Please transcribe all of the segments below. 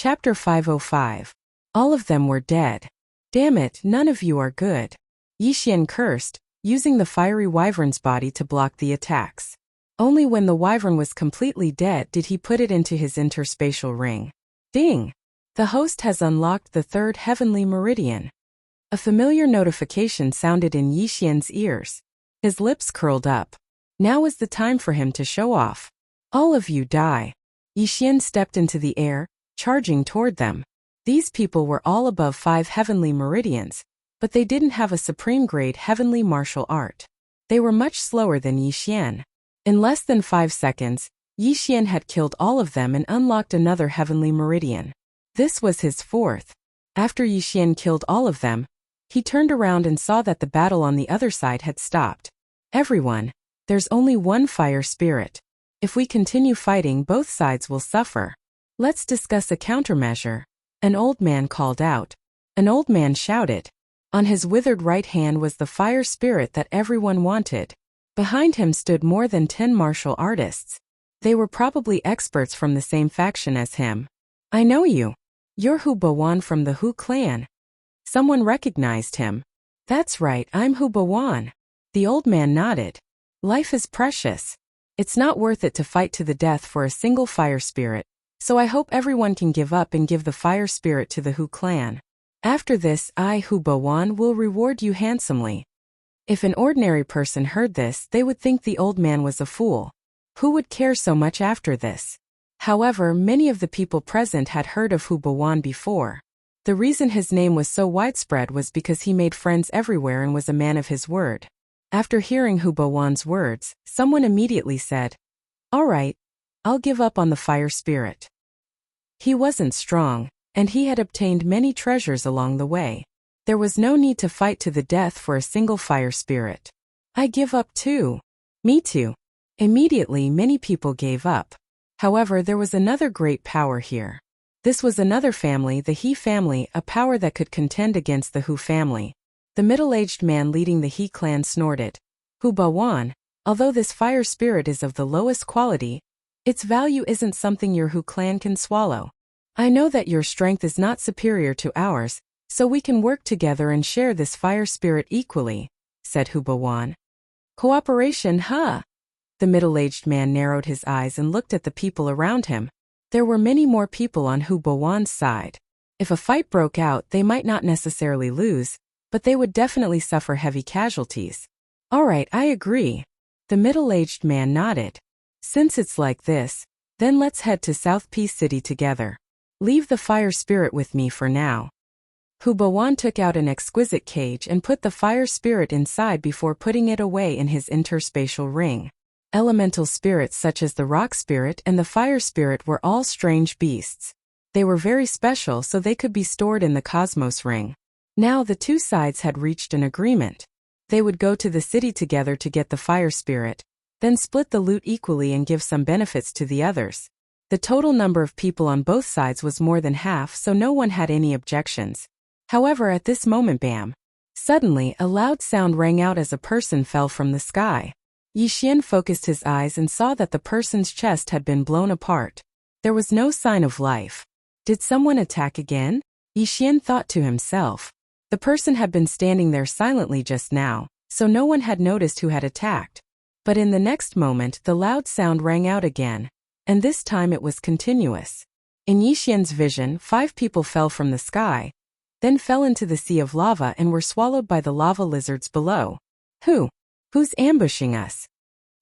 Chapter 505. All of them were dead. Damn it, none of you are good. Yixian cursed, using the fiery wyvern's body to block the attacks. Only when the wyvern was completely dead did he put it into his interspatial ring. Ding! The host has unlocked the third heavenly meridian. A familiar notification sounded in Yixian's ears. His lips curled up. Now was the time for him to show off. All of you die. Yixian stepped into the air, charging toward them. These people were all above 5 heavenly meridians, but they didn't have a supreme-grade heavenly martial art. They were much slower than Yixian. In less than 5 seconds, Yixian had killed all of them and unlocked another heavenly meridian. This was his fourth. After Yixian killed all of them, he turned around and saw that the battle on the other side had stopped. Everyone, there's only one fire spirit. If we continue fighting, both sides will suffer. Let's discuss a countermeasure. An old man called out. An old man shouted. On his withered right hand was the fire spirit that everyone wanted. Behind him stood more than 10 martial artists. They were probably experts from the same faction as him. I know you. You're Hu Bawan from the Hu clan. Someone recognized him. That's right, I'm Hu Bawan. The old man nodded. Life is precious. It's not worth it to fight to the death for a single fire spirit, so I hope everyone can give up and give the fire spirit to the Hu clan. After this, I, Hu Bawan, will reward you handsomely. If an ordinary person heard this, they would think the old man was a fool. Who would care so much after this? However, many of the people present had heard of Hu Bawan before. The reason his name was so widespread was because he made friends everywhere and was a man of his word. After hearing Hu Bawan's words, someone immediately said, "All right, I'll give up on the fire spirit." He wasn't strong, and he had obtained many treasures along the way. There was no need to fight to the death for a single fire spirit. I give up too. Me too. Immediately, many people gave up. However, there was another great power here. This was another family, the He family, a power that could contend against the Hu family. The middle-aged man leading the He clan snorted. Hu Bawan, although this fire spirit is of the lowest quality, its value isn't something your Hu clan can swallow. I know that your strength is not superior to ours, so we can work together and share this fire spirit equally, said Hu Bawan. Cooperation, huh? The middle-aged man narrowed his eyes and looked at the people around him. There were many more people on Hu Bawan's side. If a fight broke out, they might not necessarily lose, but they would definitely suffer heavy casualties. All right, I agree. The middle-aged man nodded. Since it's like this, then let's head to South Peace City together. Leave the fire spirit with me for now. Hu Bawan took out an exquisite cage and put the fire spirit inside before putting it away in his interspatial ring. Elemental spirits such as the rock spirit and the fire spirit were all strange beasts. They were very special, so they could be stored in the cosmos ring. Now the two sides had reached an agreement. They would go to the city together to get the fire spirit, then split the loot equally and give some benefits to the others. The total number of people on both sides was more than half, so no one had any objections. However, at this moment, bam! Suddenly, a loud sound rang out as a person fell from the sky. Yixian focused his eyes and saw that the person's chest had been blown apart. There was no sign of life. Did someone attack again? Yixian thought to himself. The person had been standing there silently just now, so no one had noticed who had attacked. But in the next moment, the loud sound rang out again, and this time it was continuous. In Yixian's vision, 5 people fell from the sky, then fell into the sea of lava and were swallowed by the lava lizards below. Who's ambushing us?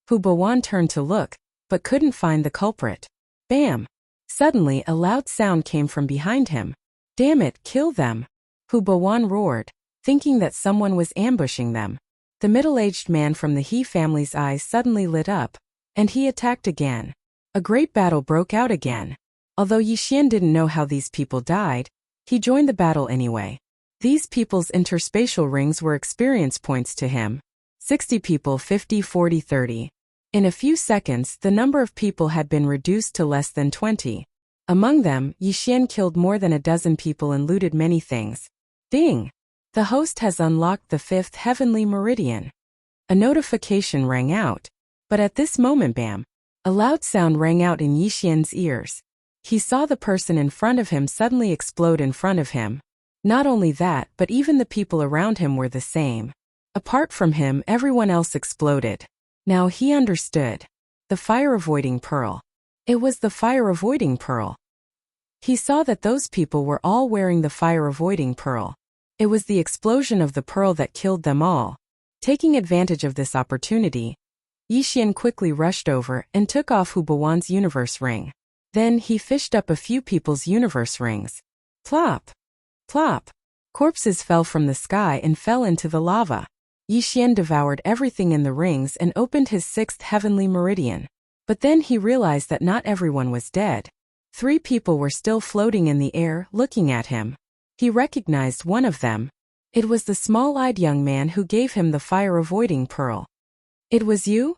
Hu Bawan turned to look, but couldn't find the culprit. Bam! Suddenly, a loud sound came from behind him. Damn it, kill them! Hu Bawan roared, thinking that someone was ambushing them. The middle-aged man from the He family's eyes suddenly lit up, and he attacked again. A great battle broke out again. Although Yixian didn't know how these people died, he joined the battle anyway. These people's interspatial rings were experience points to him. 60 people, 50, 40, 30. In a few seconds, the number of people had been reduced to less than 20. Among them, Yixian killed more than a dozen people and looted many things. Ding! The host has unlocked the 5th heavenly meridian. A notification rang out, but at this moment, bam! A loud sound rang out in Yixian's ears. He saw the person in front of him suddenly explode in front of him. Not only that, but even the people around him were the same. Apart from him, everyone else exploded. Now he understood. The fire-avoiding pearl. It was the fire-avoiding pearl. He saw that those people were all wearing the fire-avoiding pearl. It was the explosion of the pearl that killed them all. Taking advantage of this opportunity, Yixian quickly rushed over and took off Hu Bawan's universe ring. Then he fished up a few people's universe rings. Plop! Plop! Corpses fell from the sky and fell into the lava. Yixian devoured everything in the rings and opened his sixth heavenly meridian. But then he realized that not everyone was dead. 3 people were still floating in the air, looking at him. He recognized one of them. It was the small-eyed young man who gave him the fire-avoiding pearl. It was you?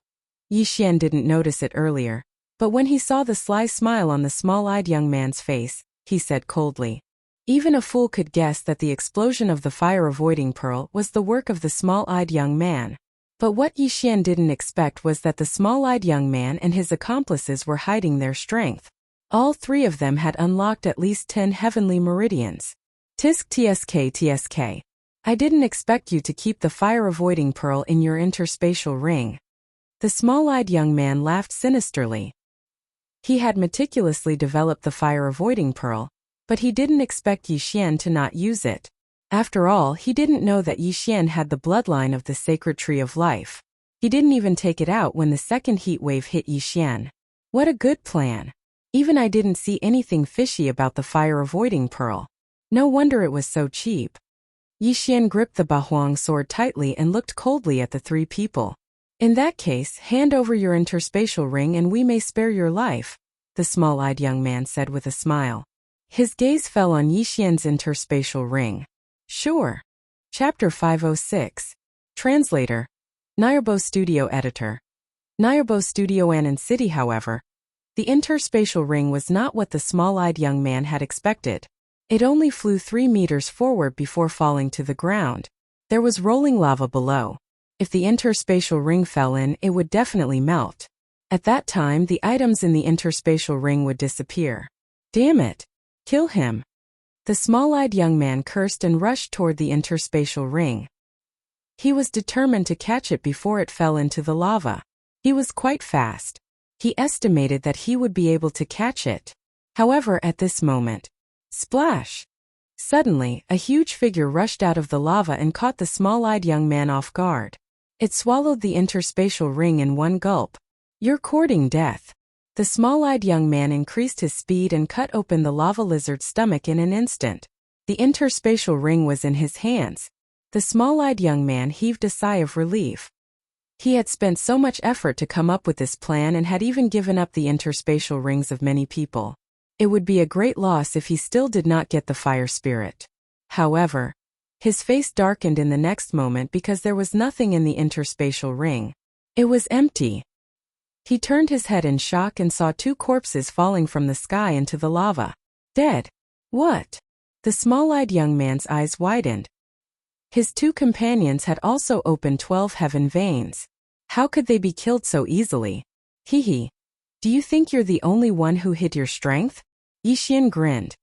Yixian didn't notice it earlier, but when he saw the sly smile on the small-eyed young man's face, he said coldly. Even a fool could guess that the explosion of the fire-avoiding pearl was the work of the small-eyed young man. But what Yixian didn't expect was that the small-eyed young man and his accomplices were hiding their strength. All 3 of them had unlocked at least 10 heavenly meridians. Tisk tsk tsk. I didn't expect you to keep the fire-avoiding pearl in your interspatial ring. The small-eyed young man laughed sinisterly. He had meticulously developed the fire-avoiding pearl, but he didn't expect Yixian to not use it. After all, he didn't know that Yixian had the bloodline of the sacred tree of life. He didn't even take it out when the second heat wave hit Yixian. What a good plan. Even I didn't see anything fishy about the fire-avoiding pearl. No wonder it was so cheap. Yixian gripped the Bahuang sword tightly and looked coldly at the 3 people. In that case, hand over your interspatial ring and we may spare your life, the small-eyed young man said with a smile. His gaze fell on Yixian's interspatial ring. Sure. Chapter 506. Translator. Nayarbo Studio Editor. Nayarbo Studio Annan City. However, the interspatial ring was not what the small-eyed young man had expected. It only flew 3 meters forward before falling to the ground. There was rolling lava below. If the interspatial ring fell in, it would definitely melt. At that time, the items in the interspatial ring would disappear. Damn it! Kill him! The small-eyed young man cursed and rushed toward the interspatial ring. He was determined to catch it before it fell into the lava. He was quite fast. He estimated that he would be able to catch it. However, at this moment, splash! Suddenly, a huge figure rushed out of the lava and caught the small-eyed young man off guard. It swallowed the interspatial ring in one gulp. You're courting death. The small-eyed young man increased his speed and cut open the lava lizard's stomach in an instant. The interspatial ring was in his hands. The small-eyed young man heaved a sigh of relief. He had spent so much effort to come up with this plan and had even given up the interspatial rings of many people. It would be a great loss if he still did not get the fire spirit. However, his face darkened in the next moment because there was nothing in the interspatial ring. It was empty. He turned his head in shock and saw 2 corpses falling from the sky into the lava. Dead. What? The small-eyed young man's eyes widened. His 2 companions had also opened 12 heaven veins. How could they be killed so easily? Hee. Do you think you're the only one who hid your strength? Yixian grinned.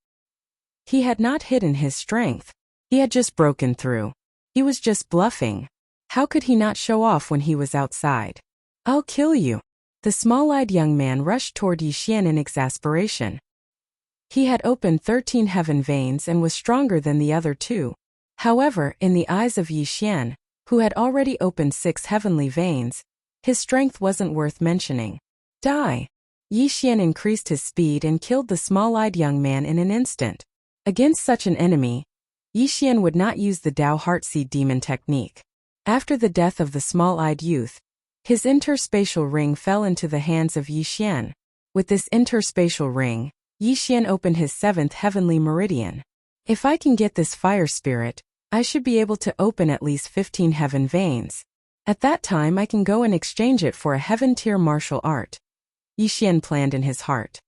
He had not hidden his strength. He had just broken through. He was just bluffing. How could he not show off when he was outside? I'll kill you. The small-eyed young man rushed toward Yixian in exasperation. He had opened 13 heaven veins and was stronger than the other 2. However, in the eyes of Yixian, who had already opened 6 heavenly veins, his strength wasn't worth mentioning. Die! Yixian increased his speed and killed the small-eyed young man in an instant. Against such an enemy, Yixian would not use the Dao Heartseed Demon technique. After the death of the small-eyed youth, his interspatial ring fell into the hands of Yixian. With this interspatial ring, Yixian opened his 7th heavenly meridian. If I can get this fire spirit, I should be able to open at least 15 heaven veins. At that time I can go and exchange it for a heaven-tier martial art. Yixian planned in his heart.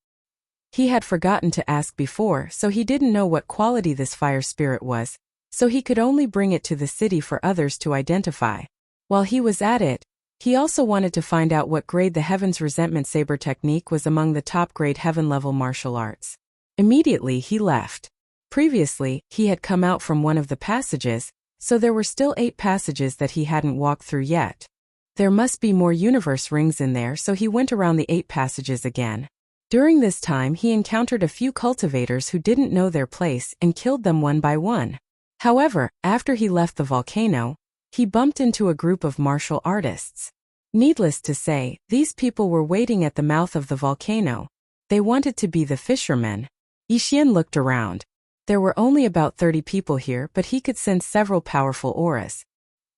He had forgotten to ask before, so he didn't know what quality this fire spirit was, so he could only bring it to the city for others to identify. While he was at it, He also wanted to find out what grade the Heaven's Resentment Saber technique was among the top grade heaven-level martial arts. Immediately he left. Previously, he had come out from one of the passages, so there were still 8 passages that he hadn't walked through yet. There must be more universe rings in there, so he went around the 8 passages again. During this time he encountered a few cultivators who didn't know their place and killed them one by one. However, after he left the volcano, he bumped into a group of martial artists. Needless to say, these people were waiting at the mouth of the volcano. They wanted to be the fishermen. Yixian looked around. There were only about 30 people here, but he could sense several powerful auras.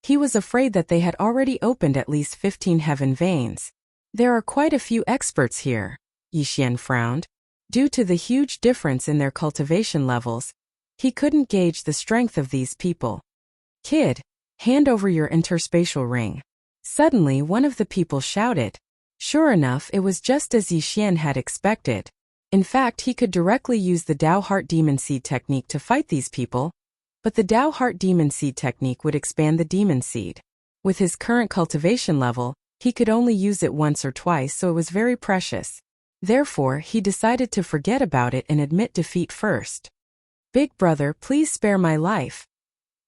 He was afraid that they had already opened at least 15 heaven veins. There are quite a few experts here. Yixian frowned. Due to the huge difference in their cultivation levels, he couldn't gauge the strength of these people. Kid, hand over your interspatial ring. Suddenly one of the people shouted. Sure enough, it was just as Yixian had expected. In fact, he could directly use the Dao Heart Demon Seed technique to fight these people, but the Dao Heart Demon Seed technique would expand the demon seed. With his current cultivation level, he could only use it once or twice, so it was very precious. Therefore, he decided to forget about it and admit defeat first. Big brother, please spare my life.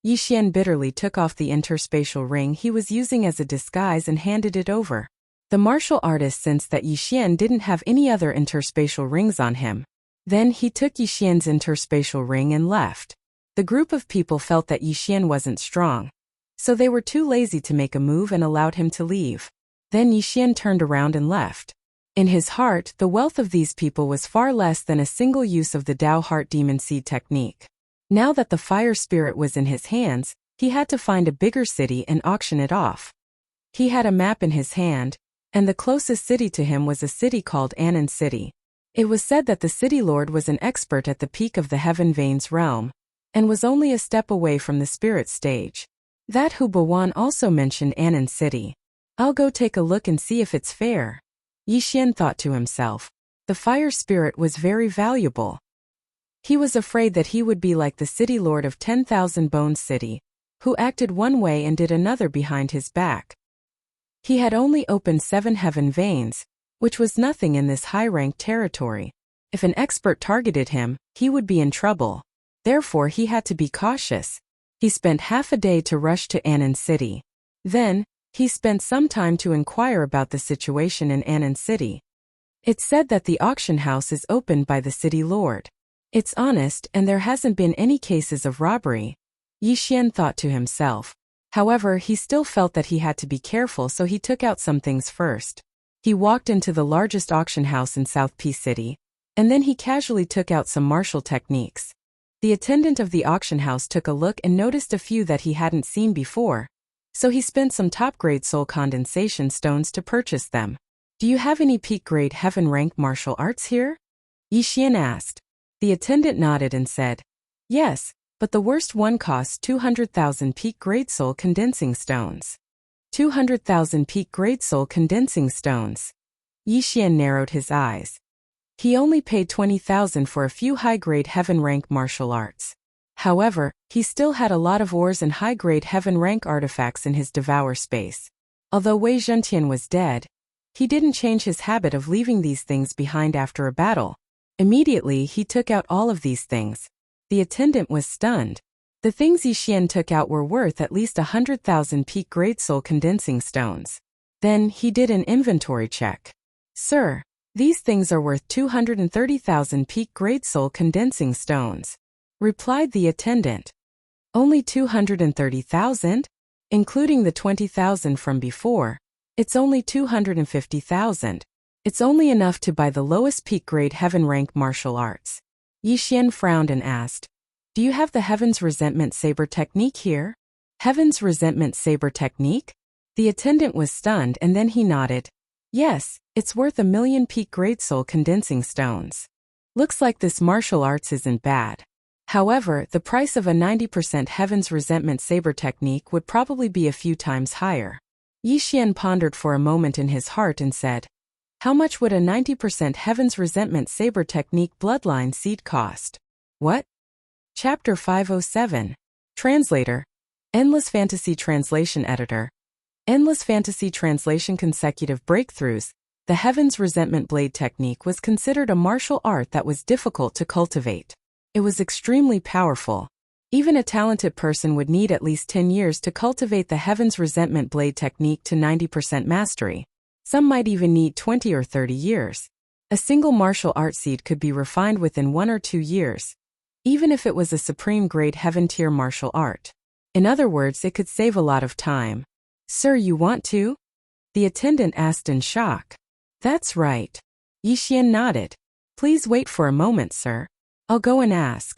Yixian bitterly took off the interspatial ring he was using as a disguise and handed it over. The martial artist sensed that Yixian didn't have any other interspatial rings on him. Then he took Yixian's interspatial ring and left. The group of people felt that Yixian wasn't strong, so they were too lazy to make a move and allowed him to leave. Then Yixian turned around and left. In his heart, the wealth of these people was far less than a single use of the Dao Heart Demon Seed technique. Now that the fire spirit was in his hands, he had to find a bigger city and auction it off. He had a map in his hand, and the closest city to him was a city called Anan City. It was said that the city lord was an expert at the peak of the Heaven Veins realm, and was only a step away from the spirit stage. That Hu Bawan also mentioned Anan City. I'll go take a look and see if it's fair. Yixian thought to himself. The fire spirit was very valuable. He was afraid that he would be like the city lord of 10,000 Bones City, who acted one way and did another behind his back. He had only opened 7 heaven veins, which was nothing in this high-ranked territory. If an expert targeted him, he would be in trouble. Therefore he had to be cautious. He spent half a day to rush to Anan City. Then, he spent some time to inquire about the situation in Anan City. It's said that the auction house is opened by the city lord. It's honest and there hasn't been any cases of robbery. Yixian thought to himself. However, he still felt that he had to be careful, so he took out some things first. He walked into the largest auction house in South Peace City, and then he casually took out some martial techniques. The attendant of the auction house took a look and noticed a few that he hadn't seen before, so he spent some top-grade soul condensation stones to purchase them. Do you have any peak-grade heaven-rank martial arts here? Yixian asked. The attendant nodded and said, yes, but the worst one costs 200,000 peak-grade soul condensing stones. 200,000 peak-grade soul condensing stones. Yixian narrowed his eyes. He only paid 20,000 for a few high-grade heaven-rank martial arts. However, he still had a lot of ores and high-grade heaven-rank artifacts in his devour space. Although Wei Zhentian was dead, he didn't change his habit of leaving these things behind after a battle. Immediately he took out all of these things. The attendant was stunned. The things Yixian took out were worth at least 100,000 peak-grade soul condensing stones. Then he did an inventory check. Sir, these things are worth 230,000 peak-grade soul condensing stones, replied the attendant. Only 230,000? Including the 20,000 from before, it's only 250,000. It's only enough to buy the lowest peak-grade heaven-rank martial arts. Yixian frowned and asked, do you have the Heaven's Resentment Saber technique here? Heaven's Resentment Saber technique? The attendant was stunned and then he nodded. Yes, it's worth 1,000,000 peak-grade soul condensing stones. Looks like this martial arts isn't bad. However, the price of a 90% Heaven's Resentment Saber technique would probably be a few times higher. Yixian pondered for a moment in his heart and said, how much would a 90% Heaven's Resentment Saber technique bloodline seed cost? What? Chapter 507. Translator. Endless Fantasy Translation Editor. Endless fantasy translation consecutive breakthroughs. The Heaven's Resentment Blade technique was considered a martial art that was difficult to cultivate. It was extremely powerful. Even a talented person would need at least 10 years to cultivate the Heaven's Resentment Blade technique to 90% mastery. Some might even need 20 or 30 years. A single martial art seed could be refined within 1 or 2 years, even if it was a supreme-grade heaven-tier martial art. In other words, it could save a lot of time. "Sir, you want to?" the attendant asked in shock. "That's right." Yixian nodded. "Please wait for a moment, sir. I'll go and ask."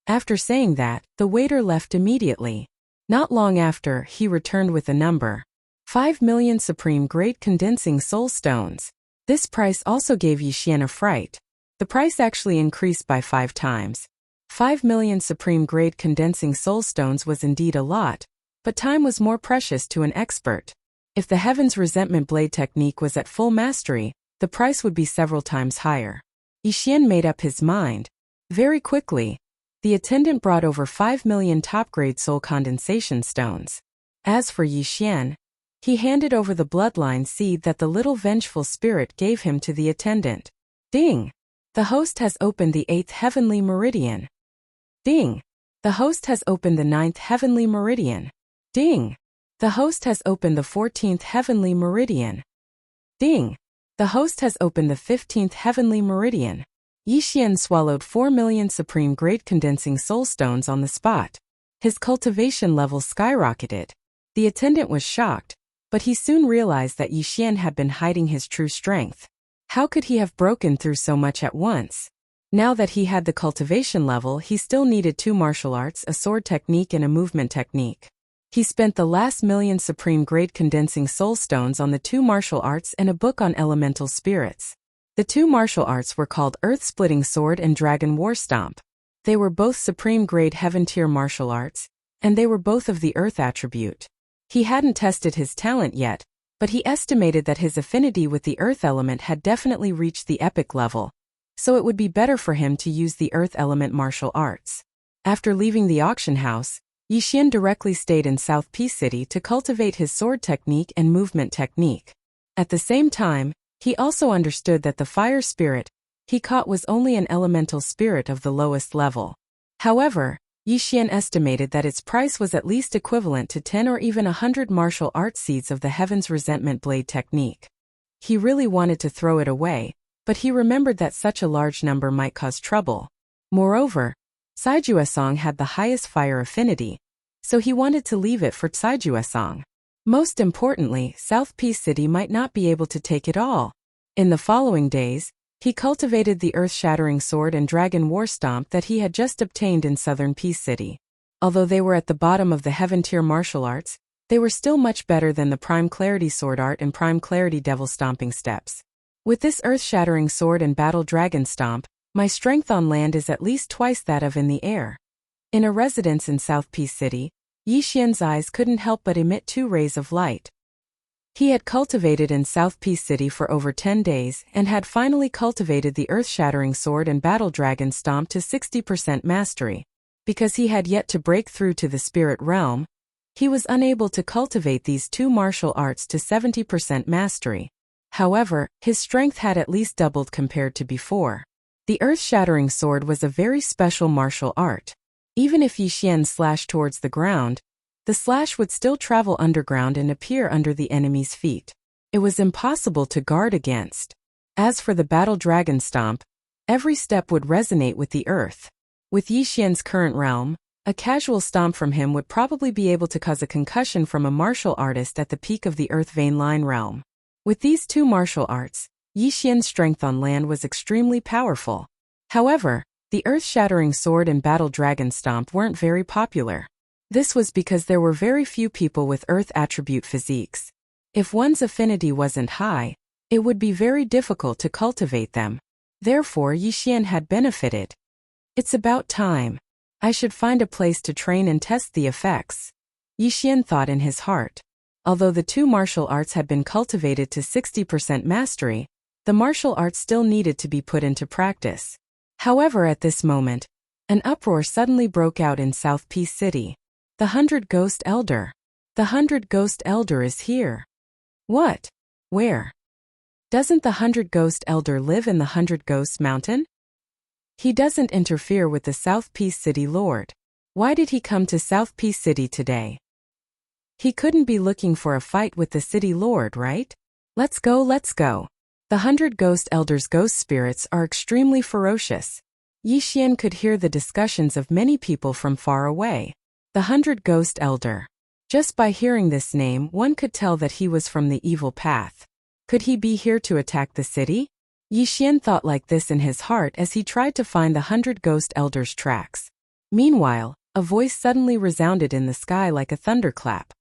After saying that, the waiter left immediately. Not long after, he returned with a number. 5 million supreme-grade condensing soul stones. This price also gave Yixian a fright. The price actually increased by 5 times. 5 million supreme-grade condensing soul stones was indeed a lot, but time was more precious to an expert. If the Heaven's Resentment Blade technique was at full mastery, the price would be several times higher. Yixian made up his mind. Very quickly, the attendant brought over 5 million top-grade soul condensation stones. As for Yixian, he handed over the bloodline seed that the little vengeful spirit gave him to the attendant. Ding! The host has opened the 8th heavenly meridian. Ding! The host has opened the 9th heavenly meridian. Ding! The host has opened the 14th heavenly meridian. Ding! The host has opened the 15th heavenly meridian. Yixian swallowed 4 million supreme-grade condensing soul stones on the spot. His cultivation level skyrocketed. The attendant was shocked, but he soon realized that Yixian had been hiding his true strength. How could he have broken through so much at once? Now that he had the cultivation level, he still needed 2 martial arts, a sword technique and a movement technique. He spent the last million supreme-grade condensing soul stones on the 2 martial arts and a book on elemental spirits. The 2 martial arts were called Earth-Splitting Sword and Dragon War Stomp. They were both supreme-grade heaven-tier martial arts, and they were both of the Earth attribute. He hadn't tested his talent yet, but he estimated that his affinity with the Earth element had definitely reached the epic level, so it would be better for him to use the Earth element martial arts. After leaving the auction house, Yixian directly stayed in South Peace City to cultivate his sword technique and movement technique. At the same time, he also understood that the fire spirit he caught was only an elemental spirit of the lowest level. However, Yixian estimated that its price was at least equivalent to 10 or even 100 martial art seeds of the Heaven's Resentment Blade technique. He really wanted to throw it away, but he remembered that such a large number might cause trouble. Moreover, Saijuesong had the highest fire affinity, so he wanted to leave it for Saijuesong. Most importantly, South Peace City might not be able to take it all. In the following days, he cultivated the earth-shattering sword and dragon war stomp that he had just obtained in Southern Peace City. Although they were at the bottom of the heaven-tier martial arts, they were still much better than the Prime Clarity Sword Art and Prime Clarity Devil Stomping Steps. With this earth-shattering sword and battle dragon stomp, my strength on land is at least twice that of in the air. In a residence in South Peace City, Yixian's eyes couldn't help but emit 2 rays of light. He had cultivated in South Peace City for over 10 days and had finally cultivated the earth-shattering sword and battle dragon stomp to 60% mastery. Because he had yet to break through to the spirit realm, he was unable to cultivate these 2 martial arts to 70% mastery. However, his strength had at least doubled compared to before. The earth-shattering sword was a very special martial art. Even if Yixian slashed towards the ground, the slash would still travel underground and appear under the enemy's feet. It was impossible to guard against. As for the battle dragon stomp, every step would resonate with the earth. With Yixian's current realm, a casual stomp from him would probably be able to cause a concussion from a martial artist at the peak of the earth vein line realm. With these 2 martial arts, Yixian's strength on land was extremely powerful. However, the earth-shattering sword and battle dragon stomp weren't very popular. This was because there were very few people with earth attribute physiques. If one's affinity wasn't high, it would be very difficult to cultivate them. Therefore, Yixian had benefited. It's about time. I should find a place to train and test the effects, Yixian thought in his heart. Although the 2 martial arts had been cultivated to 60% mastery, the martial arts still needed to be put into practice. However, at this moment, an uproar suddenly broke out in South Peace City. The 100 Ghost Elder. The 100 Ghost Elder is here. What? Where? Doesn't the 100 Ghost Elder live in the 100 Ghosts Mountain? He doesn't interfere with the South Peace City Lord. Why did he come to South Peace City today? He couldn't be looking for a fight with the City Lord, right? Let's go, let's go. The 100 Ghost Elders' ghost spirits are extremely ferocious. Yixian could hear the discussions of many people from far away. The 100 Ghost Elder. Just by hearing this name, one could tell that he was from the evil path. Could he be here to attack the city? Yixian thought like this in his heart as he tried to find the 100 Ghost Elders' tracks. Meanwhile, a voice suddenly resounded in the sky like a thunderclap.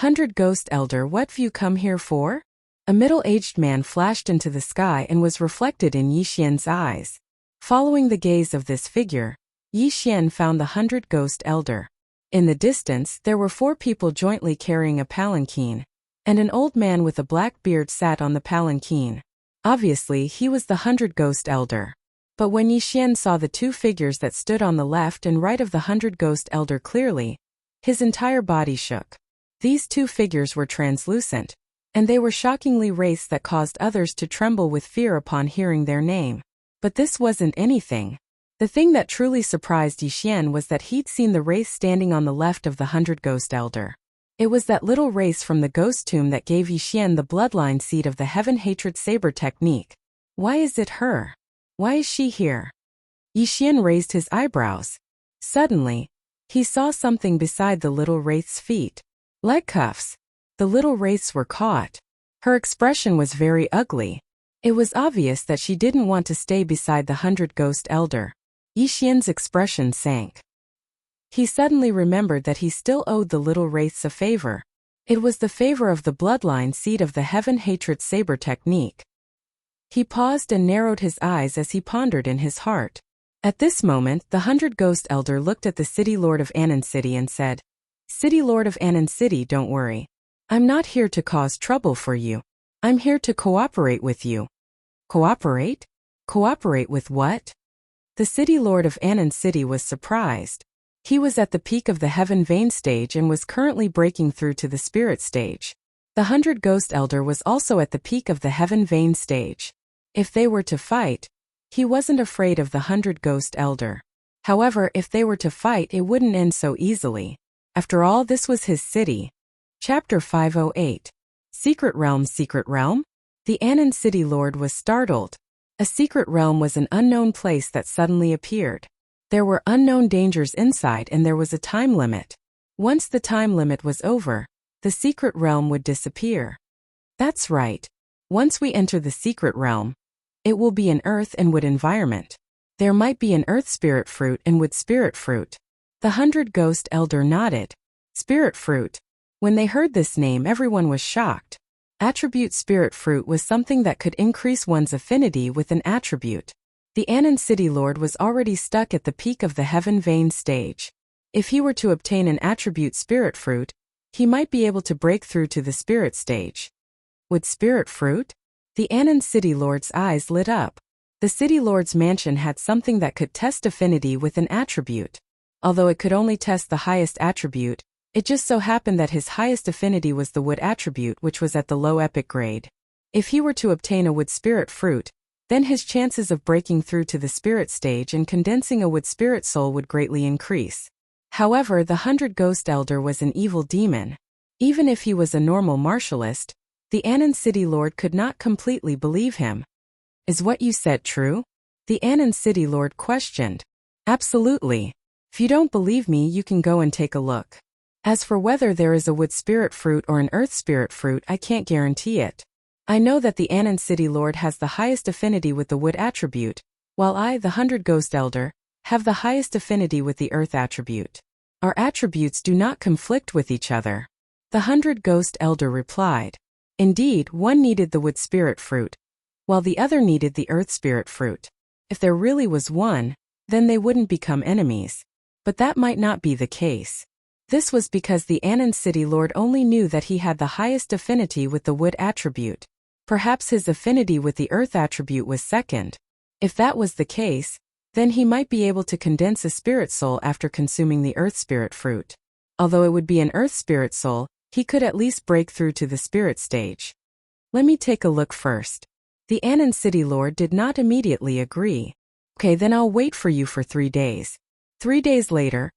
100 Ghost Elder, what have you come here for? A middle-aged man flashed into the sky and was reflected in Yixian's eyes. Following the gaze of this figure, Yixian found the 100 Ghost Elder. In the distance, there were 4 people jointly carrying a palanquin, and an old man with a black beard sat on the palanquin. Obviously, he was the 100 Ghost Elder. But when Yixian saw the 2 figures that stood on the left and right of the 100 Ghost Elder clearly, his entire body shook. These 2 figures were translucent, and they were shockingly race that caused others to tremble with fear upon hearing their name. But this wasn't anything. The thing that truly surprised Yixian was that he'd seen the race standing on the left of the 100 Ghost Elder. It was that little race from the ghost tomb that gave Yixian the bloodline seed of the Heaven Hatred Saber technique. Why is it her? Why is she here? Yixian raised his eyebrows. Suddenly, he saw something beside the little wraith's feet. Leg cuffs. The little wraiths were caught. Her expression was very ugly. It was obvious that she didn't want to stay beside the 100 Ghost Elder. Yixian's expression sank. He suddenly remembered that he still owed the little wraiths a favor. It was the favor of the bloodline seed of the Heaven Hatred Saber technique. He paused and narrowed his eyes as he pondered in his heart. At this moment, the 100 Ghost Elder looked at the City Lord of Anon City and said, City Lord of Anon City, don't worry. I'm not here to cause trouble for you. I'm here to cooperate with you. Cooperate? Cooperate with what? The City Lord of Anon City was surprised. He was at the peak of the Heaven Vein stage and was currently breaking through to the Spirit stage. The 100 Ghost Elder was also at the peak of the Heaven Vein stage. If they were to fight, he wasn't afraid of the 100 Ghost Elder. However, if they were to fight, it wouldn't end so easily. After all, this was his city. Chapter 508. Secret Realm. Secret Realm? The Anon City Lord was startled. A secret realm was an unknown place that suddenly appeared. There were unknown dangers inside and there was a time limit. Once the time limit was over, the secret realm would disappear. That's right. Once we enter the secret realm, it will be an earth and wood environment. There might be an earth spirit fruit and wood spirit fruit. The 100 Ghost Elder nodded. Spirit fruit. When they heard this name, everyone was shocked. Attribute spirit fruit was something that could increase one's affinity with an attribute. The Anon City Lord was already stuck at the peak of the Heaven Vein stage. If he were to obtain an attribute spirit fruit, he might be able to break through to the spirit stage. Would spirit fruit? The Anon City Lord's eyes lit up. The City Lord's mansion had something that could test affinity with an attribute. Although it could only test the highest attribute, it just so happened that his highest affinity was the wood attribute, which was at the low epic grade. If he were to obtain a wood spirit fruit, then his chances of breaking through to the spirit stage and condensing a wood spirit soul would greatly increase. However, the 100 Ghost Elder was an evil demon. Even if he was a normal martialist, the Anon City Lord could not completely believe him. Is what you said true? The Anon City Lord questioned. Absolutely. If you don't believe me, you can go and take a look. As for whether there is a wood spirit fruit or an earth spirit fruit, I can't guarantee it. I know that the Anon City Lord has the highest affinity with the wood attribute, while I, the 100 Ghost Elder, have the highest affinity with the earth attribute. Our attributes do not conflict with each other. The 100 Ghost Elder replied. Indeed, one needed the wood spirit fruit, while the other needed the earth spirit fruit. If there really was one, then they wouldn't become enemies. But that might not be the case. This was because the Anon City Lord only knew that he had the highest affinity with the wood attribute. Perhaps his affinity with the earth attribute was second. If that was the case, then he might be able to condense a spirit soul after consuming the earth spirit fruit. Although it would be an earth spirit soul, he could at least break through to the spirit stage. Let me take a look first. The Anon City Lord did not immediately agree. Okay, then I'll wait for you for 3 days. 3 days later,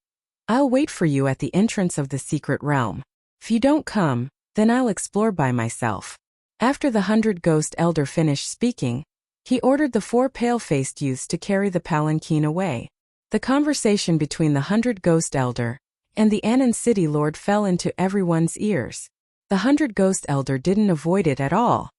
I'll wait for you at the entrance of the secret realm. If you don't come, then I'll explore by myself. After the 100 Ghost Elder finished speaking, he ordered the 4 pale-faced youths to carry the palanquin away. The conversation between the 100 Ghost Elder and the Anon City Lord fell into everyone's ears. The 100 Ghost Elder didn't avoid it at all.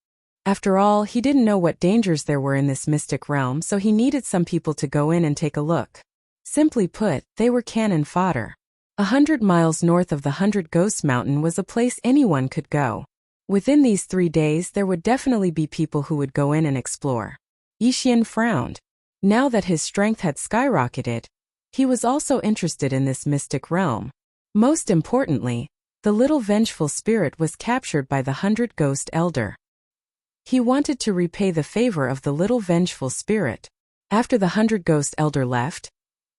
After all, he didn't know what dangers there were in this mystic realm, so he needed some people to go in and take a look. Simply put, they were cannon fodder. 100 miles north of the 100 Ghost Mountain was a place anyone could go. Within these 3 days there would definitely be people who would go in and explore. Yixian frowned. Now that his strength had skyrocketed, he was also interested in this mystic realm. Most importantly, the little vengeful spirit was captured by the 100 Ghost Elder. He wanted to repay the favor of the little vengeful spirit. After the 100 Ghost Elder left,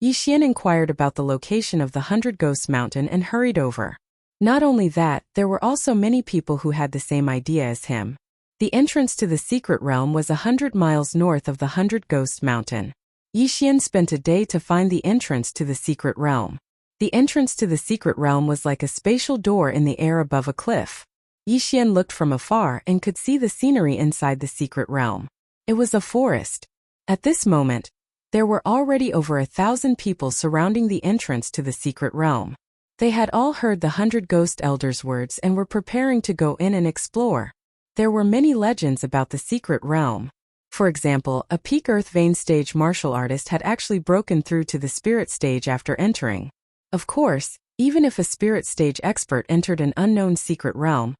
Yixian inquired about the location of the 100 Ghost Mountain and hurried over. Not only that, there were also many people who had the same idea as him. The entrance to the secret realm was 100 miles north of the 100 Ghost Mountain. Yixian spent a day to find the entrance to the secret realm. The entrance to the secret realm was like a spatial door in the air above a cliff. Yixian looked from afar and could see the scenery inside the secret realm. It was a forest. At this moment, there were already over 1,000 people surrounding the entrance to the secret realm. They had all heard the 100 Ghost Elders' words and were preparing to go in and explore. There were many legends about the secret realm. For example, a peak Earth Vein stage martial artist had actually broken through to the spirit stage after entering. Of course, even if a spirit stage expert entered an unknown secret realm,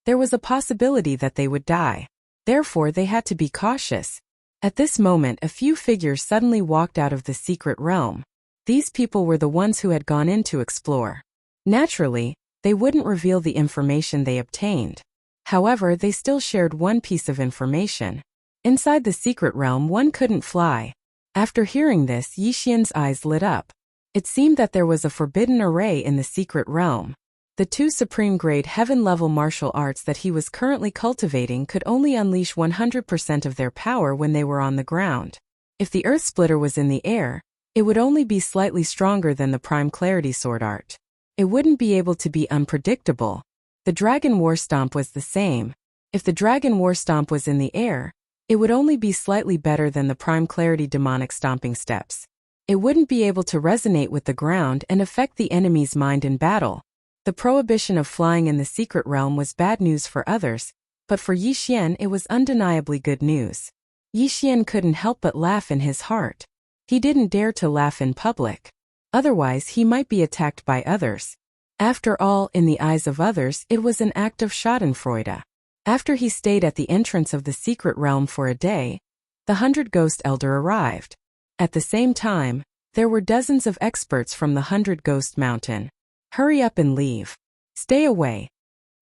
there was a possibility that they would die. Therefore, they had to be cautious. At this moment, a few figures suddenly walked out of the secret realm. These people were the ones who had gone in to explore. Naturally, they wouldn't reveal the information they obtained. However, they still shared one piece of information. Inside the secret realm, one couldn't fly. After hearing this, Yixian's eyes lit up. It seemed that there was a forbidden array in the secret realm. The 2 supreme-grade heaven-level martial arts that he was currently cultivating could only unleash 100% of their power when they were on the ground. If the Earth Splitter was in the air, it would only be slightly stronger than the Prime Clarity Sword Art. It wouldn't be able to be unpredictable. The Dragon War Stomp was the same. If the Dragon War Stomp was in the air, it would only be slightly better than the Prime Clarity Demonic Stomping Steps. It wouldn't be able to resonate with the ground and affect the enemy's mind in battle. The prohibition of flying in the secret realm was bad news for others, but for Yixian it was undeniably good news. Yixian couldn't help but laugh in his heart. He didn't dare to laugh in public. Otherwise he might be attacked by others. After all, in the eyes of others, it was an act of schadenfreude. After he stayed at the entrance of the secret realm for a day, the 100 Ghost Elder arrived. At the same time, there were dozens of experts from the 100 Ghost Mountain. Hurry up and leave. Stay away.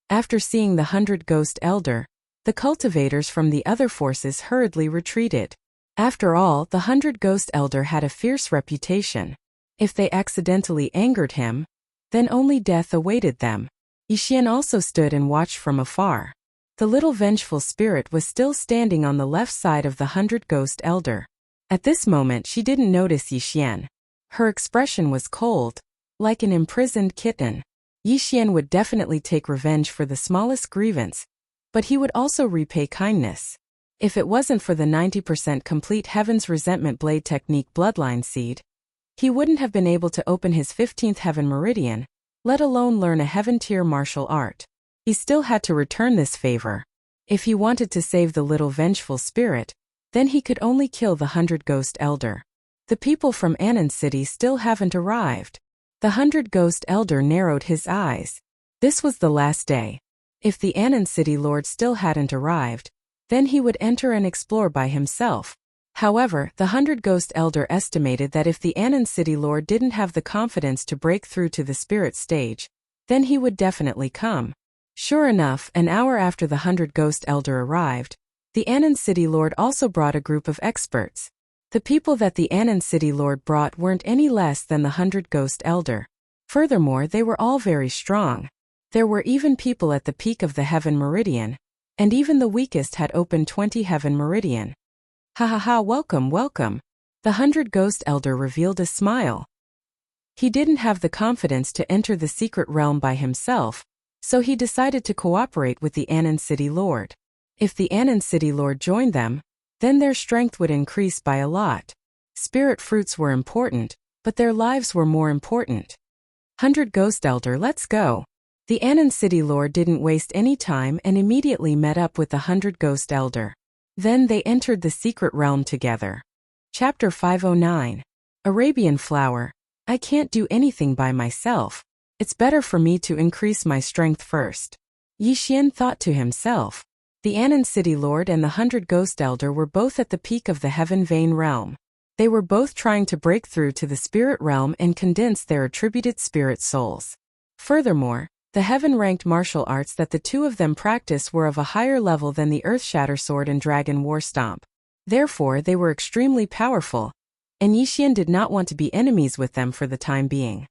After seeing the 100 Ghost Elder, the cultivators from the other forces hurriedly retreated. After all, the 100 Ghost Elder had a fierce reputation. If they accidentally angered him, then only death awaited them. Yixian also stood and watched from afar. The little vengeful spirit was still standing on the left side of the 100 Ghost Elder. At this moment she didn't notice Yixian. Her expression was cold, like an imprisoned kitten. Yixian would definitely take revenge for the smallest grievance, but he would also repay kindness. If it wasn't for the 90% complete Heaven's Resentment Blade Technique Bloodline Seed, he wouldn't have been able to open his 15th Heaven Meridian, let alone learn a Heaven tier martial art. He still had to return this favor. If he wanted to save the little vengeful spirit, then he could only kill the 100 Ghost Elder. The people from Anon City still haven't arrived. The 100 Ghost Elder narrowed his eyes. This was the last day. If the Anon City Lord still hadn't arrived, then he would enter and explore by himself. However, the 100 Ghost Elder estimated that if the Anon City Lord didn't have the confidence to break through to the spirit stage, then he would definitely come. Sure enough, an hour after the 100 Ghost Elder arrived, the Anon City Lord also brought a group of experts. The people that the Anon City Lord brought weren't any less than the 100 Ghost Elder. Furthermore, they were all very strong. There were even people at the peak of the heaven meridian, and even the weakest had opened 20 heaven meridian. Ha ha ha, welcome, welcome. The 100 Ghost Elder revealed a smile. He didn't have the confidence to enter the secret realm by himself, so he decided to cooperate with the Anon City Lord. If the Anon City Lord joined them, then their strength would increase by a lot. Spirit fruits were important, but their lives were more important. 100 Ghost Elder, let's go. The Anon City Lord didn't waste any time and immediately met up with the 100 Ghost Elder. Then they entered the secret realm together. Chapter 509. Arabian Flower. I can't do anything by myself. It's better for me to increase my strength first. Yi Xian thought to himself. The Anon City Lord and the 100 Ghost Elder were both at the peak of the Heaven Vein realm. They were both trying to break through to the spirit realm and condense their attributed spirit souls. Furthermore, the heaven-ranked martial arts that the two of them practiced were of a higher level than the Earth-Shatter Sword and Dragon War Stomp. Therefore, they were extremely powerful, and Yi Xian did not want to be enemies with them for the time being.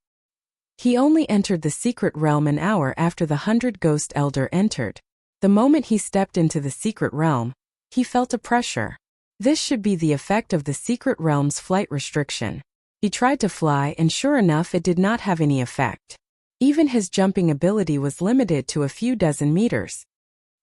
He only entered the secret realm an hour after the 100 Ghost Elder entered. The moment he stepped into the secret realm, he felt a pressure. This should be the effect of the secret realm's flight restriction. He tried to fly and sure enough it did not have any effect. Even his jumping ability was limited to a few dozen meters.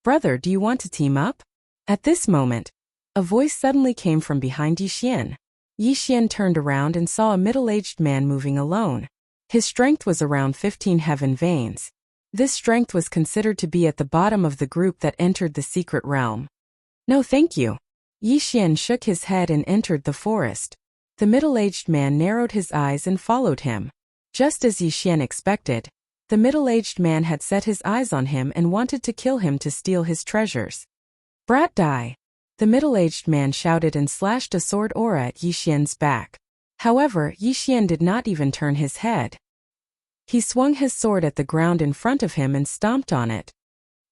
Brother, do you want to team up? At this moment, a voice suddenly came from behind Yi Xian. Yi Xian turned around and saw a middle-aged man moving alone. His strength was around 15 heaven veins. This strength was considered to be at the bottom of the group that entered the secret realm. No thank you. Yi Xian shook his head and entered the forest. The middle-aged man narrowed his eyes and followed him. Just as Yi Xian expected, the middle-aged man had set his eyes on him and wanted to kill him to steal his treasures. Brat, die! The middle-aged man shouted and slashed a sword aura at Yi Xian's back. However, Yi Xian did not even turn his head. He swung his sword at the ground in front of him and stomped on it.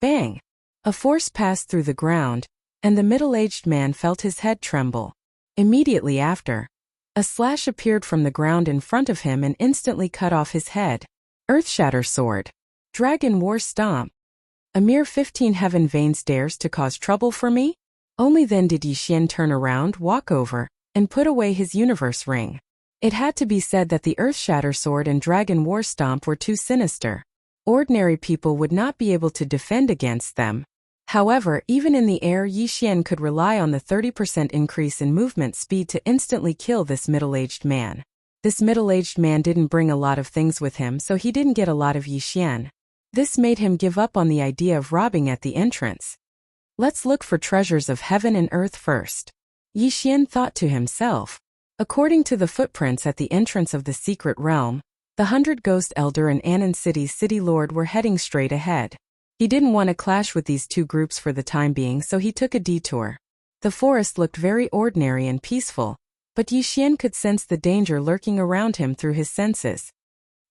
Bang! A force passed through the ground, and the middle-aged man felt his head tremble. Immediately after, a slash appeared from the ground in front of him and instantly cut off his head. Earth-Shatter Sword. Dragon War Stomp. A mere 15 heaven veins dares to cause trouble for me? Only then did Yi Xian turn around, walk over, and put away his universe ring. It had to be said that the Earth-Shatter Sword and Dragon War Stomp were too sinister. Ordinary people would not be able to defend against them. However, even in the air, Yi Xian could rely on the 30% increase in movement speed to instantly kill this middle-aged man. This middle-aged man didn't bring a lot of things with him, so he didn't get a lot of Yi Xian. This made him give up on the idea of robbing at the entrance. Let's look for treasures of heaven and earth first. Yi Xian thought to himself. According to the footprints at the entrance of the secret realm, the 100 Ghost Elder and Anon City's City Lord were heading straight ahead. He didn't want to clash with these two groups for the time being, so he took a detour. The forest looked very ordinary and peaceful, but Yi Xian could sense the danger lurking around him through his senses.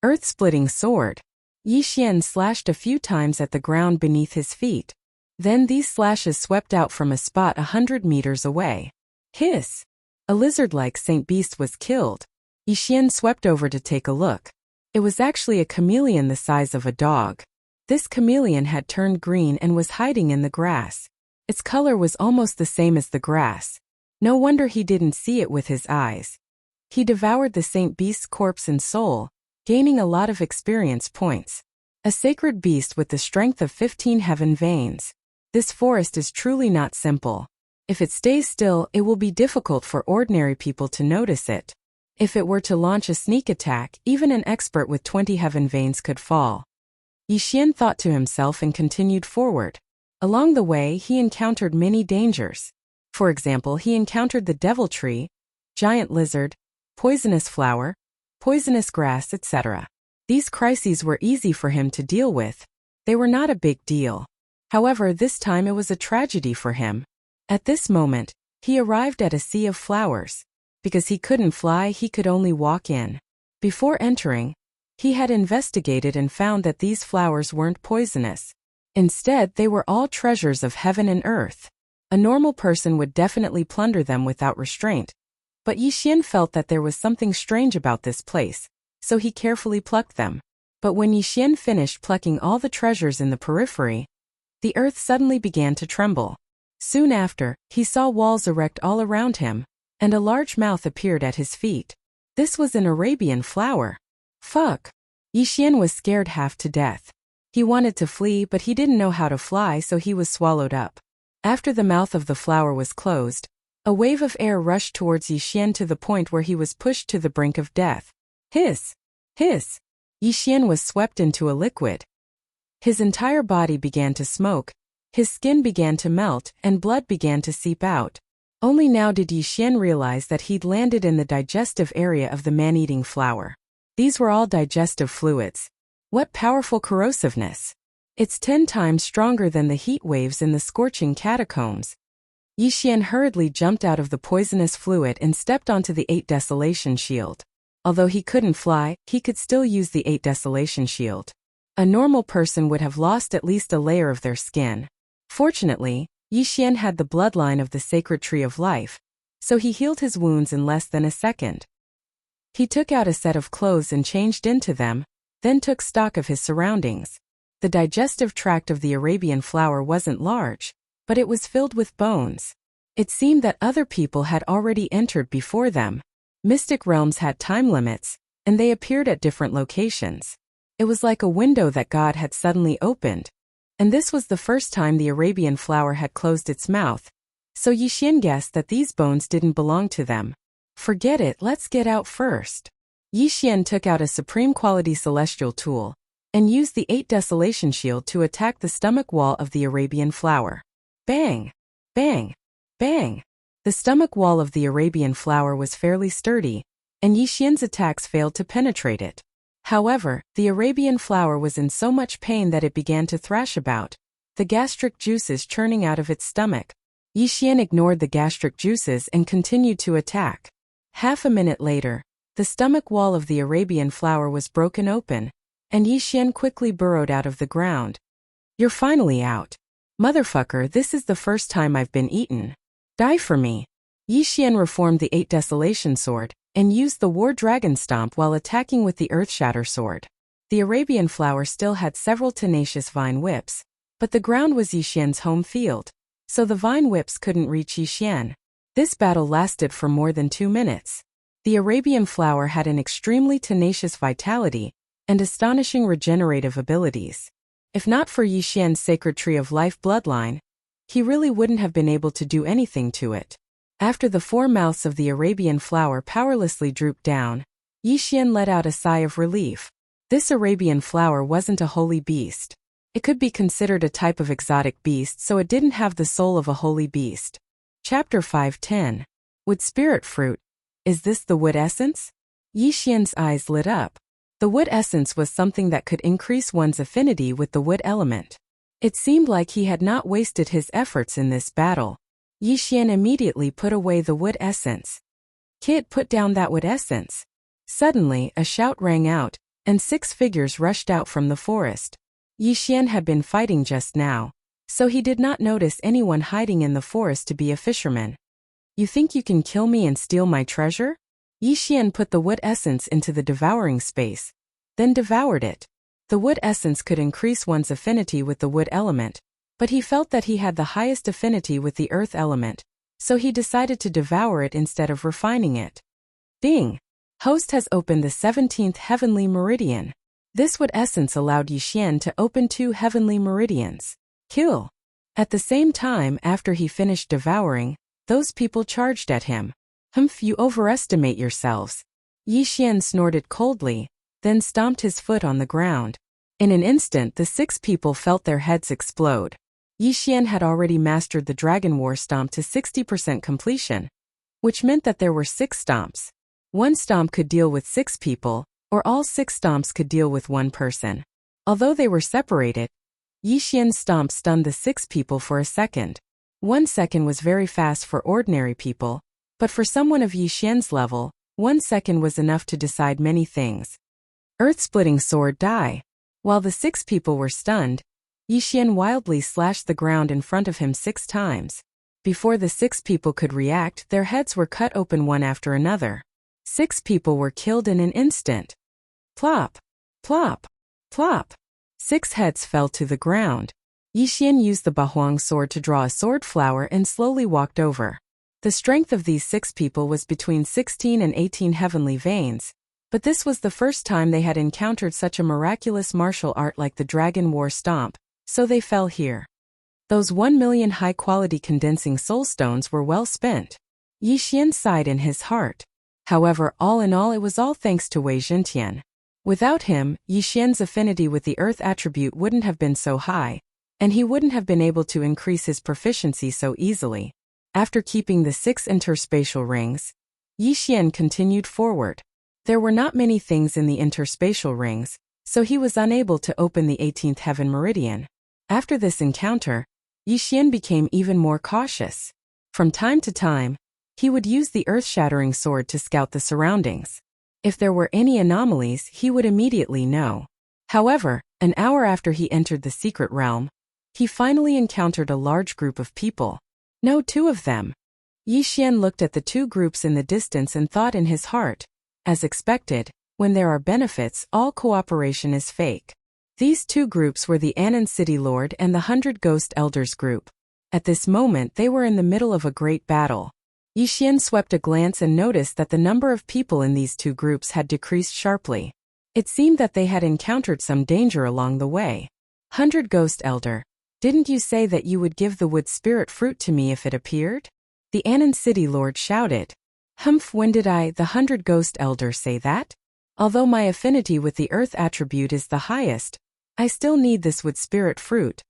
Earth-splitting sword. Yi Xian slashed a few times at the ground beneath his feet. Then these slashes swept out from a spot 100 meters away. Hiss! A lizard-like saint beast was killed. Yi Xian swept over to take a look. It was actually a chameleon the size of a dog. This chameleon had turned green and was hiding in the grass. Its color was almost the same as the grass. No wonder he didn't see it with his eyes. He devoured the saint beast's corpse and soul, gaining a lot of experience points. A sacred beast with the strength of 15 heaven veins. This forest is truly not simple. If it stays still, it will be difficult for ordinary people to notice it. If it were to launch a sneak attack, even an expert with 20 heaven veins could fall. Yi Xian thought to himself and continued forward. Along the way, he encountered many dangers. For example, he encountered the devil tree, giant lizard, poisonous flower, poisonous grass, etc. These crises were easy for him to deal with. They were not a big deal. However, this time it was a tragedy for him. At this moment, he arrived at a sea of flowers. Because he couldn't fly, he could only walk in. Before entering, he had investigated and found that these flowers weren't poisonous. Instead, they were all treasures of heaven and earth. A normal person would definitely plunder them without restraint. But Yi Xian felt that there was something strange about this place, so he carefully plucked them. But when Yixian finished plucking all the treasures in the periphery, the earth suddenly began to tremble. Soon after, he saw walls erect all around him, and a large mouth appeared at his feet. This was an Arabian flower. Fuck! Yixian was scared half to death. He wanted to flee, but he didn't know how to fly, so he was swallowed up. After the mouth of the flower was closed, a wave of air rushed towards Yixian to the point where he was pushed to the brink of death. Hiss! Hiss! Yixian was swept into a liquid. His entire body began to smoke, his skin began to melt, and blood began to seep out. Only now did Yixian realize that he'd landed in the digestive area of the man-eating flower. These were all digestive fluids. What powerful corrosiveness! It's 10 times stronger than the heat waves in the scorching catacombs. Yixian hurriedly jumped out of the poisonous fluid and stepped onto the 8 Desolation Shield. Although he couldn't fly, he could still use the 8 Desolation Shield. A normal person would have lost at least a layer of their skin. Fortunately, Yixian had the bloodline of the sacred tree of life, so he healed his wounds in less than a second. He took out a set of clothes and changed into them, then took stock of his surroundings. The digestive tract of the Arabian flower wasn't large, but it was filled with bones. It seemed that other people had already entered before them. Mystic realms had time limits, and they appeared at different locations. It was like a window that God had suddenly opened. And this was the first time the Arabian flower had closed its mouth, so Yixian guessed that these bones didn't belong to them. Forget it, let's get out first. Yixian took out a supreme quality celestial tool, and used the 8 Desolation Shield to attack the stomach wall of the Arabian flower. Bang! Bang! Bang! The stomach wall of the Arabian flower was fairly sturdy, and Yixian's attacks failed to penetrate it. However, the Arabian flower was in so much pain that it began to thrash about, the gastric juices churning out of its stomach. Yixian ignored the gastric juices and continued to attack. Half a minute later, the stomach wall of the Arabian flower was broken open, and Yixian quickly burrowed out of the ground. You're finally out. Motherfucker, this is the first time I've been eaten. Die for me. Yixian reformed the 8 Desolation Sword, and used the War Dragon Stomp while attacking with the Earthshatter Sword. The Arabian flower still had several tenacious vine whips, but the ground was Yixian's home field, so the vine whips couldn't reach Yixian. This battle lasted for more than 2 minutes. The Arabian flower had an extremely tenacious vitality and astonishing regenerative abilities. If not for Yixian's Sacred Tree of Life bloodline, he really wouldn't have been able to do anything to it. After the 4 mouths of the Arabian flower powerlessly drooped down, Yixian let out a sigh of relief. This Arabian flower wasn't a holy beast. It could be considered a type of exotic beast, so it didn't have the soul of a holy beast. Chapter 5:10. Wood Spirit Fruit. Is this the wood essence? Yixian's eyes lit up. The wood essence was something that could increase one's affinity with the wood element. It seemed like he had not wasted his efforts in this battle. Yixian immediately put away the wood essence. Kid, put down that wood essence. Suddenly, a shout rang out, and 6 figures rushed out from the forest. Yixian had been fighting just now, so he did not notice anyone hiding in the forest to be a fisherman. You think you can kill me and steal my treasure? Yixian put the wood essence into the devouring space, then devoured it. The wood essence could increase one's affinity with the wood element, but he felt that he had the highest affinity with the earth element, so he decided to devour it instead of refining it. Ding! Host has opened the 17th heavenly meridian. This wood essence allowed Yixian to open 2 heavenly meridians. Kill! At the same time, after he finished devouring, those people charged at him. Humph, you overestimate yourselves. Yixian snorted coldly, then stomped his foot on the ground. In an instant, the 6 people felt their heads explode. Yixian had already mastered the Dragon War Stomp to 60% completion, which meant that there were 6 stomps. One stomp could deal with 6 people, or all 6 stomps could deal with 1 person. Although they were separated, Yixian's stomp stunned the 6 people for a second. 1 second was very fast for ordinary people, but for someone of Yixian's level, 1 second was enough to decide many things. Earth-splitting sword die. While the 6 people were stunned, Yixian wildly slashed the ground in front of him 6 times. Before the 6 people could react, their heads were cut open one after another. 6 people were killed in an instant. Plop! Plop! Plop! 6 heads fell to the ground. Yixian used the Bahuang sword to draw a sword flower and slowly walked over. The strength of these 6 people was between 16 and 18 heavenly veins, but this was the first time they had encountered such a miraculous martial art like the Dragon War Stomp, so they fell here. Those 1 million high-quality condensing soul stones were well spent. Yixian sighed in his heart. However, all in all it was all thanks to Wei Zhentian. Without him, Yixian's affinity with the earth attribute wouldn't have been so high, and he wouldn't have been able to increase his proficiency so easily. After keeping the 6 interspatial rings, Yixian continued forward. There were not many things in the interspatial rings, so he was unable to open the 18th heaven meridian. After this encounter, Yixian became even more cautious. From time to time, he would use the earth-shattering sword to scout the surroundings. If there were any anomalies, he would immediately know. However, an hour after he entered the secret realm, he finally encountered a large group of people. No, 2 of them. Yixian looked at the 2 groups in the distance and thought in his heart, as expected, when there are benefits, all cooperation is fake. These 2 groups were the Anand City Lord and the 100 Ghost Elders group. At this moment they were in the middle of a great battle. Yixian swept a glance and noticed that the number of people in these 2 groups had decreased sharply. It seemed that they had encountered some danger along the way. 100 Ghost Elder, didn't you say that you would give the wood spirit fruit to me if it appeared? The Anand City Lord shouted. Humph, when did I, the 100 Ghost Elder, say that? Although my affinity with the earth attribute is the highest, I still need this wood spirit fruit.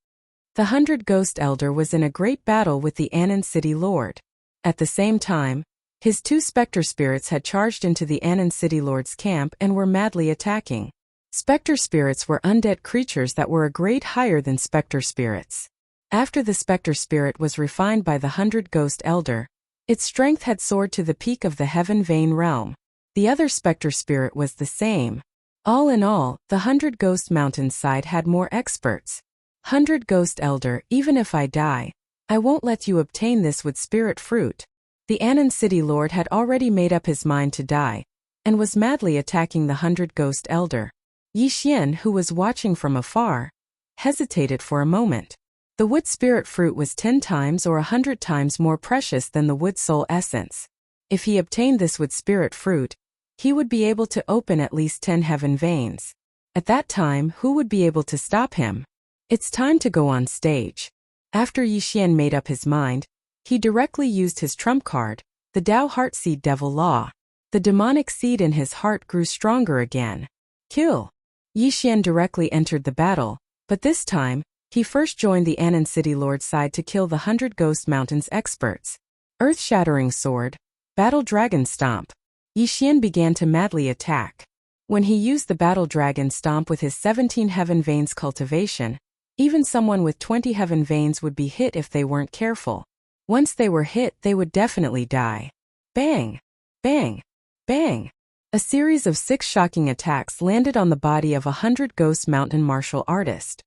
The 100 Ghost Elder was in a great battle with the Anand City Lord. At the same time, his 2 specter spirits had charged into the Anand City Lord's camp and were madly attacking. Specter spirits were undead creatures that were a grade higher than specter spirits. After the specter spirit was refined by the 100 Ghost Elder, its strength had soared to the peak of the Heaven Vein realm. The other specter spirit was the same. All in all, the 100 Ghost Mountain side had more experts. 100 Ghost Elder, even if I die, I won't let you obtain this with spirit fruit. The Anand City Lord had already made up his mind to die, and was madly attacking the 100 Ghost Elder. Yixian, who was watching from afar, hesitated for a moment. The wood spirit fruit was 10 times or 100 times more precious than the wood soul essence. If he obtained this wood spirit fruit, he would be able to open at least 10 heaven veins. At that time, who would be able to stop him? It's time to go on stage. After Yixian made up his mind, he directly used his trump card, the Tao Heart Seed Devil Law. The demonic seed in his heart grew stronger again. Kill. Yixian directly entered the battle, but this time, he first joined the Anand City Lord's side to kill the 100 Ghost Mountains experts. Earth-shattering sword, Battle Dragon Stomp. Yixian began to madly attack. When he used the Battle Dragon Stomp with his 17 heaven veins cultivation, even someone with 20 heaven veins would be hit if they weren't careful. Once they were hit, they would definitely die. Bang! Bang! Bang! A series of 6 shocking attacks landed on the body of a 100 Ghost Mountain martial artist.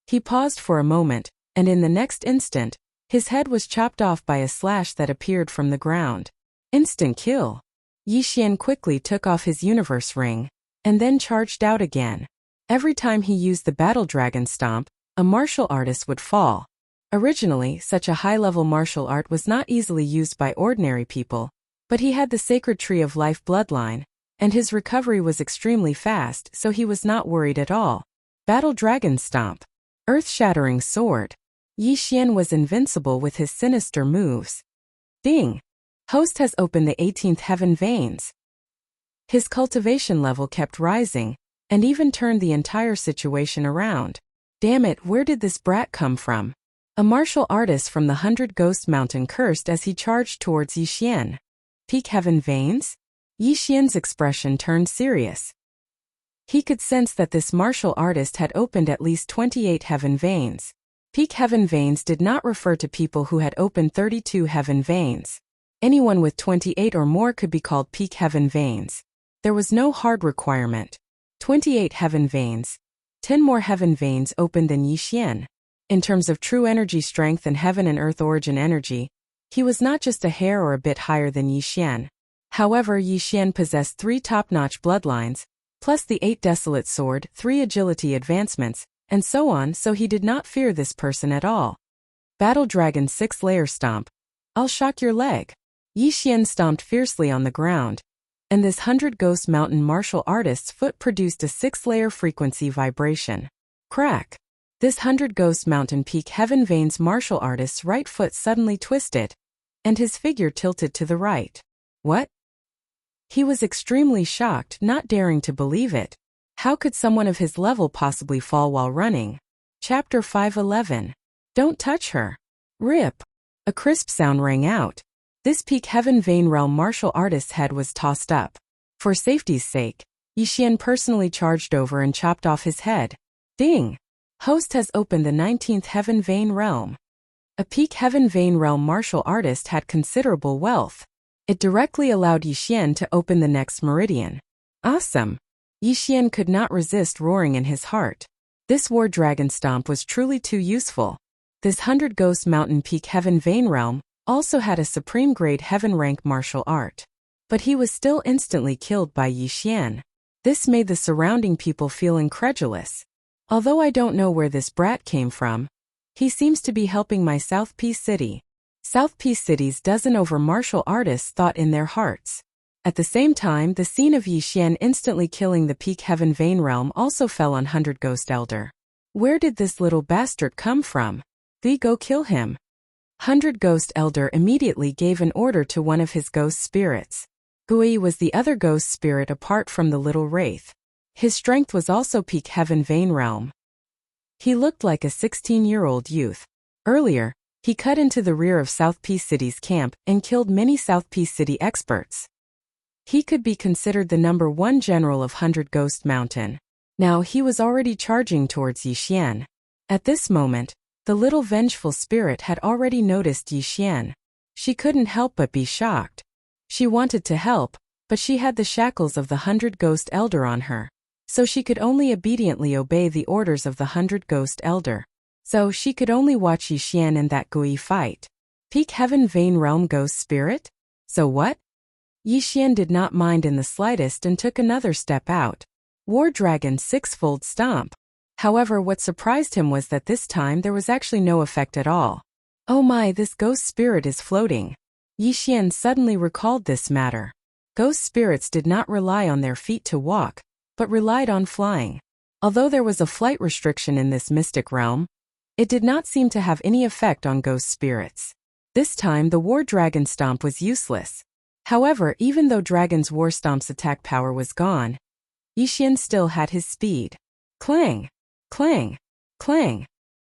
He paused for a moment, and in the next instant, his head was chopped off by a slash that appeared from the ground. Instant kill. Yixian quickly took off his universe ring, and then charged out again. Every time he used the Battle Dragon Stomp, a martial artist would fall. Originally, such a high-level martial art was not easily used by ordinary people, but he had the Sacred Tree of Life bloodline, and his recovery was extremely fast, so he was not worried at all. Battle Dragon Stomp. Earth-shattering sword. Yixian was invincible with his sinister moves. Ding! Host has opened the 18th heaven veins. His cultivation level kept rising, and even turned the entire situation around. Damn it, where did this brat come from? A martial artist from the 100 Ghost Mountain cursed as he charged towards Yixian. Peak heaven veins? Yixian's expression turned serious. He could sense that this martial artist had opened at least 28 heaven veins. Peak heaven veins did not refer to people who had opened 32 heaven veins. Anyone with 28 or more could be called peak heaven veins. There was no hard requirement. 28 heaven veins. 10 more heaven veins opened than Yixian. In terms of true energy strength and heaven and earth origin energy, he was not just a hair or a bit higher than Yixian. However, Yixian possessed 3 top-notch bloodlines, plus the 8 desolate sword, 3 agility advancements, and so on, so he did not fear this person at all. Battle Dragon 6 Layer Stomp. I'll shock your leg. Yi Xian stomped fiercely on the ground, and this 100 Ghost Mountain martial artist's foot produced a 6-layer frequency vibration. Crack. This 100 Ghost Mountain Peak Heaven Veins martial artist's right foot suddenly twisted, and his figure tilted to the right. What? He was extremely shocked, not daring to believe it. How could someone of his level possibly fall while running? Chapter 5:11. Don't touch her. Rip. A crisp sound rang out. This Peak Heaven Vein Realm martial artist's head was tossed up. For safety's sake, Yi Xian personally charged over and chopped off his head. Ding! Host has opened the 19th Heaven Vein Realm. A Peak Heaven Vein Realm martial artist had considerable wealth. It directly allowed Yi Xian to open the next meridian. Awesome! Yi Xian could not resist roaring in his heart. This War Dragon Stomp was truly too useful. This 100 Ghost Mountain Peak Heaven Vein Realm also had a supreme grade heaven rank martial art. But he was still instantly killed by Yi Xian. This made the surrounding people feel incredulous. Although I don't know where this brat came from, he seems to be helping my South Peace City. South Peace City's dozen over martial artists thought in their hearts. At the same time, the scene of Yi Xian instantly killing the Peak Heaven Vein Realm also fell on 100 Ghost Elder. Where did this little bastard come from? We go kill him. 100 Ghost Elder immediately gave an order to one of his ghost spirits. Gui was the other ghost spirit apart from the little wraith. His strength was also Peak Heaven Vein Realm. He looked like a 16-year-old youth. Earlier, he cut into the rear of South Peace City's camp and killed many South Peace City experts. He could be considered the #1 general of 100 Ghost Mountain. Now he was already charging towards Yi Xian. At this moment, the little vengeful spirit had already noticed Yi Xian. She couldn't help but be shocked. She wanted to help, but she had the shackles of the 100 Ghost Elder on her, so she could only obediently obey the orders of the 100 Ghost Elder. So she could only watch Yi Xian and that Gui fight. Peak Heaven Vein Realm Ghost Spirit? So what? Yi Xian did not mind in the slightest and took another step out. War Dragon 6-fold Stomp. However, what surprised him was that this time there was actually no effect at all. Oh my, this ghost spirit is floating. Yi Xian suddenly recalled this matter. Ghost spirits did not rely on their feet to walk, but relied on flying. Although there was a flight restriction in this mystic realm, it did not seem to have any effect on ghost spirits. This time the War Dragon Stomp was useless. However, even though Dragon's War Stomp's attack power was gone, Yi Xian still had his speed. Clang! Clang! Clang!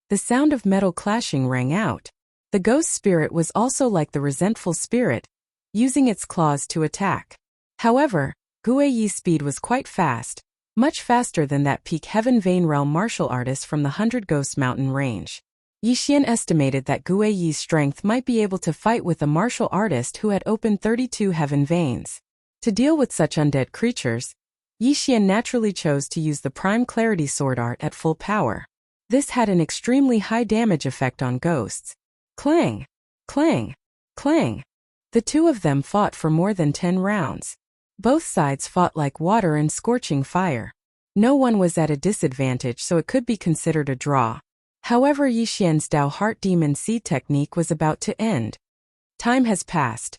The sound of metal clashing rang out. The ghost spirit was also like the resentful spirit, using its claws to attack. However, Gui Yi's speed was quite fast, much faster than that Peak Heaven Vein Realm martial artist from the 100 Ghost Mountain range. Yi Xian estimated that Gui Yi's strength might be able to fight with a martial artist who had opened 32 heaven veins. To deal with such undead creatures, Yi Xian naturally chose to use the Prime Clarity Sword Art at full power. This had an extremely high damage effect on ghosts. Clang! Clang! Clang! The two of them fought for more than 10 rounds. Both sides fought like water and scorching fire. No one was at a disadvantage, so it could be considered a draw. However, Yi Xian's Dao Heart Demon Seed technique was about to end. Time has passed.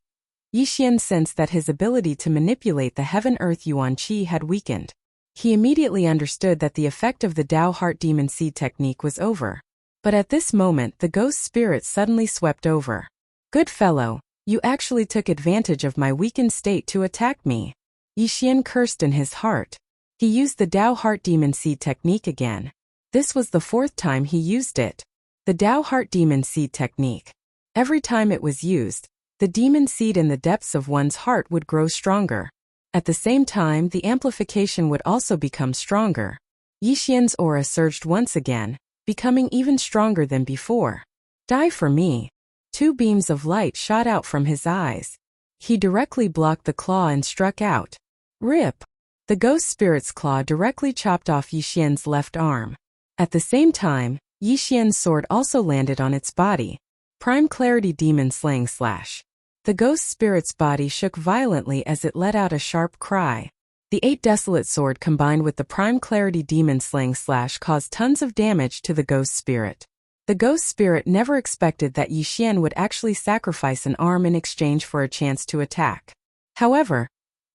Yi Xian sensed that his ability to manipulate the Heaven-Earth Yuan Qi had weakened. He immediately understood that the effect of the Dao Heart Demon Seed technique was over. But at this moment, the ghost spirit suddenly swept over. Good fellow, you actually took advantage of my weakened state to attack me. Yi Xian cursed in his heart. He used the Dao Heart Demon Seed technique again. This was the 4th time he used it. The Dao Heart Demon Seed technique. Every time it was used, the demon seed in the depths of one's heart would grow stronger. At the same time, the amplification would also become stronger. Yi Xian's aura surged once again, becoming even stronger than before. Die for me. 2 beams of light shot out from his eyes. He directly blocked the claw and struck out. Rip! The ghost spirit's claw directly chopped off Yi Xian's left arm. At the same time, Yi Xian's sword also landed on its body. Prime Clarity Demon Slaying Slash. The ghost spirit's body shook violently as it let out a sharp cry. The 8 Desolate Sword combined with the Prime Clarity Demon Slaying Slash caused tons of damage to the ghost spirit. The ghost spirit never expected that Yi Xian would actually sacrifice an arm in exchange for a chance to attack. However,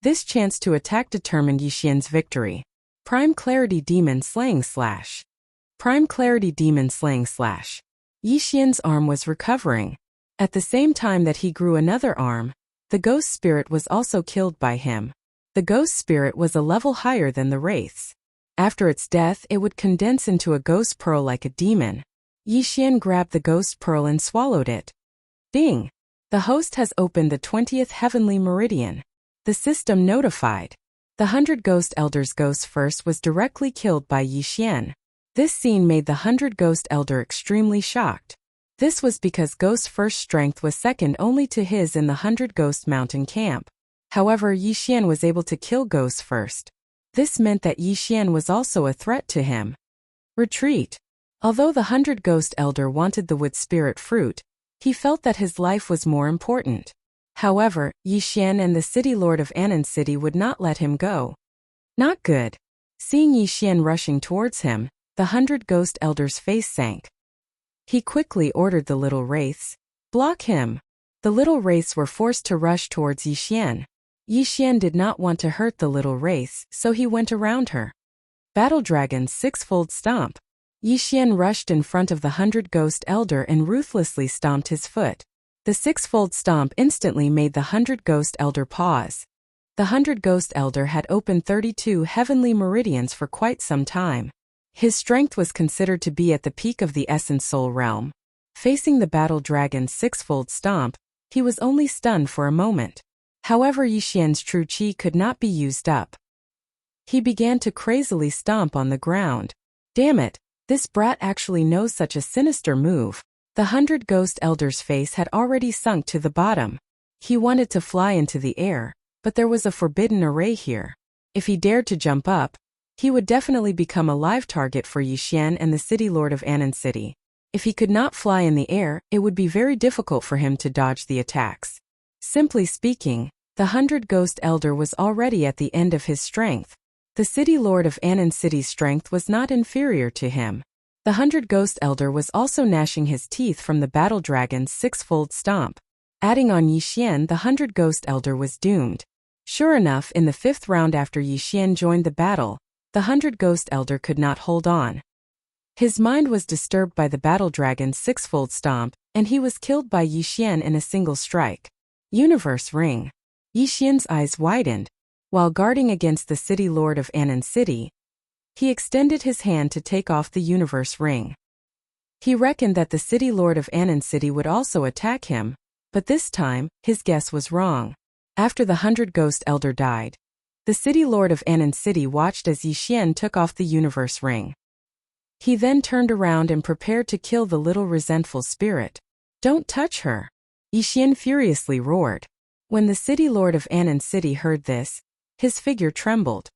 this chance to attack determined Yi Xian's victory. Prime Clarity Demon Slaying Slash. Prime Clarity Demon Slaying Slash. Yi Xian's arm was recovering. At the same time that he grew another arm, the ghost spirit was also killed by him. The ghost spirit was a level higher than the wraiths. After its death, it would condense into a ghost pearl like a demon. Yi Xian grabbed the ghost pearl and swallowed it. Ding! The host has opened the 20th heavenly meridian. The system notified. The 100 Ghost Elders' Ghost First was directly killed by Yi Xian. This scene made the 100 Ghost Elder extremely shocked. This was because Ghost First's strength was second only to his in the 100 Ghost Mountain camp. However, Yi Xian was able to kill Ghost First. This meant that Yi Xian was also a threat to him. Retreat. Although the 100 Ghost Elder wanted the Wood Spirit Fruit, he felt that his life was more important. However, Yi Xian and the City Lord of Anan City would not let him go. Not good. Seeing Yi Xian rushing towards him, the 100 Ghost Elder's face sank. He quickly ordered the little wraiths, block him. The little wraiths were forced to rush towards Yi Xian. Yi Xian did not want to hurt the little wraiths, so he went around her. Battle Dragon's Sixfold Stomp. Yi Xian rushed in front of the 100 Ghost Elder and ruthlessly stomped his foot. The Sixfold Stomp instantly made the 100 Ghost Elder pause. The 100 Ghost Elder had opened 32 heavenly meridians for quite some time. His strength was considered to be at the peak of the Essence Soul realm. Facing the Battle Dragon's Sixfold Stomp, he was only stunned for a moment. However, Yi Xian's true qi could not be used up. He began to crazily stomp on the ground. Damn it! This brat actually knows such a sinister move. The 100 Ghost Elder's face had already sunk to the bottom. He wanted to fly into the air, but there was a forbidden array here. If he dared to jump up, he would definitely become a live target for Yi Xian and the City Lord of Anan City. If he could not fly in the air, it would be very difficult for him to dodge the attacks. Simply speaking, the 100 Ghost Elder was already at the end of his strength. The City Lord of Anan City's strength was not inferior to him. The 100 Ghost Elder was also gnashing his teeth from the Battle Dragon's Sixfold Stomp. Adding on Yi Xian, the 100 Ghost Elder was doomed. Sure enough, in the 5th round after Yi Xian joined the battle, the 100 Ghost Elder could not hold on. His mind was disturbed by the Battle Dragon's Sixfold Stomp, and he was killed by Yi Xian in a single strike. Universe Ring. Yi Xian's eyes widened. While guarding against the City Lord of Anan City, he extended his hand to take off the Universe Ring. He reckoned that the City Lord of Anan City would also attack him, but this time, his guess was wrong. After the 100 Ghost Elder died, the City Lord of Anan City watched as Yi Xian took off the Universe Ring. He then turned around and prepared to kill the little resentful spirit. Don't touch her! Yi Xian furiously roared. When the City Lord of Anan City heard this, his figure trembled.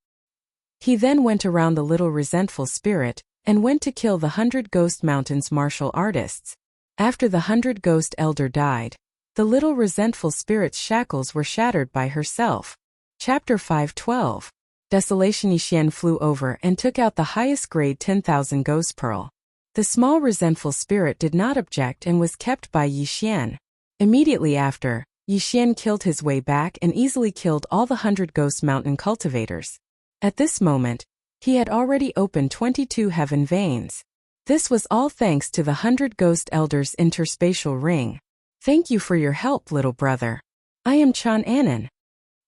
He then went around the little resentful spirit, and went to kill the 100 Ghost Mountain's martial artists. After the 100 Ghost Elder died, the little resentful spirit's shackles were shattered by herself. Chapter 512. Desolation. Yi Xian flew over and took out the highest grade 10,000 Ghost Pearl. The small resentful spirit did not object and was kept by Yi Xian. Immediately after, Yi Xian killed his way back and easily killed all the 100 Ghost Mountain cultivators. At this moment, he had already opened 22 heaven veins. This was all thanks to the 100 Ghost Elders' interspatial ring. Thank you for your help, little brother. I am Chan Anan.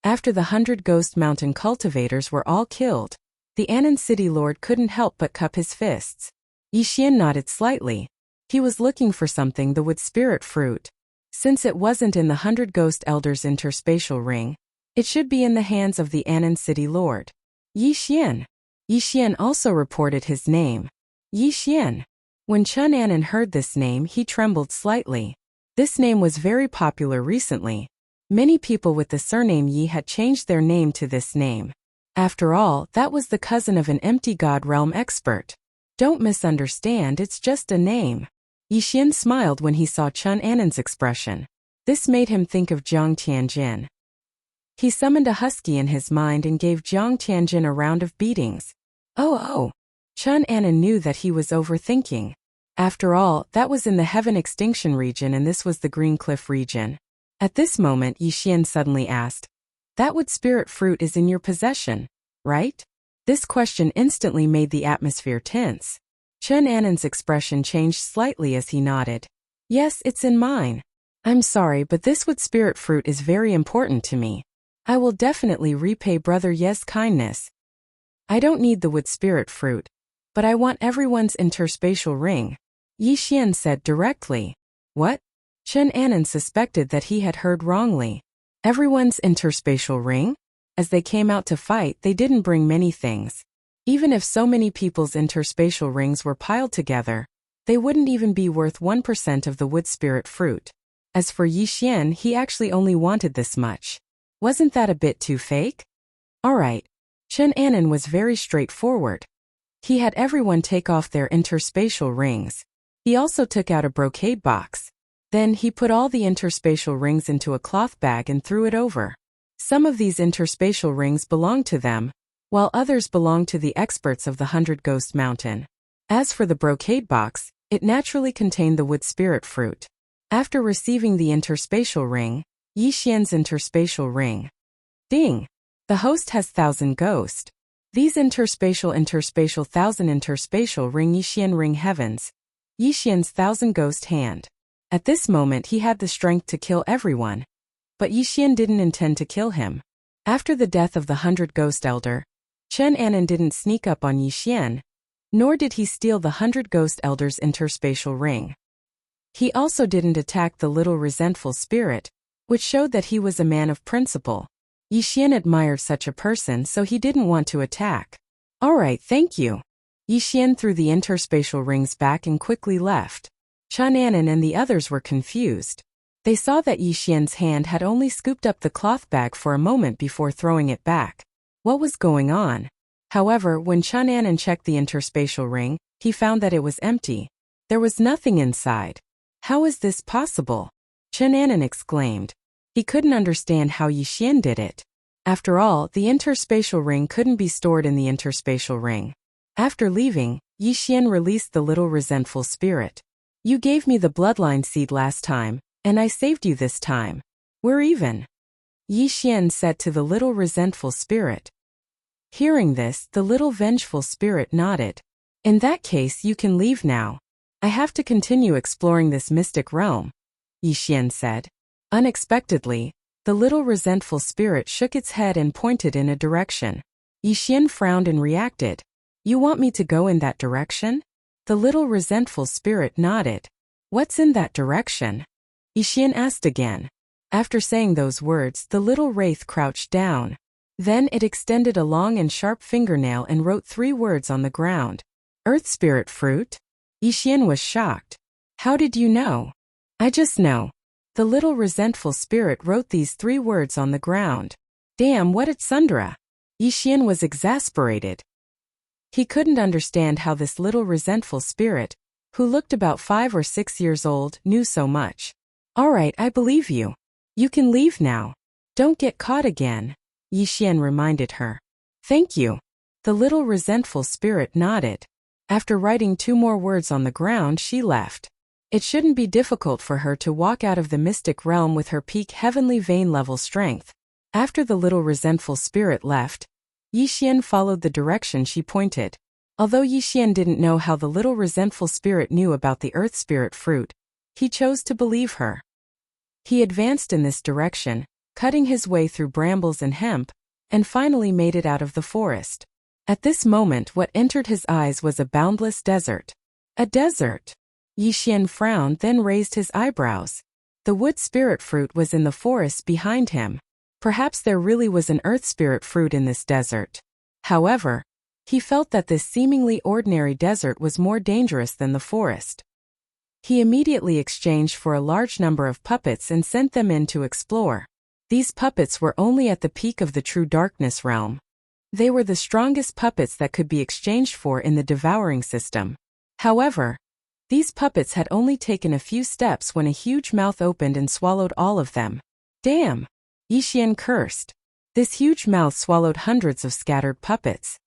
After the 100 Ghost Mountain cultivators were all killed, the Anan City Lord couldn't help but cup his fists. Yi Xian nodded slightly. He was looking for something, the Wood Spirit Fruit. Since it wasn't in the 100 Ghost Elders' interspatial ring, it should be in the hands of the Anan City Lord. Yi Xian. Yi Xian also reported his name. Yi Xian. When Chun Anan heard this name, he trembled slightly. This name was very popular recently. Many people with the surname Yi had changed their name to this name. After all, that was the cousin of an empty god realm expert. Don't misunderstand, it's just a name. Yi Xian smiled when he saw Chun Anan's expression. This made him think of Jiang Tianjin. He summoned a husky in his mind and gave Jiang Tianjin a round of beatings. Oh. Chun Anon knew that he was overthinking. After all, that was in the Heaven Extinction region and this was the Green Cliff region. At this moment Yixian suddenly asked, "That wood spirit fruit is in your possession, right?" This question instantly made the atmosphere tense. Chun Anon's expression changed slightly as he nodded. "Yes, it's in mine. I'm sorry, but this wood spirit fruit is very important to me. I will definitely repay Brother Ye's kindness. I don't need the wood spirit fruit, but I want everyone's interspatial ring," Yixian said directly. What? Chun Anon suspected that he had heard wrongly. Everyone's interspatial ring? As they came out to fight, they didn't bring many things. Even if so many people's interspatial rings were piled together, they wouldn't even be worth 1% of the wood spirit fruit. As for Yixian, he actually only wanted this much. Wasn't that a bit too fake? Alright. Chun Anon was very straightforward. He had everyone take off their interspatial rings. He also took out a brocade box. Then he put all the interspatial rings into a cloth bag and threw it over. Some of these interspatial rings belonged to them, while others belonged to the experts of the 100 Ghost Mountain. As for the brocade box, it naturally contained the wood spirit fruit. After receiving the interspatial ring, Yixian's interspatial ring. Ding! The host has 1,000 ghost. These interspatial 1,000 interspatial ring Yixian ring heavens. Yixian's 1,000 ghost hand. At this moment he had the strength to kill everyone. But Yixian didn't intend to kill him. After the death of the 100 Ghost Elder, Chun Anon didn't sneak up on Yixian, nor did he steal the 100 Ghost Elder's interspatial ring. He also didn't attack the little resentful spirit, which showed that he was a man of principle. Yixian admired such a person, so he didn't want to attack. Alright, thank you. Yixian threw the interspatial rings back and quickly left. Chun Anon and the others were confused. They saw that Yixian's hand had only scooped up the cloth bag for a moment before throwing it back. What was going on? However, when Chun Anon checked the interspatial ring, he found that it was empty. There was nothing inside. How is this possible? Chun Anon exclaimed. He couldn't understand how Yixian did it. After all, the interspatial ring couldn't be stored in the interspatial ring. After leaving, Yixian released the little resentful spirit. You gave me the bloodline seed last time, and I saved you this time. We're even. Yixian said to the little resentful spirit. Hearing this, the little vengeful spirit nodded. In that case, you can leave now. I have to continue exploring this mystic realm, Yixian said. Unexpectedly, the little resentful spirit shook its head and pointed in a direction. Yixian frowned and reacted. You want me to go in that direction? The little resentful spirit nodded. What's in that direction? Yixian asked again. After saying those words, the little wraith crouched down. Then it extended a long and sharp fingernail and wrote 3 words on the ground. Earth Spirit Fruit? Yixian was shocked. How did you know? I just know. The little resentful spirit wrote these 3 words on the ground. Damn, what at Sundra? Yixian was exasperated. He couldn't understand how this little resentful spirit, who looked about 5 or 6 years old, knew so much. Alright, I believe you. You can leave now. Don't get caught again, Yixian reminded her. Thank you. The little resentful spirit nodded. After writing 2 more words on the ground, she left. It shouldn't be difficult for her to walk out of the mystic realm with her peak heavenly vein level strength. After the little resentful spirit left, Yixian followed the direction she pointed. Although Yixian didn't know how the little resentful spirit knew about the earth spirit fruit, he chose to believe her. He advanced in this direction, cutting his way through brambles and hemp, and finally made it out of the forest. At this moment what entered his eyes was a boundless desert. A desert! Yixian frowned, then raised his eyebrows. The wood spirit fruit was in the forest behind him. Perhaps there really was an earth spirit fruit in this desert. However, he felt that this seemingly ordinary desert was more dangerous than the forest. He immediately exchanged for a large number of puppets and sent them in to explore. These puppets were only at the peak of the true darkness realm. They were the strongest puppets that could be exchanged for in the devouring system. However, these puppets had only taken a few steps when a huge mouth opened and swallowed all of them. Damn! Yixian cursed. This huge mouth swallowed hundreds of scattered puppets.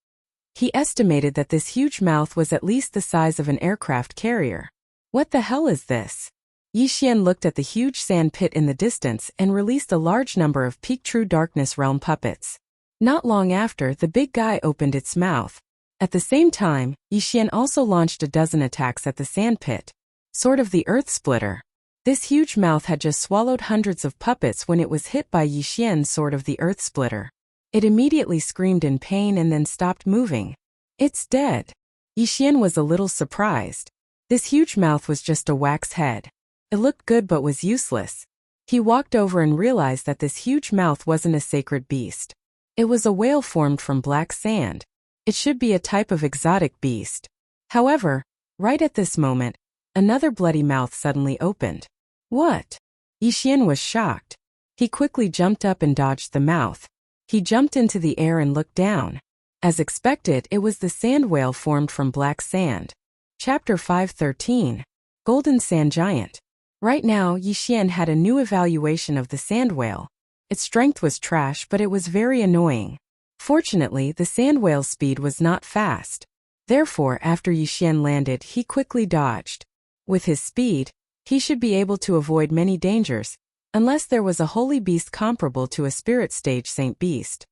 He estimated that this huge mouth was at least the size of an aircraft carrier. What the hell is this? Yixian looked at the huge sand pit in the distance and released a large number of peak true darkness realm puppets. Not long after, the big guy opened its mouth. At the same time, Yixian also launched a dozen attacks at the sand pit. Sword of the Earth Splitter. This huge mouth had just swallowed hundreds of puppets when it was hit by Yixian's Sword of the Earth Splitter. It immediately screamed in pain and then stopped moving. It's dead. Yixian was a little surprised. This huge mouth was just a wax head. It looked good but was useless. He walked over and realized that this huge mouth wasn't a sacred beast. It was a whale formed from black sand. It should be a type of exotic beast. However, right at this moment, another bloody mouth suddenly opened. What? Yixian was shocked. He quickly jumped up and dodged the mouth. He jumped into the air and looked down. As expected, it was the sand whale formed from black sand. Chapter 513. Golden Sand Giant. Right now, Yixian had a new evaluation of the sand whale. Its strength was trash, but it was very annoying. Fortunately, the sand whale's speed was not fast. Therefore, after Yixian landed, he quickly dodged. With his speed, he should be able to avoid many dangers, unless there was a holy beast comparable to a spirit stage saint beast.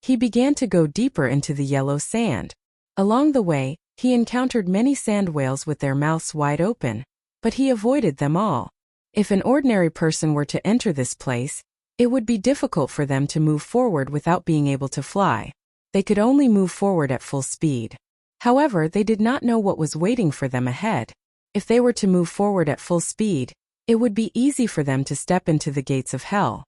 He began to go deeper into the yellow sand. Along the way, he encountered many sand whales with their mouths wide open, but he avoided them all. If an ordinary person were to enter this place, it would be difficult for them to move forward without being able to fly. They could only move forward at full speed. However, they did not know what was waiting for them ahead. If they were to move forward at full speed, it would be easy for them to step into the gates of hell.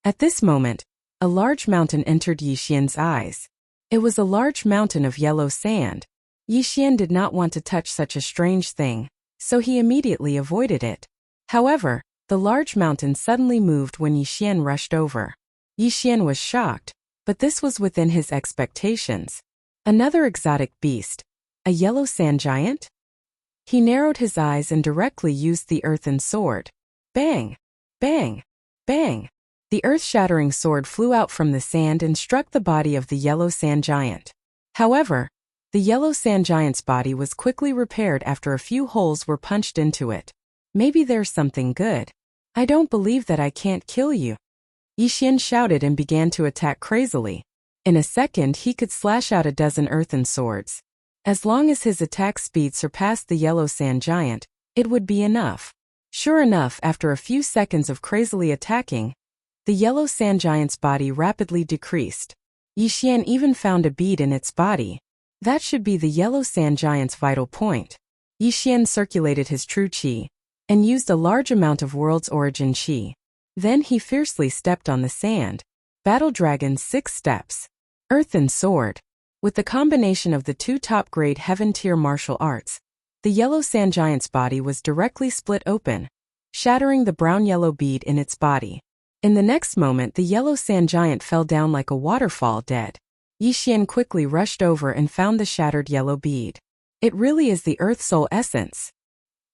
At this moment, a large mountain entered Yixian's eyes. It was a large mountain of yellow sand. Yixian did not want to touch such a strange thing, so he immediately avoided it. However, the large mountain suddenly moved when Yixian rushed over. Yixian was shocked, but this was within his expectations. Another exotic beast. A yellow sand giant? He narrowed his eyes and directly used the earthen sword. Bang! Bang! Bang! The earth-shattering sword flew out from the sand and struck the body of the yellow sand giant. However, the yellow sand giant's body was quickly repaired after a few holes were punched into it. Maybe there's something good. I don't believe that I can't kill you. Yixian shouted and began to attack crazily. In a second, he could slash out a dozen earthen swords. As long as his attack speed surpassed the yellow sand giant, it would be enough. Sure enough, after a few seconds of crazily attacking, the yellow sand giant's body rapidly decreased. Yixian even found a bead in its body. That should be the yellow sand giant's vital point. Yixian circulated his true qi and used a large amount of world's origin qi. Then he fiercely stepped on the sand. Battle Dragon 6 steps. Earthen sword. With the combination of the two top-grade heaven-tier martial arts, the yellow sand giant's body was directly split open, shattering the brown-yellow bead in its body. In the next moment, the yellow sand giant fell down like a waterfall dead. Yixian quickly rushed over and found the shattered yellow bead. It really is the Earth Soul essence.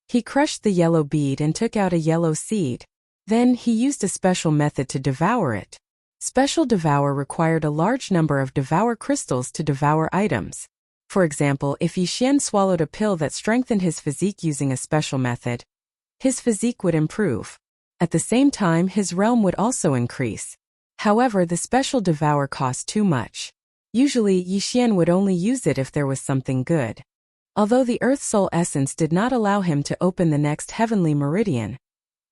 He crushed the yellow bead and took out a yellow seed. Then, he used a special method to devour it. Special Devour required a large number of Devour crystals to devour items. For example, if Yixian swallowed a pill that strengthened his physique using a special method, his physique would improve. At the same time, his realm would also increase. However, the Special Devour cost too much. Usually, Yixian would only use it if there was something good. Although the Earth Soul essence did not allow him to open the next heavenly meridian,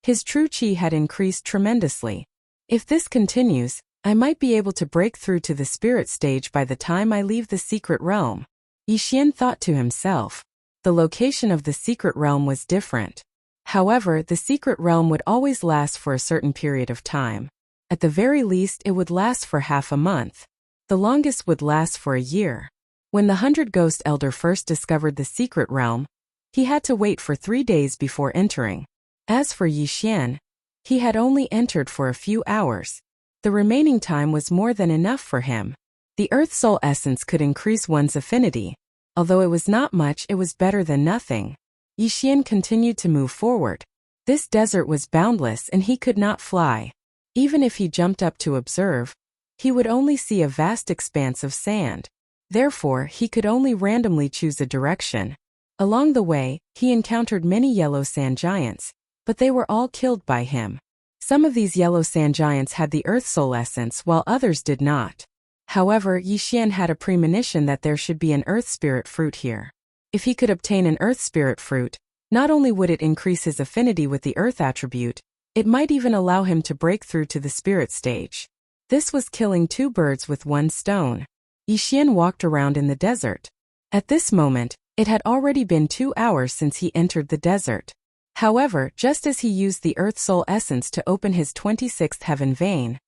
his true qi had increased tremendously. If this continues, I might be able to break through to the spirit stage by the time I leave the secret realm. Yixian thought to himself. The location of the secret realm was different. However, the secret realm would always last for a certain period of time. At the very least, it would last for half a month. The longest would last for a year. When the 100 Ghost Elder first discovered the secret realm, he had to wait for 3 days before entering. As for Yixian, he had only entered for a few hours. The remaining time was more than enough for him. The Earth Soul essence could increase one's affinity. Although it was not much, it was better than nothing. Yixian continued to move forward. This desert was boundless and he could not fly. Even if he jumped up to observe, he would only see a vast expanse of sand. Therefore, he could only randomly choose a direction. Along the way, he encountered many yellow sand giants, but they were all killed by him. Some of these yellow sand giants had the earth soul essence while others did not. However, Yixian had a premonition that there should be an earth spirit fruit here. If he could obtain an earth spirit fruit, not only would it increase his affinity with the earth attribute, it might even allow him to break through to the spirit stage. This was killing two birds with one stone. Yixian walked around in the desert. At this moment, it had already been 2 hours since he entered the desert. However, just as he used the earth soul essence to open his 26th heaven vein,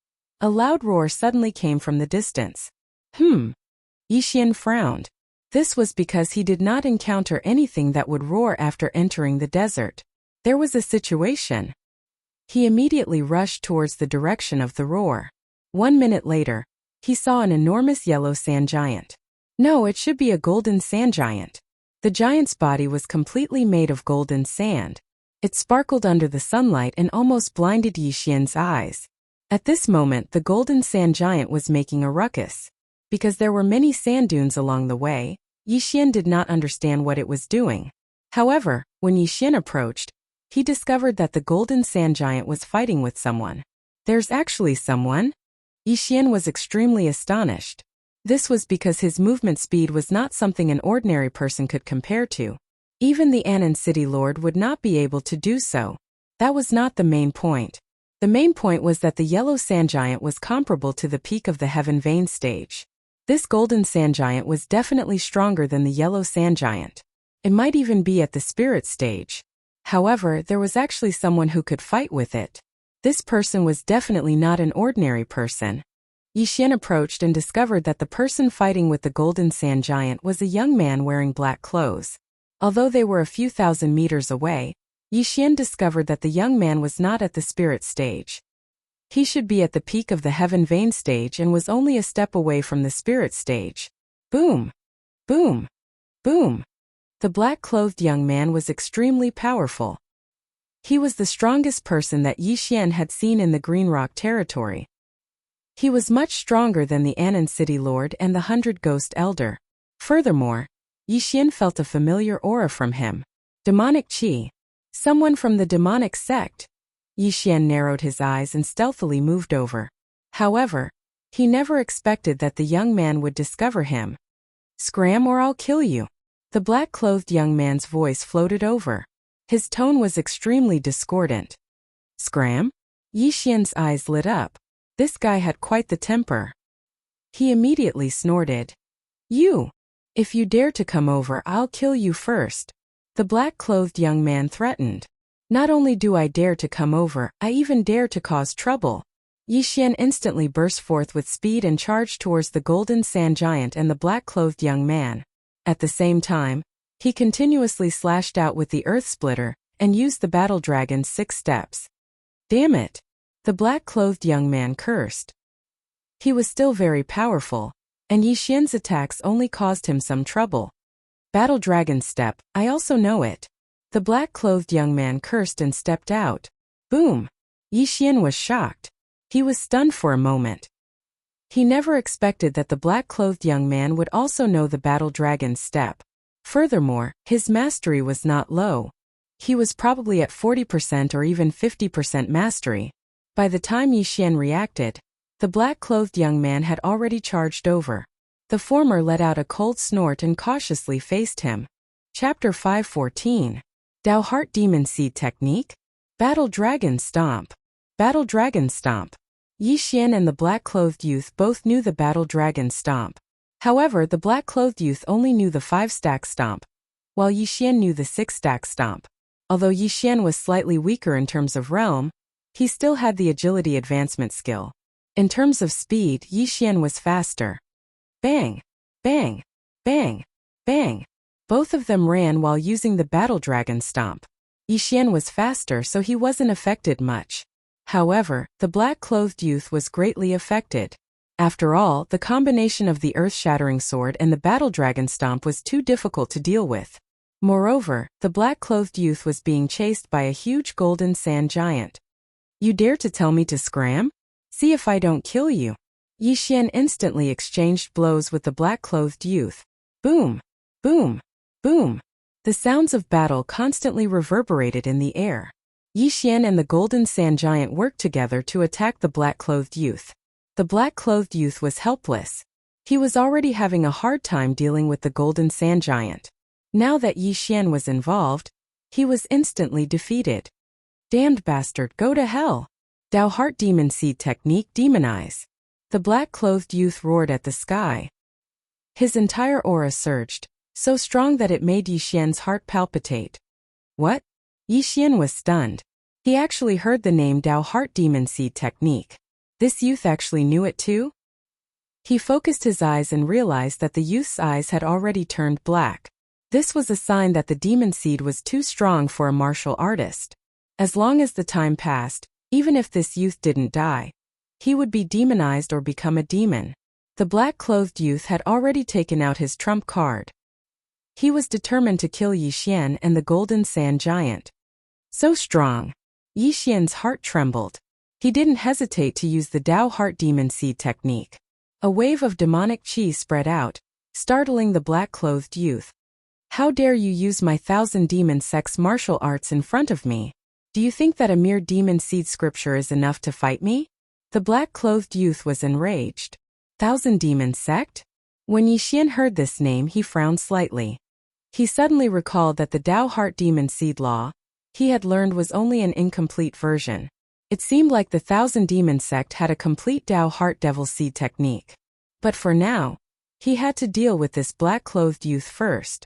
a loud roar suddenly came from the distance. Yixian frowned. This was because he did not encounter anything that would roar after entering the desert. There was a situation. He immediately rushed towards the direction of the roar. 1 minute later, he saw an enormous yellow sand giant. No, it should be a golden sand giant. The giant's body was completely made of golden sand. It sparkled under the sunlight and almost blinded Yixian's eyes. At this moment, the golden sand giant was making a ruckus. Because there were many sand dunes along the way, Yixian did not understand what it was doing. However, when Yixian approached, he discovered that the golden sand giant was fighting with someone. There's actually someone? Yixian was extremely astonished. This was because his movement speed was not something an ordinary person could compare to. Even the Anan City Lord would not be able to do so. That was not the main point. The main point was that the yellow sand giant was comparable to the peak of the heaven vein stage. This golden sand giant was definitely stronger than the yellow sand giant. It might even be at the spirit stage. However, there was actually someone who could fight with it. This person was definitely not an ordinary person. Yixian approached and discovered that the person fighting with the golden sand giant was a young man wearing black clothes. Although they were a few thousand meters away, Yixian discovered that the young man was not at the spirit stage. He should be at the peak of the heaven vein stage and was only a step away from the spirit stage. Boom! Boom! Boom! The black-clothed young man was extremely powerful. He was the strongest person that Yixian had seen in the Green Rock territory. He was much stronger than the Anan City Lord and the 100 Ghost Elder. Furthermore, Yixian felt a familiar aura from him. Demonic Qi. Someone from the demonic sect. Yixian narrowed his eyes and stealthily moved over. However, he never expected that the young man would discover him. Scram or I'll kill you. The black-clothed young man's voice floated over. His tone was extremely discordant. Scram? Yixian's eyes lit up. This guy had quite the temper. He immediately snorted. You! If you dare to come over, I'll kill you first. The black-clothed young man threatened. Not only do I dare to come over, I even dare to cause trouble. Yixian instantly burst forth with speed and charged towards the golden sand giant and the black-clothed young man. At the same time, he continuously slashed out with the earth splitter and used the battle dragon's 6 steps. Damn it! The black-clothed young man cursed. He was still very powerful, and Yixian's attacks only caused him some trouble. Battle dragon's step, I also know it. The black-clothed young man cursed and stepped out. Boom! Yixian was shocked. He was stunned for a moment. He never expected that the black-clothed young man would also know the battle dragon's step. Furthermore, his mastery was not low. He was probably at 40% or even 50% mastery. By the time Yixian reacted, the black-clothed young man had already charged over. The former let out a cold snort and cautiously faced him. Chapter 5:14. Dao Heart Demon Seed Technique? Battle Dragon Stomp. Battle Dragon Stomp. Yixian and the black-clothed youth both knew the Battle Dragon Stomp. However, the black-clothed youth only knew the 5-stack stomp, while Yixian knew the 6-stack stomp. Although Yixian was slightly weaker in terms of realm, he still had the agility advancement skill. In terms of speed, Yixian was faster. Bang! Bang! Bang! Bang! Both of them ran while using the Battle Dragon Stomp. Yixian was faster, so he wasn't affected much. However, the black-clothed youth was greatly affected. After all, the combination of the earth-shattering sword and the Battle Dragon Stomp was too difficult to deal with. Moreover, the black-clothed youth was being chased by a huge golden sand giant. You dare to tell me to scram? See if I don't kill you. Yi Xian instantly exchanged blows with the black-clothed youth. Boom! Boom! Boom! The sounds of battle constantly reverberated in the air. Yi Xian and the Golden Sand Giant worked together to attack the black-clothed youth. The black-clothed youth was helpless. He was already having a hard time dealing with the Golden Sand Giant. Now that Yi Xian was involved, he was instantly defeated. Damned bastard, go to hell! Dao Heart Demon Seed Technique Demonize. The black-clothed youth roared at the sky. His entire aura surged, so strong that it made Yi Xian's heart palpitate. What? Yi Xian was stunned. He actually heard the name Dao Heart Demon Seed Technique. This youth actually knew it too? He focused his eyes and realized that the youth's eyes had already turned black. This was a sign that the demon seed was too strong for a martial artist. As long as the time passed, even if this youth didn't die, he would be demonized or become a demon. The black-clothed youth had already taken out his trump card. He was determined to kill Yi Xian and the Golden Sand Giant. So strong. Yi Xian's heart trembled. He didn't hesitate to use the Dao Heart Demon Seed Technique. A wave of demonic chi spread out, startling the black-clothed youth. How dare you use my 1,000 demon sex martial arts in front of me? Do you think that a mere demon seed scripture is enough to fight me? The black-clothed youth was enraged. 1,000 demon sect? When Yi Xian heard this name, he frowned slightly. He suddenly recalled that the Dao Heart Demon Seed law he had learned was only an incomplete version. It seemed like the 1,000 demon sect had a complete Dao Heart Devil Seed technique. But for now, he had to deal with this black-clothed youth first.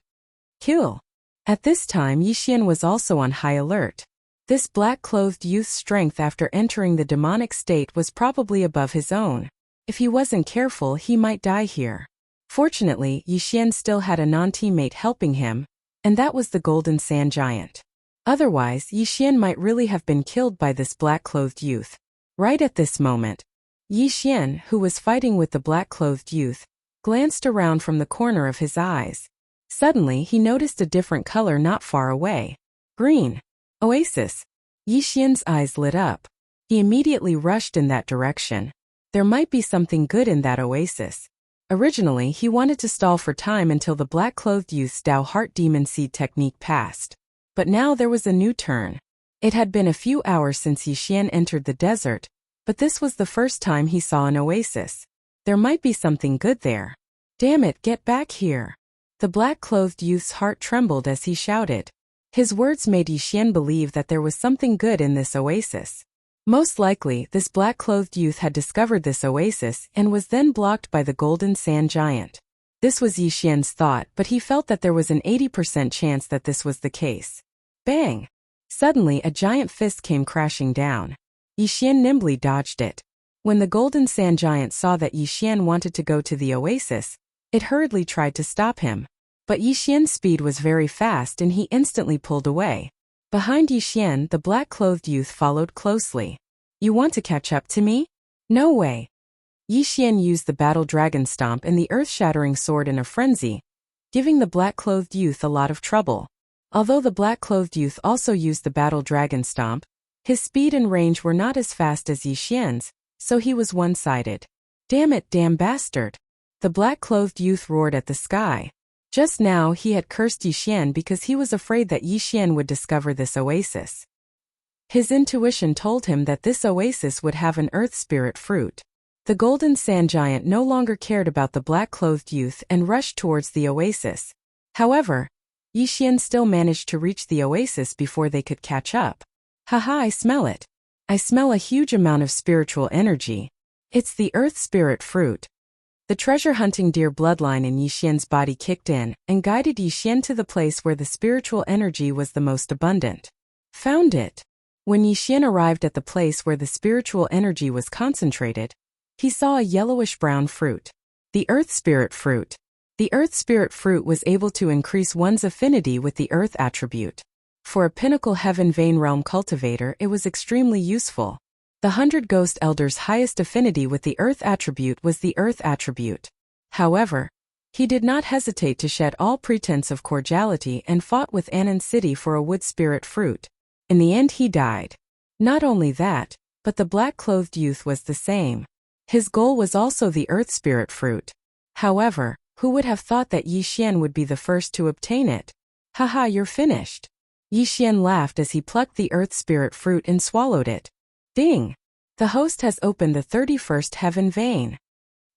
Kill. At this time, Yi Xian was also on high alert. This black-clothed youth's strength after entering the demonic state was probably above his own. If he wasn't careful, he might die here. Fortunately, Yi Xian still had a non-teammate helping him, and that was the Golden Sand Giant. Otherwise, Yi Xian might really have been killed by this black-clothed youth. Right at this moment, Yi Xian, who was fighting with the black-clothed youth, glanced around from the corner of his eyes. Suddenly, he noticed a different color not far away. Green. Oasis. Yi Xian's eyes lit up. He immediately rushed in that direction. There might be something good in that oasis. Originally, he wanted to stall for time until the black-clothed youth's Dao Heart Demon Seed technique passed. But now there was a new turn. It had been a few hours since Yi Xian entered the desert, but this was the first time he saw an oasis. There might be something good there. Damn it, get back here. The black-clothed youth's heart trembled as he shouted. His words made Yi Xian believe that there was something good in this oasis. Most likely, this black-clothed youth had discovered this oasis and was then blocked by the Golden Sand Giant. This was Yi Xian's thought, but he felt that there was an 80% chance that this was the case. Bang! Suddenly, a giant fist came crashing down. Yi Xian nimbly dodged it. When the Golden Sand Giant saw that Yi Xian wanted to go to the oasis, it hurriedly tried to stop him. But Yi Xian's speed was very fast and he instantly pulled away. Behind Yi Xian, the black-clothed youth followed closely. You want to catch up to me? No way. Yi Xian used the Battle Dragon Stomp and the earth-shattering sword in a frenzy, giving the black-clothed youth a lot of trouble. Although the black-clothed youth also used the Battle Dragon Stomp, his speed and range were not as fast as Yi Xian's, so he was one-sided. Damn it, damn bastard. The black-clothed youth roared at the sky. Just now he had cursed Yi Xian because he was afraid that Yi Xian would discover this oasis. His intuition told him that this oasis would have an earth spirit fruit. The Golden Sand Giant no longer cared about the black-clothed youth and rushed towards the oasis. However, Yi Xian still managed to reach the oasis before they could catch up. Haha, I smell it. I smell a huge amount of spiritual energy. It's the earth spirit fruit. The treasure-hunting deer bloodline in Yi Xian's body kicked in and guided Yi Xian to the place where the spiritual energy was the most abundant. Found it. When Yi Xian arrived at the place where the spiritual energy was concentrated, he saw a yellowish-brown fruit. The earth spirit fruit. The earth spirit fruit was able to increase one's affinity with the earth attribute. For a pinnacle heaven vein realm cultivator, it was extremely useful. The 100 Ghost Elders' highest affinity with the earth attribute was the earth attribute. However, he did not hesitate to shed all pretense of cordiality and fought with Anan City for a wood spirit fruit. In the end he died. Not only that, But the black-clothed youth was the same. His goal was also the earth spirit fruit. However, who would have thought that Yi Xian would be the first to obtain it? Haha, you're finished. Yi Xian laughed as he plucked the earth spirit fruit and swallowed it. Ding! The host has opened the 31st heaven vein.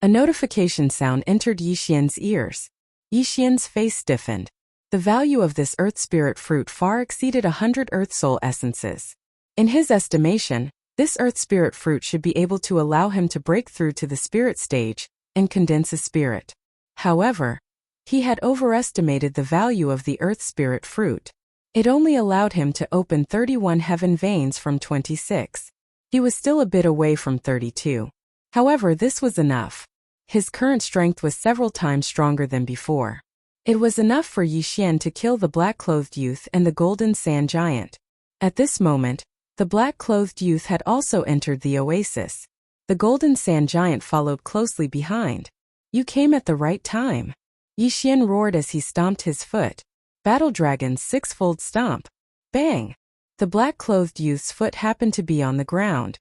A notification sound entered Yi Xian's ears. Yi Xian's face stiffened. The value of this earth spirit fruit far exceeded 100 earth soul essences. In his estimation, this earth spirit fruit should be able to allow him to break through to the spirit stage and condense a spirit. However, he had overestimated the value of the earth spirit fruit. It only allowed him to open 31 heaven veins from 26. He was still a bit away from 32. However, this was enough. His current strength was several times stronger than before. It was enough for Yi Xian to kill the black-clothed youth and the golden sand giant. At this moment, the black-clothed youth had also entered the oasis. The golden sand giant followed closely behind. You came at the right time. Yi Xian roared as he stomped his foot. Battle Dragon's six-fold stomp. Bang! The black-clothed youth's foot happened to be on the ground.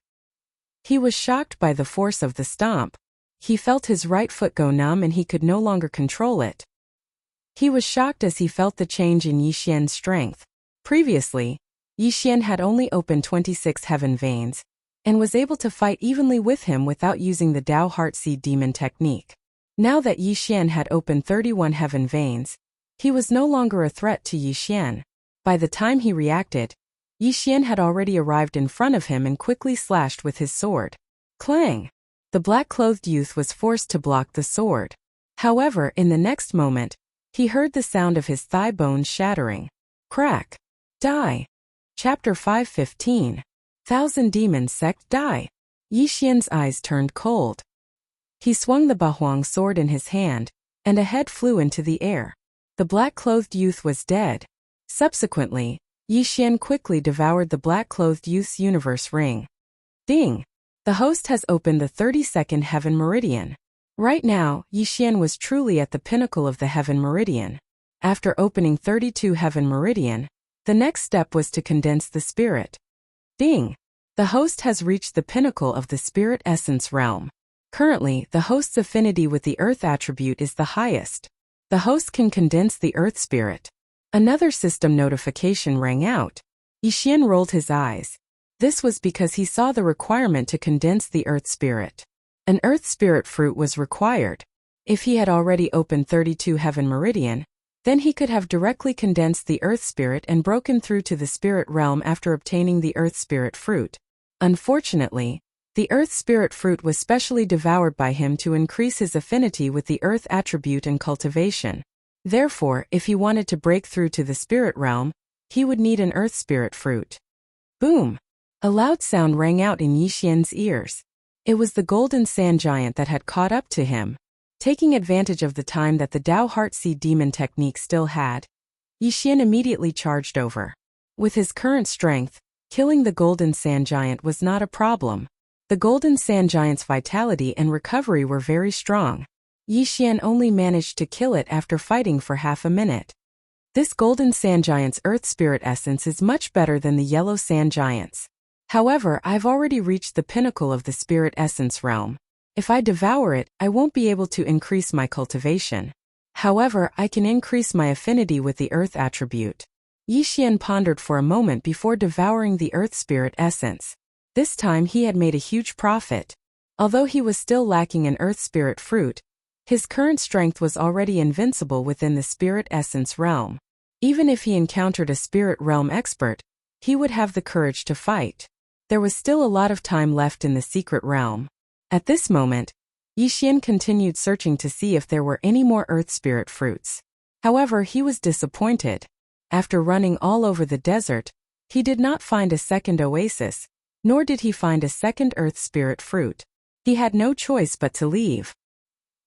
He was shocked by the force of the stomp. He felt his right foot go numb and he could no longer control it. He was shocked as he felt the change in Yi Xian's strength. Previously, Yi Xian had only opened 26 heaven veins, and was able to fight evenly with him without using the Dao Heartseed Demon technique. Now that Yi Xian had opened 31 heaven veins, he was no longer a threat to Yi Xian. By the time he reacted, Yi Xian had already arrived in front of him and quickly slashed with his sword. Clang! The black-clothed youth was forced to block the sword. However, in the next moment, he heard the sound of his thigh bones shattering. Crack! Die! Chapter 515. Thousand Demons Sect Die. Yi Xian's eyes turned cold. He swung the Bahuang sword in his hand, and a head flew into the air. The black-clothed youth was dead. Subsequently, Yi Xian quickly devoured the black-clothed youth's universe ring. Ding! The host has opened the 32nd heaven meridian. Right now, Yi Xian was truly at the pinnacle of the heaven meridian. After opening 32 heaven meridian, the next step was to condense the spirit. Ding! The host has reached the pinnacle of the spirit essence realm. Currently, the host's affinity with the earth attribute is the highest. The host can condense the earth spirit. Another system notification rang out. Yi Xian rolled his eyes. This was because he saw the requirement to condense the earth spirit. An earth spirit fruit was required. If he had already opened 32 heaven meridian, then he could have directly condensed the earth spirit and broken through to the spirit realm after obtaining the earth spirit fruit. Unfortunately, the earth spirit fruit was specially devoured by him to increase his affinity with the earth attribute and cultivation. Therefore, if he wanted to break through to the spirit realm, he would need an earth spirit fruit. Boom! A loud sound rang out in Yi Xian's ears. It was the golden sand giant that had caught up to him. Taking advantage of the time that the Dao Heartseed Demon technique still had, Yi Xian immediately charged over. With his current strength, killing the golden sand giant was not a problem. The golden sand giant's vitality and recovery were very strong. Yi Xian only managed to kill it after fighting for half a minute. This golden sand giant's earth spirit essence is much better than the yellow sand giant's. However, I've already reached the pinnacle of the spirit essence realm. If I devour it, I won't be able to increase my cultivation. However, I can increase my affinity with the earth attribute. Yi Xian pondered for a moment before devouring the earth spirit essence. This time he had made a huge profit. Although he was still lacking an earth spirit fruit, his current strength was already invincible within the spirit essence realm. Even if he encountered a spirit realm expert, he would have the courage to fight. There was still a lot of time left in the secret realm. At this moment, Yi Xian continued searching to see if there were any more earth spirit fruits. However, he was disappointed. After running all over the desert, he did not find a second oasis, nor did he find a second earth spirit fruit. He had no choice but to leave.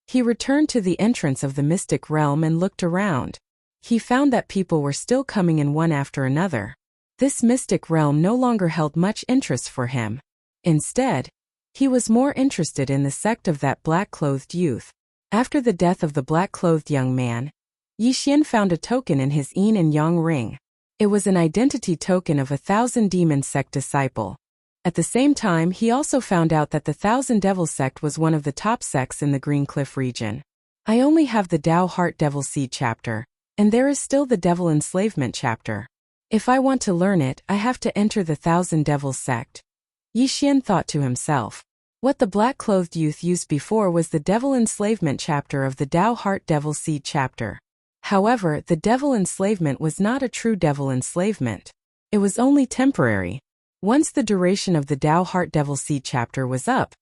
He returned to the entrance of the mystic realm and looked around. He found that people were still coming in one after another. This mystic realm no longer held much interest for him. Instead, he was more interested in the sect of that black-clothed youth. After the death of the black-clothed young man, Yi Xian found a token in his yin and yang ring. It was an identity token of a 1,000 demon sect disciple. At the same time, he also found out that the Thousand Devil sect was one of the top sects in the Green Cliff region. I only have the Tao Heart Devil Seed chapter, and there is still the Devil Enslavement chapter. If I want to learn it, I have to enter the Thousand Devils sect. Yixian thought to himself. What the black-clothed youth used before was the Devil Enslavement chapter of the Tao Heart Devil Seed chapter. However, the Devil Enslavement was not a true Devil Enslavement. It was only temporary. Once the duration of the Tao Heart Devil Seed chapter was up,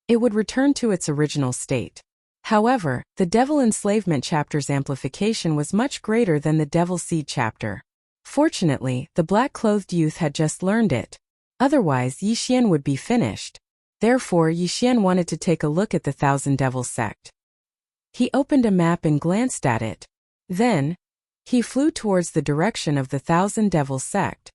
it would return to its original state. However, the Devil Enslavement chapter's amplification was much greater than the Devil Seed chapter. Fortunately, the black-clothed youth had just learned it. Otherwise, Yixian would be finished. Therefore, Yixian wanted to take a look at the Thousand Devils sect. He opened a map and glanced at it. Then, he flew towards the direction of the Thousand Devils sect.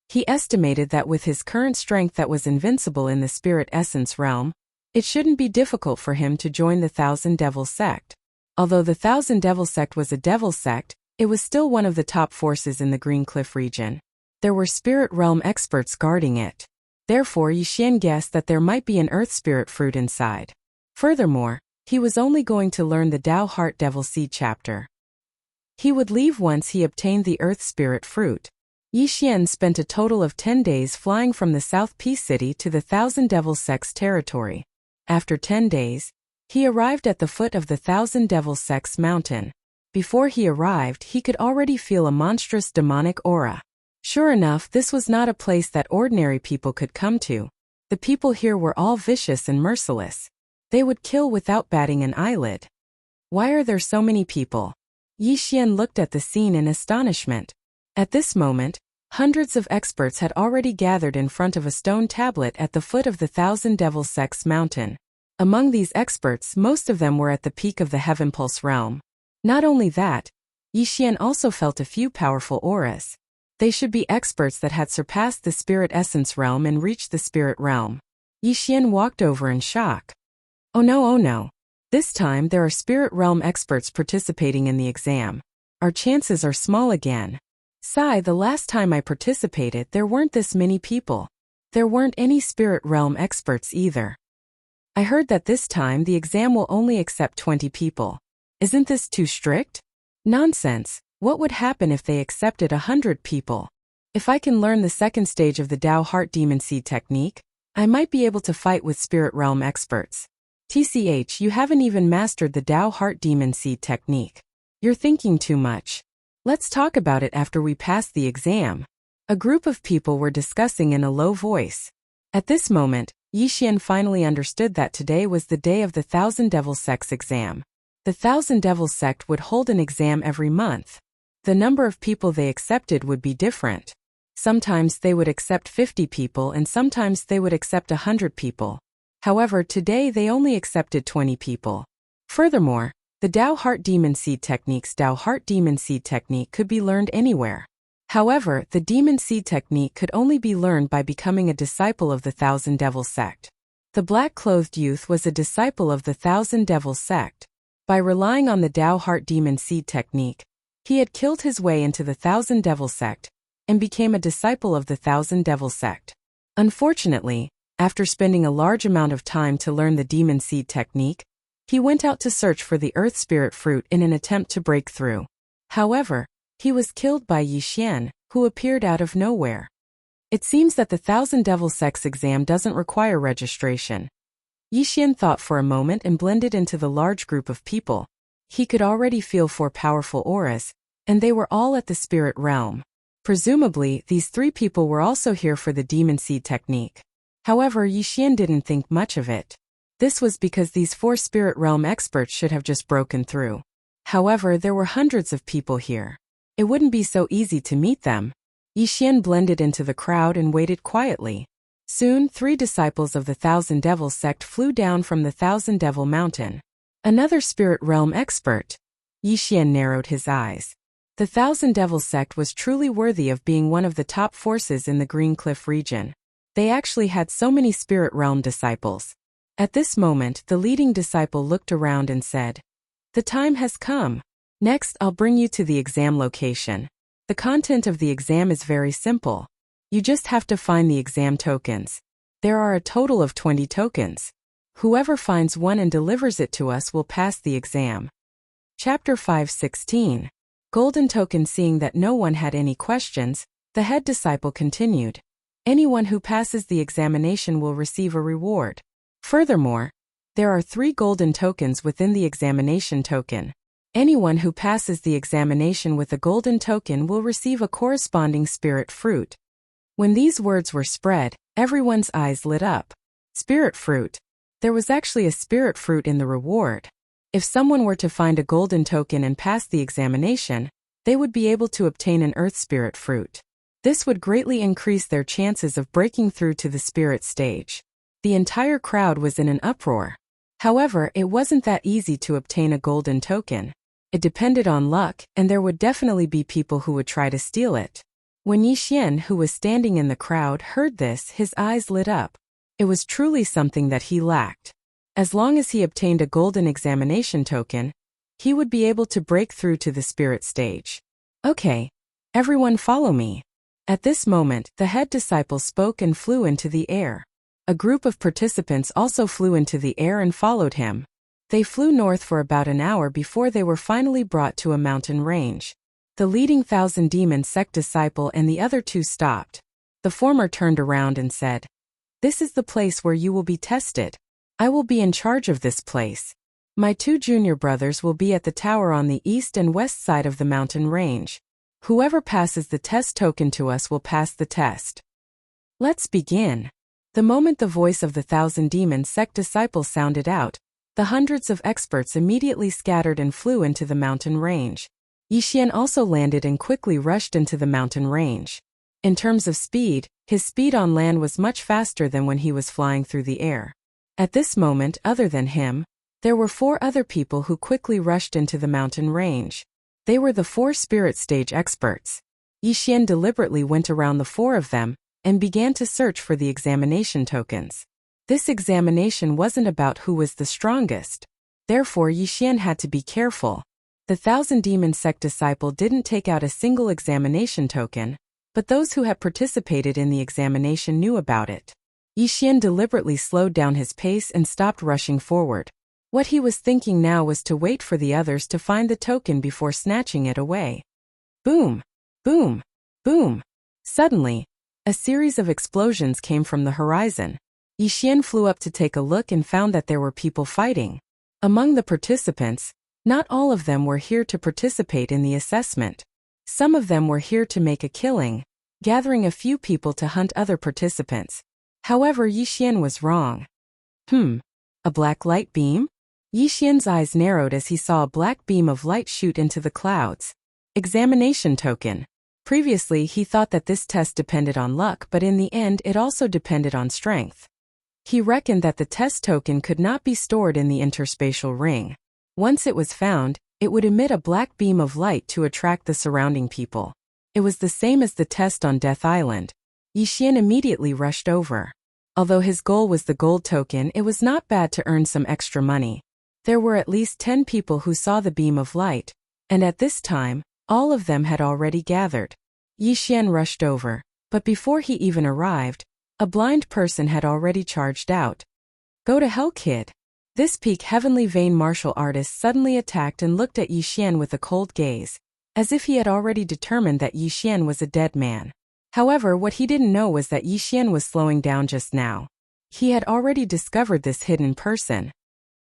He estimated that with his current strength that was invincible in the spirit essence realm, it shouldn't be difficult for him to join the Thousand Devils sect. Although the Thousand Devils sect was a devil sect, it was still one of the top forces in the Green Cliff region. There were spirit realm experts guarding it. Therefore, Yixian guessed that there might be an earth spirit fruit inside. Furthermore, he was only going to learn the Tao Heart Devil Seed chapter. He would leave once he obtained the earth spirit fruit. Yixian spent a total of 10 days flying from the South Peace City to the Thousand Devils sect's territory. After 10 days, he arrived at the foot of the Thousand Devils sect's mountain. Before he arrived, he could already feel a monstrous demonic aura. Sure enough, this was not a place that ordinary people could come to. The people here were all vicious and merciless. They would kill without batting an eyelid. Why are there so many people? Yixian looked at the scene in astonishment. At this moment, hundreds of experts had already gathered in front of a stone tablet at the foot of the Thousand Devils sect's mountain. Among these experts, most of them were at the peak of the Heaven Pulse realm. Not only that, Yixian also felt a few powerful auras. They should be experts that had surpassed the spirit essence realm and reached the spirit realm. Yixian walked over in shock. Oh no. This time there are spirit realm experts participating in the exam. Our chances are small again. Sigh, the last time I participated there weren't this many people. There weren't any spirit realm experts either. I heard that this time the exam will only accept 20 people. Isn't this too strict? Nonsense. What would happen if they accepted 100 people? If I can learn the second stage of the Tao Heart Demon Seed technique, I might be able to fight with spirit realm experts. TCH, you haven't even mastered the Tao Heart Demon Seed technique. You're thinking too much. Let's talk about it after we pass the exam. A group of people were discussing in a low voice. At this moment, Yixian finally understood that today was the day of the Thousand Devils sect's exam. The Thousand Devils sect would hold an exam every month. The number of people they accepted would be different. Sometimes they would accept 50 people and sometimes they would accept 100 people. However, today they only accepted 20 people. Furthermore, the Tao Heart Demon Seed technique's Tao Heart Demon Seed technique could be learned anywhere. However, the Demon Seed technique could only be learned by becoming a disciple of the Thousand Devils sect. The black-clothed youth was a disciple of the Thousand Devils sect. By relying on the Tao Heart Demon Seed technique, he had killed his way into the Thousand Devils sect and became a disciple of the Thousand Devils sect. Unfortunately, after spending a large amount of time to learn the Demon Seed technique, he went out to search for the Earth Spirit fruit in an attempt to break through. However, he was killed by Yixian, who appeared out of nowhere. It seems that the Thousand Devils sect's exam doesn't require registration. Yixian thought for a moment and blended into the large group of people. He could already feel 4 powerful auras, and they were all at the spirit realm. Presumably, these 3 people were also here for the Demon Seed technique. However, Yixian didn't think much of it. This was because these 4 spirit realm experts should have just broken through. However, there were hundreds of people here. It wouldn't be so easy to meet them. Yixian blended into the crowd and waited quietly. Soon, 3 disciples of the Thousand Devils sect flew down from the Thousand Devil Mountain. Another spirit realm expert. Yixian narrowed his eyes. The Thousand Devils sect was truly worthy of being one of the top forces in the Green Cliff region. They actually had so many spirit realm disciples. At this moment, the leading disciple looked around and said, "The time has come. Next, I'll bring you to the exam location. The content of the exam is very simple. You just have to find the exam tokens. There are a total of 20 tokens. Whoever finds one and delivers it to us will pass the exam. Chapter 5:16. Golden token. Seeing that no one had any questions, the head disciple continued. Anyone who passes the examination will receive a reward. Furthermore, there are 3 golden tokens within the examination token. Anyone who passes the examination with a golden token will receive a corresponding spirit fruit. When these words were spread, everyone's eyes lit up. Spirit fruit. There was actually a spirit fruit in the reward. If someone were to find a golden token and pass the examination, they would be able to obtain an earth spirit fruit. This would greatly increase their chances of breaking through to the spirit stage. The entire crowd was in an uproar. However, it wasn't that easy to obtain a golden token. It depended on luck, and there would definitely be people who would try to steal it. When Yixian, who was standing in the crowd, heard this, his eyes lit up. It was truly something that he lacked. As long as he obtained a golden examination token, he would be able to break through to the spirit stage. Okay, everyone follow me. At this moment, the head disciple spoke and flew into the air. A group of participants also flew into the air and followed him. They flew north for about an hour before they were finally brought to a mountain range. The leading 1,000 demon sect disciple and the other 2 stopped. The former turned around and said, "This is the place where you will be tested. I will be in charge of this place. My 2 junior brothers will be at the tower on the east and west side of the mountain range. Whoever passes the test token to us will pass the test. Let's begin." The moment the voice of the 1,000 demon sect disciples sounded out, the hundreds of experts immediately scattered and flew into the mountain range. Yixian also landed and quickly rushed into the mountain range. In terms of speed, his speed on land was much faster than when he was flying through the air. At this moment, other than him, there were 4 other people who quickly rushed into the mountain range. They were the 4 spirit stage experts. Yixian deliberately went around the 4 of them and began to search for the examination tokens. This examination wasn't about who was the strongest. Therefore, Yixian had to be careful. The 1,000 demon sect disciple didn't take out a single examination token, but those who had participated in the examination knew about it. Yixian deliberately slowed down his pace and stopped rushing forward. What he was thinking now was to wait for the others to find the token before snatching it away. Boom! Boom! Boom! Suddenly, a series of explosions came from the horizon. Yixian flew up to take a look and found that there were people fighting. Among the participants, not all of them were here to participate in the assessment. Some of them were here to make a killing, gathering a few people to hunt other participants. However, Yixian was wrong. A black light beam? Yixian's eyes narrowed as he saw a black beam of light shoot into the clouds. Examination token. Previously, he thought that this test depended on luck, but in the end it also depended on strength. He reckoned that the test token could not be stored in the interspatial ring. Once it was found, it would emit a black beam of light to attract the surrounding people. It was the same as the test on Death Island. Yixian immediately rushed over. Although his goal was the gold token, it was not bad to earn some extra money. There were at least 10 people who saw the beam of light, and at this time, all of them had already gathered. Yixian rushed over, but before he even arrived, a blind person had already charged out. Go to hell, kid. This peak heavenly vein martial artist suddenly attacked and looked at Yixian with a cold gaze, as if he had already determined that Yixian was a dead man. However, what he didn't know was that Yixian was slowing down just now. He had already discovered this hidden person.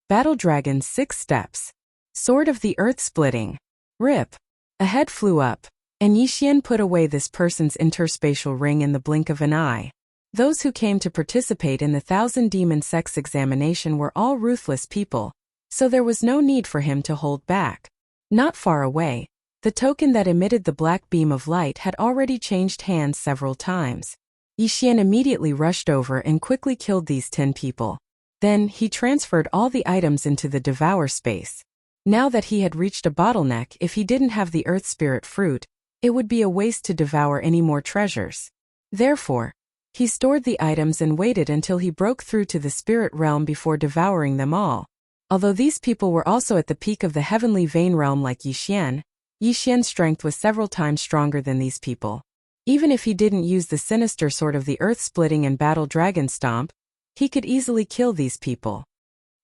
Battle Dragon 6 steps. Sword of the Earth splitting. Rip. A head flew up, and Yixian put away this person's interspatial ring in the blink of an eye. Those who came to participate in the 1,000 demon sects examination were all ruthless people, so there was no need for him to hold back. Not far away, the token that emitted the black beam of light had already changed hands several times. Yixian immediately rushed over and quickly killed these 10 people. Then, he transferred all the items into the Devour space. Now that he had reached a bottleneck, if he didn't have the Earth Spirit fruit, it would be a waste to devour any more treasures. Therefore, he stored the items and waited until he broke through to the spirit realm before devouring them all. Although these people were also at the peak of the heavenly vein realm like Yixian's strength was several times stronger than these people. Even if he didn't use the sinister sword of the earth-splitting and battle dragon stomp, he could easily kill these people.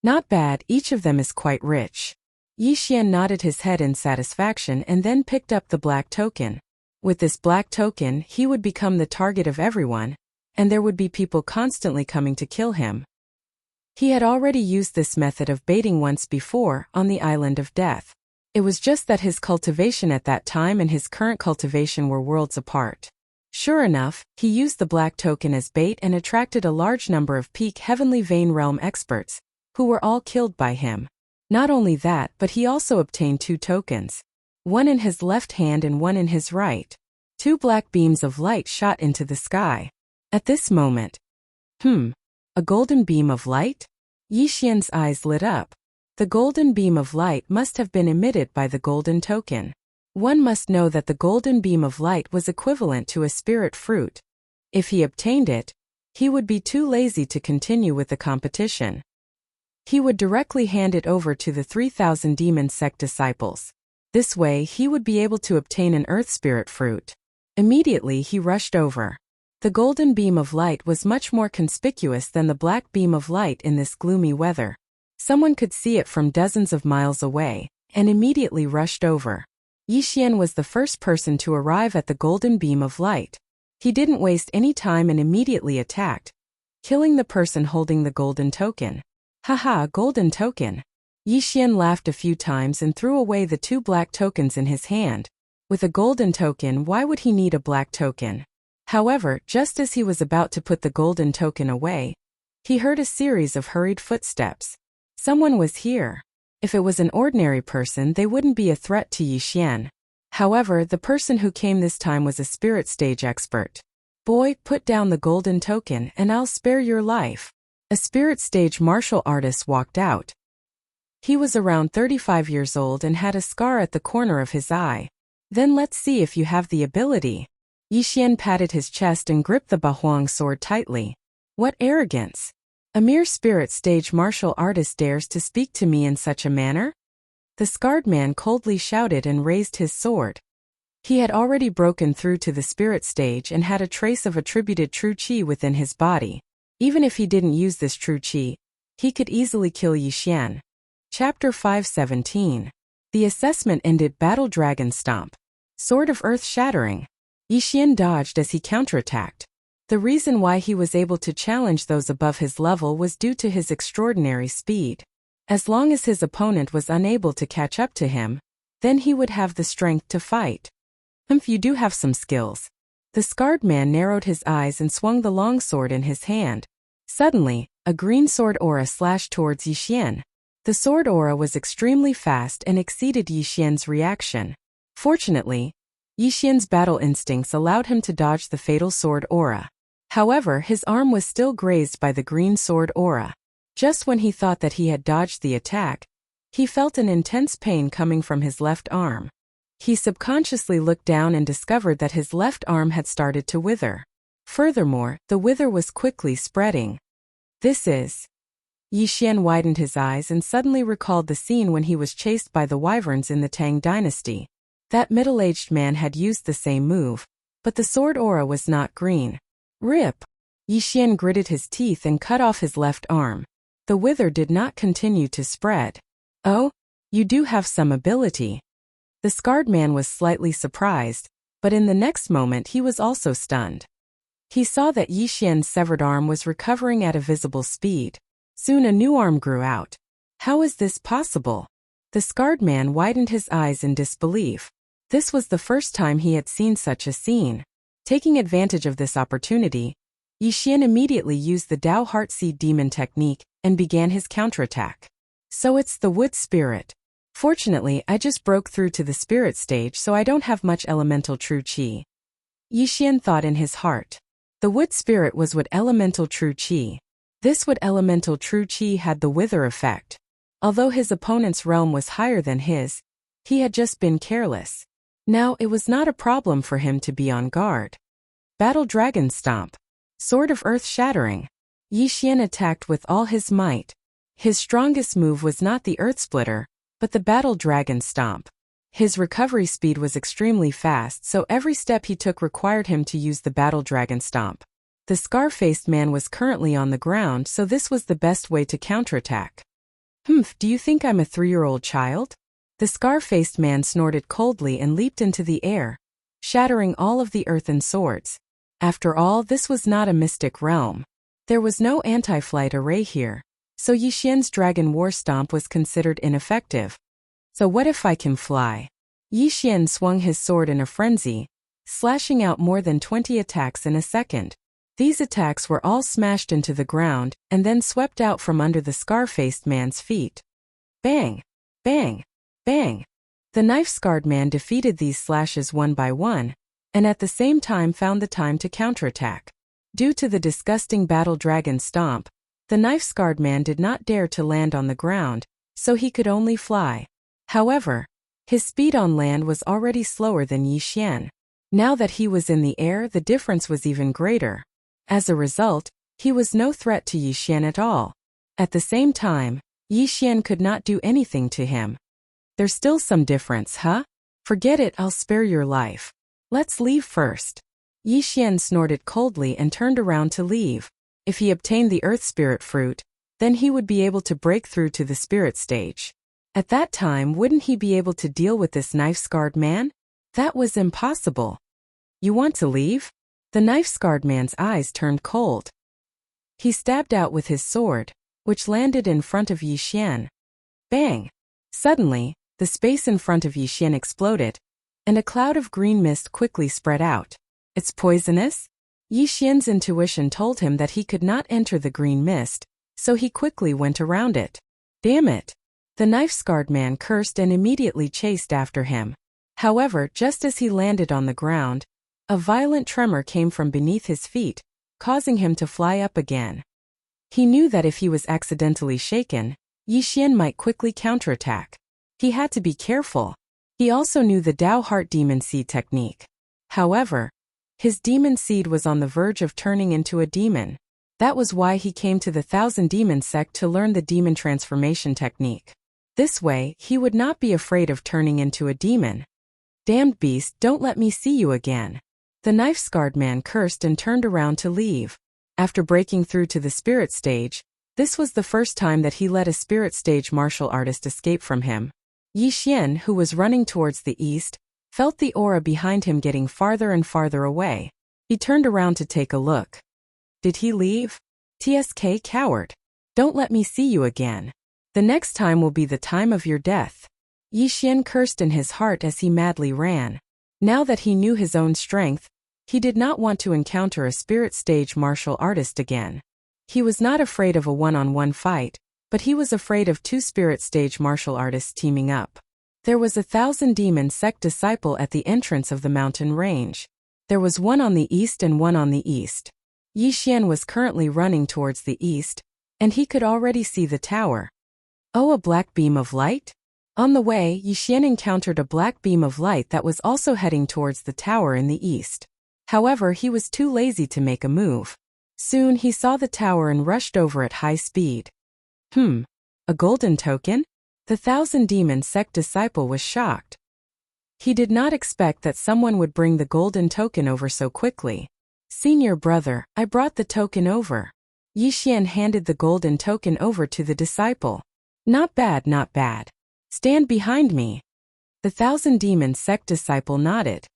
Not bad, each of them is quite rich. Yi Xian nodded his head in satisfaction and then picked up the black token. With this black token, he would become the target of everyone, and there would be people constantly coming to kill him. He had already used this method of baiting once before, on the Island of Death. It was just that his cultivation at that time and his current cultivation were worlds apart. Sure enough, he used the black token as bait and attracted a large number of peak Heavenly Vein Realm experts, who were all killed by him. Not only that, but he also obtained 2 tokens. One in his left hand and one in his right. 2 black beams of light shot into the sky. At this moment, a golden beam of light? Yi Xian's eyes lit up. The golden beam of light must have been emitted by the golden token. One must know that the golden beam of light was equivalent to a spirit fruit. If he obtained it, he would be too lazy to continue with the competition. He would directly hand it over to the 3,000 demon sect disciples. This way he would be able to obtain an earth spirit fruit. Immediately he rushed over. The golden beam of light was much more conspicuous than the black beam of light in this gloomy weather. Someone could see it from dozens of miles away, and immediately rushed over. Yi Xian was the first person to arrive at the golden beam of light. He didn't waste any time and immediately attacked, killing the person holding the golden token. Haha, golden token. Yi Xian laughed a few times and threw away the 2 black tokens in his hand. With a golden token, why would he need a black token? However, just as he was about to put the golden token away, he heard a series of hurried footsteps. Someone was here. If it was an ordinary person, they wouldn't be a threat to Yi Xian. However, the person who came this time was a spirit stage expert. Boy, put down the golden token and I'll spare your life. A spirit stage martial artist walked out. He was around 35 years old and had a scar at the corner of his eye. Then let's see if you have the ability. Yi Xian patted his chest and gripped the Bahuang sword tightly. What arrogance! A mere spirit stage martial artist dares to speak to me in such a manner? The scarred man coldly shouted and raised his sword. He had already broken through to the spirit stage and had a trace of attributed true qi within his body. Even if he didn't use this true qi, he could easily kill Yi Xian. Chapter 517. The assessment ended. Battle Dragon Stomp. Sword of Earth Shattering. Yi Xian dodged as he counterattacked. The reason why he was able to challenge those above his level was due to his extraordinary speed. As long as his opponent was unable to catch up to him, then he would have the strength to fight. You do have some skills. The scarred man narrowed his eyes and swung the longsword in his hand. Suddenly, a green sword aura slashed towards Yi Xian. The sword aura was extremely fast and exceeded Yi Xian's reaction. Fortunately, Yi Xian's battle instincts allowed him to dodge the fatal sword aura. However, his arm was still grazed by the green sword aura. Just when he thought that he had dodged the attack, he felt an intense pain coming from his left arm. He subconsciously looked down and discovered that his left arm had started to wither. Furthermore, the wither was quickly spreading. This is... Yi Xian widened his eyes and suddenly recalled the scene when he was chased by the wyverns in the Tang dynasty. That middle-aged man had used the same move, but the sword aura was not green. Rip! Yi Xian gritted his teeth and cut off his left arm. The wither did not continue to spread. Oh, you do have some ability. The scarred man was slightly surprised, but in the next moment he was also stunned. He saw that Yi Xian's severed arm was recovering at a visible speed. Soon a new arm grew out. How is this possible? The scarred man widened his eyes in disbelief. This was the first time he had seen such a scene. Taking advantage of this opportunity, Yi Xian immediately used the Dao Heartseed Demon technique and began his counterattack. So it's the wood spirit. Fortunately, I just broke through to the spirit stage, so I don't have much elemental true qi. Yi Xian thought in his heart. The wood spirit was wood elemental true qi. This wood elemental true qi had the wither effect. Although his opponent's realm was higher than his, he had just been careless. Now it was not a problem for him to be on guard. Battle Dragon Stomp. Sword of Earth Shattering. Yi Xian attacked with all his might. His strongest move was not the Earth Splitter, but the Battle Dragon Stomp. His recovery speed was extremely fast, so every step he took required him to use the battle dragon stomp. The scar-faced man was currently on the ground, so this was the best way to counterattack. "Humph, do you think I'm a 3-year-old child?" The scar-faced man snorted coldly and leaped into the air, shattering all of the earthen swords. After all, this was not a mystic realm. There was no anti-flight array here, so Yi Xian's dragon war stomp was considered ineffective. So what if I can fly? Yi Xian swung his sword in a frenzy, slashing out more than 20 attacks in a second. These attacks were all smashed into the ground and then swept out from under the scar-faced man's feet. Bang! Bang! Bang! The knife-scarred man defeated these slashes one by one, and at the same time found the time to counterattack. Due to the disgusting battle dragon stomp, the knife-scarred man did not dare to land on the ground, so he could only fly. However, his speed on land was already slower than Yi Xian. Now that he was in the air, the difference was even greater. As a result, he was no threat to Yi Xian at all. At the same time, Yi Xian could not do anything to him. There's still some difference, huh? Forget it, I'll spare your life. Let's leave first. Yi Xian snorted coldly and turned around to leave. If he obtained the Earth Spirit Fruit, then he would be able to break through to the Spirit stage. At that time, wouldn't he be able to deal with this knife-scarred man? That was impossible. You want to leave? The knife-scarred man's eyes turned cold. He stabbed out with his sword, which landed in front of Yi Xian. Bang! Suddenly, the space in front of Yi Xian exploded, and a cloud of green mist quickly spread out. It's poisonous? Yi Xian's intuition told him that he could not enter the green mist, so he quickly went around it. Damn it! The knife-scarred man cursed and immediately chased after him. However, just as he landed on the ground, a violent tremor came from beneath his feet, causing him to fly up again. He knew that if he was accidentally shaken, Yi Xian might quickly counterattack. He had to be careful. He also knew the Dao Heart Demon Seed technique. However, his demon seed was on the verge of turning into a demon. That was why he came to the Thousand Demon sect to learn the demon transformation technique. This way, he would not be afraid of turning into a demon. Damned beast, don't let me see you again. The knife-scarred man cursed and turned around to leave. After breaking through to the spirit stage, this was the first time that he let a spirit stage martial artist escape from him. Yi Xian, who was running towards the east, felt the aura behind him getting farther and farther away. He turned around to take a look. Did he leave? TSK coward. Don't let me see you again. The next time will be the time of your death. Yi Xian cursed in his heart as he madly ran. Now that he knew his own strength, he did not want to encounter a spirit stage martial artist again. He was not afraid of a one-on-one fight, but he was afraid of two spirit stage martial artists teaming up. There was a Thousand Demon sect disciple at the entrance of the mountain range. There was one on the east and one on the east. Yi Xian was currently running towards the east, and he could already see the tower. Oh, a black beam of light? On the way, Yi Xian encountered a black beam of light that was also heading towards the tower in the east. However, he was too lazy to make a move. Soon he saw the tower and rushed over at high speed. A golden token? The Thousand Demon sect disciple was shocked. He did not expect that someone would bring the golden token over so quickly. Senior brother, I brought the token over. Yi Xian handed the golden token over to the disciple. Not bad, not bad. Stand behind me. The Thousand Demon sect disciple nodded.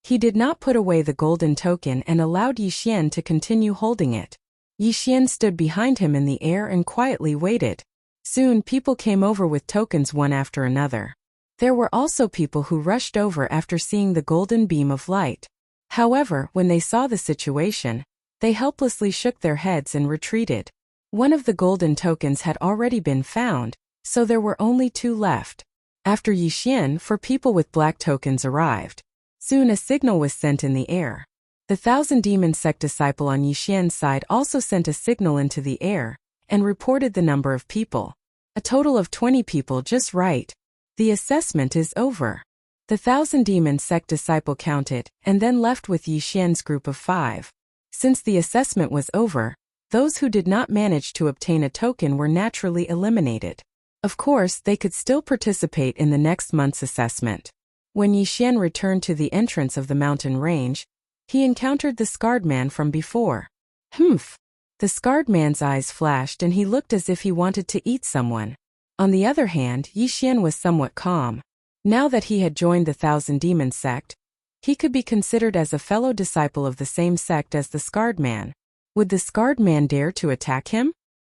He did not put away the golden token and allowed Yi Xian to continue holding it. Yi Xian stood behind him in the air and quietly waited. Soon people came over with tokens one after another. There were also people who rushed over after seeing the golden beam of light. However, when they saw the situation, they helplessly shook their heads and retreated. One of the golden tokens had already been found, so there were only two left. After Yi Xian, 4 people with black tokens arrived. Soon a signal was sent in the air. The Thousand Demon sect disciple on Yi Xian's side also sent a signal into the air, and reported the number of people. A total of 20 people, just right. The assessment is over. The Thousand Demon sect disciple counted, and then left with Yi Xian's group of 5. Since the assessment was over, those who did not manage to obtain a token were naturally eliminated. Of course, they could still participate in the next month's assessment. When Yixian returned to the entrance of the mountain range, he encountered the scarred man from before. Humph! The scarred man's eyes flashed and he looked as if he wanted to eat someone. On the other hand, Yixian was somewhat calm. Now that he had joined the Thousand Demon sect, he could be considered as a fellow disciple of the same sect as the scarred man. Would the scarred man dare to attack him?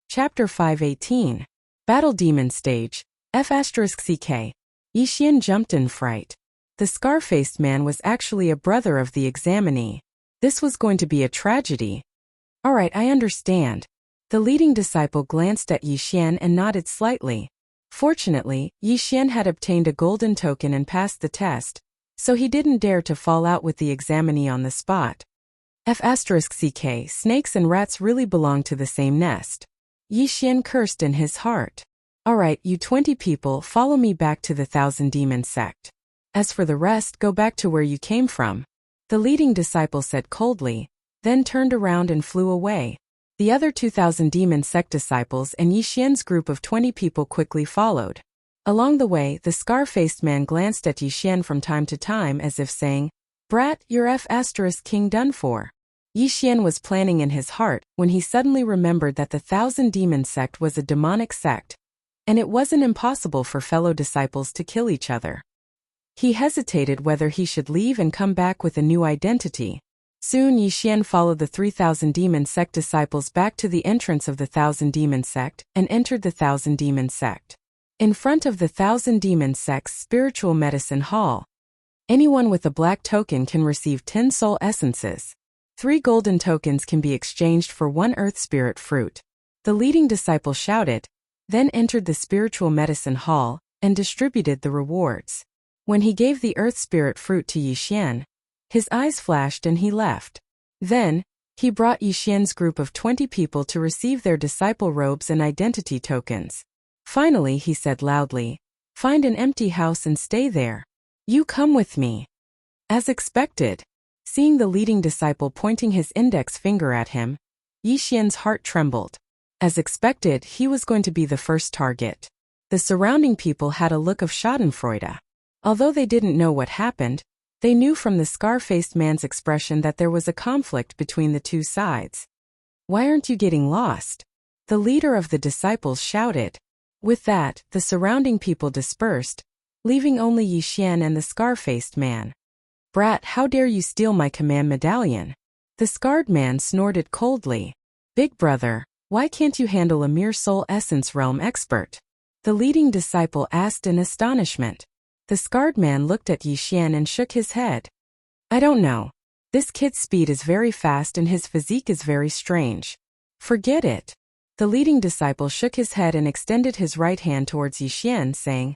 Chapter 518. Battle Demon Stage. F***CK. Yixian jumped in fright. The scar-faced man was actually a brother of the examinee. This was going to be a tragedy. Alright, I understand. The leading disciple glanced at Yixian and nodded slightly. Fortunately, Yixian had obtained a golden token and passed the test, so he didn't dare to fall out with the examinee on the spot. F***CK, snakes and rats really belong to the same nest. Yixian cursed in his heart. Alright, you 20 people, follow me back to the Thousand Demon sect. As for the rest, go back to where you came from. The leading disciple said coldly, then turned around and flew away. The other 2,000 Demon sect disciples and Yixian's group of 20 people quickly followed. Along the way, the scar-faced man glanced at Yixian from time to time as if saying, "Brat, you're F***king done for." Yixian was planning in his heart when he suddenly remembered that the Thousand Demon sect was a demonic sect, and it wasn't impossible for fellow disciples to kill each other. He hesitated whether he should leave and come back with a new identity. Soon Yixian followed the 3,000 Demon sect disciples back to the entrance of the Thousand Demon sect and entered the Thousand Demon sect. In front of the Thousand Demon sect's spiritual medicine hall, anyone with a black token can receive 10 soul essences. 3 golden tokens can be exchanged for 1 earth spirit fruit. The leading disciple shouted, then entered the spiritual medicine hall and distributed the rewards. When he gave the earth spirit fruit to Yixian, his eyes flashed and he left. Then, he brought Yixian's group of 20 people to receive their disciple robes and identity tokens. Finally, he said loudly, "Find an empty house and stay there. You come with me." As expected, seeing the leading disciple pointing his index finger at him, Yixian's heart trembled. As expected, he was going to be the first target. The surrounding people had a look of schadenfreude. Although they didn't know what happened, they knew from the scar-faced man's expression that there was a conflict between the two sides. "Why aren't you getting lost?" the leader of the disciples shouted. With that, the surrounding people dispersed, leaving only Yixian and the scar-faced man. "Brat, how dare you steal my command medallion?" The scarred man snorted coldly. "Big brother, why can't you handle a mere soul essence realm expert?" the leading disciple asked in astonishment. The scarred man looked at Yixian and shook his head. "I don't know. This kid's speed is very fast and his physique is very strange. Forget it." The leading disciple shook his head and extended his right hand towards Yixian, saying,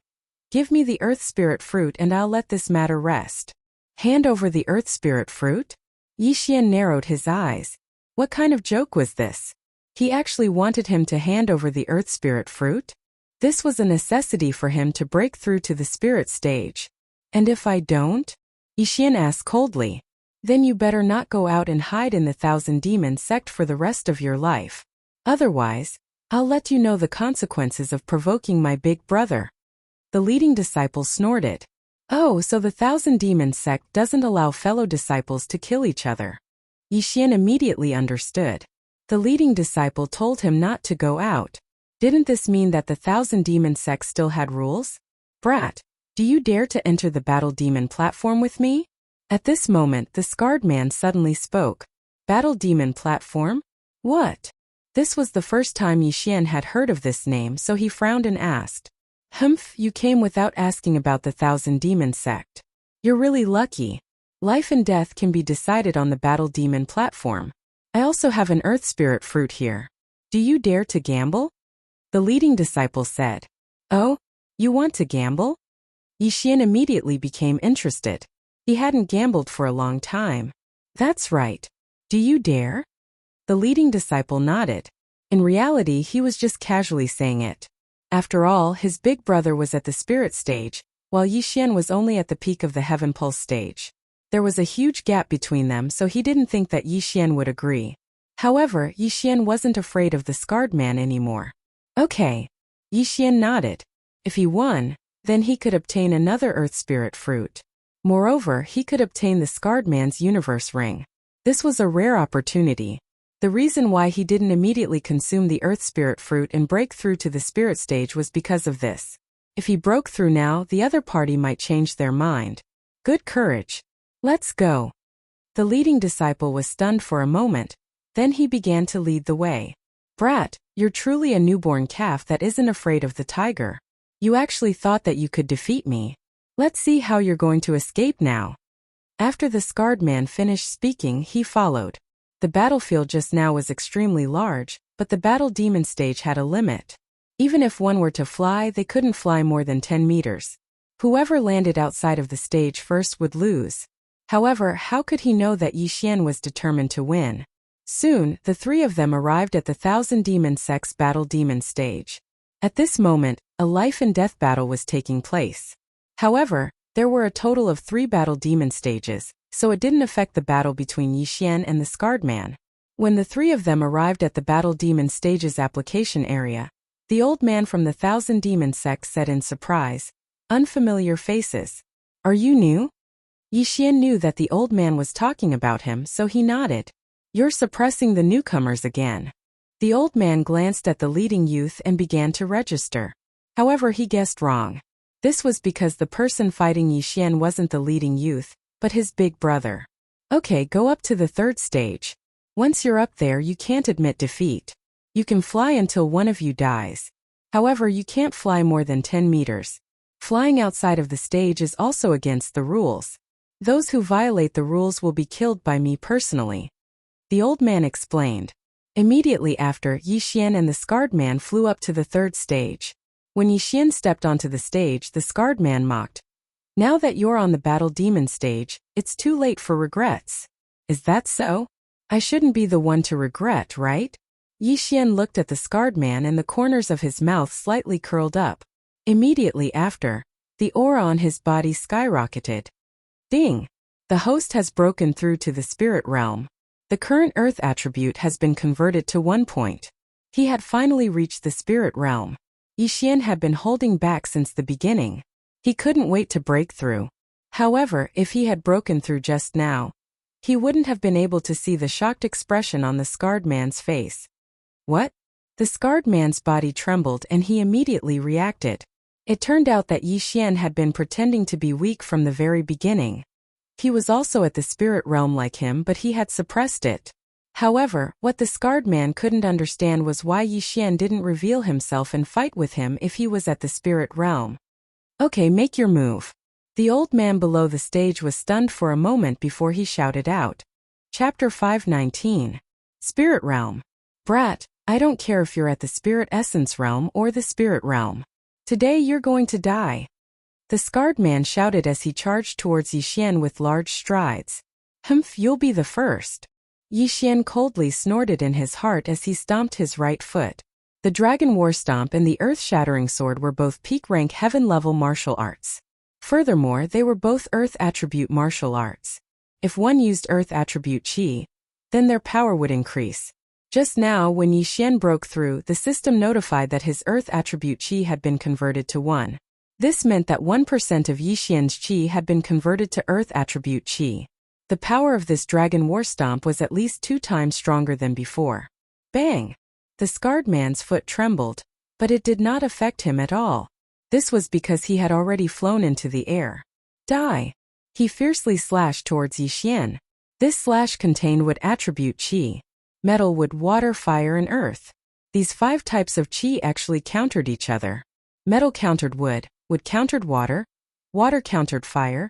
"Give me the earth spirit fruit and I'll let this matter rest." Hand over the earth spirit fruit? Yixian narrowed his eyes. What kind of joke was this? He actually wanted him to hand over the earth spirit fruit? This was a necessity for him to break through to the spirit stage. "And if I don't?" Yixian asked coldly. "Then you better not go out and hide in the Thousand Demon sect for the rest of your life. Otherwise, I'll let you know the consequences of provoking my big brother." The leading disciple snorted. "Oh, so the Thousand Demon sect doesn't allow fellow disciples to kill each other." Yixian immediately understood. The leading disciple told him not to go out. Didn't this mean that the Thousand Demon sect still had rules? "Brat, do you dare to enter the Battle Demon platform with me?" At this moment, the scarred man suddenly spoke. Battle Demon platform? What? This was the first time Yixian had heard of this name, so he frowned and asked. "Humph, you came without asking about the Thousand Demon sect. You're really lucky. Life and death can be decided on the Battle Demon platform. I also have an earth spirit fruit here. Do you dare to gamble?" The leading disciple said. "Oh, you want to gamble?" Yixian immediately became interested. He hadn't gambled for a long time. "That's right. Do you dare?" The leading disciple nodded. In reality, he was just casually saying it. After all, his big brother was at the spirit stage, while Yixian was only at the peak of the Heaven Pulse stage. There was a huge gap between them, so he didn't think that Yixian would agree. However, Yixian wasn't afraid of the scarred man anymore. "Okay. Yixian nodded. If he won, then he could obtain another Earth Spirit fruit. Moreover, he could obtain the Scarred Man's universe ring. This was a rare opportunity. The reason why he didn't immediately consume the Earth Spirit fruit and break through to the spirit stage was because of this. If he broke through now, the other party might change their mind. Good courage. Let's go. The leading disciple was stunned for a moment, then he began to lead the way. Brat, you're truly a newborn calf that isn't afraid of the tiger. You actually thought that you could defeat me. Let's see how you're going to escape now. After the Scarred Man finished speaking, he followed. The battlefield just now was extremely large, but the battle demon stage had a limit. Even if one were to fly, they couldn't fly more than 10 meters. Whoever landed outside of the stage first would lose. However, how could he know that Yixian was determined to win? Soon, the three of them arrived at the Thousand Demon Sects Battle Demon stage. At this moment, a life and death battle was taking place. However, there were a total of 3 battle demon stages, so it didn't affect the battle between Yixian and the Scarred Man. When the 3 of them arrived at the battle demon stage's application area, the old man from the Thousand Demon Sects said in surprise, "Unfamiliar faces. Are you new?" Yixian knew that the old man was talking about him, so he nodded. "You're suppressing the newcomers again." The old man glanced at the leading youth and began to register. However, he guessed wrong. This was because the person fighting Yixian wasn't the leading youth, but his big brother. Okay, go up to the 3rd stage. Once you're up there, you can't admit defeat. You can fly until one of you dies. However, you can't fly more than 10 meters. Flying outside of the stage is also against the rules. Those who violate the rules will be killed by me personally. The old man explained. Immediately after, Yixian and the Scarred Man flew up to the 3rd stage. When Yixian stepped onto the stage, the Scarred Man mocked. "Now that you're on the battle demon stage, it's too late for regrets." "Is that so? I shouldn't be the one to regret, right?" Yixian looked at the Scarred Man and the corners of his mouth slightly curled up. Immediately after, the aura on his body skyrocketed. Ding! The host has broken through to the spirit realm. The current Earth attribute has been converted to 1 point. He had finally reached the spirit realm. Yixian had been holding back since the beginning. He couldn't wait to break through. However, if he had broken through just now, he wouldn't have been able to see the shocked expression on the Scarred Man's face. What? The Scarred Man's body trembled and he immediately reacted. It turned out that Yixian had been pretending to be weak from the very beginning. He was also at the spirit realm like him, but he had suppressed it. However, what the Scarred Man couldn't understand was why Yixian didn't reveal himself and fight with him if he was at the spirit realm. Okay, make your move. The old man below the stage was stunned for a moment before he shouted out. Chapter 519. Spirit Realm. Brat, I don't care if you're at the Spirit Essence Realm or the Spirit Realm. Today you're going to die. The Scarred Man shouted as he charged towards Yixian with large strides. Humph, you'll be the first. Yixian coldly snorted in his heart as he stomped his right foot. The Dragon War Stomp and the Earth-Shattering Sword were both peak-rank heaven-level martial arts. Furthermore, they were both Earth attribute martial arts. If one used Earth attribute Qi, then their power would increase. Just now, when Yixian broke through, the system notified that his Earth attribute Qi had been converted to 1. This meant that 1% of Yixian's Qi had been converted to Earth attribute Qi. The power of this Dragon War Stomp was at least 2 times stronger than before. Bang! The Scarred Man's foot trembled, but it did not affect him at all. This was because he had already flown into the air. Die! He fiercely slashed towards Yixian. This slash contained wood attribute Qi. Metal, wood, water, fire, and earth. These 5 types of Qi actually countered each other. Metal countered wood countered water countered fire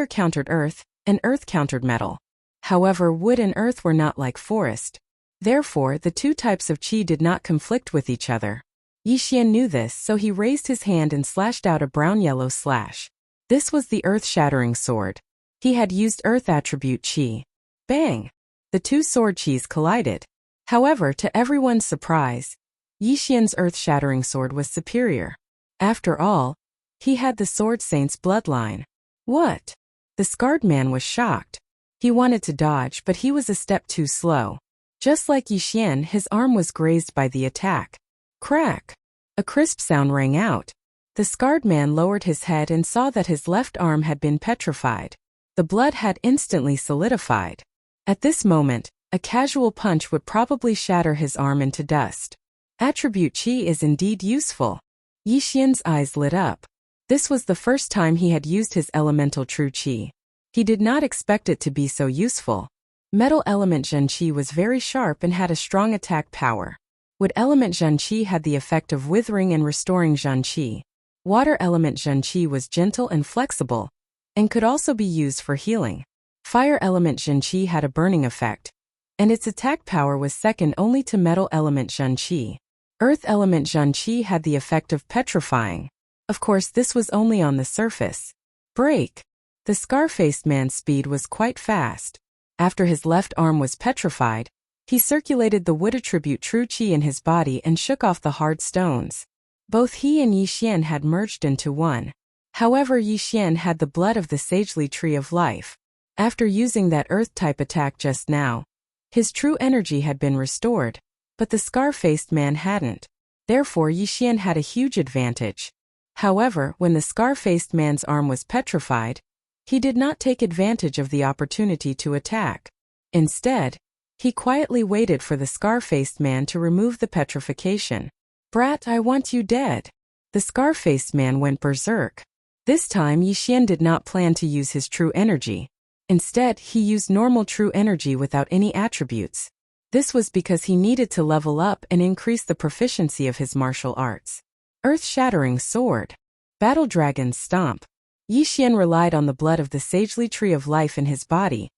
countered earth, and earth countered metal. However, wood and earth were not like forest. Therefore, the 2 types of Qi did not conflict with each other. Yixian knew this, so he raised his hand and slashed out a brown-yellow slash. This was the Earth-Shattering Sword. He had used Earth attribute Qi. Bang! The 2 sword Qis collided. However, to everyone's surprise, Yixian's Earth-Shattering Sword was superior. After all, he had the Sword Saint's bloodline. What? The Scarred Man was shocked. He wanted to dodge, but he was a step too slow. Just like Yixian, his arm was grazed by the attack. Crack! A crisp sound rang out. The scarred man lowered his head and saw that his left arm had been petrified. The blood had instantly solidified. At this moment, a casual punch would probably shatter his arm into dust. Attribute Qi is indeed useful. Yi Xian's eyes lit up. This was the first time he had used his elemental true Qi. He did not expect it to be so useful. Metal element Zhen Qi was very sharp and had a strong attack power. Wood element Zhen Qi had the effect of withering and restoring Zhen Qi. Water element Zhen Qi was gentle and flexible, and could also be used for healing. Fire element Zhen Qi had a burning effect, and its attack power was second only to metal element Zhen Qi. Earth element Zhen Qi had the effect of petrifying. Of course, this was only on the surface. Break. The scar-faced man's speed was quite fast. After his left arm was petrified, he circulated the wood attribute true Qi in his body and shook off the hard stones. Both he and Yi Xian had merged into one. However, Yi Xian had the blood of the sagely tree of life. After using that earth-type attack just now, his true energy had been restored, but the scar-faced man hadn't. Therefore, Yi Xian had a huge advantage. However, when the scar-faced man's arm was petrified, he did not take advantage of the opportunity to attack. Instead, he quietly waited for the scar-faced man to remove the petrification. "Brat, I want you dead." The scar-faced man went berserk. This time Yi Xian did not plan to use his true energy. Instead, he used normal true energy without any attributes. This was because he needed to level up and increase the proficiency of his martial arts. Earth-shattering sword. Battle Dragon Stomp. Yi Xian relied on the blood of the sagely tree of life in his body,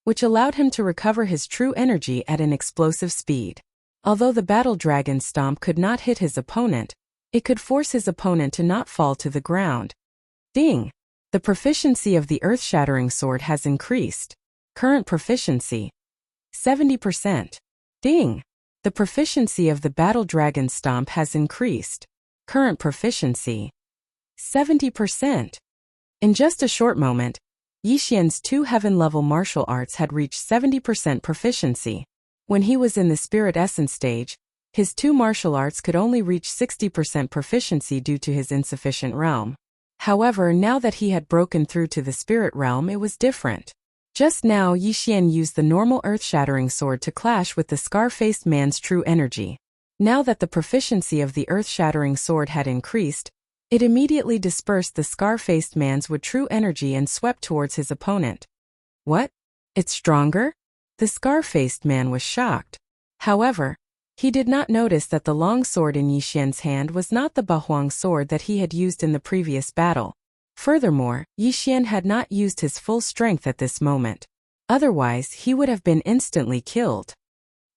which allowed him to recover his true energy at an explosive speed. Although the Battle Dragon Stomp could not hit his opponent, it could force his opponent to not fall to the ground. Ding! The proficiency of the earth-shattering sword has increased. Current proficiency: 70%. Ding! The proficiency of the Battle Dragon Stomp has increased. Current proficiency: 70%. In just a short moment, Yi Xian's two heaven-level martial arts had reached 70% proficiency. When he was in the Spirit Essence stage, his two martial arts could only reach 60% proficiency due to his insufficient realm. However, now that he had broken through to the Spirit realm, it was different. Just now, Yi Xian used the normal earth-shattering sword to clash with the scar-faced man's true energy. Now that the proficiency of the earth-shattering sword had increased, it immediately dispersed the scar-faced man's with true energy and swept towards his opponent. What? It's stronger? The scar-faced man was shocked. However, he did not notice that the long sword in Yi Xian's hand was not the Bahuang sword that he had used in the previous battle. Furthermore, Yi Xian had not used his full strength at this moment. Otherwise, he would have been instantly killed.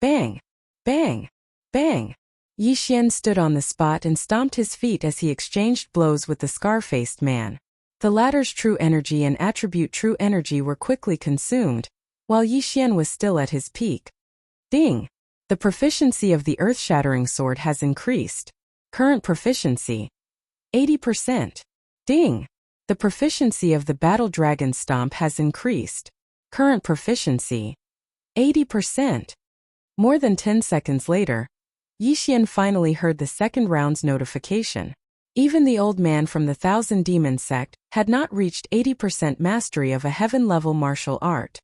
Bang! Bang! Bang! Yi Xian stood on the spot and stomped his feet as he exchanged blows with the scar-faced man. The latter's true energy and attribute true energy were quickly consumed, while Yi Xian was still at his peak. Ding! The proficiency of the earth-shattering sword has increased. Current proficiency: 80%. Ding! The proficiency of the Battle Dragon Stomp has increased. Current proficiency: 80%. More than 10 seconds later, Yi Xian finally heard the second round's notification. Even the old man from the Thousand Demon sect had not reached 80% mastery of a heaven-level martial art.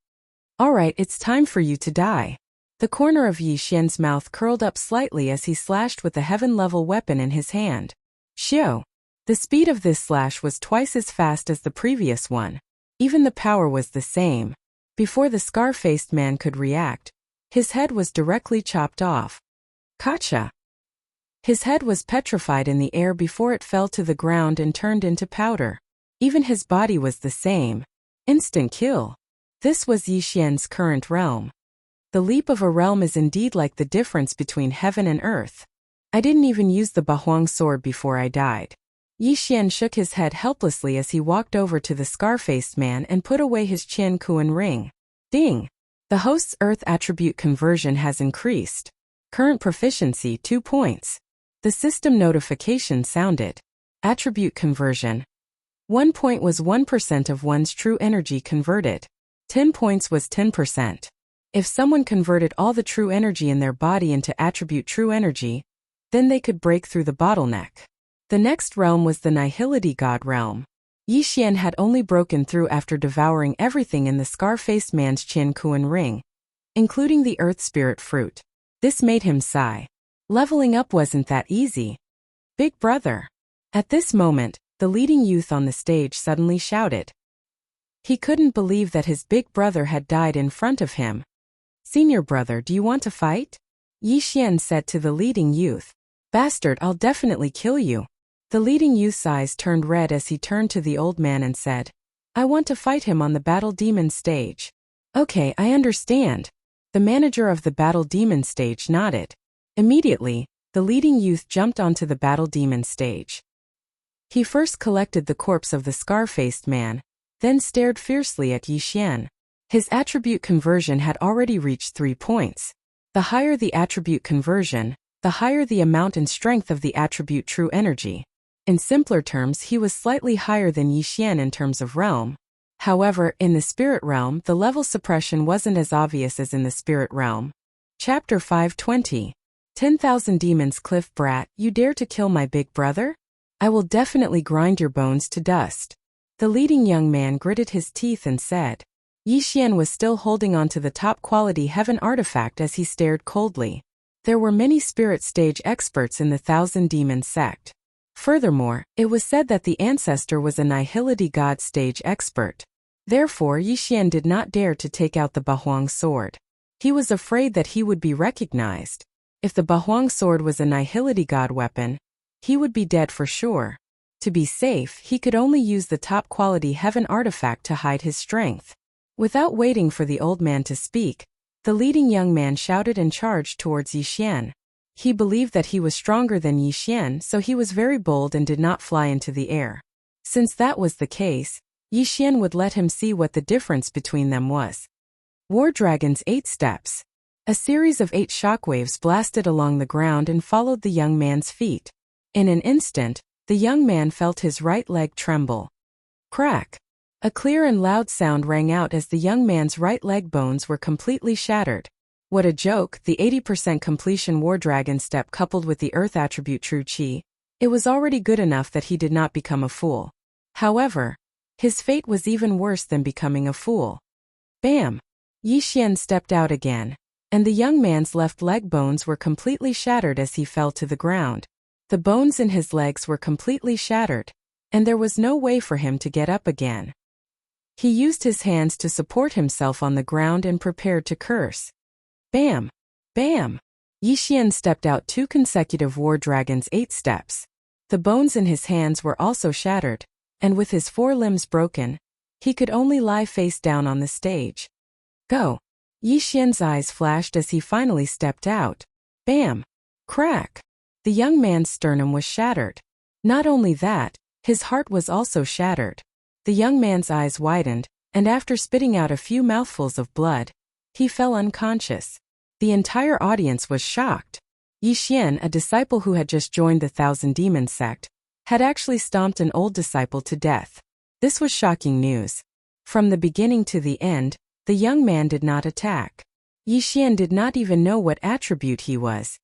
Alright, it's time for you to die. The corner of Yi Xian's mouth curled up slightly as he slashed with the heaven-level weapon in his hand. Xiao! The speed of this slash was twice as fast as the previous one. Even the power was the same. Before the scar-faced man could react, his head was directly chopped off. Gotcha! His head was petrified in the air before it fell to the ground and turned into powder. Even his body was the same. Instant kill. This was Yi Xian's current realm. The leap of a realm is indeed like the difference between heaven and earth. I didn't even use the Bahuang sword before I died. Yi Xian shook his head helplessly as he walked over to the scar-faced man and put away his Qian Kuan ring. Ding! The host's earth attribute conversion has increased. Current proficiency: 2 points. The system notification sounded. Attribute conversion: 1 point was 1% of one's true energy converted. 10 points was 10%. If someone converted all the true energy in their body into attribute true energy, Then they could break through the bottleneck. The next realm was the Nihility God realm. Yi Xian had only broken through after devouring everything in the scar-faced man's Qian Kuan ring, including the earth spirit fruit. This made him sigh. Leveling up wasn't that easy. Big brother. At this moment, the leading youth on the stage suddenly shouted. He couldn't believe that his big brother had died in front of him. Senior brother, do you want to fight? Yi Xian said to the leading youth. Bastard, I'll definitely kill you. The leading youth's eyes turned red as he turned to the old man and said, I want to fight him on the battle demon stage. Okay, I understand. The manager of the battle demon stage nodded. Immediately, the leading youth jumped onto the battle demon stage. He first collected the corpse of the scar-faced man, then stared fiercely at Yi Xian. His attribute conversion had already reached 3 points. The higher the attribute conversion, the higher the amount and strength of the attribute true energy. In simpler terms, he was slightly higher than Yi Xian in terms of realm. However, in the spirit realm, the level suppression wasn't as obvious as in the spirit realm. Chapter 520. 10,000 Demons. Cliff brat, you dare to kill my big brother? I will definitely grind your bones to dust. The leading young man gritted his teeth and said. Yi Xian was still holding on to the top-quality heaven artifact as he stared coldly. There were many spirit stage experts in the Thousand Demons sect. Furthermore, it was said that the ancestor was a Nihility God stage expert. Therefore, Yi Xian did not dare to take out the Bahuang sword. He was afraid that he would be recognized. If the Bahuang sword was a Nihility God weapon, he would be dead for sure. To be safe, he could only use the top-quality heaven artifact to hide his strength. Without waiting for the old man to speak, the leading young man shouted and charged towards Yi Xian. He believed that he was stronger than Yi Xian, so he was very bold and did not fly into the air. Since that was the case, Yi Xian would let him see what the difference between them was. War Dragon's 8 steps. A series of 8 shockwaves blasted along the ground and followed the young man's feet. In an instant, the young man felt his right leg tremble. Crack! A clear and loud sound rang out as the young man's right leg bones were completely shattered. What a joke, the 80% completion War Dragon step coupled with the earth attribute True Qi. It was already good enough that he did not become a fool. However, his fate was even worse than becoming a fool. Bam! Yi Xian stepped out again, and the young man's left leg bones were completely shattered as he fell to the ground. The bones in his legs were completely shattered, and there was no way for him to get up again. He used his hands to support himself on the ground and prepared to curse. Bam! Bam! Yi Xian stepped out 2 consecutive War Dragon's 8 steps. The bones in his hands were also shattered, and with his 4 limbs broken, he could only lie face down on the stage. Go! Yi Xian's eyes flashed as he finally stepped out. Bam! Crack! The young man's sternum was shattered. Not only that, his heart was also shattered. The young man's eyes widened, and after spitting out a few mouthfuls of blood, he fell unconscious. The entire audience was shocked. Yi Xian, a disciple who had just joined the Thousand Demons sect, had actually stomped an old disciple to death. This was shocking news. From the beginning to the end, the young man did not attack. Yi Xian did not even know what attribute he was.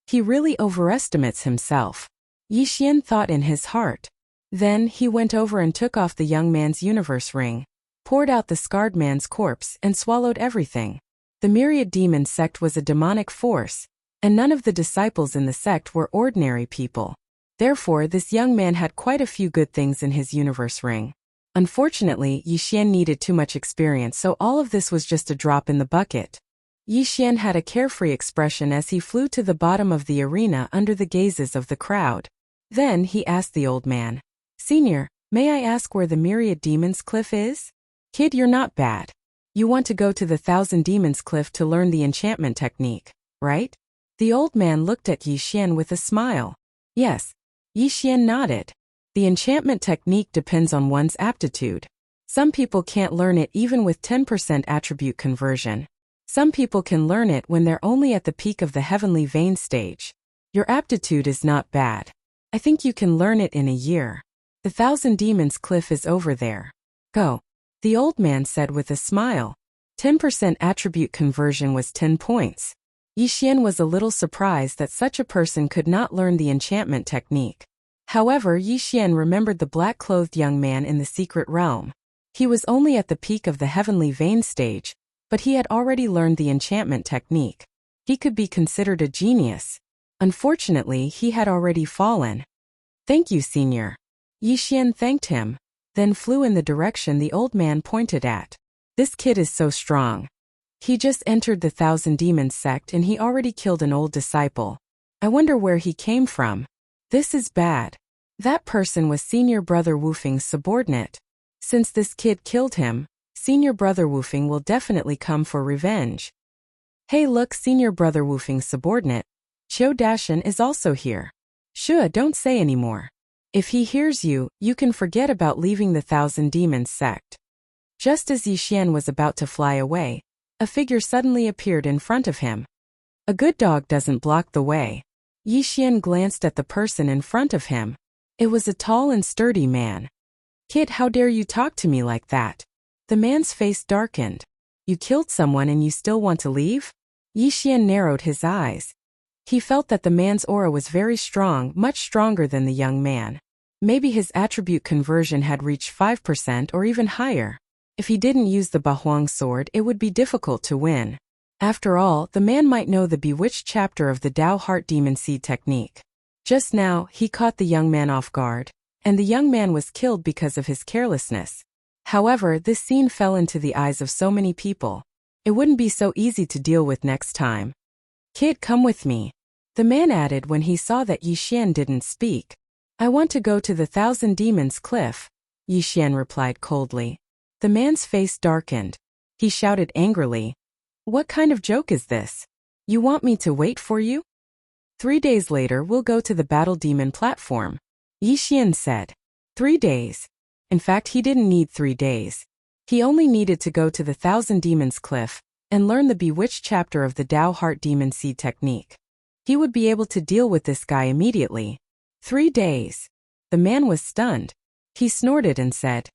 He really overestimates himself. Yi Xian thought in his heart. Then he went over and took off the young man's universe ring, poured out the scarred man's corpse and swallowed everything. The Myriad Demon sect was a demonic force, and none of the disciples in the sect were ordinary people. Therefore, this young man had quite a few good things in his universe ring. Unfortunately, Yi Xian needed too much experience, so all of this was just a drop in the bucket. Yi Xian had a carefree expression as he flew to the bottom of the arena under the gazes of the crowd. Then he asked the old man, Senior, may I ask where the Myriad Demons Cliff is? Kid, you're not bad. You want to go to the Thousand Demons Cliff to learn the enchantment technique, right? The old man looked at Yi Xian with a smile. Yes. Yi Xian nodded. The enchantment technique depends on one's aptitude. Some people can't learn it even with 10% attribute conversion. Some people can learn it when they're only at the peak of the heavenly vein stage. Your aptitude is not bad. I think you can learn it in a year. The Thousand Demons Cliff is over there. Go. The old man said with a smile. 10% attribute conversion was 10 points. Yixian was a little surprised that such a person could not learn the enchantment technique. However, Yixian remembered the black-clothed young man in the secret realm. He was only at the peak of the heavenly vein stage, but he had already learned the enchantment technique. He could be considered a genius. Unfortunately, he had already fallen. "Thank you, Senior." Yixian thanked him, then flew in the direction the old man pointed at. "This kid is so strong. He just entered the Thousand Demons sect and he already killed an old disciple. I wonder where he came from. This is bad." That person was Senior Brother Wufeng's subordinate. Since this kid killed him, Senior Brother Wufeng will definitely come for revenge. "Hey look, Senior Brother Wufeng's subordinate, Qiu Dashan is also here. Shua, don't say anymore. If he hears you, you can forget about leaving the Thousand Demons sect." Just as Yixian was about to fly away, a figure suddenly appeared in front of him. A good dog doesn't block the way. Yixian glanced at the person in front of him. It was a tall and sturdy man. "Kid, how dare you talk to me like that?" The man's face darkened. "You killed someone and you still want to leave?" Yixian narrowed his eyes. He felt that the man's aura was very strong, much stronger than the young man. Maybe his attribute conversion had reached 5% or even higher. If he didn't use the Bahuang sword, it would be difficult to win. After all, the man might know the bewitched chapter of the Tao Heart Demon Seed technique. Just now, he caught the young man off guard, and the young man was killed because of his carelessness. However, this scene fell into the eyes of so many people. It wouldn't be so easy to deal with next time. "Kid, come with me," the man added when he saw that Yixian didn't speak. "I want to go to the Thousand Demons Cliff," Yixian replied coldly. The man's face darkened. He shouted angrily, "What kind of joke is this? You want me to wait for you? 3 days later we'll go to the Battle Demon platform," Yixian said. 3 days. In fact, he didn't need 3 days. He only needed to go to the Thousand Demons Cliff and learn the bewitched chapter of the Tao Heart Demon Seed technique. He would be able to deal with this guy immediately. 3 days. The man was stunned. He snorted and said,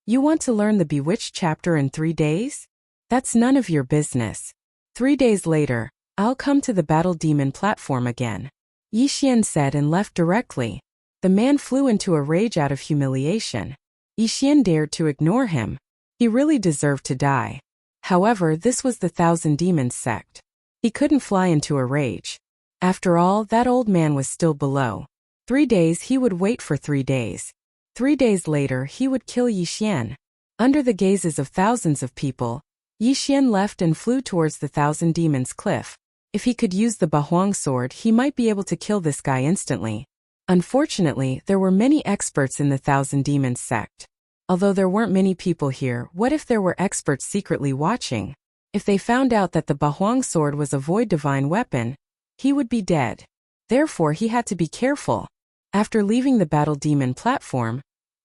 "You want to learn the bewitched chapter in 3 days? That's none of your business. 3 days later, I'll come to the Battle Demon platform again," Yixian said and left directly. The man flew into a rage out of humiliation. Yixian dared to ignore him. He really deserved to die. However, this was the Thousand Demons sect. He couldn't fly into a rage. After all, that old man was still below. 3 days he would wait for 3 days. 3 days later he would kill Yixian. Under the gazes of thousands of people, Yixian left and flew towards the Thousand Demons Cliff. If he could use the Bahuang sword, he might be able to kill this guy instantly. Unfortunately, there were many experts in the Thousand Demons sect. Although there weren't many people here, what if there were experts secretly watching? If they found out that the Bahuang sword was a void divine weapon, he would be dead. Therefore, he had to be careful. After leaving the Battle Demon platform,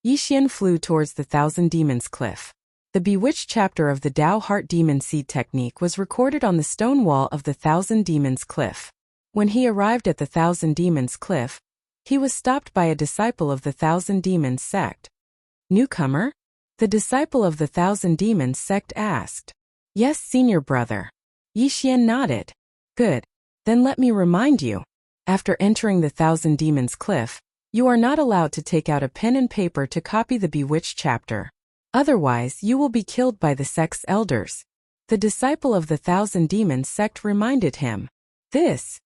Yixian flew towards the Thousand Demons Cliff. The bewitched chapter of the Tao Heart Demon Seed technique was recorded on the stone wall of the Thousand Demons Cliff. When he arrived at the Thousand Demons Cliff, he was stopped by a disciple of the Thousand Demons sect. "Newcomer?" the disciple of the Thousand Demons sect asked. "Yes, Senior Brother." Yixian nodded. "Good. Then let me remind you. After entering the Thousand Demons Cliff, you are not allowed to take out a pen and paper to copy the bewitched chapter. Otherwise, you will be killed by the sect's elders." The disciple of the Thousand Demons sect reminded him. This.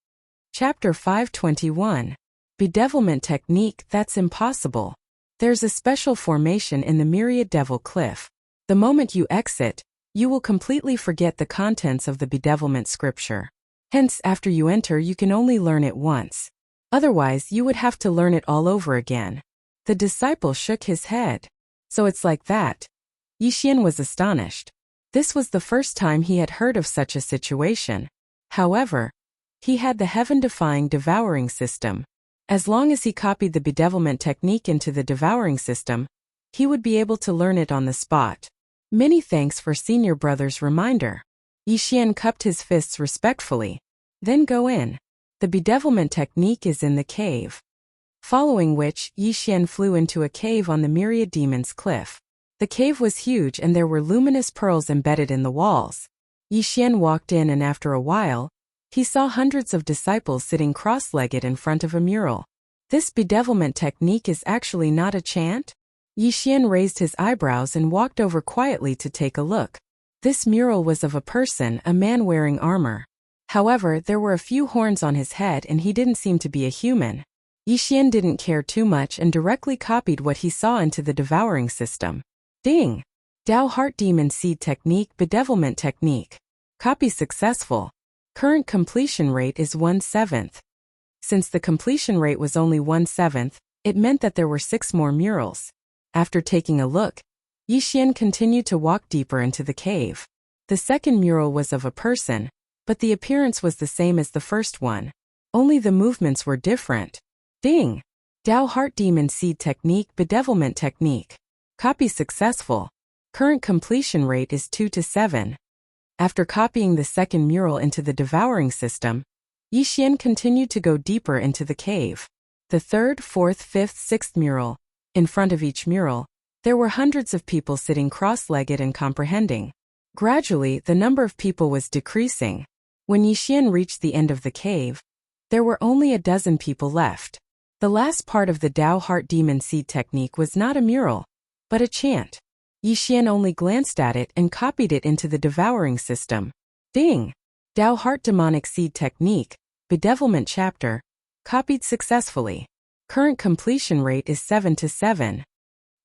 Chapter 521. Bedevilment technique, that's impossible. There's a special formation in the Myriad Devil Cliff. The moment you exit, you will completely forget the contents of the bedevilment scripture. Hence, after you enter, you can only learn it once. Otherwise, you would have to learn it all over again. The disciple shook his head. "So it's like that?" Yixian was astonished. This was the first time he had heard of such a situation. However, he had the heaven-defying devouring system. As long as he copied the bedevilment technique into the devouring system, he would be able to learn it on the spot. Many thanks for Senior Brother's reminder. Yixian cupped his fists respectfully. "Then go in. The bedevilment technique is in the cave." Following which, Yixian flew into a cave on the Myriad Demons Cliff. The cave was huge and there were luminous pearls embedded in the walls. Yixian walked in and after a while, He saw hundreds of disciples sitting cross-legged in front of a mural. This bedevilment technique is actually not a chant? Yixian raised his eyebrows and walked over quietly to take a look. This mural was of a man wearing armor. However, there were a few horns on his head and he didn't seem to be a human. Yixian didn't care too much and directly copied what he saw into the devouring system. Ding! Dao Heart Demon Seed Technique Bedevilment Technique. Copy successful. Current completion rate is 1/7. Since the completion rate was only 1/7, it meant that there were 6 more murals. After taking a look, Yixian continued to walk deeper into the cave. The second mural was of a person, but the appearance was the same as the first one. Only the movements were different. Ding! Dao Heart Demon Seed Technique Bedevilment Technique. Copy successful. Current completion rate is 2/7. After copying the second mural into the devouring system, Yixian continued to go deeper into the cave. The third, fourth, fifth, sixth mural. In front of each mural, there were hundreds of people sitting cross-legged and comprehending. Gradually, the number of people was decreasing. When Yixian reached the end of the cave, there were only a dozen people left. The last part of the Dao Heart Demon Seed Technique was not a mural, but a chant. Yixian only glanced at it and copied it into the devouring system. Ding! Dao Heart Demonic Seed Technique, Bedevilment Chapter, copied successfully. Current completion rate is 7/7.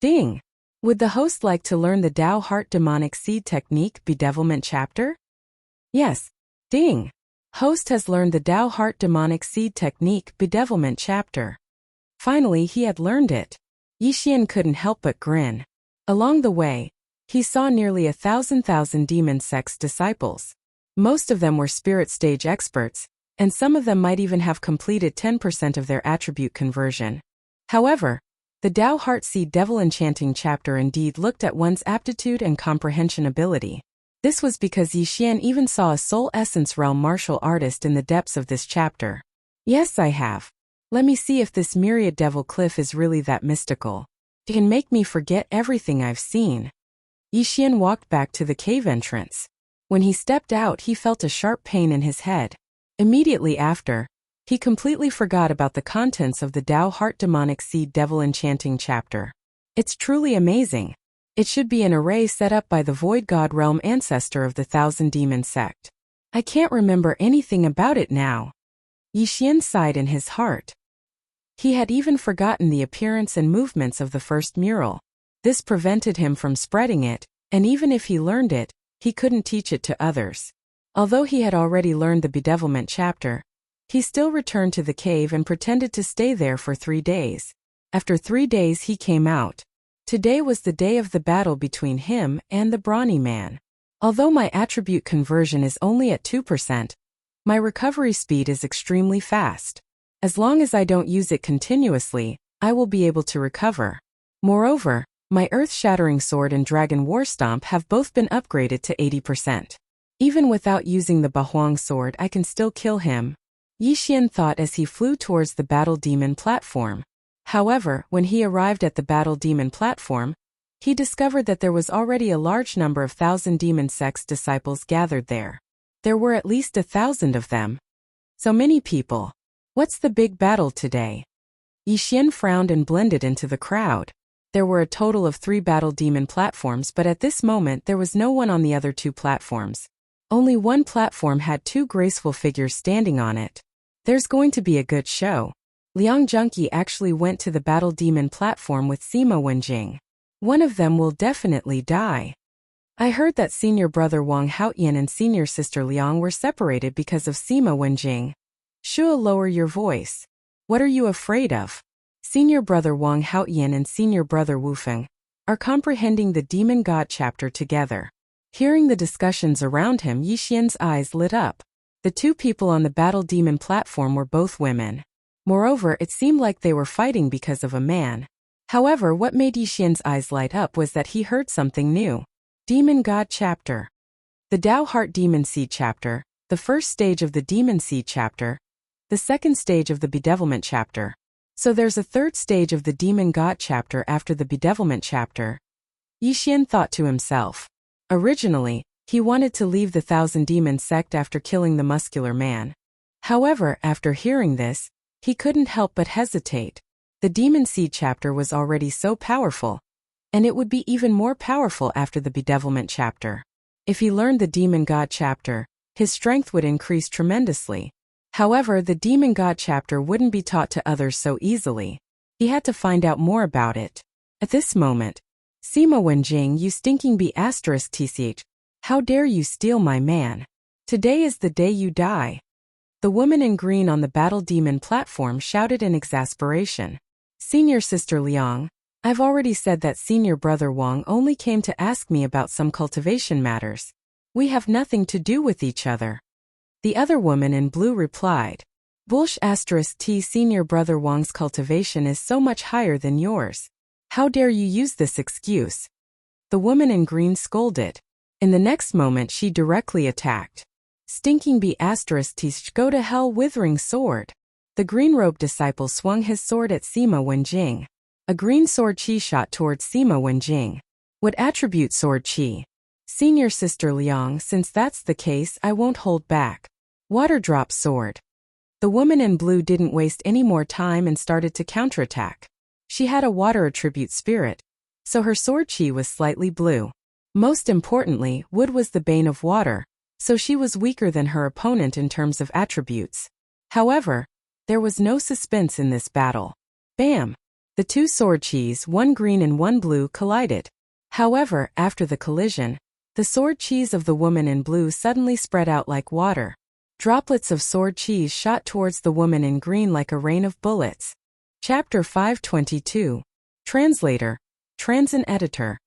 Ding! Would the host like to learn the Dao Heart Demonic Seed Technique Bedevilment Chapter? Yes. Ding! Host has learned the Dao Heart Demonic Seed Technique Bedevilment Chapter. Finally, he had learned it. Yixian couldn't help but grin. Along the way, he saw nearly 1,000 demon sex disciples. Most of them were spirit stage experts, and some of them might even have completed 10% of their attribute conversion. However, the Dao Heart Seed Devil Enchanting chapter indeed looked at one's aptitude and comprehension ability. This was because Yixian even saw a soul essence realm martial artist in the depths of this chapter. Yes, I have. Let me see if this myriad devil cliff is really that mystical. It can make me forget everything I've seen. Yixian walked back to the cave entrance. When he stepped out, he felt a sharp pain in his head. Immediately after, he completely forgot about the contents of the Dao Heart Demonic Seed Devil Enchanting chapter. It's truly amazing. It should be an array set up by the Void God Realm ancestor of the Thousand Demon sect. I can't remember anything about it now. Yixian sighed in his heart. He had even forgotten the appearance and movements of the first mural. This prevented him from spreading it, and even if he learned it, he couldn't teach it to others. Although he had already learned the bedevilment chapter, he still returned to the cave and pretended to stay there for 3 days. After 3 days he came out. Today was the day of the battle between him and the brawny man. Although my attribute conversion is only at 2%, my recovery speed is extremely fast. As long as I don't use it continuously, I will be able to recover. Moreover, my earth-shattering sword and dragon war stomp have both been upgraded to 80%. Even without using the Bahuang sword, I can still kill him, Yixian thought as he flew towards the battle demon platform. However, when he arrived at the battle demon platform, he discovered that there was already a large number of Thousand Demon Sect's disciples gathered there. There were at least 1,000 of them. So many people. What's the big battle today? Yixian frowned and blended into the crowd. There were a total of 3 battle demon platforms, but at this moment there was no one on the other 2 platforms. Only one platform had 2 graceful figures standing on it. There's going to be a good show. Liang Junqi actually went to the battle demon platform with Sima Wenjing. One of them will definitely die. I heard that senior brother Wang Haoyan and senior sister Liang were separated because of Sima Wenjing. Shua, lower your voice. What are you afraid of? Senior brother Wang Haoyan and senior brother Wufeng are comprehending the Demon God chapter together. Hearing the discussions around him, Yixian's eyes lit up. The 2 people on the battle demon platform were both women. Moreover, it seemed like they were fighting because of a man. However, what made Yixian's eyes light up was that he heard something new. Demon God chapter. The Dao Heart Demon Seed chapter, the first stage of the Demon Seed chapter, the second stage of the Bedevilment chapter. So there's a third stage of the Demon God chapter after the Bedevilment chapter. Yixian thought to himself. Originally, he wanted to leave the Thousand Demon sect after killing the muscular man. However, after hearing this, he couldn't help but hesitate. The Demon Seed chapter was already so powerful, and it would be even more powerful after the Bedevilment chapter. If he learned the Demon God chapter, his strength would increase tremendously. However, the Demon God chapter wouldn't be taught to others so easily. He had to find out more about it. At this moment, Sima Wenjing, you stinking bee *tch. How dare you steal my man? Today is the day you die. The woman in green on the Battle Demon platform shouted in exasperation. Senior Sister Liang, I've already said that Senior Brother Wang only came to ask me about some cultivation matters. We have nothing to do with each other. The other woman in blue replied. Bullsh *T. Senior Brother Wang's cultivation is so much higher than yours. How dare you use this excuse? The woman in green scolded. In the next moment she directly attacked. Stinking bee *T. Go to hell, withering sword. The green-robed disciple swung his sword at Sima Wenjing. A green sword chi shot towards Sima Wenjing. What attribute sword chi? Senior Sister Liang, since that's the case, I won't hold back. Water drop sword. The woman in blue didn't waste any more time and started to counterattack. She had a water attribute spirit, so her sword chi was slightly blue. Most importantly, wood was the bane of water, so she was weaker than her opponent in terms of attributes. However, there was no suspense in this battle. Bam! The two sword chis, one green and one blue, collided. However, after the collision, the sword chis of the woman in blue suddenly spread out like water. Droplets of sword chis shot towards the woman in green like a rain of bullets. Chapter 522. Translator. Transin Editor.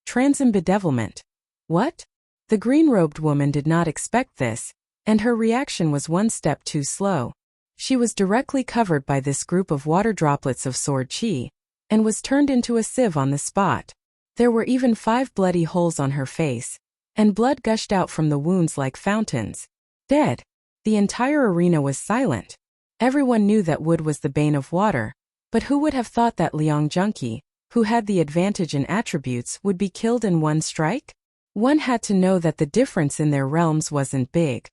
Transin Bedevilment. What? The green-robed woman did not expect this, and her reaction was one step too slow. She was directly covered by this group of water droplets of sword chi, and was turned into a sieve on the spot. There were even 5 bloody holes on her face, and blood gushed out from the wounds like fountains. Dead. The entire arena was silent. Everyone knew that wood was the bane of water, but who would have thought that Liang Junqi, who had the advantage in attributes, would be killed in one strike? One had to know that the difference in their realms wasn't big.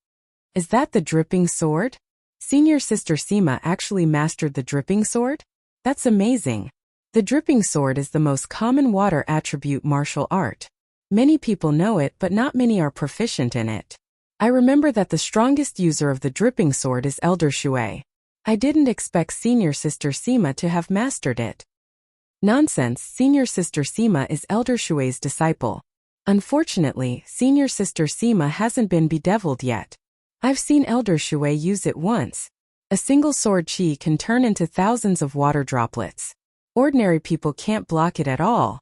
Is that the dripping sword? Senior Sister Sima actually mastered the dripping sword? That's amazing. The dripping sword is the most common water attribute martial art. Many people know it, but not many are proficient in it. I remember that the strongest user of the dripping sword is Elder Shui. I didn't expect Senior Sister Sima to have mastered it. Nonsense, Senior Sister Sima is Elder Shui's disciple. Unfortunately, Senior Sister Sima hasn't been bedeviled yet. I've seen Elder Shui use it once. A single sword chi can turn into thousands of water droplets. Ordinary people can't block it at all.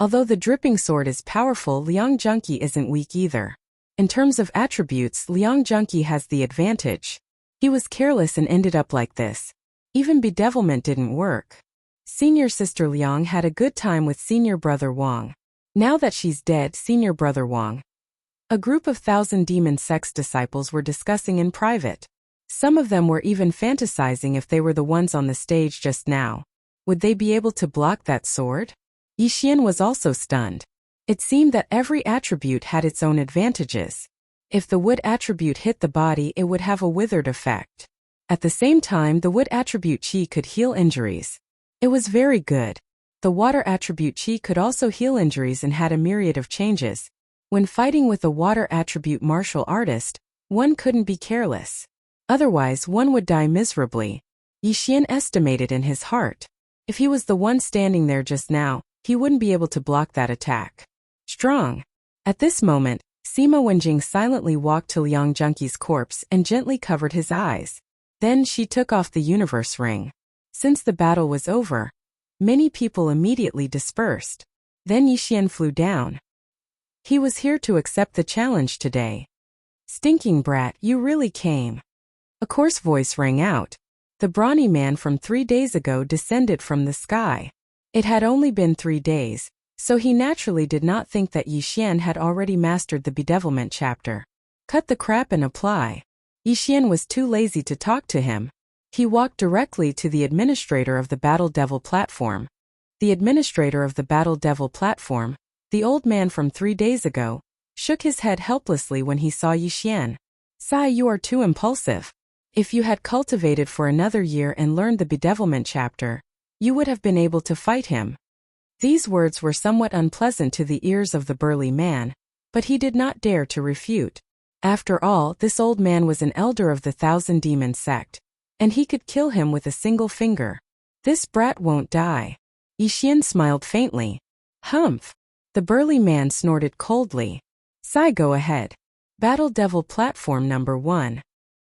Although the dripping sword is powerful, Liang Junqi isn't weak either. In terms of attributes, Liang Junqi has the advantage. He was careless and ended up like this. Even bedevilment didn't work. Senior Sister Liang had a good time with Senior Brother Wang. Now that she's dead, Senior Brother Wang. A group of 1,000 demon sex disciples were discussing in private. Some of them were even fantasizing if they were the ones on the stage just now. Would they be able to block that sword? Yixian was also stunned. It seemed that every attribute had its own advantages. If the wood attribute hit the body, it would have a withered effect. At the same time, the wood attribute chi could heal injuries. It was very good. The water attribute chi could also heal injuries and had a myriad of changes. When fighting with a water attribute martial artist, one couldn't be careless. Otherwise, one would die miserably. Yixian estimated in his heart. If he was the one standing there just now, he wouldn't be able to block that attack. Strong. At this moment, Sima Wenjing silently walked to Liang Junqi's corpse and gently covered his eyes. Then she took off the universe ring. Since the battle was over, many people immediately dispersed. Then Yixian flew down. He was here to accept the challenge today. Stinking brat, you really came. A coarse voice rang out. The brawny man from 3 days ago descended from the sky. It had only been 3 days, so he naturally did not think that Yixian had already mastered the bedevilment chapter. Cut the crap and apply. Yixian was too lazy to talk to him. He walked directly to the administrator of the Battle Devil platform. The administrator of the Battle Devil platform, the old man from 3 days ago, shook his head helplessly when he saw Yixian. Sai, you are too impulsive. If you had cultivated for another year and learned the bedevilment chapter, you would have been able to fight him. These words were somewhat unpleasant to the ears of the burly man, but he did not dare to refute. After all, this old man was an elder of the Thousand Demon sect, and he could kill him with a single finger. This brat won't die. Yixian smiled faintly. Humph. The burly man snorted coldly. Sai, go ahead. Battle Devil Platform number 1.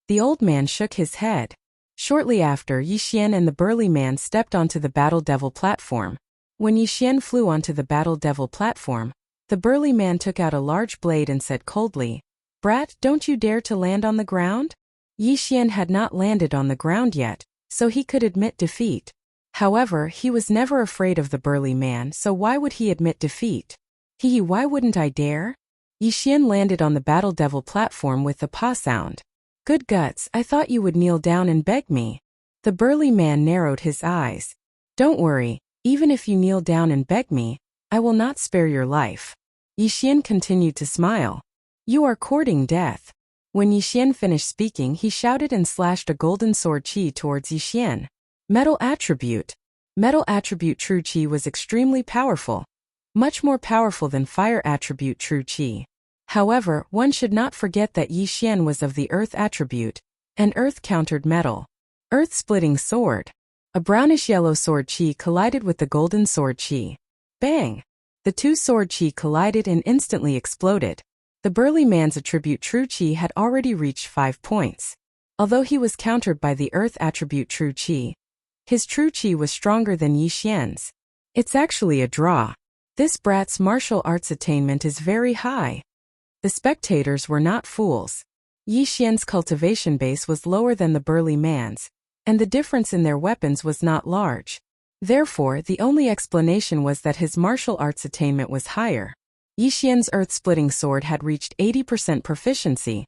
The old man shook his head. Shortly after, Yixian and the burly man stepped onto the Battle Devil platform. When Yixian flew onto the Battle Devil platform, the burly man took out a large blade and said coldly, Brat, don't you dare to land on the ground? Yixian had not landed on the ground yet, so he could admit defeat. However, he was never afraid of the burly man, so why would he admit defeat? Why wouldn't I dare? Yixian landed on the Battle Devil platform with the paw sound. Good guts, I thought you would kneel down and beg me. The burly man narrowed his eyes. Don't worry, even if you kneel down and beg me, I will not spare your life. Yixian continued to smile. You are courting death. When Yixian finished speaking, he shouted and slashed a golden sword chi towards Yixian. Metal attribute. Metal attribute true chi was extremely powerful. Much more powerful than fire attribute true chi. However, one should not forget that Yixian was of the earth attribute, and earth countered metal. Earth-splitting sword. A brownish-yellow sword chi collided with the golden sword chi. Bang! The two sword chi collided and instantly exploded. The burly man's attribute true chi had already reached 5 points. Although he was countered by the earth attribute true chi, his true chi was stronger than Yixian's. It's actually a draw. This brat's martial arts attainment is very high. The spectators were not fools. Yixian's cultivation base was lower than the burly man's, and the difference in their weapons was not large. Therefore, the only explanation was that his martial arts attainment was higher. Yixian's earth-splitting sword had reached 80% proficiency,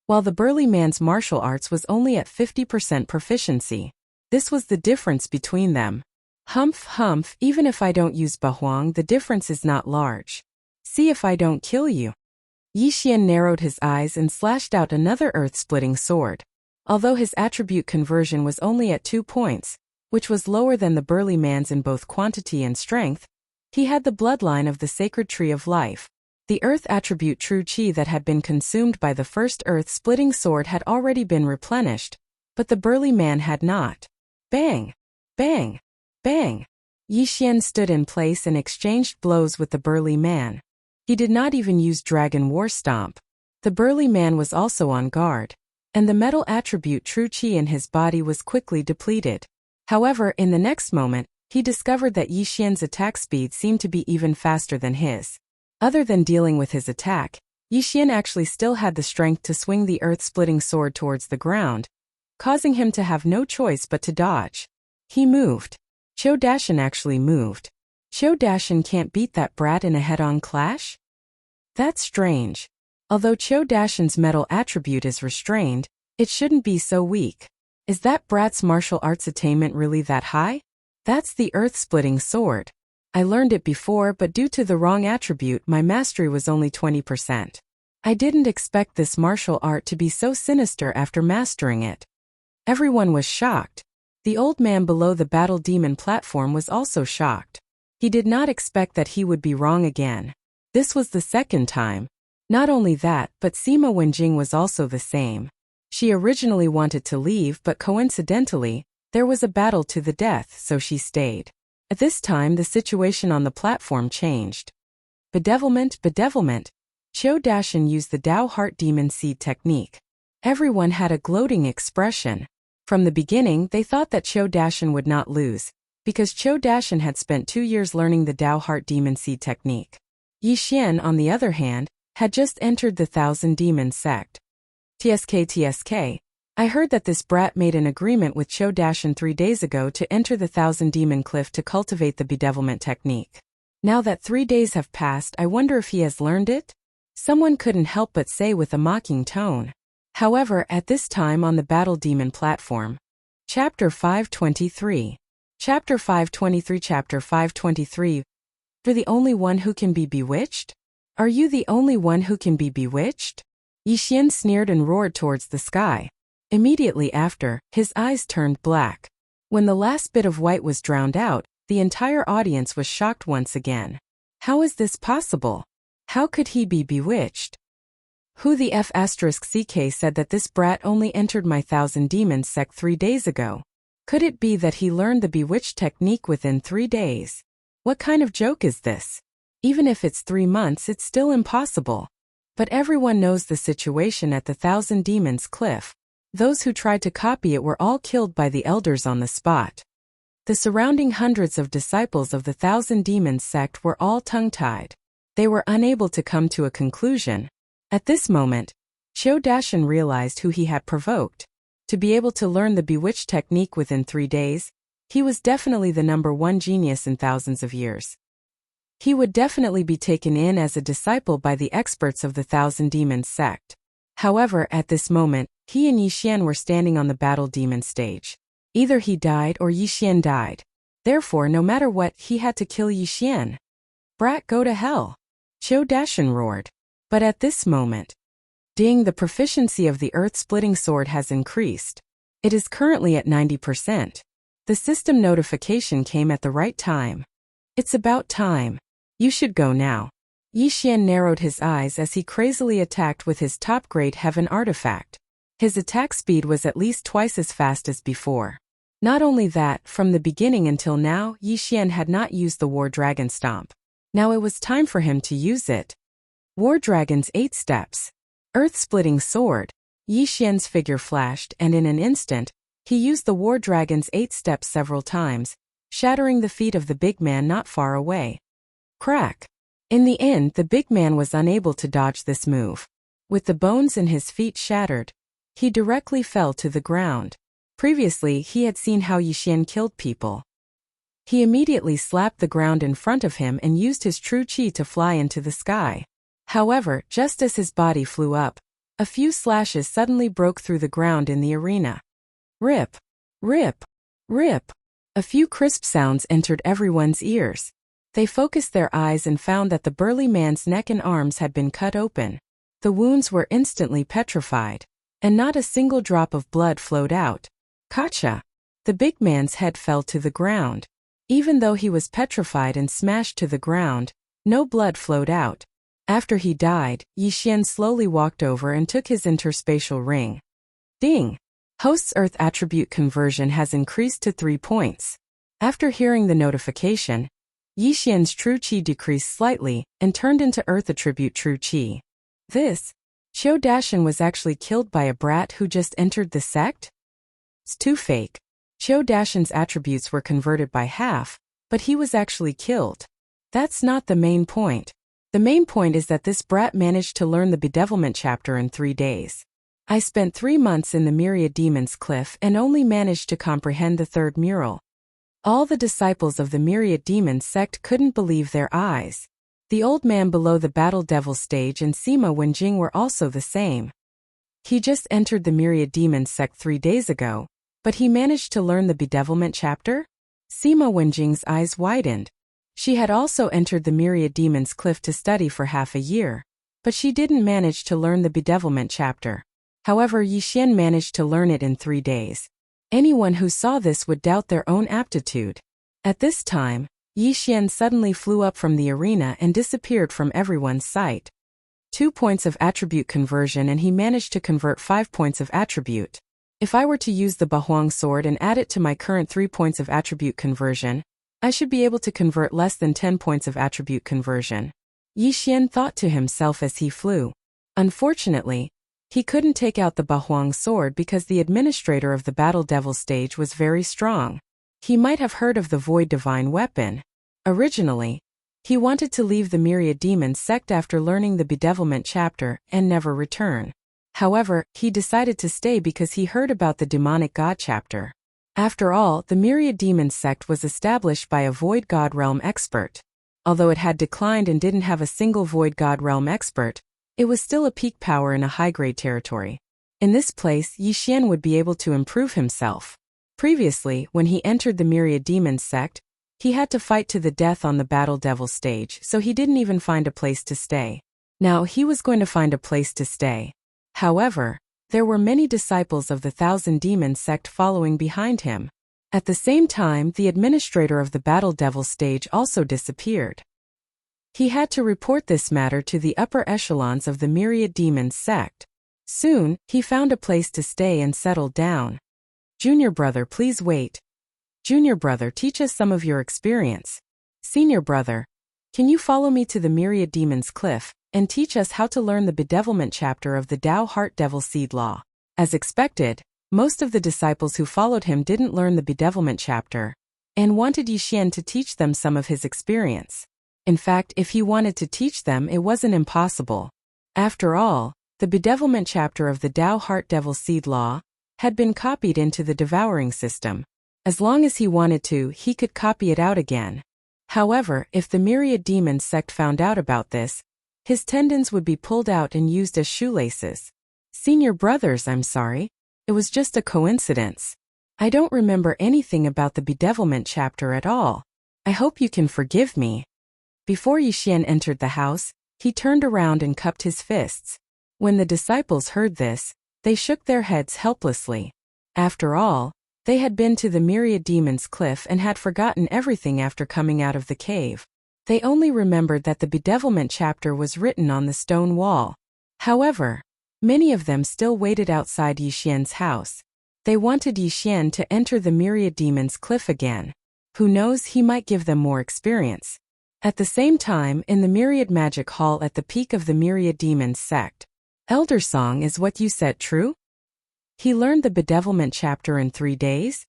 while the burly man's martial arts was only at 50% proficiency. This was the difference between them. Humph, humph, even if I don't use Bahuang, the difference is not large. See if I don't kill you. Yixian narrowed his eyes and slashed out another earth-splitting sword. Although his attribute conversion was only at 2 points, which was lower than the burly man's in both quantity and strength, he had the bloodline of the sacred tree of life. The earth attribute true chi that had been consumed by the first earth-splitting sword had already been replenished, but the burly man had not. Bang! Bang! Bang! Yixian stood in place and exchanged blows with the burly man. He did not even use Dragon War Stomp. The burly man was also on guard, and the metal attribute true chi in his body was quickly depleted. However, in the next moment, he discovered that Yixian's attack speed seemed to be even faster than his. Other than dealing with his attack, Yixian actually still had the strength to swing the earth-splitting sword towards the ground, causing him to have no choice but to dodge. He moved. Qiu Dashan actually moved. Qiu Dashan can't beat that brat in a head-on clash? That's strange. Although Qiu Dashan's metal attribute is restrained, it shouldn't be so weak. Is that brat's martial arts attainment really that high? That's the earth-splitting sword. I learned it before, but due to the wrong attribute, my mastery was only 20%. I didn't expect this martial art to be so sinister after mastering it. Everyone was shocked. The old man below the battle demon platform was also shocked. He did not expect that he would be wrong again. This was the second time. Not only that, but Sima Wenjing was also the same. She originally wanted to leave, but coincidentally, there was a battle to the death, so she stayed. At this time, the situation on the platform changed. Bedevilment, bedevilment. Qiu Dashan used the Dao Heart Demon Seed technique. Everyone had a gloating expression. From the beginning, they thought that Qiu Dashan would not lose, because Qiu Dashan had spent 2 years learning the Dao Heart Demon Seed technique. Yixian, on the other hand, had just entered the Thousand Demon sect. TSK, I heard that this brat made an agreement with Qiu Dashan 3 days ago to enter the Thousand Demon Cliff to cultivate the bedevilment technique. Now that 3 days have passed, I wonder if he has learned it? Someone couldn't help but say with a mocking tone. However, at this time on the Battle Demon platform. Chapter 523. Chapter 523 Chapter 523. You're the only one who can be bewitched? Are you the only one who can be bewitched? Yixian sneered and roared towards the sky. Immediately after, his eyes turned black. When the last bit of white was drowned out, the entire audience was shocked once again. How is this possible? How could he be bewitched? Who the F***CK said that this brat only entered my Thousand Demons sect 3 days ago? Could it be that he learned the bewitched technique within 3 days? What kind of joke is this? Even if it's 3 months, it's still impossible. But everyone knows the situation at the Thousand Demons cliff. Those who tried to copy it were all killed by the elders on the spot. The surrounding hundreds of disciples of the Thousand Demons sect were all tongue-tied. They were unable to come to a conclusion. At this moment, Qiu Dashan realized who he had provoked. To be able to learn the bewitched technique within 3 days, he was definitely the #1 genius in thousands of years. He would definitely be taken in as a disciple by the experts of the Thousand Demons sect. However, at this moment, he and Yixian were standing on the battle demon stage. Either he died or Yixian died. Therefore, no matter what, he had to kill Yixian. Brat, go to hell! Qiu Dashan roared. But at this moment, ding, the proficiency of the earth-splitting sword has increased. It is currently at 90%. The system notification came at the right time. It's about time. You should go now. Yixian narrowed his eyes as he crazily attacked with his top-grade heaven artifact. His attack speed was at least twice as fast as before. Not only that, from the beginning until now, Yixian had not used the War Dragon Stomp. Now it was time for him to use it. War Dragon's 8 steps. Earth-splitting sword. Yixian's figure flashed, and in an instant, he used the War Dragon's 8 steps several times, shattering the feet of the big man not far away. Crack! In the end, the big man was unable to dodge this move. With the bones in his feet shattered, he directly fell to the ground. Previously, he had seen how Yixian killed people. He immediately slapped the ground in front of him and used his true qi to fly into the sky. However, just as his body flew up, a few slashes suddenly broke through the ground in the arena. Rip! Rip! Rip! A few crisp sounds entered everyone's ears. They focused their eyes and found that the burly man's neck and arms had been cut open. The wounds were instantly petrified, and not a single drop of blood flowed out. Gotcha! The big man's head fell to the ground. Even though he was petrified and smashed to the ground, no blood flowed out. After he died, Yixian slowly walked over and took his interspatial ring. Ding! Host's Earth attribute conversion has increased to 3 points. After hearing the notification, Yixian's true qi decreased slightly and turned into Earth attribute true qi. This, Qiu Dashan was actually killed by a brat who just entered the sect? It's too fake. Qiu Dashan's attributes were converted by half, but he was actually killed. That's not the main point. The main point is that this brat managed to learn the bedevilment chapter in 3 days. I spent 3 months in the Myriad Demons Cliff and only managed to comprehend the 3rd mural. All the disciples of the Myriad Demons sect couldn't believe their eyes. The old man below the Battle Devil stage and Sima Wenjing were also the same. He just entered the Myriad Demons sect 3 days ago, but he managed to learn the bedevilment chapter? Sima Wenjing's eyes widened. She had also entered the Myriad Demons Cliff to study for half a year, but she didn't manage to learn the bedevilment chapter. However, Yixian managed to learn it in 3 days. Anyone who saw this would doubt their own aptitude. At this time, Yixian suddenly flew up from the arena and disappeared from everyone's sight. 2 points of attribute conversion, and he managed to convert 5 points of attribute. If I were to use the Bahuang sword and add it to my current 3 points of attribute conversion, I should be able to convert less than 10 points of attribute conversion. Yixian thought to himself as he flew. Unfortunately, he couldn't take out the Bahuang sword because the administrator of the Battle Devil stage was very strong. He might have heard of the Void Divine weapon. Originally, he wanted to leave the Myriad Demons sect after learning the bedevilment chapter and never return. However, he decided to stay because he heard about the demonic god chapter. After all, the Myriad Demons sect was established by a Void God Realm expert. Although it had declined and didn't have a single Void God Realm expert, it was still a peak power in a high-grade territory. In this place, Yixian would be able to improve himself. Previously, when he entered the Myriad Demons sect, he had to fight to the death on the Battle Devil stage, so he didn't even find a place to stay. Now he was going to find a place to stay. However, There were many disciples of the Thousand Demons sect following behind him. At the same time, the administrator of the Battle Devil stage also disappeared. He had to report this matter to the upper echelons of the Myriad Demons sect. Soon, he found a place to stay and settled down. Junior brother, please wait. Junior brother, teach us some of your experience. Senior brother, can you follow me to the Myriad Demons cliff and teach us how to learn the bedevilment chapter of the Tao Heart Devil Seed Law? As expected, most of the disciples who followed him didn't learn the bedevilment chapter and wanted Yixian to teach them some of his experience. In fact, if he wanted to teach them, it wasn't impossible. After all, the bedevilment chapter of the Tao Heart Devil Seed Law had been copied into the Devouring system. As long as he wanted to, he could copy it out again. However, if the Myriad Demons sect found out about this, his tendons would be pulled out and used as shoelaces. Senior brothers, I'm sorry. It was just a coincidence. I don't remember anything about the bedevilment chapter at all. I hope you can forgive me. Before Yixian entered the house, he turned around and cupped his fists. When the disciples heard this, they shook their heads helplessly. After all, they had been to the Myriad Demons cliff and had forgotten everything after coming out of the cave. They only remembered that the bedevilment chapter was written on the stone wall. However, many of them still waited outside Yixian's house. They wanted Yixian to enter the Myriad Demons cliff again. Who knows, he might give them more experience. At the same time, in the Myriad Magic Hall at the peak of the Myriad Demons sect, Elder Song, is what you said true? He learned the bedevilment chapter in 3 days?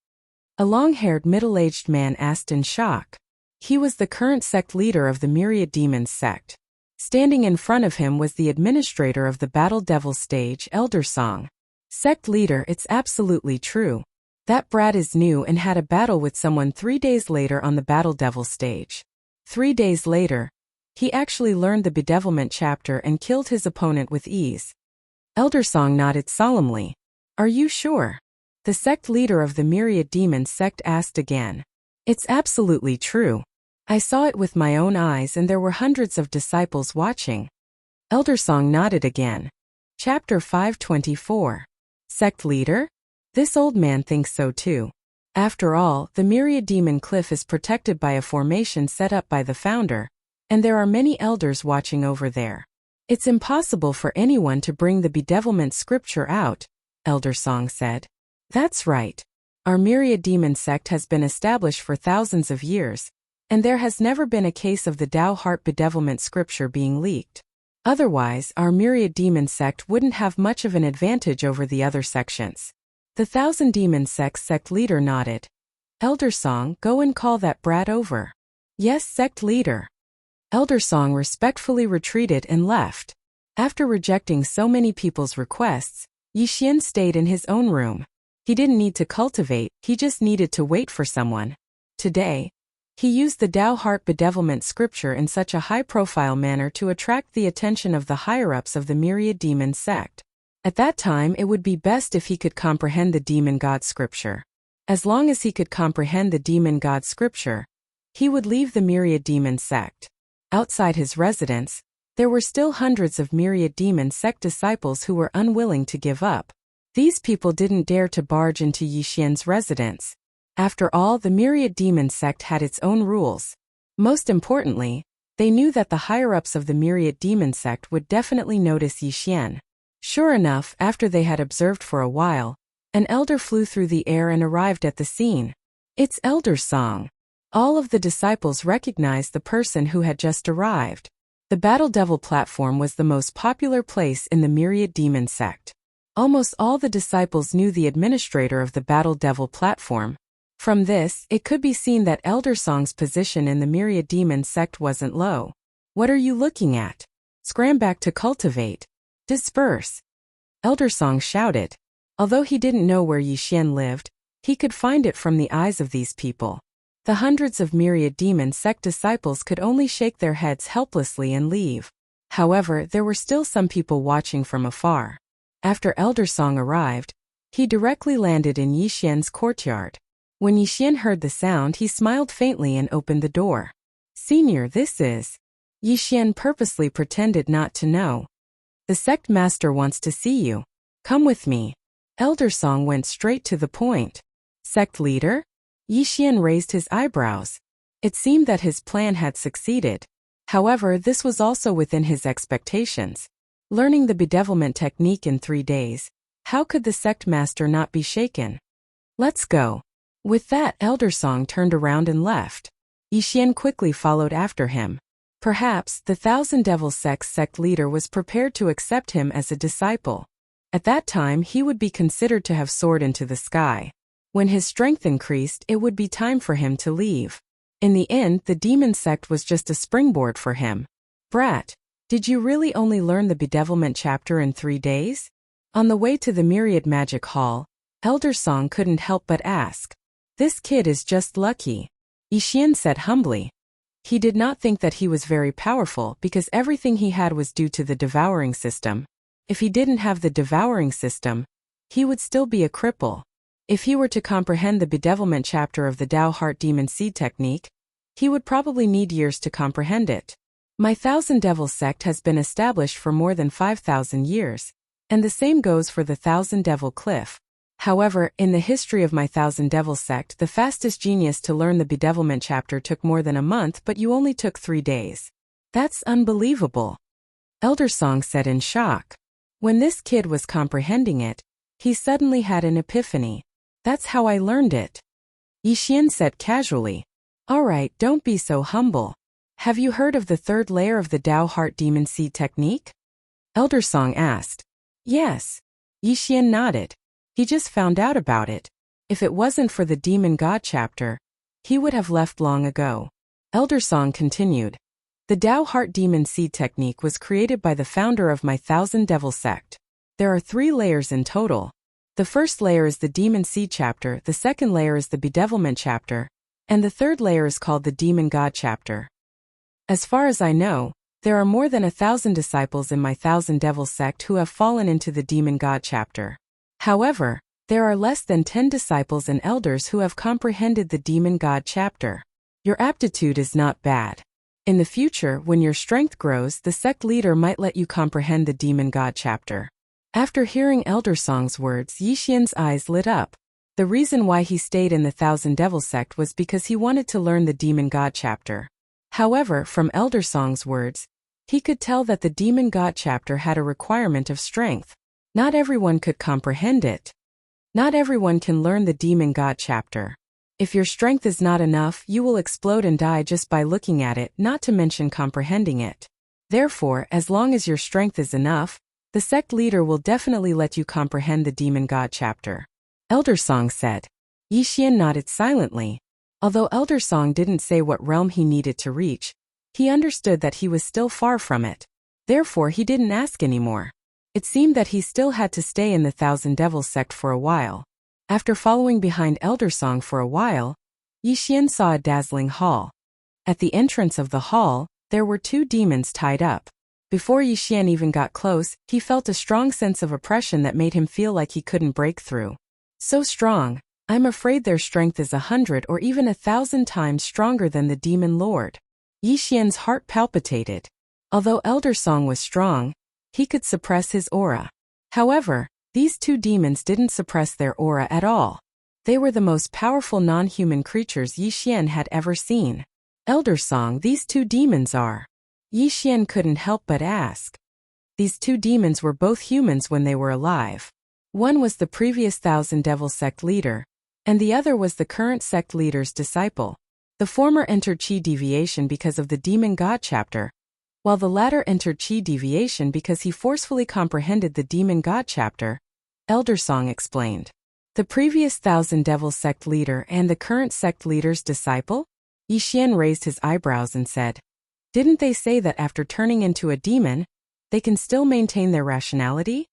A long-haired middle-aged man asked in shock. He was the current sect leader of the Myriad Demons sect. Standing in front of him was the administrator of the Battle Devil stage, Elder Song. Sect leader, it's absolutely true. That brat is new and had a battle with someone 3 days later on the Battle Devil stage. 3 days later, he actually learned the bedevilment chapter and killed his opponent with ease. Elder Song nodded solemnly. Are you sure? The sect leader of the Myriad Demons sect asked again. It's absolutely true. I saw it with my own eyes and there were hundreds of disciples watching. Elder Song nodded again. Chapter 524. Sect leader? This old man thinks so too. After all, the Myriad Demon Cliff is protected by a formation set up by the founder, and there are many elders watching over there. It's impossible for anyone to bring the bedevilment scripture out, Elder Song said. That's right. Our Myriad Demon sect has been established for thousands of years, and there has never been a case of the Tao Heart bedevilment scripture being leaked. Otherwise, our Myriad Demon sect wouldn't have much of an advantage over the other sections. The Thousand Demon sect leader nodded. Elder Song, go and call that brat over. Yes, sect leader. Elder Song respectfully retreated and left. After rejecting so many people's requests, Yixian stayed in his own room. He didn't need to cultivate, he just needed to wait for someone. Today, he used the Tao Heart bedevilment scripture in such a high-profile manner to attract the attention of the higher-ups of the Myriad Demon sect. At that time, it would be best if he could comprehend the Demon God scripture. As long as he could comprehend the Demon God scripture, he would leave the Myriad Demon sect. Outside his residence, there were still hundreds of Myriad Demon sect disciples who were unwilling to give up. These people didn't dare to barge into Yixian's residence. After all, the Myriad Demon sect had its own rules. Most importantly, they knew that the higher-ups of the Myriad Demon sect would definitely notice Yixian. Sure enough, after they had observed for a while, an elder flew through the air and arrived at the scene. It's Elder Song. All of the disciples recognized the person who had just arrived. The Battle Devil platform was the most popular place in the Myriad Demon sect. Almost all the disciples knew the administrator of the Battle Devil platform. From this, it could be seen that Elder Song's position in the Myriad Demon sect wasn't low. What are you looking at? Scram back to cultivate. Disperse. Elder Song shouted. Although he didn't know where Yixian lived, he could find it from the eyes of these people. The hundreds of Myriad Demon sect disciples could only shake their heads helplessly and leave. However, there were still some people watching from afar. After Elder Song arrived, he directly landed in Yixian's courtyard. When Yixian heard the sound, he smiled faintly and opened the door. Senior, this is... Yixian purposely pretended not to know. The sect master wants to see you. Come with me. Elder Song went straight to the point. Sect leader? Yixian raised his eyebrows. It seemed that his plan had succeeded. However, this was also within his expectations. Learning the bedevilment technique in 3 days, how could the sect master not be shaken? Let's go. With that, Elder Song turned around and left. Yixian quickly followed after him. Perhaps the Thousand Devils sect's sect leader was prepared to accept him as a disciple. At that time, he would be considered to have soared into the sky. When his strength increased, it would be time for him to leave. In the end, the demon sect was just a springboard for him. Brat, did you really only learn the bedevilment chapter in 3 days? On the way to the Myriad Magic Hall, Elder Song couldn't help but ask. This kid is just lucky. Yixian said humbly. He did not think that he was very powerful because everything he had was due to the devouring system. If he didn't have the devouring system, he would still be a cripple. If he were to comprehend the bedevilment chapter of the Tao Heart Demon Seed technique, he would probably need years to comprehend it. My Thousand Devil sect has been established for more than 5,000 years, and the same goes for the Thousand Devil Cliff. However, in the history of my Thousand Devil sect, the fastest genius to learn the bedevilment chapter took more than a month, but you only took 3 days. That's unbelievable. Elder Song said in shock. When this kid was comprehending it, he suddenly had an epiphany. That's how I learned it. Yixian said casually. Alright, don't be so humble. Have you heard of the 3rd layer of the Tao Heart Demon Seed technique? Elder Song asked. Yes. Yixian nodded. He just found out about it. If it wasn't for the Demon God chapter, he would have left long ago. Elder Song continued. The Tao Heart Demon Seed technique was created by the founder of my Thousand Devil sect. There are 3 layers in total. The first layer is the Demon Seed chapter, the second layer is the bedevilment chapter, and the 3rd layer is called the Demon God chapter. As far as I know, there are more than 1,000 disciples in my Thousand Devil sect who have fallen into the Demon God chapter. However, there are less than 10 disciples and elders who have comprehended the Demon God chapter. Your aptitude is not bad. In the future, when your strength grows, the sect leader might let you comprehend the Demon God chapter. After hearing Elder Song's words, Yixian's eyes lit up. The reason why he stayed in the Thousand Devil sect was because he wanted to learn the Demon God chapter. However, from Elder Song's words, he could tell that the Demon God chapter had a requirement of strength. Not everyone could comprehend it. Not everyone can learn the Demon God chapter. If your strength is not enough, you will explode and die just by looking at it, not to mention comprehending it. Therefore, as long as your strength is enough, the sect leader will definitely let you comprehend the Demon God chapter. Elder Song said. Yixian nodded silently. Although Elder Song didn't say what realm he needed to reach, he understood that he was still far from it. Therefore, he didn't ask anymore. It seemed that he still had to stay in the Thousand Devils sect for a while. After following behind Elder Song for a while, Yixian saw a dazzling hall. At the entrance of the hall, there were 2 demons tied up. Before Yixian even got close, he felt a strong sense of oppression that made him feel like he couldn't break through. So strong, I'm afraid their strength is 100 or even 1,000 times stronger than the Demon Lord. Yixian's heart palpitated. Although Elder Song was strong, he could suppress his aura. However, these 2 demons didn't suppress their aura at all. They were the most powerful non-human creatures Yixian had ever seen. Elder Song, these 2 demons are. Yixian couldn't help but ask. These 2 demons were both humans when they were alive. One was the previous Thousand Devil sect leader, and the other was the current sect leader's disciple. The former entered Qi deviation because of the Demon God chapter, while the latter entered Qi deviation because he forcefully comprehended the Demon God chapter, Elder Song explained. The previous Thousand Devil sect leader and the current sect leader's disciple? Yixian raised his eyebrows and said, didn't they say that after turning into a demon, they can still maintain their rationality?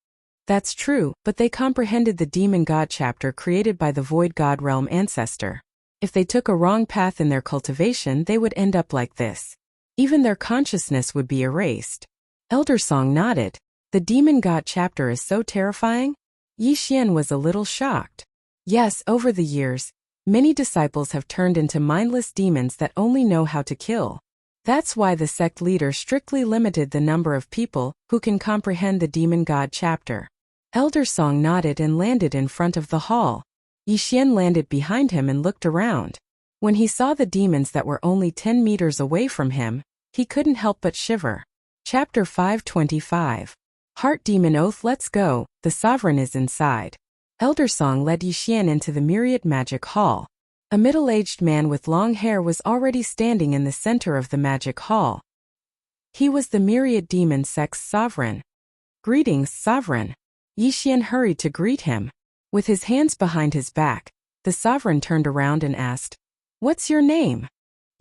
That's true, but they comprehended the Demon God chapter created by the Void God Realm ancestor. If they took a wrong path in their cultivation, they would end up like this. Even their consciousness would be erased. Elder Song nodded. The Demon God chapter is so terrifying? Yixian was a little shocked. Yes, over the years, many disciples have turned into mindless demons that only know how to kill. That's why the sect leader strictly limited the number of people who can comprehend the Demon God chapter. Elder Song nodded and landed in front of the hall. Yixian landed behind him and looked around. When he saw the demons that were only 10 meters away from him, he couldn't help but shiver. Chapter 525. Heart Demon Oath. Let's go, the sovereign is inside. Elder Song led Yixian into the Myriad Magic Hall. A middle-aged man with long hair was already standing in the center of the magic hall. He was the Myriad Demon Sect's sovereign. Greetings, sovereign. Yixian hurried to greet him. With his hands behind his back, the sovereign turned around and asked, "What's your name?"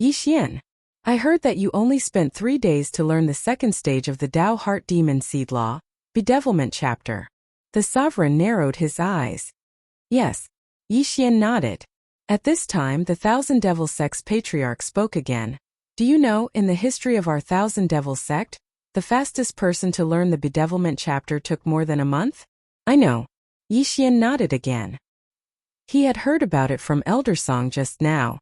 "Yixian. I heard that you only spent 3 days to learn the second stage of the Tao Heart Demon Seed Law, Bedevilment Chapter." The sovereign narrowed his eyes. "Yes." Yixian nodded. At this time the Thousand Devil Sect's patriarch spoke again. "Do you know, in the history of our Thousand Devil Sect, the fastest person to learn the Bedevilment Chapter took more than a month?" "I know." Yixian nodded again. He had heard about it from Elder Song just now.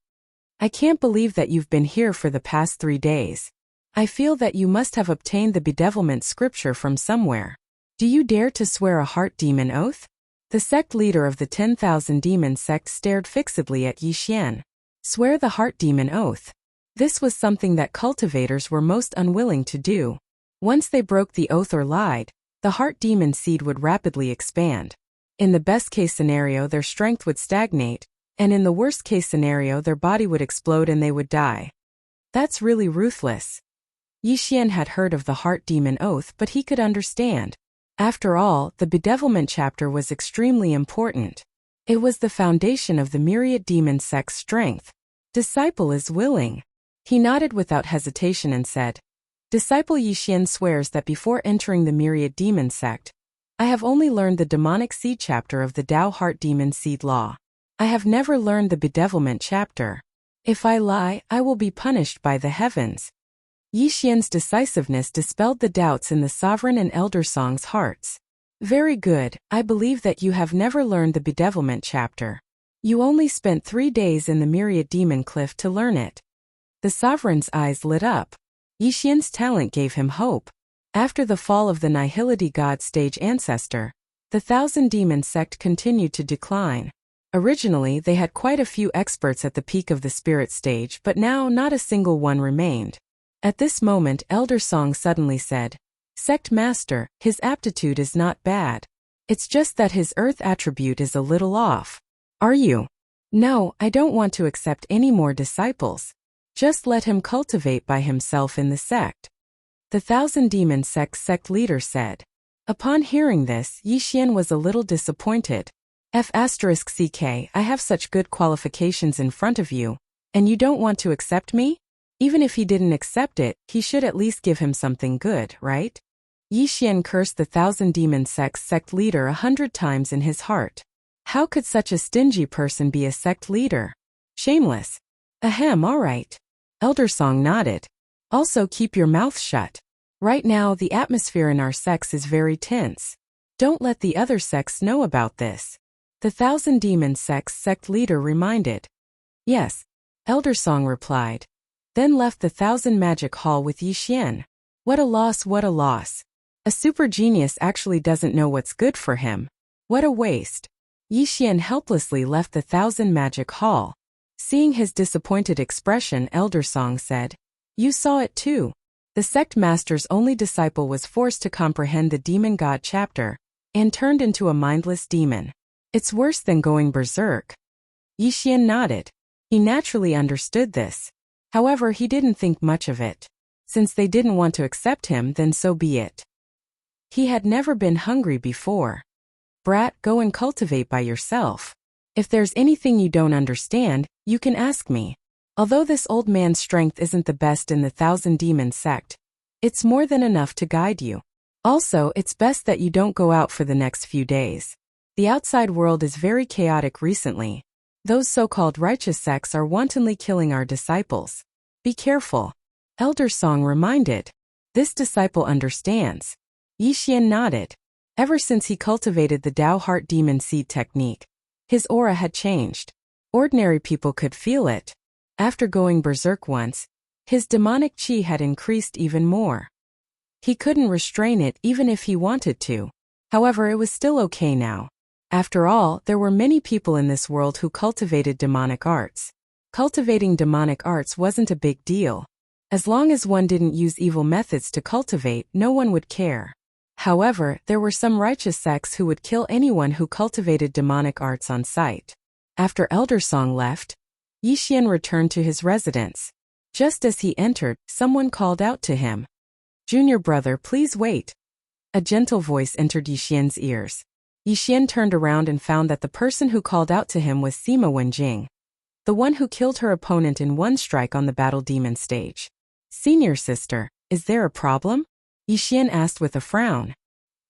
"I can't believe that you've been here for the past 3 days. I feel that you must have obtained the bedevilment scripture from somewhere. Do you dare to swear a heart demon oath?" The sect leader of the 10,000 Demon Sect stared fixedly at Yixian. Swear the heart demon oath. This was something that cultivators were most unwilling to do. Once they broke the oath or lied, the heart demon seed would rapidly expand. In the best-case scenario, their strength would stagnate, and in the worst-case scenario, their body would explode and they would die. That's really ruthless. Yixian had heard of the heart demon oath, but he could understand. After all, the bedevilment chapter was extremely important. It was the foundation of the Myriad Demon Sect's strength. Disciple is willing. He nodded without hesitation and said, "Disciple Yixian swears that before entering the Myriad Demon Sect, I have only learned the demonic seed chapter of the Tao Heart Demon Seed Law. I have never learned the bedevilment chapter. If I lie, I will be punished by the heavens." Yixian's decisiveness dispelled the doubts in the sovereign and Elder Song's hearts. "Very good, I believe that you have never learned the bedevilment chapter. You only spent 3 days in the Myriad Demon Cliff to learn it." The sovereign's eyes lit up. Yixian's talent gave him hope. After the fall of the Nihility God stage ancestor, the Thousand Demon Sect continued to decline. Originally, they had quite a few experts at the peak of the spirit stage, but now not a single one remained. At this moment, Elder Song suddenly said, "Sect Master, his aptitude is not bad. It's just that his earth attribute is a little off." "Are you?" "No, I don't want to accept any more disciples. Just let him cultivate by himself in the sect," the Thousand Demon sect leader said. Upon hearing this, Yixian was a little disappointed. "F***ck, I have such good qualifications in front of you, and you don't want to accept me?" Even if he didn't accept it, he should at least give him something good, right? Yixian cursed the Thousand Demon sect leader 100 times in his heart. How could such a stingy person be a sect leader? Shameless. Ahem, alright. Elder Song nodded. Also keep your mouth shut. Right now the atmosphere in our sects is very tense. Don't let the other sects know about this. The Thousand Demon sect leader reminded. Yes. Elder Song replied. Then left the Thousand Magic Hall with Yixian. What a loss, what a loss. A super genius actually doesn't know what's good for him. What a waste. Yixian helplessly left the Thousand Magic Hall. Seeing his disappointed expression, Elder Song said, "You saw it too. The sect master's only disciple was forced to comprehend the Demon God chapter, and turned into a mindless demon. It's worse than going berserk." Yixian nodded. He naturally understood this. However, he didn't think much of it. Since they didn't want to accept him, then so be it. He had never been hungry before. "Brat, go and cultivate by yourself. If there's anything you don't understand, you can ask me. Although this old man's strength isn't the best in the Thousand Demon sect, it's more than enough to guide you. Also, it's best that you don't go out for the next few days. The outside world is very chaotic recently. Those so-called righteous sects are wantonly killing our disciples. Be careful." Elder Song reminded. This disciple understands. Yixian nodded. Ever since he cultivated the Tao Heart Demon Seed technique, his aura had changed. Ordinary people could feel it. After going berserk once, his demonic chi had increased even more. He couldn't restrain it even if he wanted to. However, it was still okay now. After all, there were many people in this world who cultivated demonic arts. Cultivating demonic arts wasn't a big deal. As long as one didn't use evil methods to cultivate, no one would care. However, there were some righteous sects who would kill anyone who cultivated demonic arts on sight. After Elder Song left, Yixian returned to his residence. Just as he entered, someone called out to him. "Junior brother, please wait." A gentle voice entered Yixian's ears. Yixian turned around and found that the person who called out to him was Sima Wenjing, the one who killed her opponent in one strike on the battle demon stage. "Senior sister, is there a problem?" Yixian asked with a frown.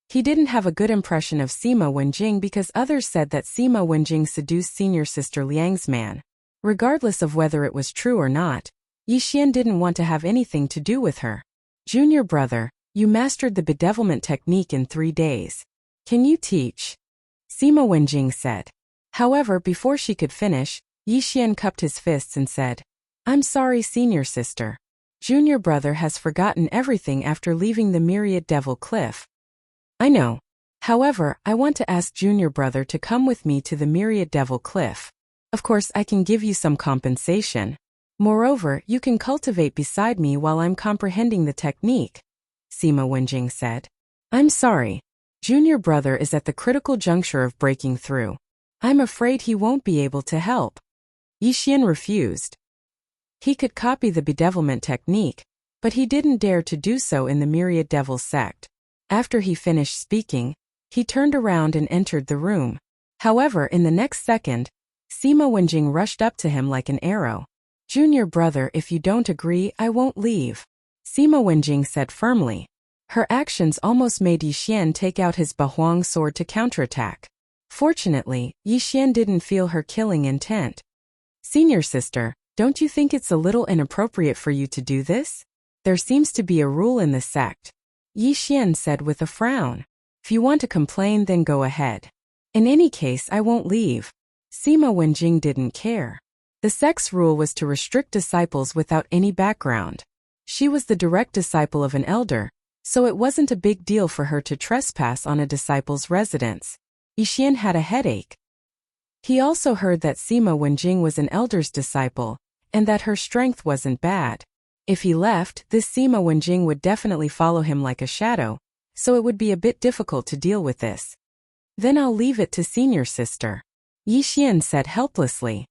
He didn't have a good impression of Sima Wenjing because others said that Sima Wenjing seduced senior sister Liang's man. Regardless of whether it was true or not, Yixian didn't want to have anything to do with her. "Junior brother, you mastered the bedevilment technique in 3 days. Can you teach?" Sima Wenjing said. However, before she could finish, Yixian cupped his fists and said, "I'm sorry, senior sister. Junior brother has forgotten everything after leaving the Myriad Devil Cliff." "I know. However, I want to ask junior brother to come with me to the Myriad Devil Cliff. Of course, I can give you some compensation. Moreover, you can cultivate beside me while I'm comprehending the technique," Sima Wenjing said. "I'm sorry. Junior brother is at the critical juncture of breaking through. I'm afraid he won't be able to help." Yixian refused. He could copy the bedevilment technique, but he didn't dare to do so in the Myriad Devil sect. After he finished speaking, he turned around and entered the room. However, in the next second, Sima Wenjing rushed up to him like an arrow. "Junior brother, if you don't agree, I won't leave," Sima Wenjing said firmly. Her actions almost made Yixian take out his Bahuang sword to counterattack. Fortunately, Yixian didn't feel her killing intent. "Senior sister, don't you think it's a little inappropriate for you to do this? There seems to be a rule in the sect," Yixian said with a frown. "If you want to complain, then go ahead. In any case, I won't leave." Sima Wenjing didn't care. The sect's rule was to restrict disciples without any background. She was the direct disciple of an elder, so it wasn't a big deal for her to trespass on a disciple's residence. Yixian had a headache. He also heard that Sima Wenjing was an elder's disciple, and that her strength wasn't bad. If he left, this Sima Wenjing would definitely follow him like a shadow, so it would be a bit difficult to deal with this. "Then I'll leave it to senior sister," Yixian said helplessly.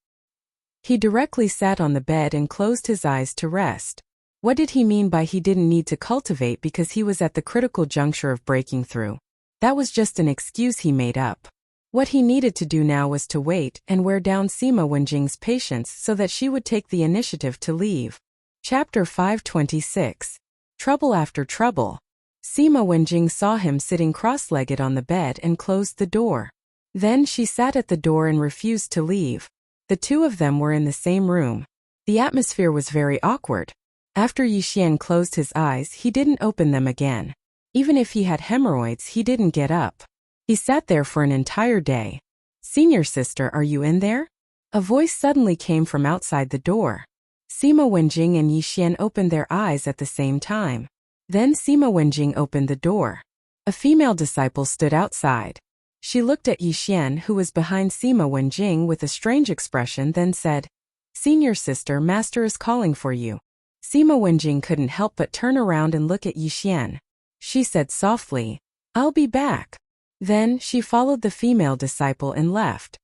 He directly sat on the bed and closed his eyes to rest. What did he mean by he didn't need to cultivate because he was at the critical juncture of breaking through? That was just an excuse he made up. What he needed to do now was to wait and wear down Sima Wenjing's patience so that she would take the initiative to leave. Chapter 526. Trouble After Trouble. Sima Wenjing saw him sitting cross-legged on the bed and closed the door. Then she sat at the door and refused to leave. The two of them were in the same room. The atmosphere was very awkward. After Yixian closed his eyes, he didn't open them again. Even if he had hemorrhoids, he didn't get up. He sat there for an entire day. "Senior sister, are you in there?" A voice suddenly came from outside the door. Sima Wenjing and Yixian opened their eyes at the same time. Then Sima Wenjing opened the door. A female disciple stood outside. She looked at Yixian, who was behind Sima Wenjing, with a strange expression, then said, "Senior sister, master is calling for you." Sima Wenjing couldn't help but turn around and look at Yixian. She said softly, "I'll be back." Then she followed the female disciple and left.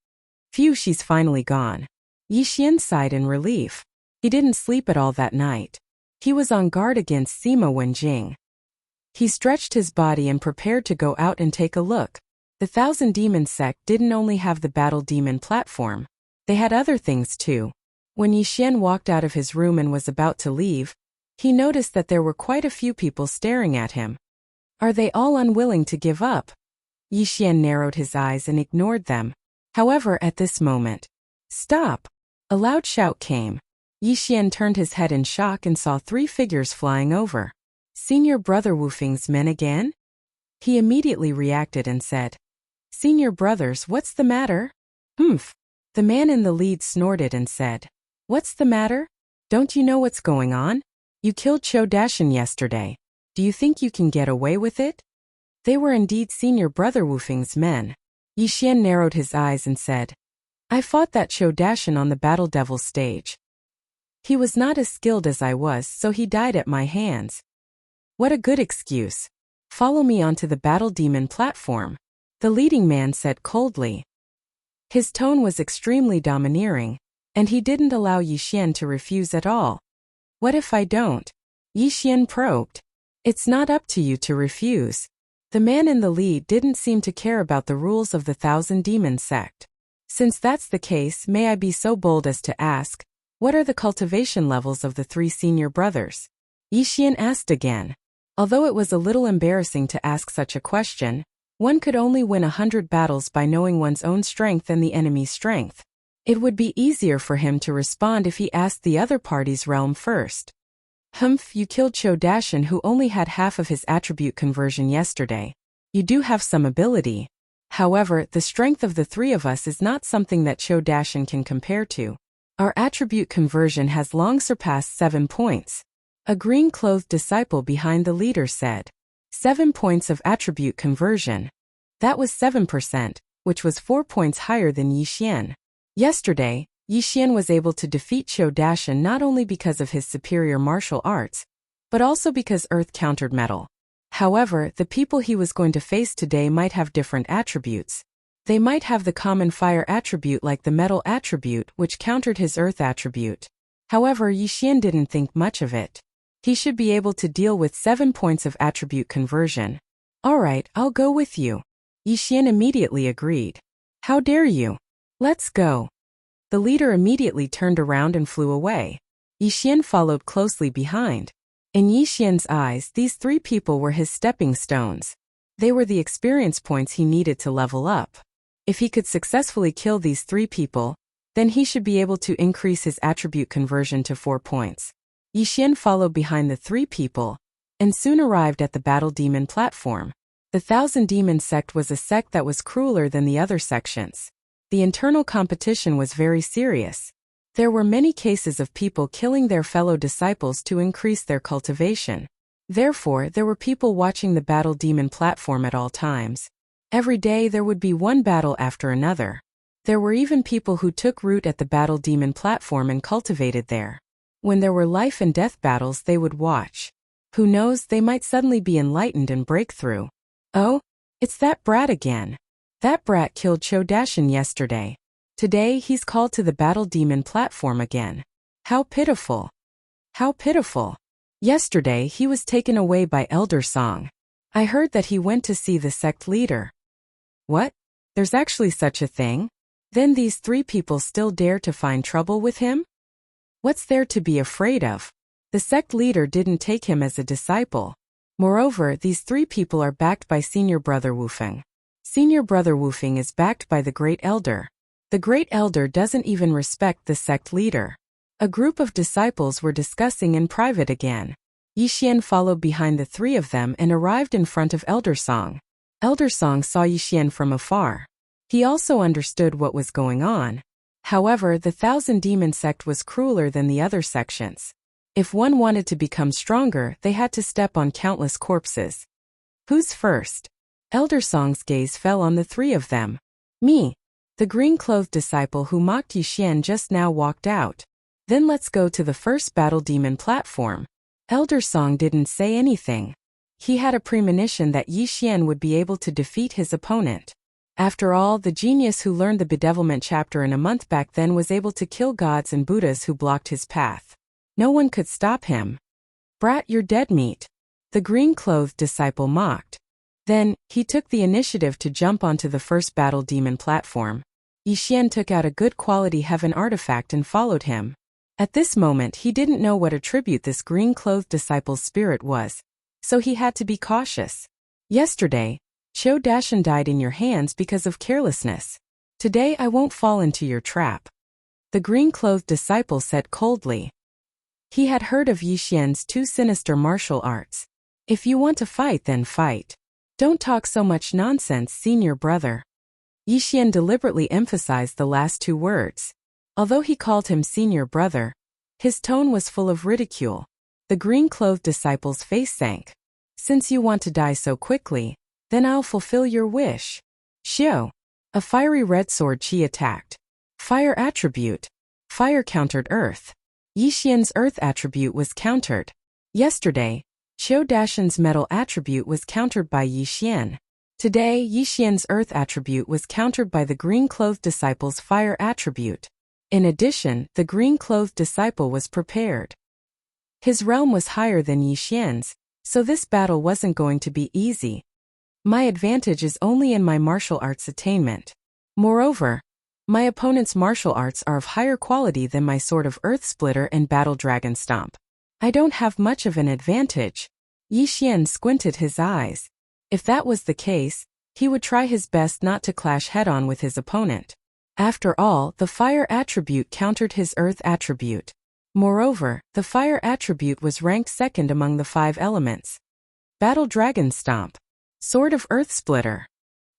Phew, she's finally gone. Yixian sighed in relief. He didn't sleep at all that night. He was on guard against Sima Wenjing. He stretched his body and prepared to go out and take a look. The Thousand Demon sect didn't only have the battle demon platform. They had other things too. When Yixian walked out of his room and was about to leave, he noticed that there were quite a few people staring at him. Are they all unwilling to give up? Yixian narrowed his eyes and ignored them. However, at this moment, "Stop!" A loud shout came. Yixian turned his head in shock and saw 3 figures flying over. Senior brother Wufeng's men again? He immediately reacted and said, "Senior brothers, what's the matter?" "Humph." The man in the lead snorted and said, "What's the matter? Don't you know what's going on? You killed Cho Dashin yesterday. Do you think you can get away with it?" They were indeed senior brother Wufeng's men. Yixian narrowed his eyes and said, I fought that Chodashan on the Battle Devil stage. He was not as skilled as I was, so he died at my hands. What a good excuse. Follow me onto the Battle Demon platform, the leading man said coldly. His tone was extremely domineering, and he didn't allow Yixian to refuse at all. What if I don't? Yixian probed. It's not up to you to refuse. The man in the lead didn't seem to care about the rules of the Thousand Demon sect. Since that's the case, may I be so bold as to ask, what are the cultivation levels of the 3 senior brothers? Yixian asked again. Although it was a little embarrassing to ask such a question, one could only win 100 battles by knowing one's own strength and the enemy's strength. It would be easier for him to respond if he asked the other party's realm first. Humph, you killed Chodashan, who only had half of his attribute conversion yesterday. You do have some ability. However, the strength of the 3 of us is not something that Chodashan can compare to. Our attribute conversion has long surpassed 7 points. A green-clothed disciple behind the leader said. 7 points of attribute conversion. That was 7%, which was 4 points higher than Yixian. Yesterday, Yixian was able to defeat Chodashan not only because of his superior martial arts, but also because Earth countered metal. However, the people he was going to face today might have different attributes. They might have the common fire attribute like the metal attribute, which countered his Earth attribute. However, Yixian didn't think much of it. He should be able to deal with 7 points of attribute conversion. Alright, I'll go with you. Yixian immediately agreed. How dare you? Let's go. The leader immediately turned around and flew away. Yixian followed closely behind. In Yixian's eyes, these 3 people were his stepping stones. They were the experience points he needed to level up. If he could successfully kill these 3 people, then he should be able to increase his attribute conversion to 4 points. Yixian followed behind the 3 people, and soon arrived at the Battle Demon platform. The Thousand Demon sect was a sect that was crueler than the other sections. The internal competition was very serious. There were many cases of people killing their fellow disciples to increase their cultivation. Therefore, there were people watching the Battle Demon platform at all times. Every day there would be one battle after another. There were even people who took root at the Battle Demon platform and cultivated there. When there were life and death battles, they would watch. Who knows, they might suddenly be enlightened and break through. Oh, it's that brat again. That brat killed Chodashan yesterday. Today he's called to the Battle Demon platform again. How pitiful. How pitiful. Yesterday he was taken away by Elder Song. I heard that he went to see the sect leader. What? There's actually such a thing? Then these 3 people still dare to find trouble with him? What's there to be afraid of? The sect leader didn't take him as a disciple. Moreover, these 3 people are backed by Senior Brother Wufeng. Senior Brother Wufeng is backed by the Great Elder. The Great Elder doesn't even respect the sect leader. A group of disciples were discussing in private again. Yixian followed behind the 3 of them and arrived in front of Elder Song. Elder Song saw Yixian from afar. He also understood what was going on. However, the Thousand Demon sect was crueler than the other sections. If one wanted to become stronger, they had to step on countless corpses. Who's first? Elder Song's gaze fell on the 3 of them. Me. The green-clothed disciple who mocked Yixian just now walked out. Then let's go to the first Battle Demon platform. Elder Song didn't say anything. He had a premonition that Yixian would be able to defeat his opponent. After all, the genius who learned the bedevilment chapter in a month back then was able to kill gods and Buddhas who blocked his path. No one could stop him. Brat, you're dead meat. The green-clothed disciple mocked. Then, he took the initiative to jump onto the first Battle Demon platform. Yixian took out a good quality heaven artifact and followed him. At this moment he didn't know what attribute this green-clothed disciple's spirit was, so he had to be cautious. Yesterday, Chodashan died in your hands because of carelessness. Today I won't fall into your trap. The green-clothed disciple said coldly. He had heard of Yixian's 2 sinister martial arts. If you want to fight, then fight. Don't talk so much nonsense, senior brother. Yixian deliberately emphasized the last 2 words. Although he called him senior brother, his tone was full of ridicule. The green-clothed disciple's face sank. Since you want to die so quickly, Then I'll fulfill your wish. Xiao. A fiery red sword chi attacked. Fire attribute. Fire countered earth. Yixian's earth attribute was countered. Yesterday, Qiu Dashan's metal attribute was countered by Yixian. Today, Yixian's earth attribute was countered by the green-clothed disciple's fire attribute. In addition, the green-clothed disciple was prepared. His realm was higher than Yixian's, so this battle wasn't going to be easy. My advantage is only in my martial arts attainment. Moreover, my opponent's martial arts are of higher quality than my Sword of Earth Splitter and Battle Dragon Stomp. I don't have much of an advantage. Yixian squinted his eyes. If that was the case, he would try his best not to clash head-on with his opponent. After all, the fire attribute countered his earth attribute. Moreover, the fire attribute was ranked second among the 5 elements. Battle Dragon Stomp. Sword of Earth Splitter.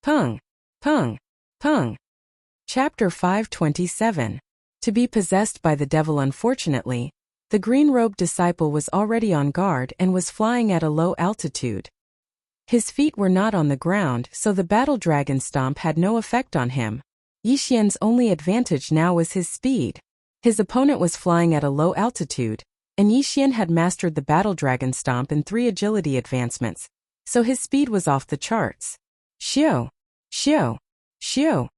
Pung. Pung. Pung. Chapter 527. To be possessed by the devil. Unfortunately, the green-robed disciple was already on guard and was flying at a low altitude. His feet were not on the ground, so the Battle Dragon Stomp had no effect on him. Yixian's only advantage now was his speed. His opponent was flying at a low altitude, and Yixian had mastered the Battle Dragon Stomp in 3 agility advancements, so his speed was off the charts. Xiao! Xiao! Xiao!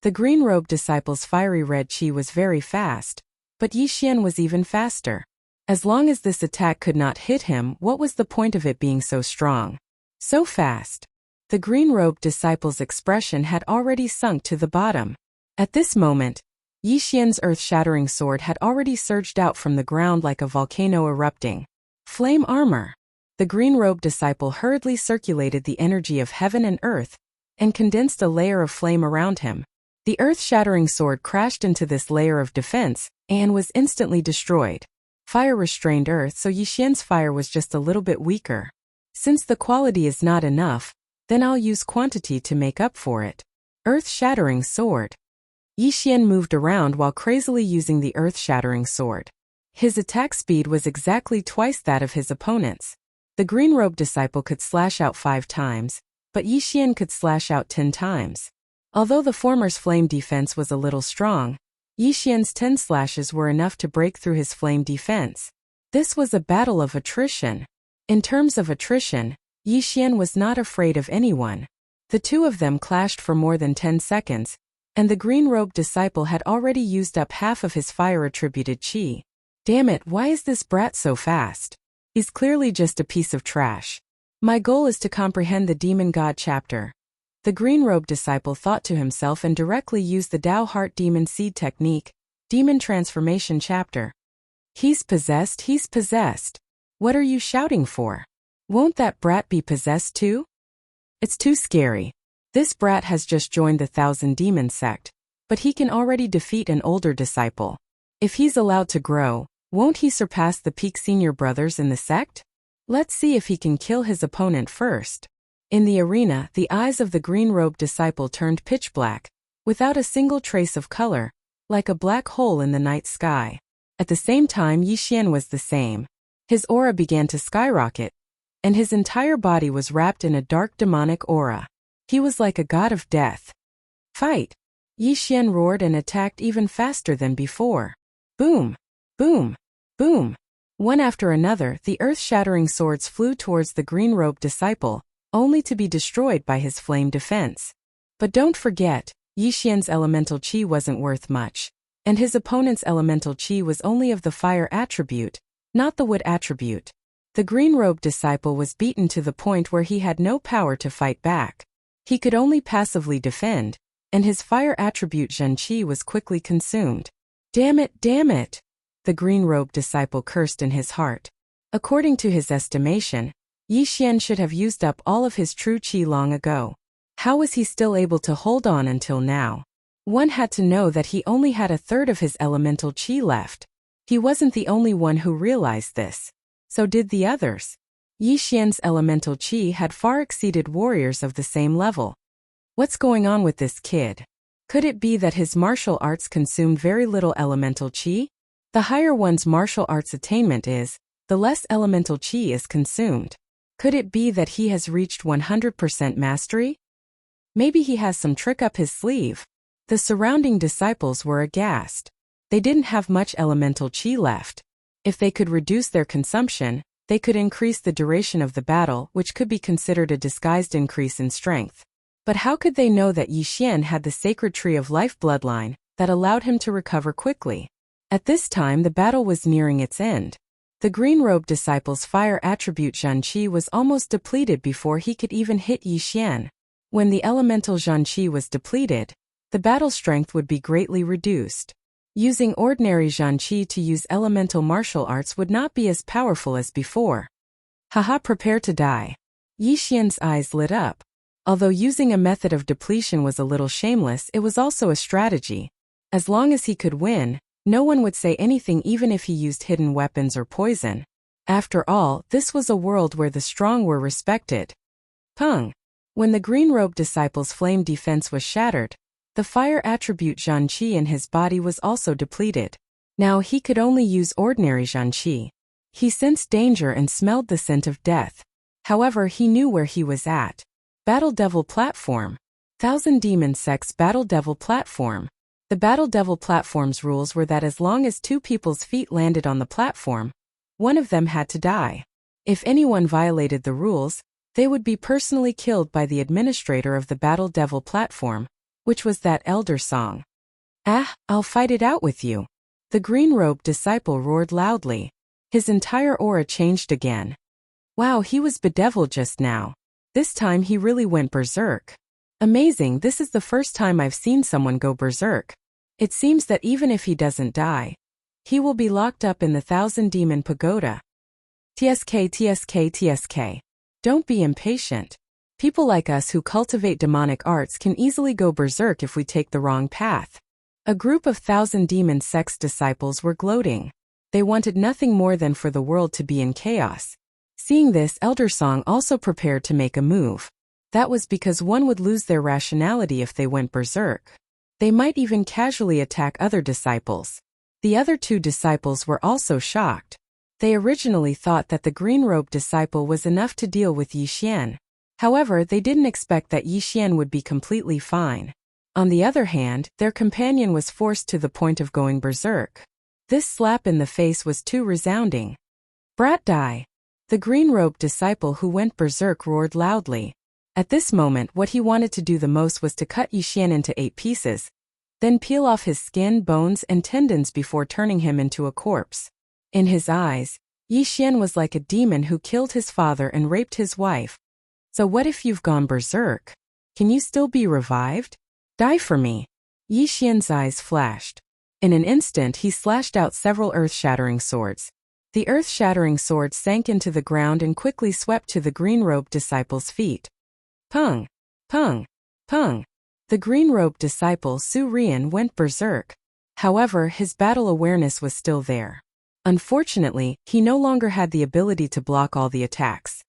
The green-robed disciple's fiery red chi was very fast, but Yixian was even faster. As long as this attack could not hit him, what was the point of it being so strong? So fast. The green-robed disciple's expression had already sunk to the bottom. At this moment, Yixian's earth-shattering sword had already surged out from the ground like a volcano erupting. Flame armor. The green-robed disciple hurriedly circulated the energy of heaven and earth, and condensed a layer of flame around him. The earth-shattering sword crashed into this layer of defense, and was instantly destroyed. Fire restrained earth, so Yixian's fire was just a little bit weaker. Since the quality is not enough, then I'll use quantity to make up for it. Earth-shattering sword. Yixian moved around while crazily using the earth-shattering sword. His attack speed was exactly twice that of his opponent's. The green-robed disciple could slash out 5 times, but Yixian could slash out 10 times. Although the former's flame defense was a little strong, Yixian's 10 slashes were enough to break through his flame defense. This was a battle of attrition. In terms of attrition, Yixian was not afraid of anyone. The two of them clashed for more than 10 seconds, and the green-robed disciple had already used up half of his fire-attributed chi. Damn it, why is this brat so fast? He's clearly just a piece of trash. My goal is to comprehend the Demon God chapter. The green-robed disciple thought to himself and directly used the Tao Heart Demon Seed technique, Demon Transformation chapter. He's possessed, he's possessed. What are you shouting for? Won't that brat be possessed too? It's too scary. This brat has just joined the 1,000 Demon sect, but he can already defeat an older disciple. If he's allowed to grow, won't he surpass the peak senior brothers in the sect? Let's see if he can kill his opponent first. In the arena, the eyes of the green-robed disciple turned pitch black, without a single trace of color, like a black hole in the night sky. At the same time, Yixian was the same. His aura began to skyrocket, and his entire body was wrapped in a dark demonic aura. He was like a god of death. Fight! Yixian roared and attacked even faster than before. Boom! Boom! Boom! One after another, the earth-shattering swords flew towards the green-robed disciple, only to be destroyed by his flame defense. But don't forget, Yixian's elemental chi wasn't worth much, and his opponent's elemental chi was only of the fire attribute, not the wood attribute. The green-robed disciple was beaten to the point where he had no power to fight back. He could only passively defend, and his fire attribute Zhen Qi was quickly consumed. Damn it, damn it! The green-robed disciple cursed in his heart. According to his estimation, Yixian should have used up all of his true chi long ago. How was he still able to hold on until now? One had to know that he only had 1/3 of his elemental chi left. He wasn't the only one who realized this. So did the others. Yixian's elemental chi had far exceeded warriors of the same level. What's going on with this kid? Could it be that his martial arts consumed very little elemental chi? The higher one's martial arts attainment is, the less elemental chi is consumed. Could it be that he has reached 100% mastery? Maybe he has some trick up his sleeve. The surrounding disciples were aghast. They didn't have much elemental chi left. If they could reduce their consumption, they could increase the duration of the battle, which could be considered a disguised increase in strength. But how could they know that Yi Xian had the sacred tree of life bloodline that allowed him to recover quickly? At this time the battle was nearing its end. The green-robed disciple's fire attribute Zhanqi was almost depleted before he could even hit Yi Xian. When the elemental Zhanqi was depleted, the battle strength would be greatly reduced. Using ordinary Zhanqi to use elemental martial arts would not be as powerful as before. Haha, prepare to die. Yi Xian's eyes lit up. Although using a method of depletion was a little shameless, it was also a strategy. As long as he could win, no one would say anything even if he used hidden weapons or poison. After all, this was a world where the strong were respected. Peng. When the green-robed disciple's flame defense was shattered, the fire attribute Zhanqi in his body was also depleted. Now he could only use ordinary Zhanqi. He sensed danger and smelled the scent of death. However, he knew where he was at. Battle Devil Platform. Thousand Demon Sect's Battle Devil Platform. The Battle Devil Platform's rules were that as long as two people's feet landed on the platform, one of them had to die. If anyone violated the rules, they would be personally killed by the administrator of the Battle Devil Platform, which was that elder song. Ah, I'll fight it out with you. The green-robed disciple roared loudly. His entire aura changed again. Wow, he was bedeviled just now. This time he really went berserk. Amazing, this is the first time I've seen someone go berserk. It seems that even if he doesn't die, he will be locked up in the Thousand Demon Pagoda. TSK. Don't be impatient. People like us who cultivate demonic arts can easily go berserk if we take the wrong path. A group of Thousand Demon Sect's disciples were gloating. They wanted nothing more than for the world to be in chaos. Seeing this, Elder Song also prepared to make a move. That was because one would lose their rationality if they went berserk. They might even casually attack other disciples. The other two disciples were also shocked. They originally thought that the green-robed disciple was enough to deal with Yi Xian. However, they didn't expect that Yi Xian would be completely fine. On the other hand, their companion was forced to the point of going berserk. This slap in the face was too resounding. Brat die! The green-robed disciple who went berserk roared loudly. At this moment, what he wanted to do the most was to cut Yi Xian into 8 pieces, then peel off his skin, bones, and tendons before turning him into a corpse. In his eyes, Yi Xian was like a demon who killed his father and raped his wife. So what if you've gone berserk? Can you still be revived? Die for me! Yi Xian's eyes flashed. In an instant he slashed out several earth-shattering swords. The earth-shattering swords sank into the ground and quickly swept to the green-robed disciple's feet. Peng! Peng! Peng! The green-robed disciple Su Rian went berserk. However, his battle awareness was still there. Unfortunately, he no longer had the ability to block all the attacks.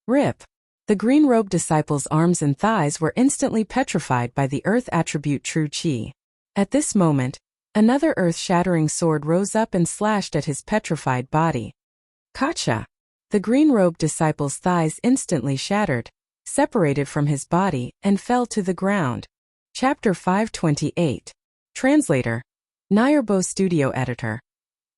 Rip! The green-robed disciple's arms and thighs were instantly petrified by the earth attribute True Qi. At this moment, another earth-shattering sword rose up and slashed at his petrified body. Kacha! The green-robed disciple's thighs instantly shattered, separated from his body, and fell to the ground. Chapter 528. Translator. Nayarbo Studio Editor.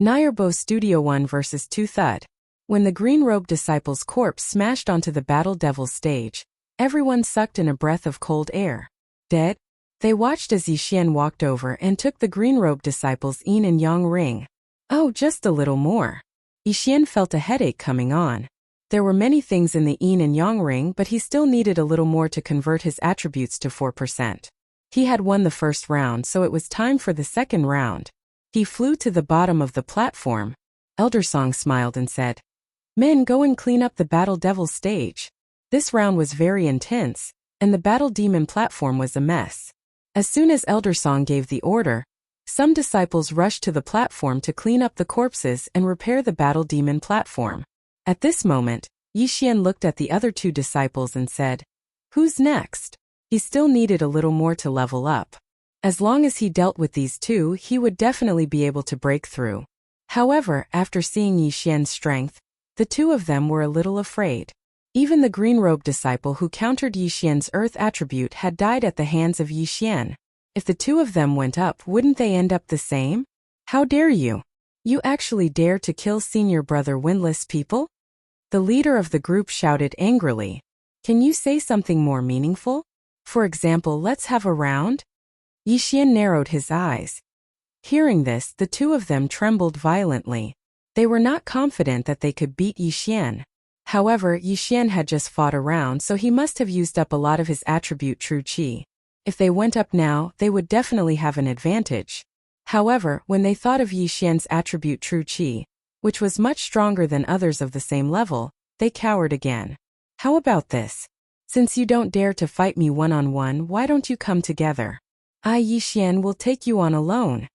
Nayarbo Studio 1 vs 2 Thud. When the green-robed disciple's corpse smashed onto the Battle Devil stage, everyone sucked in a breath of cold air. Dead? They watched as Yi Xian walked over and took the green-robed disciple's yin and yang ring. Oh, just a little more. Yi Xian felt a headache coming on. There were many things in the yin and yang ring, but he still needed a little more to convert his attributes to 4%. He had won the first round, so it was time for the second round. He flew to the bottom of the platform. Elder Song smiled and said, "Men, go and clean up the Battle Devil stage." This round was very intense, and the Battle Demon platform was a mess. As soon as Elder Song gave the order, some disciples rushed to the platform to clean up the corpses and repair the Battle Demon platform. At this moment, Yi Xian looked at the other two disciples and said, "Who's next?" He still needed a little more to level up. As long as he dealt with these two, he would definitely be able to break through. However, after seeing Yi Xian's strength, the two of them were a little afraid. Even the green-robed disciple who countered Yixian's earth attribute had died at the hands of Yixian. If the two of them went up, wouldn't they end up the same? How dare you? You actually dare to kill senior brother windless people? The leader of the group shouted angrily. Can you say something more meaningful? For example, let's have a round? Yixian narrowed his eyes. Hearing this, the two of them trembled violently. They were not confident that they could beat Yixian. However, Yixian had just fought a round, so he must have used up a lot of his attribute true qi. If they went up now, they would definitely have an advantage. However, when they thought of Yixian's attribute true qi, which was much stronger than others of the same level, they cowered again. How about this? Since you don't dare to fight me one-on-one, why don't you come together? I, Yixian, will take you on alone.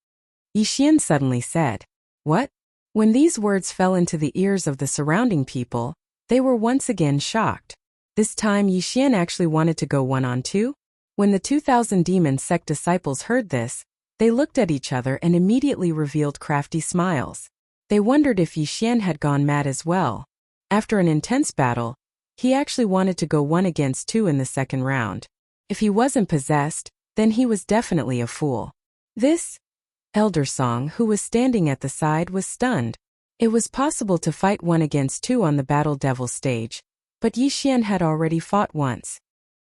Yixian suddenly said. What? When these words fell into the ears of the surrounding people, they were once again shocked. This time Yixian actually wanted to go one-on-two? When the 2,000 demon sect disciples heard this, they looked at each other and immediately revealed crafty smiles. They wondered if Yixian had gone mad as well. After an intense battle, he actually wanted to go 1 against 2 in the second round. If he wasn't possessed, then he was definitely a fool. This Elder Song, who was standing at the side, was stunned. It was possible to fight 1 against 2 on the Battle Devil stage, but Yixian had already fought once.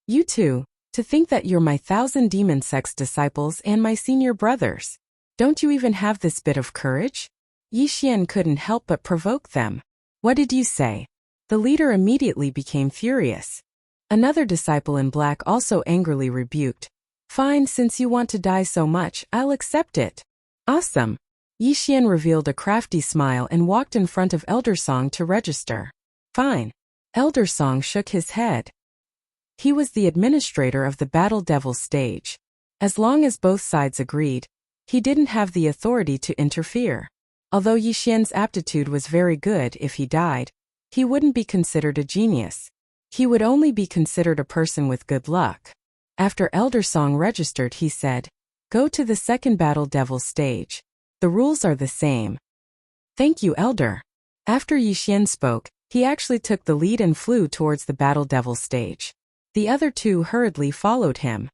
You two, to think that you're my 1,000 demon sect's disciples and my senior brothers. Don't you even have this bit of courage? Yixian couldn't help but provoke them. What did you say? The leader immediately became furious. Another disciple in black also angrily rebuked. Fine, since you want to die so much, I'll accept it. Awesome. Yixian revealed a crafty smile and walked in front of Elder Song to register. Fine. Elder Song shook his head. He was the administrator of the Battle Devil stage. As long as both sides agreed, he didn't have the authority to interfere. Although Yixian's aptitude was very good, if he died, he wouldn't be considered a genius. He would only be considered a person with good luck. After Elder Song registered, he said, Go to the second Battle Devil stage. The rules are the same. Thank you, Elder. After Yixian spoke, he actually took the lead and flew towards the Battle Devil stage. The other two hurriedly followed him.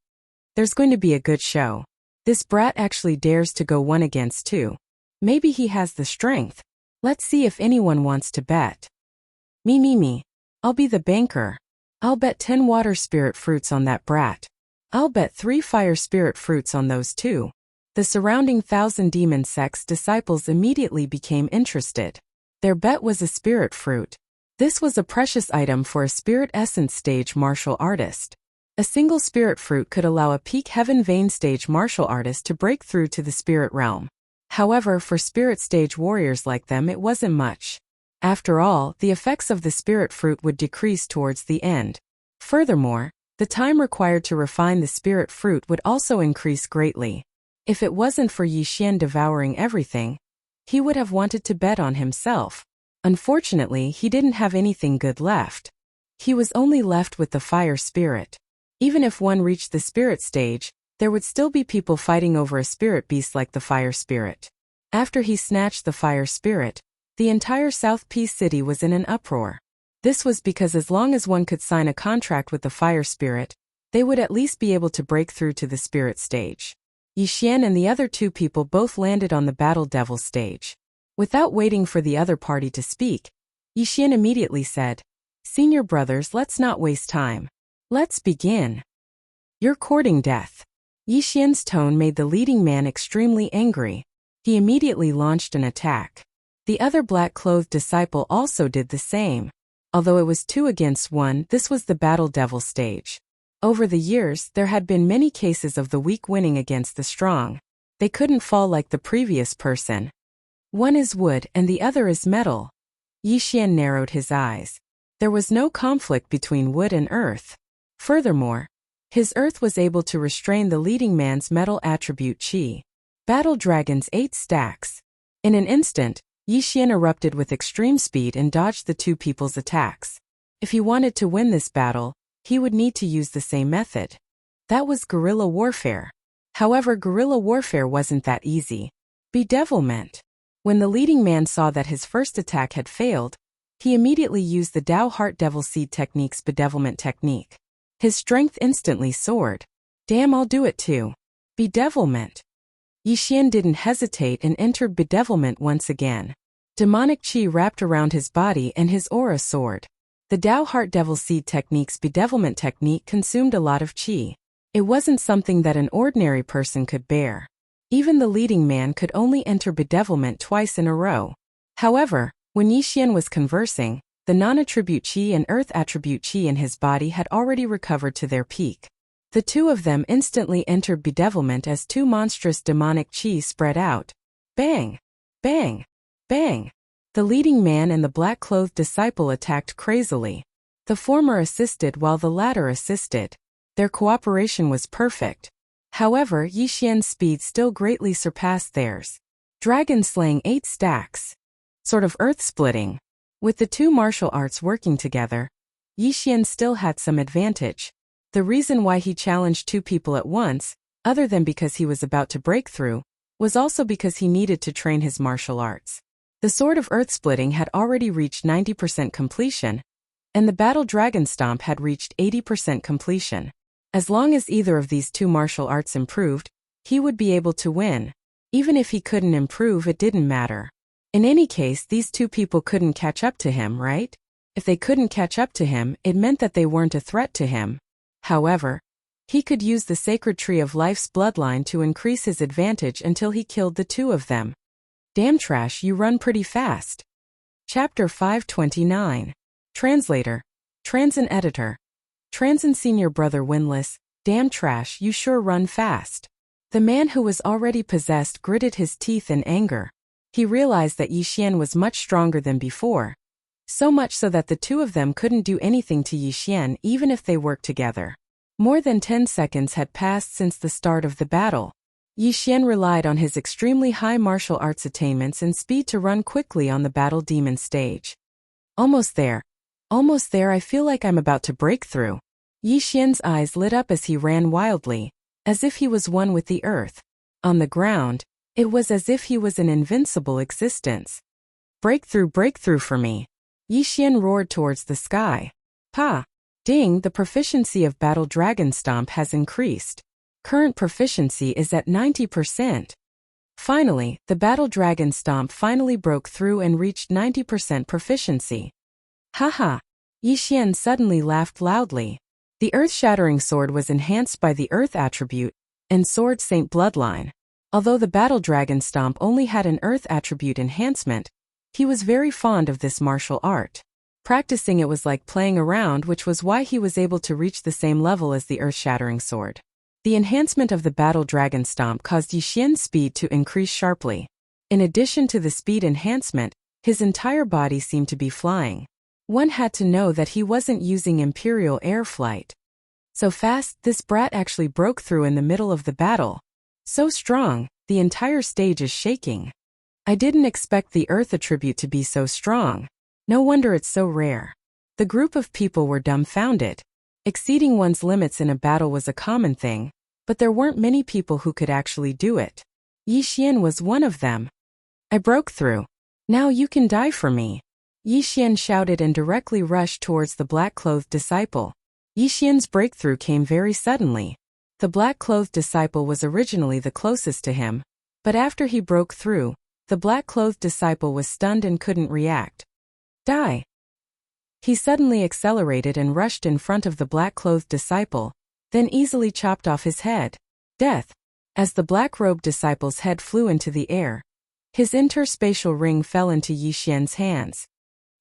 There's going to be a good show. This brat actually dares to go 1 against 2. Maybe he has the strength. Let's see if anyone wants to bet. Me. I'll be the banker. I'll bet 10 water spirit fruits on that brat. I'll bet 3 fire spirit fruits on those two. The surrounding 1,000 demon sect's disciples immediately became interested. Their bet was a spirit fruit. This was a precious item for a spirit essence stage martial artist. A single spirit fruit could allow a peak heaven vein stage martial artist to break through to the spirit realm. However, for spirit stage warriors like them, it wasn't much. After all, the effects of the spirit fruit would decrease towards the end. Furthermore, the time required to refine the spirit fruit would also increase greatly. If it wasn't for Yixian devouring everything, he would have wanted to bet on himself. Unfortunately, he didn't have anything good left. He was only left with the fire spirit. Even if one reached the spirit stage, there would still be people fighting over a spirit beast like the fire spirit. After he snatched the fire spirit, the entire South Peace City was in an uproar. This was because as long as one could sign a contract with the fire spirit, they would at least be able to break through to the spirit stage. Yixian and the other two people both landed on the Battle Devil stage. Without waiting for the other party to speak, Yixian immediately said, Senior brothers, let's not waste time. Let's begin. You're courting death. Yixian's tone made the leading man extremely angry. He immediately launched an attack. The other black-clothed disciple also did the same. Although it was 2 against 1, this was the Battle Devil stage. Over the years, there had been many cases of the weak winning against the strong. They couldn't fall like the previous person. One is wood and the other is metal. Yixian narrowed his eyes. There was no conflict between wood and earth. Furthermore, his earth was able to restrain the leading man's metal attribute qi. Battle Dragon's 8 stacks. In an instant, Yixian erupted with extreme speed and dodged the two people's attacks. If he wanted to win this battle, he would need to use the same method. That was guerrilla warfare. However, guerrilla warfare wasn't that easy. Bedevilment. When the leading man saw that his first attack had failed, He immediately used the Tao Heart Devil Seed Technique's bedevilment technique. His strength instantly soared. Damn, I'll do it too. Bedevilment. Yixian didn't hesitate and entered bedevilment once again. Demonic chi wrapped around his body and his aura soared. The Tao Heart Devil Seed Technique's bedevilment technique consumed a lot of chi. It wasn't something that an ordinary person could bear. Even the leading man could only enter bedevilment twice in a row. However, when Yixian was conversing, the non-attribute chi and earth attribute chi in his body had already recovered to their peak. The two of them instantly entered bedevilment as two monstrous demonic chi spread out. Bang! Bang! Bang! The leading man and the black-clothed disciple attacked crazily. The former assisted while the latter assisted. Their cooperation was perfect. However, Yixian's speed still greatly surpassed theirs. Dragon slaying 8 stacks. Sort of earth-splitting. With the two martial arts working together, Yixian still had some advantage. The reason why he challenged 2 people at once, other than because he was about to break through, was also because he needed to train his martial arts. The Sword of Earth-Splitting had already reached 90% completion, and the Battle Dragon Stomp had reached 80% completion. As long as either of these two martial arts improved, he would be able to win. Even if he couldn't improve, it didn't matter. In any case, these 2 people couldn't catch up to him, right? If they couldn't catch up to him, it meant that they weren't a threat to him. However, he could use the Sacred Tree of Life's bloodline to increase his advantage until he killed the 2 of them. Damn Trash, you run pretty fast. Chapter 529. Translator. Transin Editor. Transin Senior Brother Winless, damn Trash, you sure run fast. The man who was already possessed gritted his teeth in anger. He realized that Yixian was much stronger than before. So much so that the 2 of them couldn't do anything to Yixian even if they worked together. More than 10 seconds had passed since the start of the battle. Yixian relied on his extremely high martial arts attainments and speed to run quickly on the battle demon stage. Almost there. Almost there, I feel like I'm about to break through. Yixian's eyes lit up as he ran wildly, as if he was one with the earth. On the ground, it was as if he was an invincible existence. Breakthrough for me. Yixian roared towards the sky. Pa! Ding, the proficiency of Battle Dragon Stomp has increased. Current proficiency is at 90%. Finally, the Battle Dragon Stomp finally broke through and reached 90% proficiency. Haha! Yixian suddenly laughed loudly. The earth-shattering sword was enhanced by the earth attribute and Sword Saint bloodline. Although the Battle Dragon Stomp only had an earth attribute enhancement, he was very fond of this martial art. Practicing it was like playing around, which was why he was able to reach the same level as the earth-shattering sword. The enhancement of the Battle Dragon Stomp caused Yixian's speed to increase sharply. In addition to the speed enhancement, his entire body seemed to be flying. One had to know that he wasn't using Imperial air flight. So fast, this brat actually broke through in the middle of the battle. So strong, the entire stage is shaking. I didn't expect the earth attribute to be so strong. No wonder it's so rare. The group of people were dumbfounded. Exceeding one's limits in a battle was a common thing, but there weren't many people who could actually do it. Yixian was one of them. I broke through. Now you can die for me. Yixian shouted and directly rushed towards the black-clothed disciple. Yixian's breakthrough came very suddenly. The black-clothed disciple was originally the closest to him, but after he broke through, the black-clothed disciple was stunned and couldn't react. Die! He suddenly accelerated and rushed in front of the black-clothed disciple, then easily chopped off his head. Death! As the black-robed disciple's head flew into the air, his interspatial ring fell into Yixian's hands.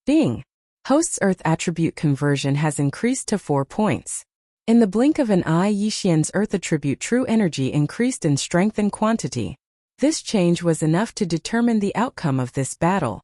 Ding! Host's Earth attribute conversion has increased to 4 points. In the blink of an eye, Yixian's Earth attribute true energy increased in strength and quantity. This change was enough to determine the outcome of this battle.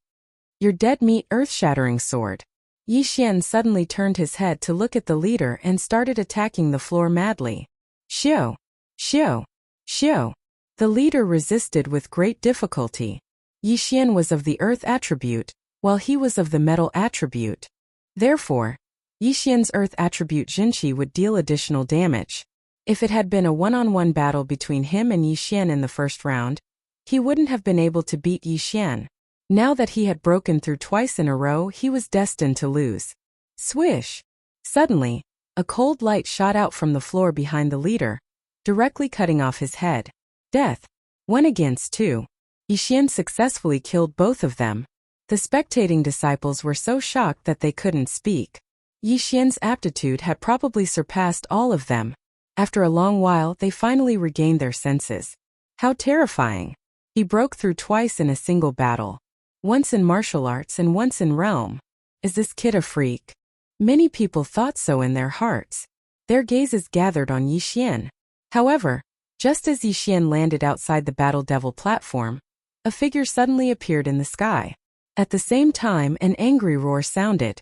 Your dead meat earth-shattering sword. Yixian suddenly turned his head to look at the leader and started attacking the floor madly. Xiao! Xiao! Xiao! The leader resisted with great difficulty. Yixian was of the earth attribute, while he was of the metal attribute. Therefore, Yixian's earth attribute Jinqi would deal additional damage. If it had been a one-on-one battle between him and Yixian in the first round, he wouldn't have been able to beat Yixian. Now that he had broken through twice in a row, he was destined to lose. Swish! Suddenly, a cold light shot out from the floor behind the leader, directly cutting off his head. Death. 1-2. Yixian successfully killed both of them. The spectating disciples were so shocked that they couldn't speak. Yixian's aptitude had probably surpassed all of them. After a long while, they finally regained their senses. How terrifying! He broke through twice in a single battle. Once in martial arts and once in realm. Is this kid a freak? Many people thought so in their hearts. Their gazes gathered on Yixian. However, just as Yixian landed outside the Battle Devil platform, a figure suddenly appeared in the sky. At the same time, an angry roar sounded.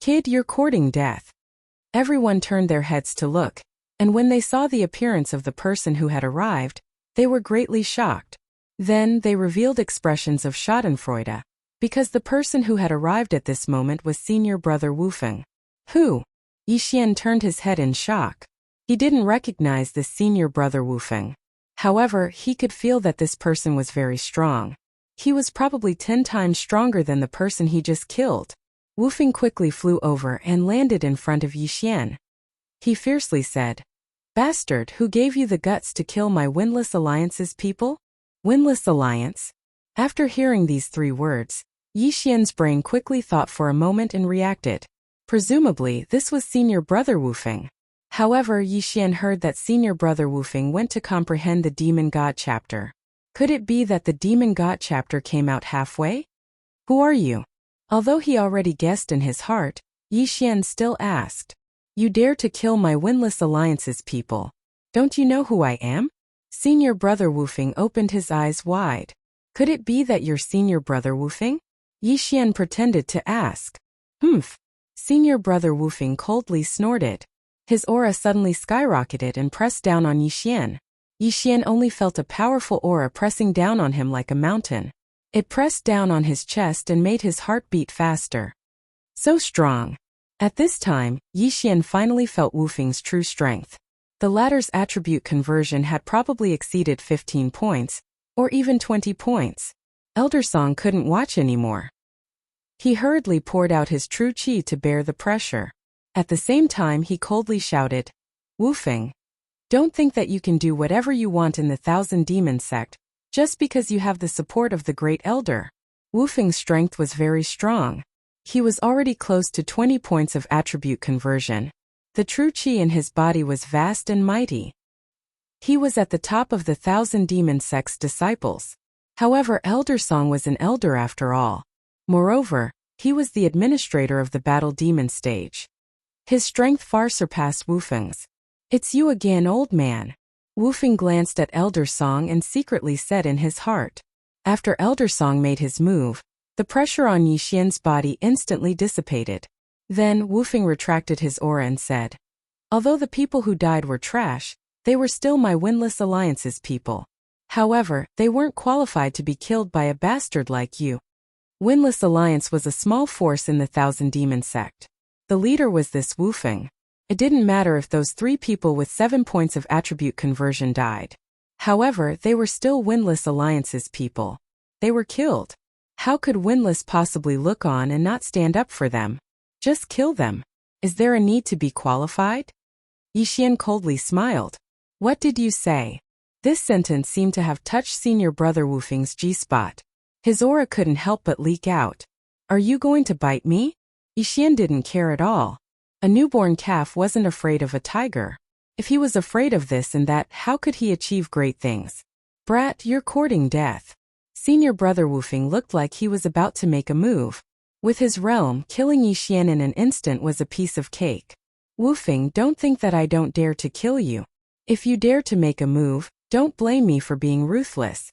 Kid, you're courting death. Everyone turned their heads to look, and when they saw the appearance of the person who had arrived, they were greatly shocked. Then they revealed expressions of schadenfreude, because the person who had arrived at this moment was senior brother Wufeng. Who? Yixian turned his head in shock. He didn't recognize this senior brother Wufeng. However, he could feel that this person was very strong. He was probably 10 times stronger than the person he just killed. Wufeng quickly flew over and landed in front of Yixian. He fiercely said, "Bastard, who gave you the guts to kill my Windless Alliance's people?" Windless Alliance? After hearing these 3 words, Yixian's brain quickly thought for a moment and reacted. Presumably, this was senior brother Wufeng. However, Yixian heard that senior brother Wufeng went to comprehend the Demon God chapter. Could it be that the Demon God chapter came out halfway? Who are you? Although he already guessed in his heart, Yixian still asked. You dare to kill my Windless Alliance's people. Don't you know who I am? Senior brother Wufeng opened his eyes wide. Could it be that you're senior brother Wufeng? Yixian pretended to ask. Humph. Senior brother Wufeng coldly snorted. His aura suddenly skyrocketed and pressed down on Yixian. Yixian only felt a powerful aura pressing down on him like a mountain. It pressed down on his chest and made his heart beat faster. So strong. At this time, Yixian finally felt Wufeng's true strength. The latter's attribute conversion had probably exceeded 15 points, or even 20 points. Elder Song couldn't watch anymore. He hurriedly poured out his true chi to bear the pressure. At the same time, he coldly shouted, Wufeng, don't think that you can do whatever you want in the Thousand Demon sect, just because you have the support of the Great Elder. Wufeng's strength was very strong. He was already close to 20 points of attribute conversion. The true chi in his body was vast and mighty. He was at the top of the Thousand Demon sect's disciples. However, Elder Song was an elder after all. Moreover, he was the administrator of the Battle Demon stage. His strength far surpassed Wufeng's. It's you again, old man. Wufeng glanced at Elder Song and secretly said in his heart. After Elder Song made his move, the pressure on Yixian's body instantly dissipated. Then Wufeng retracted his aura and said, although the people who died were trash, they were still my Windless Alliance's people. However, they weren't qualified to be killed by a bastard like you. Windless Alliance was a small force in the Thousand Demon sect. The leader was this Wufeng. It didn't matter if those 3 people with 7 points of attribute conversion died. However, they were still Windless Alliance's people. They were killed. How could Windless possibly look on and not stand up for them? Just kill them. Is there a need to be qualified? Yixian coldly smiled. What did you say? This sentence seemed to have touched senior brother Wufeng's G-spot. His aura couldn't help but leak out. Are you going to bite me? Yixian didn't care at all. A newborn calf wasn't afraid of a tiger. If he was afraid of this and that, how could he achieve great things? Brat, you're courting death. Senior brother Wufeng looked like he was about to make a move. With his realm, killing Yixian in an instant was a piece of cake. Wufeng, don't think that I don't dare to kill you. If you dare to make a move, don't blame me for being ruthless.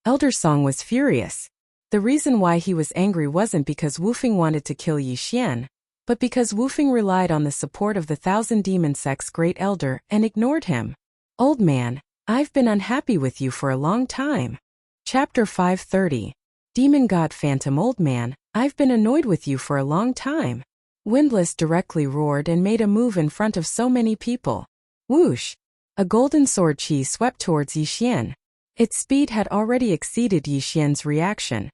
Elder Song was furious. The reason why he was angry wasn't because Wufeng wanted to kill Yixian, but because Wufeng relied on the support of the Thousand Demon sect's Great Elder and ignored him. Old man, I've been unhappy with you for a long time. Chapter 530. Demon God Phantom. Old man, I've been annoyed with you for a long time. Windless directly roared and made a move in front of so many people. Whoosh! A golden sword chi swept towards Yixian. Its speed had already exceeded Yixian's reaction.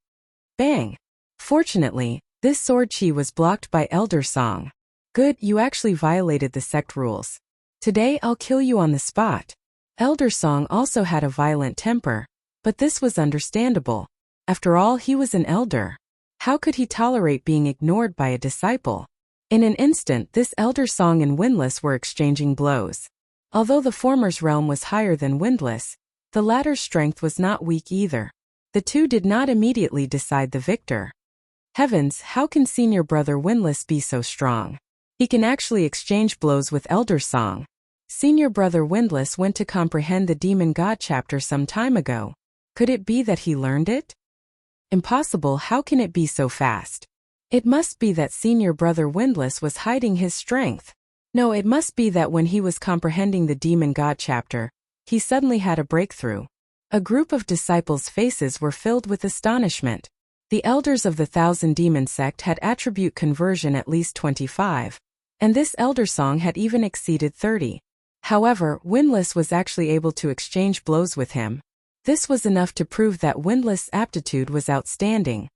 Bang! Fortunately, this sword chi was blocked by Elder Song. Good, you actually violated the sect rules. Today I'll kill you on the spot. Elder Song also had a violent temper, but this was understandable. After all, he was an elder. How could he tolerate being ignored by a disciple? In an instant, this Elder Song and Windless were exchanging blows. Although the former's realm was higher than Windless, the latter's strength was not weak either. The two did not immediately decide the victor. Heavens, how can senior brother Windless be so strong? He can actually exchange blows with Elder Song. Senior brother Windless went to comprehend the Demon God chapter some time ago. Could it be that he learned it? Impossible, how can it be so fast? It must be that senior brother Windless was hiding his strength. No, it must be that when he was comprehending the Demon God chapter, he suddenly had a breakthrough. A group of disciples' faces were filled with astonishment. The elders of the Thousand Demon sect had attribute conversion at least 25, and this Elder Song had even exceeded 30. However, Windless was actually able to exchange blows with him. This was enough to prove that Windless' aptitude was outstanding.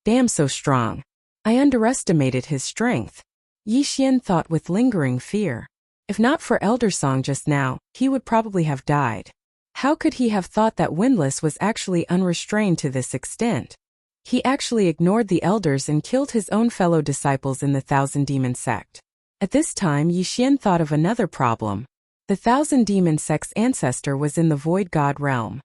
Damn, so strong. I underestimated his strength. Yi Xian thought with lingering fear. If not for Elder Song just now, he would probably have died. How could he have thought that Windless was actually unrestrained to this extent? He actually ignored the elders and killed his own fellow disciples in the Thousand Demon sect. At this time, Yi Xian thought of another problem. The Thousand Demon sect's ancestor was in the Void God realm.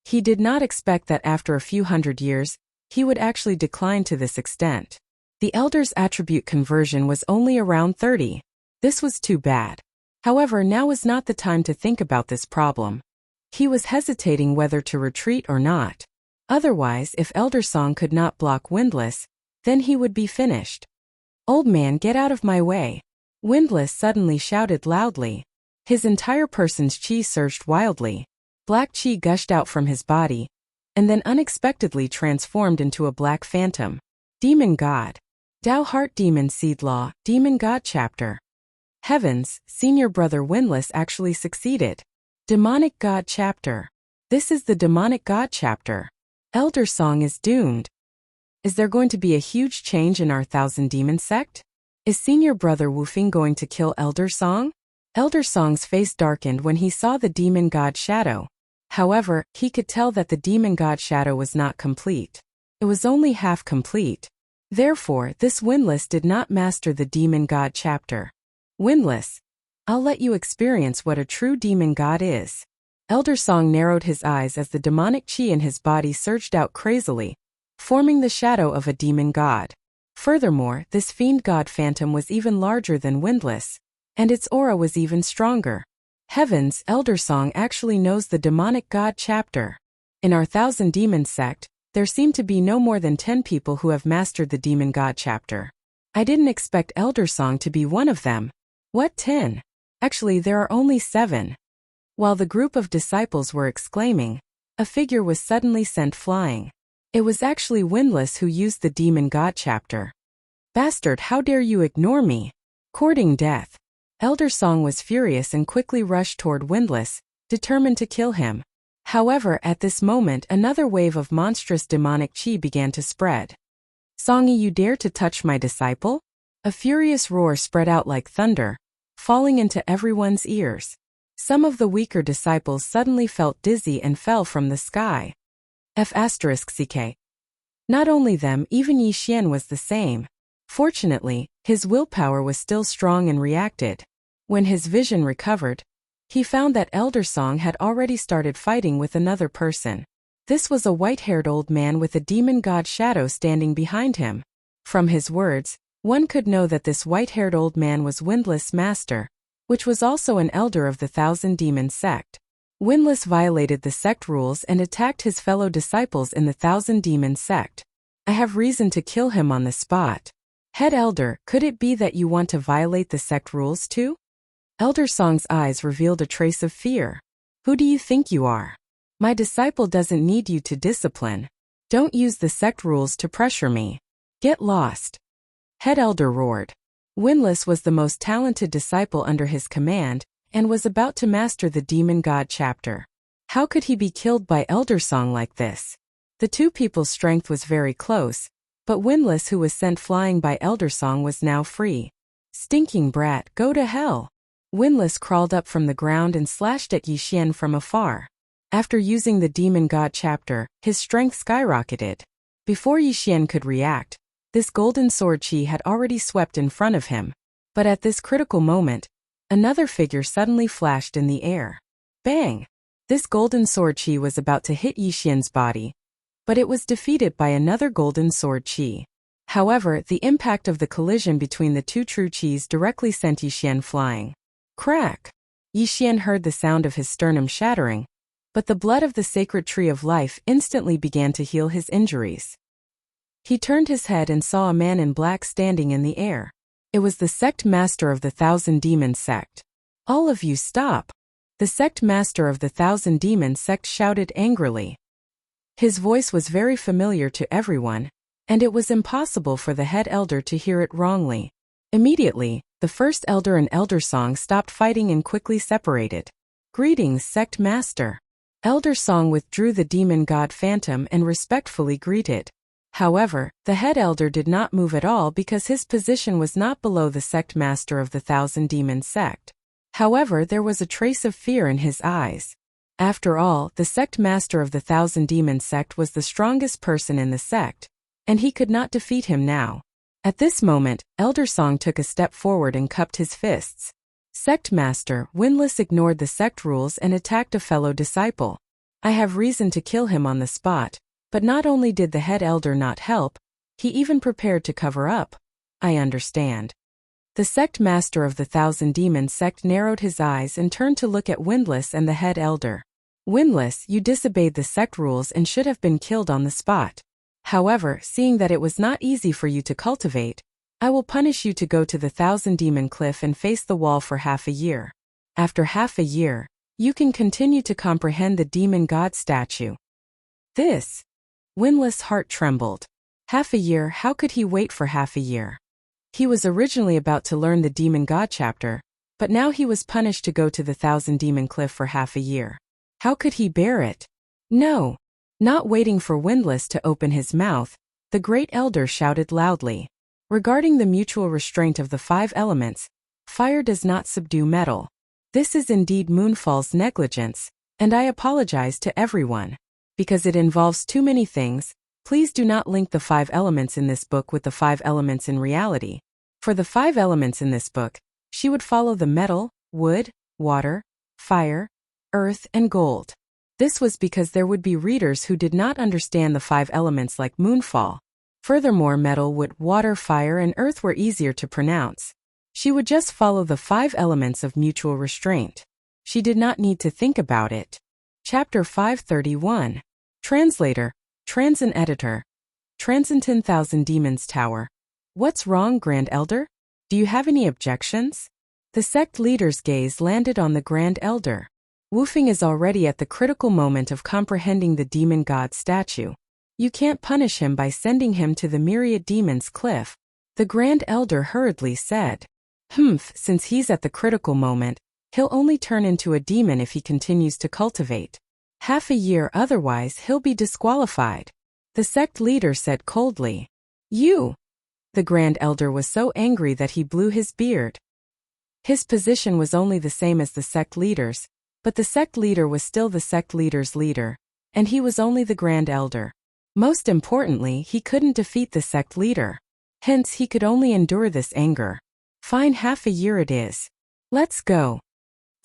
He did not expect that after a few hundred years, he would actually decline to this extent. The elder's attribute conversion was only around 30. This was too bad. However, now was not the time to think about this problem. He was hesitating whether to retreat or not. Otherwise, if Elder Song could not block Windless, then he would be finished. Old man, get out of my way. Windless suddenly shouted loudly. His entire person's chi surged wildly. Black chi gushed out from his body, and then unexpectedly transformed into a black phantom. Demon God. Dao Heart Demon Seed Law, Demon God Chapter. Heavens, senior brother Windless actually succeeded. Demonic God Chapter. This is the Demonic God Chapter. Elder Song is doomed. Is there going to be a huge change in our Thousand Demon sect? Is senior brother Wufing going to kill Elder Song? Elder Song's face darkened when he saw the Demon God Shadow. However, he could tell that the Demon God Shadow was not complete. It was only half complete. Therefore, this Windless did not master the Demon God chapter. Windless, I'll let you experience what a true Demon God is. Elder Song narrowed his eyes as the demonic chi in his body surged out crazily, forming the shadow of a demon god. Furthermore, this fiend god phantom was even larger than Windless, and its aura was even stronger. Heavens, Elder Song actually knows the Demonic God chapter. In our Thousand Demon sect, there seem to be no more than 10 people who have mastered the Demon God chapter. I didn't expect Elder Song to be one of them. What 10? Actually, there are only 7. While the group of disciples were exclaiming, a figure was suddenly sent flying. It was actually Windless who used the Demon God chapter. Bastard, how dare you ignore me? Courting death. Elder Song was furious and quickly rushed toward Windless, determined to kill him. However, at this moment another wave of monstrous demonic chi began to spread. Songy, you dare to touch my disciple? A furious roar spread out like thunder, falling into everyone's ears. Some of the weaker disciples suddenly felt dizzy and fell from the sky. F***ck. Not only them, even Yi Xian was the same. Fortunately, his willpower was still strong and reacted. When his vision recovered, he found that Elder Song had already started fighting with another person. This was a white-haired old man with a demon god shadow standing behind him. From his words, one could know that this white-haired old man was Windless' master, which was also an elder of the Thousand Demon sect. Windless violated the sect rules and attacked his fellow disciples in the Thousand Demon sect. I have reason to kill him on the spot. Head Elder, could it be that you want to violate the sect rules too? Elder Song's eyes revealed a trace of fear. Who do you think you are? My disciple doesn't need you to discipline. Don't use the sect rules to pressure me. Get lost. Head Elder roared. Windless was the most talented disciple under his command, and was about to master the Demon God chapter. How could he be killed by Elder Song like this? The two people's strength was very close, but Windless, who was sent flying by Elder Song, was now free. Stinking brat, go to hell! Windless crawled up from the ground and slashed at Yixian from afar. After using the Demon God chapter, his strength skyrocketed. Before Yixian could react, this golden sword chi had already swept in front of him. But at this critical moment, another figure suddenly flashed in the air. Bang! This golden sword chi was about to hit Yixian's body, but it was defeated by another golden sword chi. However, the impact of the collision between the two true chis directly sent Yixian flying. Crack! Yixian heard the sound of his sternum shattering, but the blood of the sacred tree of life instantly began to heal his injuries. He turned his head and saw a man in black standing in the air. It was the sect master of the Thousand Demons sect. All of you stop! The sect master of the Thousand Demons sect shouted angrily. His voice was very familiar to everyone, and it was impossible for the head elder to hear it wrongly. Immediately, the first elder and Elder Song stopped fighting and quickly separated. Greetings, sect master. Elder Song withdrew the demon god phantom and respectfully greeted. However, the head elder did not move at all because his position was not below the sect master of the Thousand Demons sect. However, there was a trace of fear in his eyes. After all, the sect master of the Thousand Demons sect was the strongest person in the sect, and he could not defeat him now. At this moment, Elder Song took a step forward and cupped his fists. Sect Master, Windless ignored the sect rules and attacked a fellow disciple. I have reason to kill him on the spot, but not only did the head elder not help, he even prepared to cover up. I understand. The sect master of the Thousand Demons sect narrowed his eyes and turned to look at Windless and the head elder. Windless, you disobeyed the sect rules and should have been killed on the spot. However, seeing that it was not easy for you to cultivate, I will punish you to go to the Thousand Demon Cliff and face the wall for half a year. After half a year, you can continue to comprehend the demon god statue. This. Windless' heart trembled. Half a year, how could he wait for half a year? He was originally about to learn the demon god chapter, but now he was punished to go to the Thousand Demon Cliff for half a year. How could he bear it? No. Not waiting for Windless to open his mouth, the great elder shouted loudly. Regarding the mutual restraint of the 5 elements, fire does not subdue metal. This is indeed Moonfall's negligence, and I apologize to everyone. Because it involves too many things, please do not link the 5 elements in this book with the 5 elements in reality. For the 5 elements in this book, she would follow the metal, wood, water, fire, earth, and gold. This was because there would be readers who did not understand the 5 elements like Moonfall. Furthermore, metal, wood, water, fire, and earth were easier to pronounce. She would just follow the 5 elements of mutual restraint. She did not need to think about it. Chapter 531. Translator, Transin Editor. Transin 10,000 Demons Tower. What's wrong, Grand Elder? Do you have any objections? The sect leader's gaze landed on the Grand Elder. Woofing is already at the critical moment of comprehending the demon god statue. You can't punish him by sending him to the Myriad Demons Cliff, the Grand Elder hurriedly said. Since he's at the critical moment, he'll only turn into a demon if he continues to cultivate. Half a year, otherwise he'll be disqualified. The sect leader said coldly. You! The Grand Elder was so angry that he blew his beard. His position was only the same as the sect leader's, but the sect leader was still the sect leader's leader, and he was only the Grand Elder. Most importantly, he couldn't defeat the sect leader. Hence, he could only endure this anger. Fine, half a year it is. Let's go.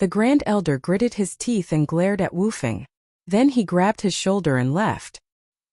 The Grand Elder gritted his teeth and glared at Woofing. Then he grabbed his shoulder and left.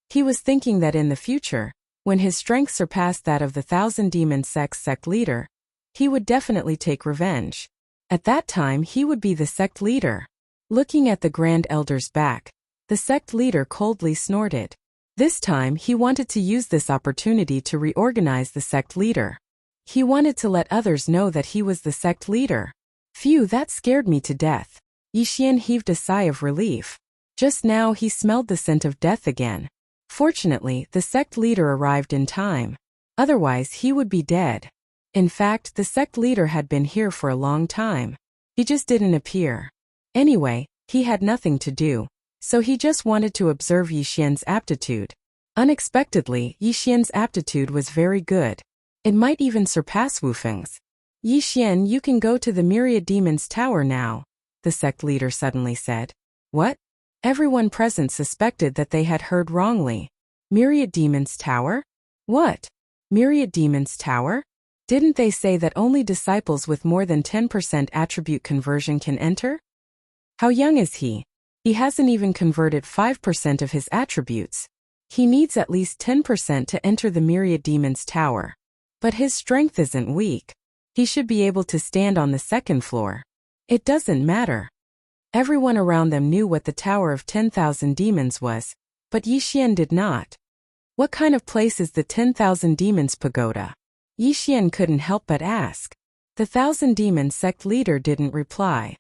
He was thinking that in the future, when his strength surpassed that of the Thousand Demon Sect's sect leader, he would definitely take revenge. At that time, he would be the sect leader. Looking at the Grand Elder's back, the sect leader coldly snorted. This time, he wanted to use this opportunity to reorganize the sect leader. He wanted to let others know that he was the sect leader. Phew, that scared me to death. Yixian heaved a sigh of relief. Just now he smelled the scent of death again. Fortunately, the sect leader arrived in time. Otherwise, he would be dead. In fact, the sect leader had been here for a long time. He just didn't appear. Anyway, he had nothing to do. So he just wanted to observe Yixian's aptitude. Unexpectedly, Yixian's aptitude was very good. It might even surpass Wufeng's. Yixian, you can go to the Myriad Demons Tower now, the sect leader suddenly said. What? Everyone present suspected that they had heard wrongly. Myriad Demons Tower? What? Myriad Demons Tower? Didn't they say that only disciples with more than 10% attribute conversion can enter? How young is he? He hasn't even converted 5% of his attributes. He needs at least 10% to enter the Myriad Demons Tower. But his strength isn't weak. He should be able to stand on the second floor. It doesn't matter. Everyone around them knew what the Tower of 10,000 Demons was, but Yixian did not. What kind of place is the 10,000 Demons Pagoda? Yixian couldn't help but ask. The 1,000 Demon sect leader didn't reply.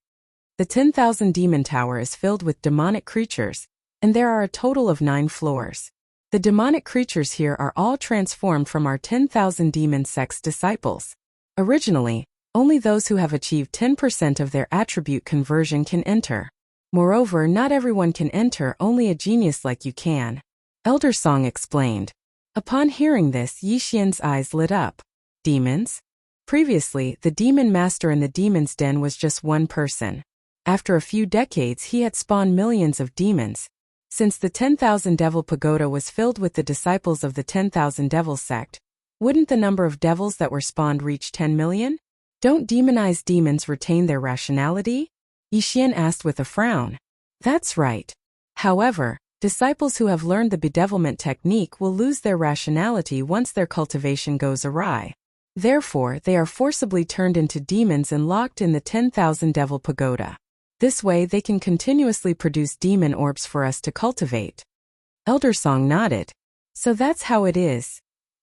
The 10,000 Demon Tower is filled with demonic creatures, and there are a total of 9 floors. The demonic creatures here are all transformed from our 10,000 Demon sect's disciples. Originally, only those who have achieved 10% of their attribute conversion can enter. Moreover, not everyone can enter, only a genius like you can. Elder Song explained. Upon hearing this, Yixian's eyes lit up. Demons? Previously, the demon master in the demon's den was just one person. After a few decades, he had spawned millions of demons. Since the 10,000 Devil Pagoda was filled with the disciples of the 10,000 Devil sect, wouldn't the number of devils that were spawned reach 10 million? Don't demonized demons retain their rationality? Yixian asked with a frown. That's right. However, disciples who have learned the bedevilment technique will lose their rationality once their cultivation goes awry. Therefore, they are forcibly turned into demons and locked in the 10,000 Devil Pagoda. This way they can continuously produce demon orbs for us to cultivate. Elder Song nodded. So that's how it is.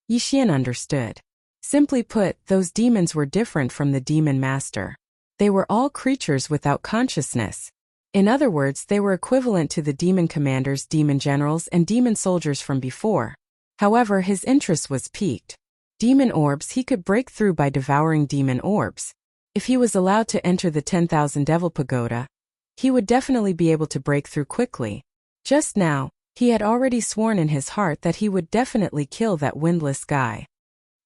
Yixian understood. Simply put, those demons were different from the demon master. They were all creatures without consciousness. In other words, they were equivalent to the demon commanders, demon generals, and demon soldiers from before. However, his interest was piqued. Demon orbs he could break through by devouring demon orbs. If he was allowed to enter the 10,000 Devil Pagoda, he would definitely be able to break through quickly. Just now, he had already sworn in his heart that he would definitely kill that windless guy.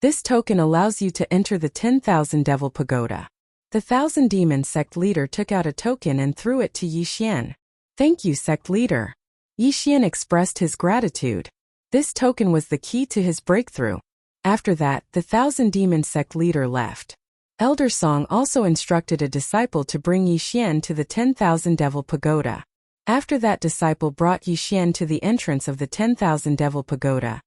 This token allows you to enter the 10,000 Devil Pagoda. The 1,000 Demon sect leader took out a token and threw it to Yixian. Thank you, sect leader. Yixian expressed his gratitude. This token was the key to his breakthrough. After that, the 1,000 Demon sect leader left. Elder Song also instructed a disciple to bring Yixian to the 10,000 Devil Pagoda. After that disciple brought Yixian to the entrance of the 10,000 Devil Pagoda,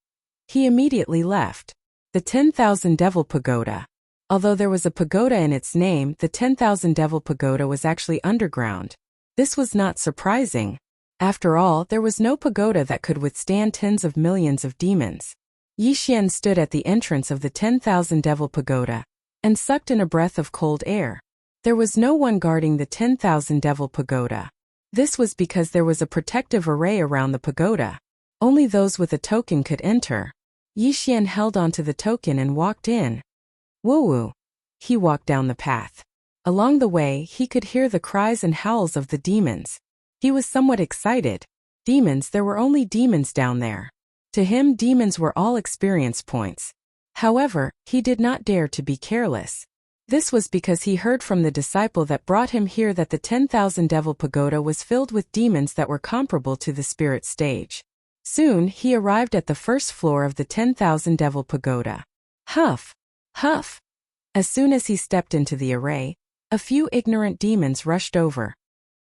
he immediately left. The 10,000 Devil Pagoda. Although there was a pagoda in its name, the 10,000 Devil Pagoda was actually underground. This was not surprising. After all, there was no pagoda that could withstand tens of millions of demons. Yixian stood at the entrance of the 10,000 Devil Pagoda and sucked in a breath of cold air. There was no one guarding the 10,000 Devil Pagoda. This was because there was a protective array around the pagoda. Only those with a token could enter. Yixian held onto the token and walked in. Woo-woo. He walked down the path. Along the way, he could hear the cries and howls of the demons. He was somewhat excited. Demons, there were only demons down there. To him, demons were all experience points. However, he did not dare to be careless. This was because he heard from the disciple that brought him here that the 10,000 Devil Pagoda was filled with demons that were comparable to the spirit stage. Soon, he arrived at the first floor of the 10,000 Devil Pagoda. Huff! Huff! As soon as he stepped into the array, a few ignorant demons rushed over.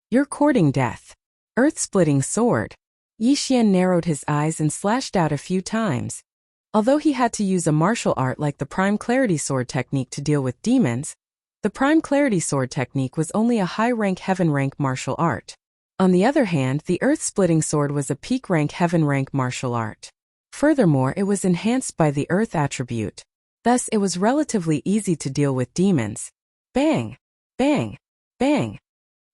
You're courting death. Earth-splitting sword. Yixian narrowed his eyes and slashed out a few times. Although he had to use a martial art like the Prime Clarity Sword technique to deal with demons, the Prime Clarity Sword technique was only a high-rank heaven-rank martial art. On the other hand, the Earth-splitting sword was a peak-rank heaven-rank martial art. Furthermore, it was enhanced by the Earth attribute. Thus, it was relatively easy to deal with demons. Bang! Bang! Bang!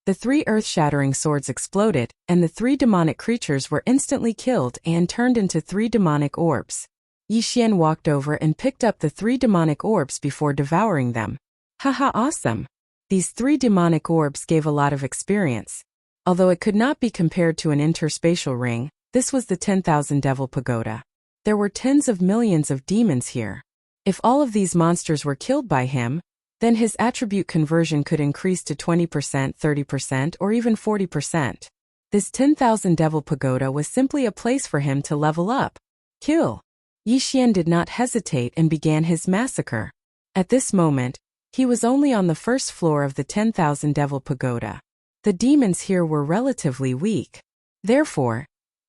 The 3 earth-shattering swords exploded, and the 3 demonic creatures were instantly killed and turned into 3 demonic orbs. Yixian walked over and picked up the 3 demonic orbs before devouring them. Haha, awesome! These 3 demonic orbs gave a lot of experience. Although it could not be compared to an interspatial ring, this was the 10,000 Devil Pagoda. There were tens of millions of demons here. If all of these monsters were killed by him, then his attribute conversion could increase to 20%, 30%, or even 40%. This 10,000 Devil Pagoda was simply a place for him to level up. Kill. Yi Xian did not hesitate and began his massacre. At this moment, he was only on the first floor of the 10,000 Devil Pagoda. The demons here were relatively weak. Therefore,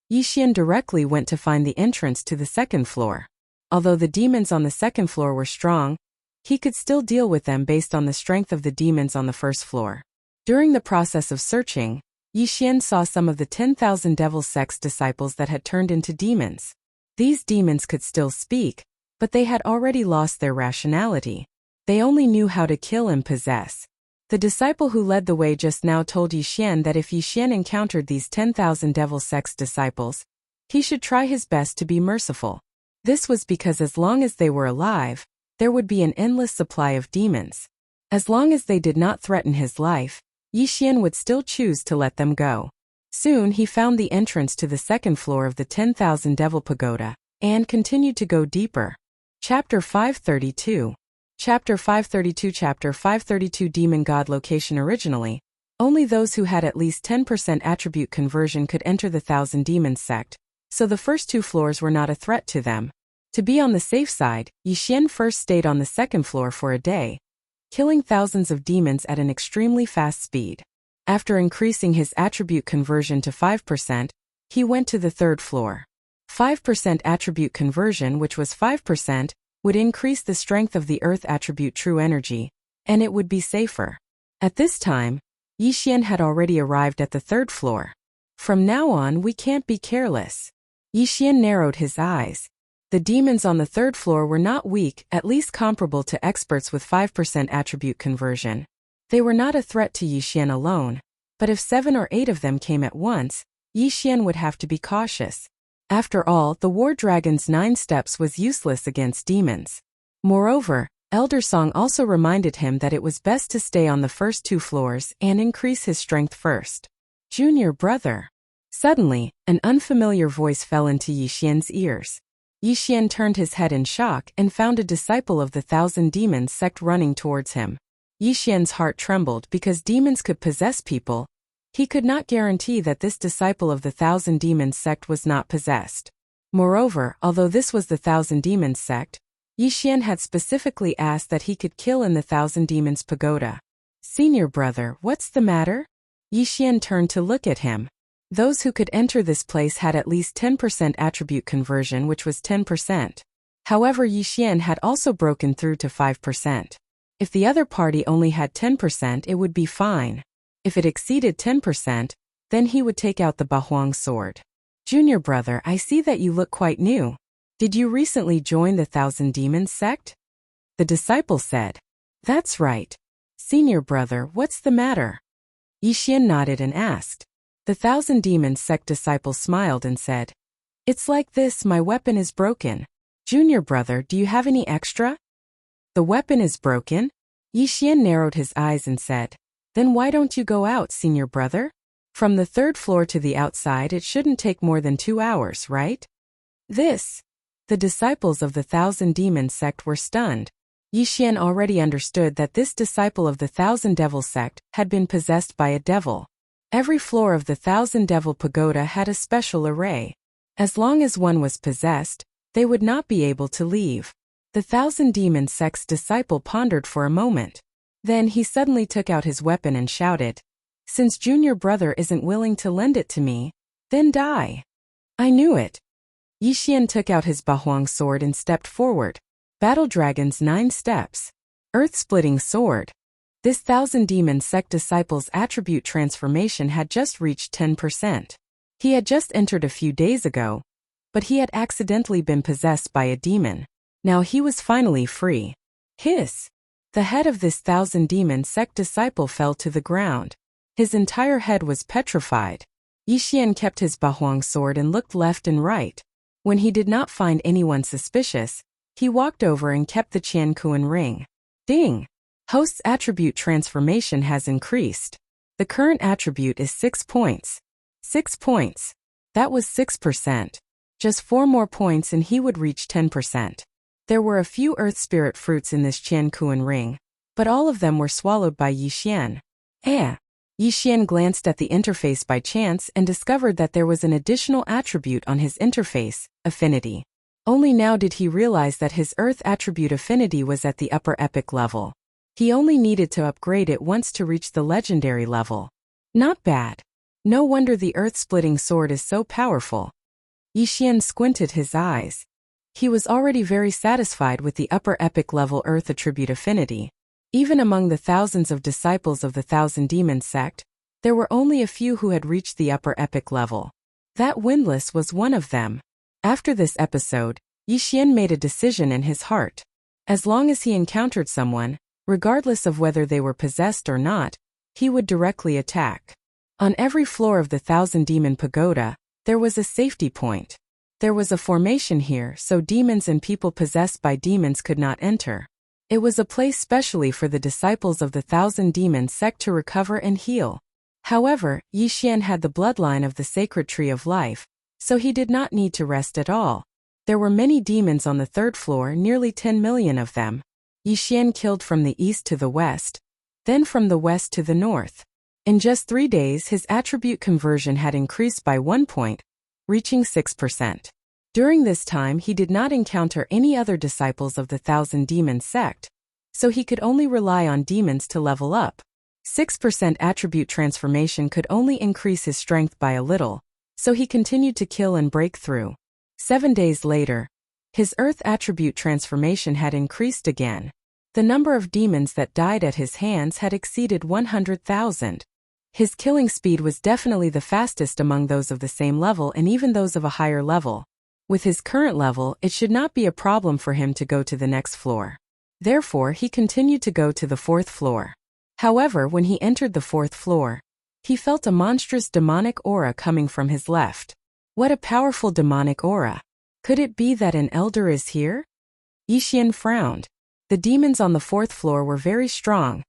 Yi Xian directly went to find the entrance to the second floor. Although the demons on the second floor were strong, he could still deal with them based on the strength of the demons on the first floor. During the process of searching, Yi Xian saw some of the 10,000 devil sect's disciples that had turned into demons. These demons could still speak, but they had already lost their rationality. They only knew how to kill and possess. The disciple who led the way just now told Yi Xian that if Yi Xian encountered these 10,000 devil sect's disciples, he should try his best to be merciful. This was because as long as they were alive, there would be an endless supply of demons. As long as they did not threaten his life, Yi Xian would still choose to let them go. Soon he found the entrance to the second floor of the 10,000 Devil Pagoda, and continued to go deeper. Chapter 532. Chapter 532 Demon God Location. Originally, only those who had at least 10% attribute conversion could enter the Thousand Demons sect, so the first two floors were not a threat to them. To be on the safe side, Yi Xian first stayed on the second floor for a day, killing thousands of demons at an extremely fast speed. After increasing his attribute conversion to 5%, he went to the third floor. 5% attribute conversion, which was 5%, would increase the strength of the earth attribute true energy, and it would be safer. At this time, Yi Xian had already arrived at the third floor. From now on, we can't be careless. Yi Xian narrowed his eyes. The demons on the third floor were not weak, at least comparable to experts with 5% attribute conversion. They were not a threat to Yi Xian alone, but if 7 or 8 of them came at once, Yi Xian would have to be cautious. After all, the War Dragon's 9 steps was useless against demons. Moreover, Elder Song also reminded him that it was best to stay on the first 2 floors and increase his strength first. Junior brother. Suddenly, an unfamiliar voice fell into Yi Xian's ears. Yi Xian turned his head in shock and found a disciple of the Thousand Demons sect running towards him. Yi Xian's heart trembled because demons could possess people. He could not guarantee that this disciple of the Thousand Demons sect was not possessed. Moreover, although this was the Thousand Demons sect, Yi Xian had specifically asked that he could kill in the Thousand Demons Pagoda. Senior brother, what's the matter? Yi Xian turned to look at him. Those who could enter this place had at least 10% attribute conversion, which was 10%. However, Yi Xian had also broken through to 5%. If the other party only had 10%, it would be fine. If it exceeded 10%, then he would take out the Bahuang sword. Junior brother, I see that you look quite new. Did you recently join the Thousand Demons sect? The disciple said. That's right. Senior brother, what's the matter? Yi Xian nodded and asked. The Thousand Demons sect disciple smiled and said, It's like this, my weapon is broken. Junior brother, do you have any extra? The weapon is broken? Yi Xian narrowed his eyes and said, Then why don't you go out, senior brother? From the third floor to the outside it shouldn't take more than 2 hours, right? The disciples of the Thousand Demons sect were stunned. Yi Xian already understood that this disciple of the Thousand Devil sect had been possessed by a devil. Every floor of the Thousand Devil Pagoda had a special array. As long as one was possessed, they would not be able to leave. The Thousand Demons sect's disciple pondered for a moment. Then he suddenly took out his weapon and shouted, Since junior brother isn't willing to lend it to me, then die. I knew it. Yi Xian took out his Bahuang sword and stepped forward. Battle Dragon's 9 steps. Earth-splitting sword. This Thousand Demons sect disciple's attribute transformation had just reached 10%. He had just entered a few days ago, but he had accidentally been possessed by a demon. Now he was finally free. Hiss! The head of this Thousand Demons sect disciple fell to the ground. His entire head was petrified. Yi Xian kept his Bahuang sword and looked left and right. When he did not find anyone suspicious, he walked over and kept the Qian Kuan ring. Ding! Host's attribute transformation has increased. The current attribute is 6 points. 6 points. That was 6%. Just 4 more points and he would reach 10%. There were a few earth spirit fruits in this Qiankuan ring, but all of them were swallowed by Yixian. Yixian glanced at the interface by chance and discovered that there was an additional attribute on his interface, affinity. Only now did he realize that his earth attribute affinity was at the upper epic level. He only needed to upgrade it once to reach the legendary level. Not bad. No wonder the earth-splitting sword is so powerful. Yixian squinted his eyes. He was already very satisfied with the upper epic level earth attribute affinity. Even among the thousands of disciples of the Thousand Demon sect, there were only a few who had reached the upper epic level. That Windless was one of them. After this episode, Yixian made a decision in his heart. As long as he encountered someone, regardless of whether they were possessed or not, he would directly attack. On every floor of the Thousand Demon Pagoda, there was a safety point. There was a formation here so demons and people possessed by demons could not enter. It was a place specially for the disciples of the Thousand Demon sect to recover and heal. However, Yixian had the bloodline of the sacred tree of life, so he did not need to rest at all. There were many demons on the third floor, nearly 10 million of them. Yixian killed from the east to the west, then from the west to the north. In just 3 days his attribute conversion had increased by 1 point, reaching 6%. During this time he did not encounter any other disciples of the Thousand Demon sect, so he could only rely on demons to level up. 6% attribute transformation could only increase his strength by a little, so he continued to kill and break through. 7 days later, his earth attribute transformation had increased again. The number of demons that died at his hands had exceeded 100,000. His killing speed was definitely the fastest among those of the same level and even those of a higher level. With his current level, it should not be a problem for him to go to the next floor. Therefore, he continued to go to the 4th floor. However, when he entered the 4th floor, he felt a monstrous demonic aura coming from his left. What a powerful demonic aura! Could it be that an elder is here? Yixian frowned. The demons on the 4th floor were very strong,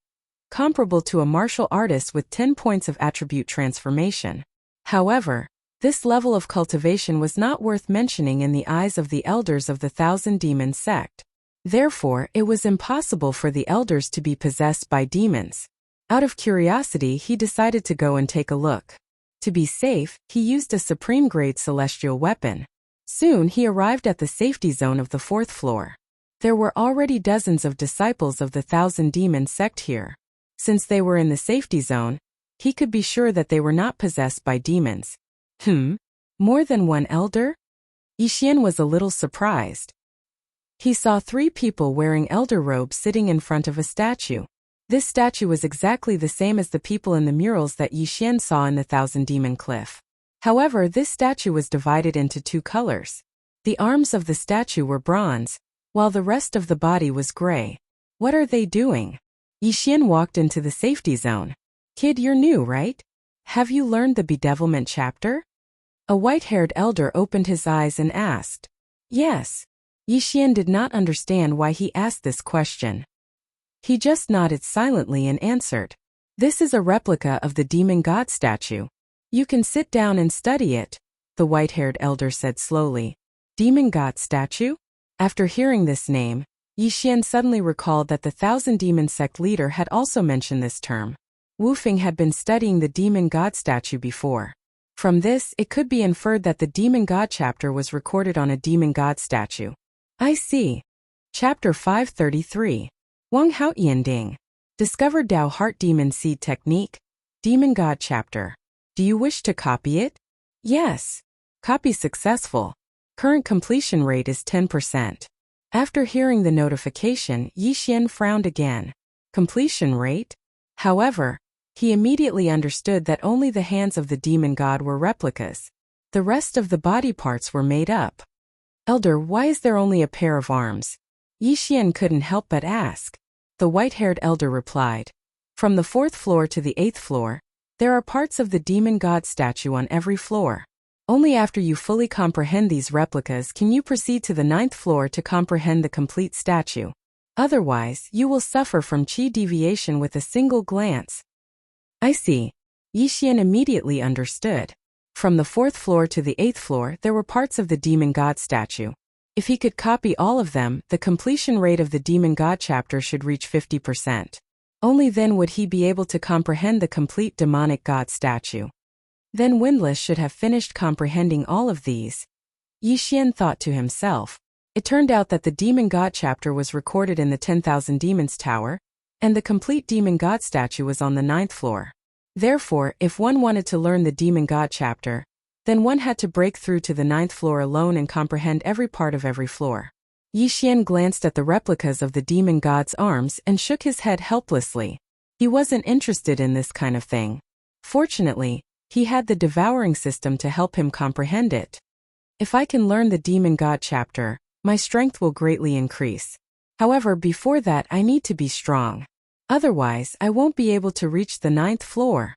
comparable to a martial artist with 10 points of attribute transformation. However, this level of cultivation was not worth mentioning in the eyes of the elders of the Thousand Demon sect. Therefore, it was impossible for the elders to be possessed by demons. Out of curiosity, he decided to go and take a look. To be safe, he used a supreme-grade celestial weapon. Soon he arrived at the safety zone of the 4th floor. There were already dozens of disciples of the Thousand Demon sect here. Since they were in the safety zone, he could be sure that they were not possessed by demons. More than one elder? Yixian was a little surprised. He saw 3 people wearing elder robes sitting in front of a statue. This statue was exactly the same as the people in the murals that Yixian saw in the Thousand Demon Cliff. However, this statue was divided into 2 colors. The arms of the statue were bronze, while the rest of the body was gray. What are they doing? Yixian walked into the safety zone. Kid, you're new, right? Have you learned the bedevilment chapter? A white-haired elder opened his eyes and asked. Yes. Yixian did not understand why he asked this question. He just nodded silently and answered. This is a replica of the demon god statue. You can sit down and study it, the white-haired elder said slowly. Demon god statue? After hearing this name, Yixian suddenly recalled that the Thousand Demon sect leader had also mentioned this term. Wu Feng had been studying the demon god statue before. From this, it could be inferred that the demon god chapter was recorded on a demon god statue. I see. Chapter 533. Wang Hao Yinding. Discover Dao Heart Demon Seed Technique. Demon God Chapter. Do you wish to copy it? Yes. Copy successful. Current completion rate is 10%. After hearing the notification, Yixian frowned again. Completion rate? However, he immediately understood that only the hands of the demon god were replicas. The rest of the body parts were made up. Elder, why is there only a pair of arms? Yixian couldn't help but ask. The white-haired elder replied. From the 4th floor to the 8th floor, there are parts of the demon god statue on every floor. Only after you fully comprehend these replicas can you proceed to the 9th floor to comprehend the complete statue. Otherwise, you will suffer from chi deviation with a single glance. I see. Yixian immediately understood. From the 4th floor to the 8th floor there were parts of the demon god statue. If he could copy all of them, the completion rate of the demon god chapter should reach 50%. Only then would he be able to comprehend the complete demonic god statue. Then Windless should have finished comprehending all of these. Yixian thought to himself. It turned out that the demon god chapter was recorded in the 10,000 Demons Tower, and the complete demon god statue was on the 9th floor. Therefore, if one wanted to learn the demon god chapter, then one had to break through to the 9th floor alone and comprehend every part of every floor. Yixian glanced at the replicas of the demon god's arms and shook his head helplessly. He wasn't interested in this kind of thing. Fortunately, he had the devouring system to help him comprehend it. If I can learn the demon god chapter, my strength will greatly increase. However, before that I need to be strong. Otherwise, I won't be able to reach the 9th floor.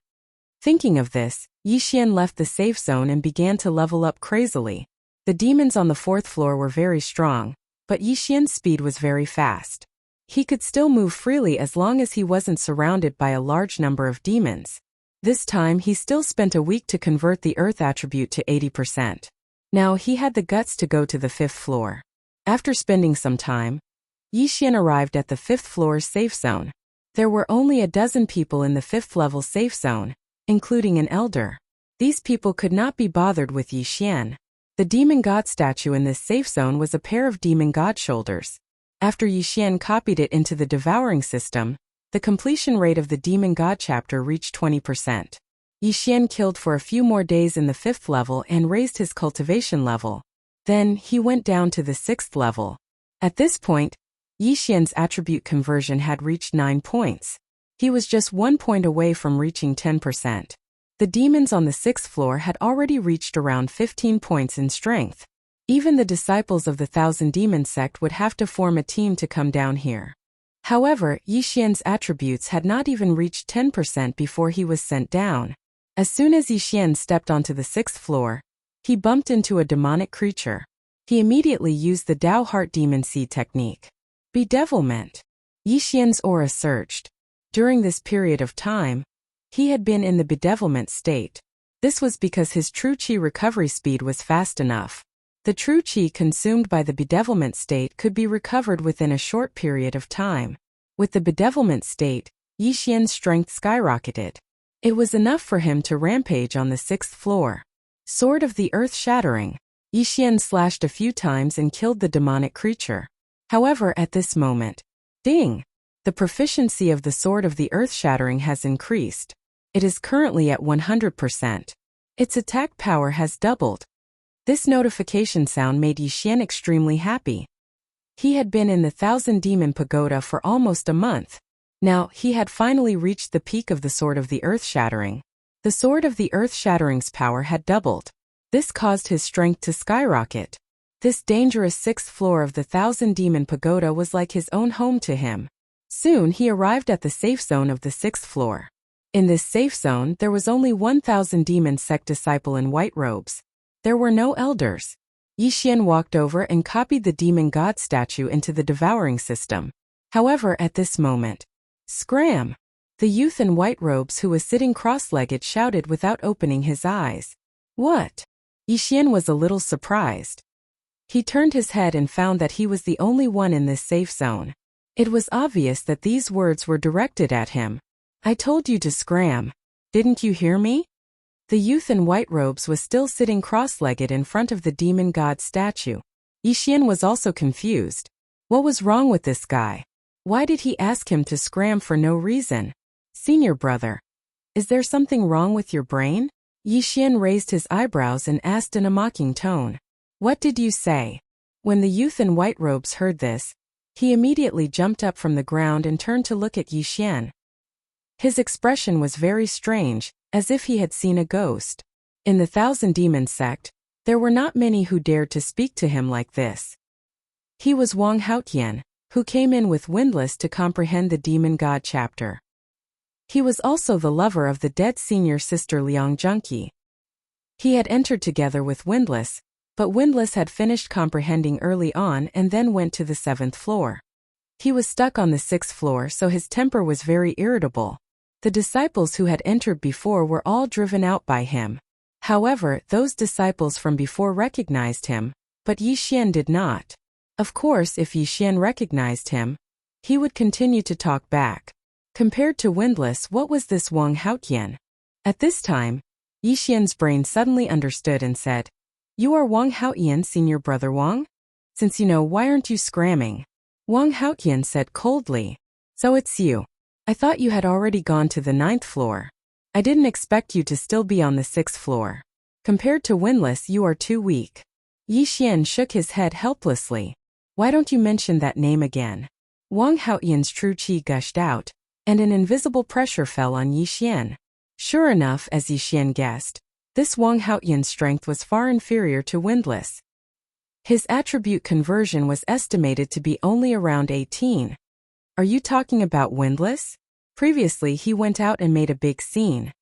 Thinking of this, Yixian left the safe zone and began to level up crazily. The demons on the 4th floor were very strong, but Yixian's speed was very fast. He could still move freely as long as he wasn't surrounded by a large number of demons. This time he still spent a week to convert the earth attribute to 80%. Now he had the guts to go to the 5th floor. After spending some time, Yixian arrived at the 5th floor's safe zone. There were only a dozen people in the 5th level safe zone, including an elder. These people could not be bothered with Yixian. The demon god statue in this safe zone was a pair of demon god shoulders. After Yixian copied it into the devouring system, the completion rate of the demon god chapter reached 20%. Yixian killed for a few more days in the 5th level and raised his cultivation level. Then, he went down to the 6th level. At this point, Yixian's attribute conversion had reached 9 points. He was just 1 point away from reaching 10%. The demons on the 6th floor had already reached around 15 points in strength. Even the disciples of the Thousand Demon sect would have to form a team to come down here. However, Yixian's attributes had not even reached 10% before he was sent down. As soon as Yixian stepped onto the 6th floor, he bumped into a demonic creature. He immediately used the Dao Heart Demon Seed technique. Bedevilment. Yixian's aura surged. During this period of time, he had been in the bedevilment state. This was because his true qi recovery speed was fast enough. The true qi consumed by the bedevilment state could be recovered within a short period of time. With the bedevilment state, Yixian's strength skyrocketed. It was enough for him to rampage on the 6th floor. Sword of the Earth Shattering. Yixian slashed a few times and killed the demonic creature. However, at this moment, ding! The proficiency of the Sword of the Earth Shattering has increased. It is currently at 100%. Its attack power has doubled. This notification sound made Yixian extremely happy. He had been in the Thousand Demon Pagoda for almost a month. Now, he had finally reached the peak of the Sword of the Earth Shattering. The Sword of the Earth Shattering's power had doubled. This caused his strength to skyrocket. This dangerous 6th floor of the Thousand Demon Pagoda was like his own home to him. Soon he arrived at the safe zone of the 6th floor. In this safe zone there was only 1,000 demon sect disciple in white robes. There were no elders. Yixian walked over and copied the demon god statue into the devouring system. However, at this moment, scram! The youth in white robes who was sitting cross-legged shouted without opening his eyes. What? Yixian was a little surprised. He turned his head and found that he was the only one in this safe zone. It was obvious that these words were directed at him. I told you to scram. Didn't you hear me? The youth in white robes was still sitting cross-legged in front of the demon god statue. Yixian was also confused. What was wrong with this guy? Why did he ask him to scram for no reason? Senior brother, is there something wrong with your brain? Yixian raised his eyebrows and asked in a mocking tone. What did you say? When the youth in white robes heard this, he immediately jumped up from the ground and turned to look at Yixian. His expression was very strange, as if he had seen a ghost. In the Thousand Demon sect, there were not many who dared to speak to him like this. He was Wang Haotian, who came in with Windless to comprehend the demon god chapter. He was also the lover of the dead senior sister Liang Junqi. He had entered together with Windless, but Windless had finished comprehending early on and then went to the 7th floor. He was stuck on the 6th floor, so his temper was very irritable. The disciples who had entered before were all driven out by him. However, those disciples from before recognized him, but Yi Xian did not. Of course, if Yi Xian recognized him, he would continue to talk back. Compared to Windless, what was this Wang Haotian? At this time, Yi Xian's brain suddenly understood and said, "You are Wang Haotian, senior brother Wang? Since you know, why aren't you scramming?" Wang Haotian said coldly, "So it's you. I thought you had already gone to the 9th floor. I didn't expect you to still be on the 6th floor. Compared to Windless, you are too weak." Yi Xian shook his head helplessly. "Why don't you mention that name again?" Wang Haotian's true qi gushed out, and an invisible pressure fell on Yi Xian. Sure enough, as Yi Xian guessed, this Wang Haotian's strength was far inferior to Windless. His attribute conversion was estimated to be only around 18. Are you talking about Windless? Previously he went out and made a big scene.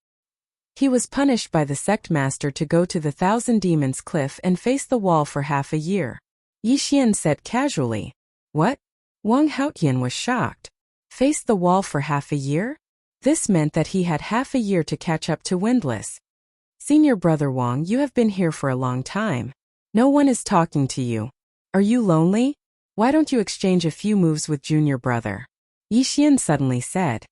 He was punished by the sect master to go to the Thousand Demons Cliff and face the wall for half a year. Yi Xian said casually. What? Wang Haotian was shocked. Face the wall for half a year? This meant that he had half a year to catch up to Windless. Senior brother Wang, you have been here for a long time. No one is talking to you. Are you lonely? Why don't you exchange a few moves with junior brother? Yi Xian suddenly said.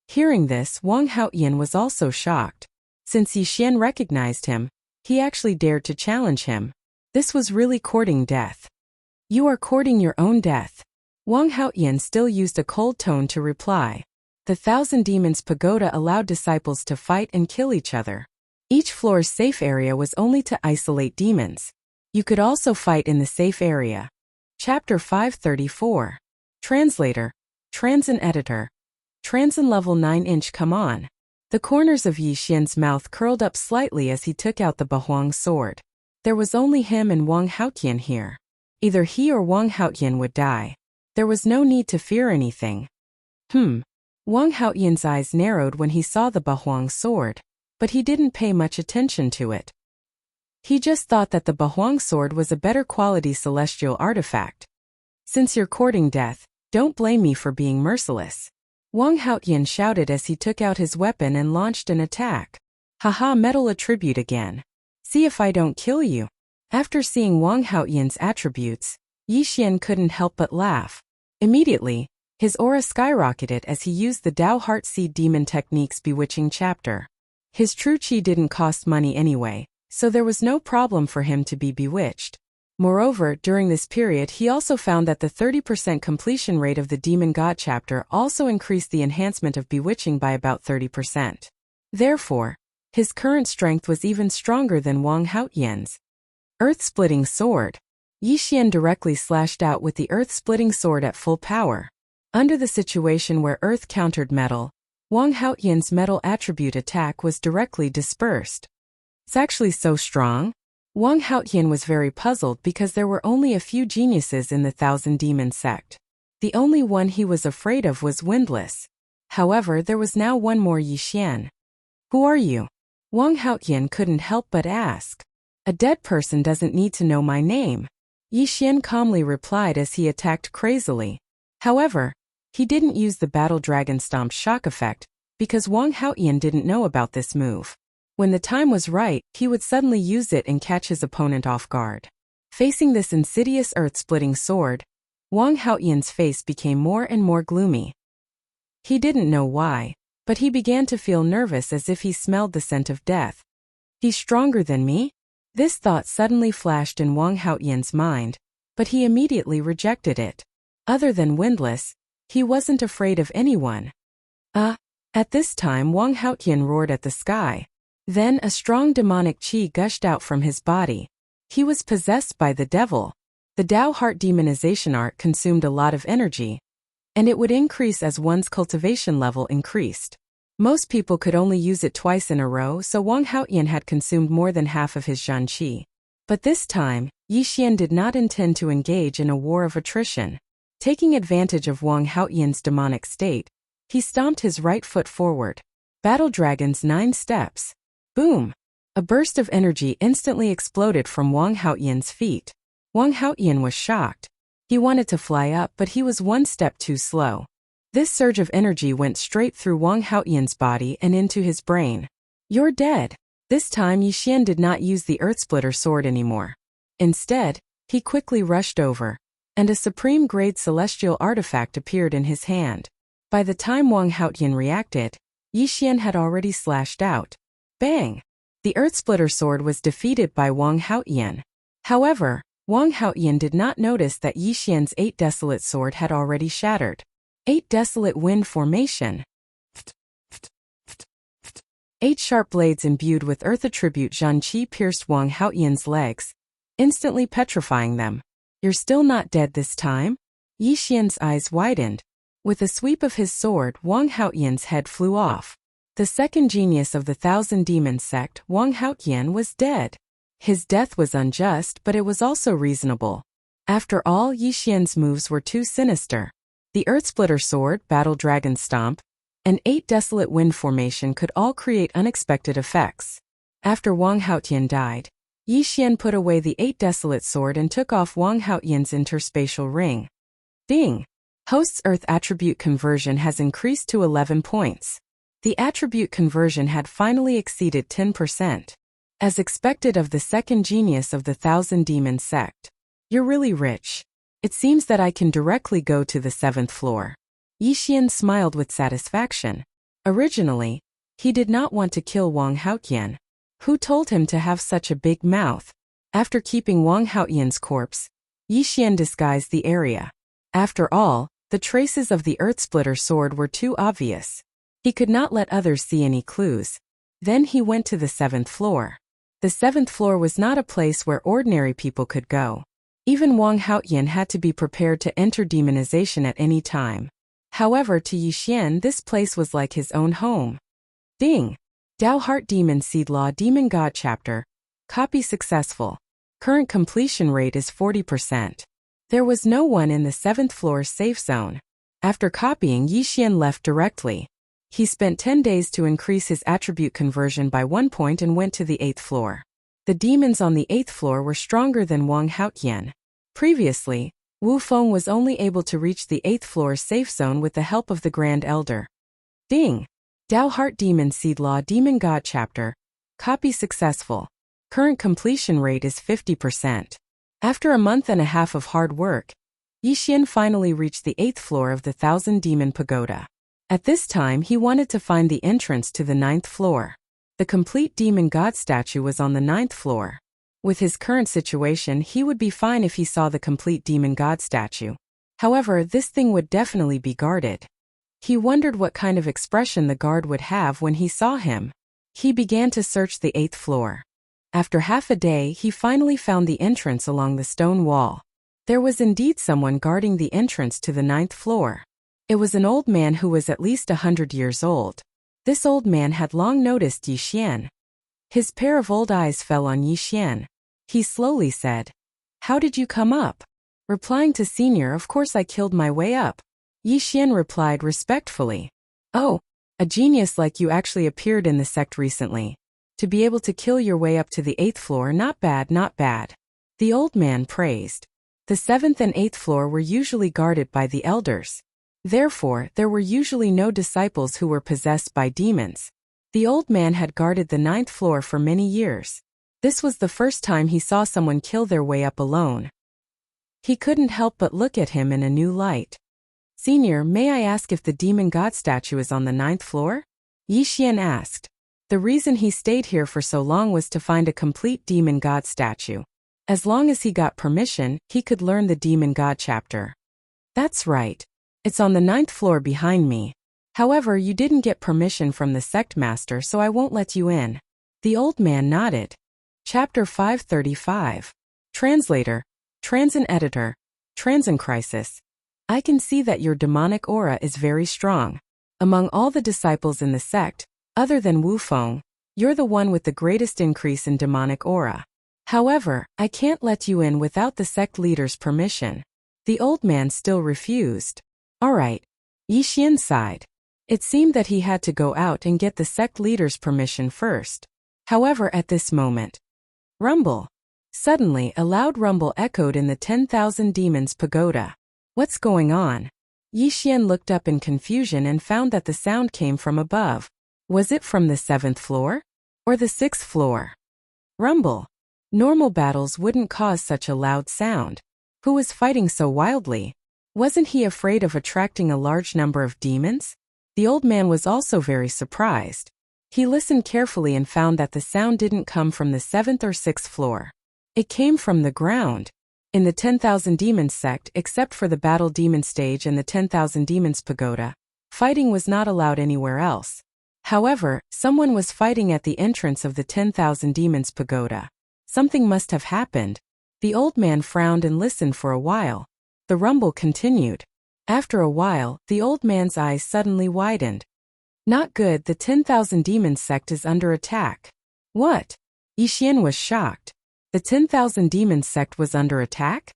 Hearing this, Wang Haotian was also shocked. Since Yi Xian recognized him, he actually dared to challenge him. This was really courting death. You are courting your own death. Wang Haotian still used a cold tone to reply. The Thousand Demons Pagoda allowed disciples to fight and kill each other. Each floor's safe area was only to isolate demons. You could also fight in the safe area. Chapter 534. Translator. Transin Editor. Transin Level 9 Come on. The corners of Yi Xian's mouth curled up slightly as he took out the Bahuang sword. There was only him and Wang Haotian here. Either he or Wang Haotian would die. There was no need to fear anything. Wang Haotian's eyes narrowed when he saw the Bahuang sword, but he didn't pay much attention to it. He just thought that the Bahuang sword was a better quality celestial artifact. Since you're courting death, don't blame me for being merciless. Wang Haotian shouted as he took out his weapon and launched an attack. Haha, metal attribute again. See if I don't kill you. After seeing Wang Haotian's attributes, Yi Xian couldn't help but laugh. Immediately, his aura skyrocketed as he used the Dao Heart Seed Demon Technique's bewitching chapter. His true qi didn't cost money anyway, so there was no problem for him to be bewitched. Moreover, during this period he also found that the 30% completion rate of the Demon God chapter also increased the enhancement of bewitching by about 30%. Therefore, his current strength was even stronger than Wang Haotian's. Earth-splitting sword. Yi Xian directly slashed out with the earth-splitting sword at full power. Under the situation where earth countered metal, Wang Haotian's metal attribute attack was directly dispersed. It's actually so strong? Wang Haotian was very puzzled because there were only a few geniuses in the Thousand Demon sect. The only one he was afraid of was Windless. However, there was now one more Yi Xian. Who are you? Wang Haotian couldn't help but ask. A dead person doesn't need to know my name. Yi Xian calmly replied as he attacked crazily. However, he didn't use the Battle Dragon Stomp shock effect, because Wang Haotian didn't know about this move. When the time was right, he would suddenly use it and catch his opponent off guard. Facing this insidious earth-splitting sword, Wang Haotian's face became more and more gloomy. He didn't know why, but he began to feel nervous as if he smelled the scent of death. He's stronger than me? This thought suddenly flashed in Wang Haotian's mind, but he immediately rejected it. Other than Windless, he wasn't afraid of anyone. At this time Wang Haotian roared at the sky. Then a strong demonic qi gushed out from his body. He was possessed by the devil. The Dao Heart demonization art consumed a lot of energy, and it would increase as one's cultivation level increased. Most people could only use it twice in a row, so Wang Haotian had consumed more than half of his Zhan qi. But this time, Yi Xian did not intend to engage in a war of attrition. Taking advantage of Wang Haotian's demonic state, he stomped his right foot forward. Battle Dragon's 9 steps. Boom! A burst of energy instantly exploded from Wang Haotian's feet. Wang Haotian was shocked. He wanted to fly up, but he was one step too slow. This surge of energy went straight through Wang Haotian's body and into his brain. You're dead. This time Yixian did not use the Earthsplitter sword anymore. Instead, he quickly rushed over, and a supreme-grade celestial artifact appeared in his hand. By the time Wang Haotian reacted, Yixian had already slashed out. Bang! The Earthsplitter sword was defeated by Wang Haotian. However, Wang Haotian did not notice that Yixian's 8 Desolate sword had already shattered. 8 Desolate Wind Formation. 8 sharp blades imbued with earth attribute Zhanqi pierced Wang Haotian's legs, instantly petrifying them. You're still not dead this time? Yixian's eyes widened. With a sweep of his sword, Wang Haotian's head flew off. The second genius of the Thousand Demons sect, Wang Haotian, was dead. His death was unjust, but it was also reasonable. After all, Yixian's moves were too sinister. The Earthsplitter sword, Battle Dragon Stomp, and 8 Desolate Wind Formation could all create unexpected effects. After Wang Haotian died, Yixian put away the 8 Desolate sword and took off Wang Haotian's interspatial ring. Ding! Host's Earth attribute conversion has increased to 11 points. The attribute conversion had finally exceeded 10%. As expected of the second genius of the Thousand Demons sect. You're really rich. It seems that I can directly go to the 7th floor. Yixian smiled with satisfaction. Originally, he did not want to kill Wang Haotian. Who told him to have such a big mouth? After keeping Wang Haotian's corpse, Yixian disguised the area. After all, the traces of the Earthsplitter sword were too obvious. He could not let others see any clues. Then he went to the 7th floor. The 7th floor was not a place where ordinary people could go. Even Wang Haotian had to be prepared to enter demonization at any time. However, to Yixian, this place was like his own home. Ding! Dao Heart Demon Seed Law Demon God Chapter. Copy successful. Current completion rate is 40%. There was no one in the 7th floor's safe zone. After copying, Yixian left directly. He spent 10 days to increase his attribute conversion by 1 point and went to the 8th floor. The demons on the 8th floor were stronger than Wang Haotian. Previously, Wu Feng was only able to reach the 8th floor's safe zone with the help of the Grand Elder. Ding! Dao Heart Demon Seed Law Demon God Chapter. Copy successful. Current completion rate is 50%. After a month and a half of hard work, Yixian finally reached the 8th floor of the Thousand Demon Pagoda. At this time, he wanted to find the entrance to the 9th floor. The complete demon god statue was on the 9th floor. With his current situation, he would be fine if he saw the complete demon god statue. However, this thing would definitely be guarded. He wondered what kind of expression the guard would have when he saw him. He began to search the 8th floor. After half a day, he finally found the entrance along the stone wall. There was indeed someone guarding the entrance to the 9th floor. It was an old man who was at least 100 years old. This old man had long noticed Yixian. His pair of old eyes fell on Yixian. He slowly said, "How did you come up?" Replying to Senior, "Of course I killed my way up." Yixian replied respectfully, "Oh, a genius like you actually appeared in the sect recently. To be able to kill your way up to the 8th floor, not bad, not bad." The old man praised. The 7th and 8th floor were usually guarded by the elders. Therefore, there were usually no disciples who were possessed by demons. The old man had guarded the 9th floor for many years. This was the first time he saw someone kill their way up alone. He couldn't help but look at him in a new light. "Senior, may I ask if the demon god statue is on the 9th floor?" Yixian asked. The reason he stayed here for so long was to find a complete demon god statue. As long as he got permission, he could learn the demon god chapter. "That's right. It's on the 9th floor behind me. However, you didn't get permission from the sect master, so I won't let you in." The old man nodded. Chapter 535. Translator, Transin Editor, Transin Crisis. I can see that your demonic aura is very strong. Among all the disciples in the sect, other than Wu Feng, you're the one with the greatest increase in demonic aura. However, I can't let you in without the sect leader's permission. The old man still refused. All right. Yixian sighed. It seemed that he had to go out and get the sect leader's permission first. However, at this moment, rumble. Suddenly, a loud rumble echoed in the 10,000 Demons Pagoda. What's going on? Yixian looked up in confusion and found that the sound came from above. Was it from the 7th floor? Or the 6th floor? Rumble. Normal battles wouldn't cause such a loud sound. Who was fighting so wildly? Wasn't he afraid of attracting a large number of demons? The old man was also very surprised. He listened carefully and found that the sound didn't come from the 7th or 6th floor. It came from the ground. In the 10,000 Demons sect, except for the Battle Demon stage and the 10,000 Demons pagoda, fighting was not allowed anywhere else. However, someone was fighting at the entrance of the 10,000 Demons pagoda. Something must have happened. The old man frowned and listened for a while. The rumble continued. After a while, the old man's eyes suddenly widened. Not good, the 10,000 Demons sect is under attack. What? Yixian was shocked. The 10,000 Demons sect was under attack?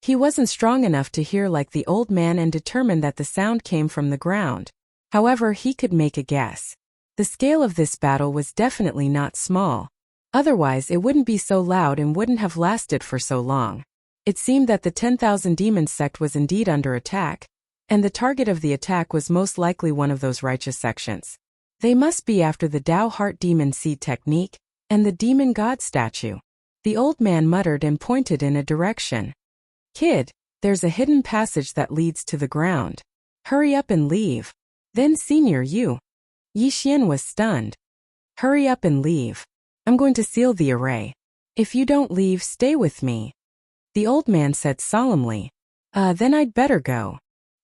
He wasn't strong enough to hear like the old man and determined that the sound came from the ground. However, he could make a guess. The scale of this battle was definitely not small. Otherwise, it wouldn't be so loud and wouldn't have lasted for so long. It seemed that the 10,000 Demons sect was indeed under attack, and the target of the attack was most likely one of those righteous sections. They must be after the Tao Heart Demon Seed technique and the Demon God statue. The old man muttered and pointed in a direction. Kid, there's a hidden passage that leads to the ground. Hurry up and leave. Then Senior you. Yixian was stunned. Hurry up and leave. I'm going to seal the array. If you don't leave, stay with me. The old man said solemnly. Then I'd better go.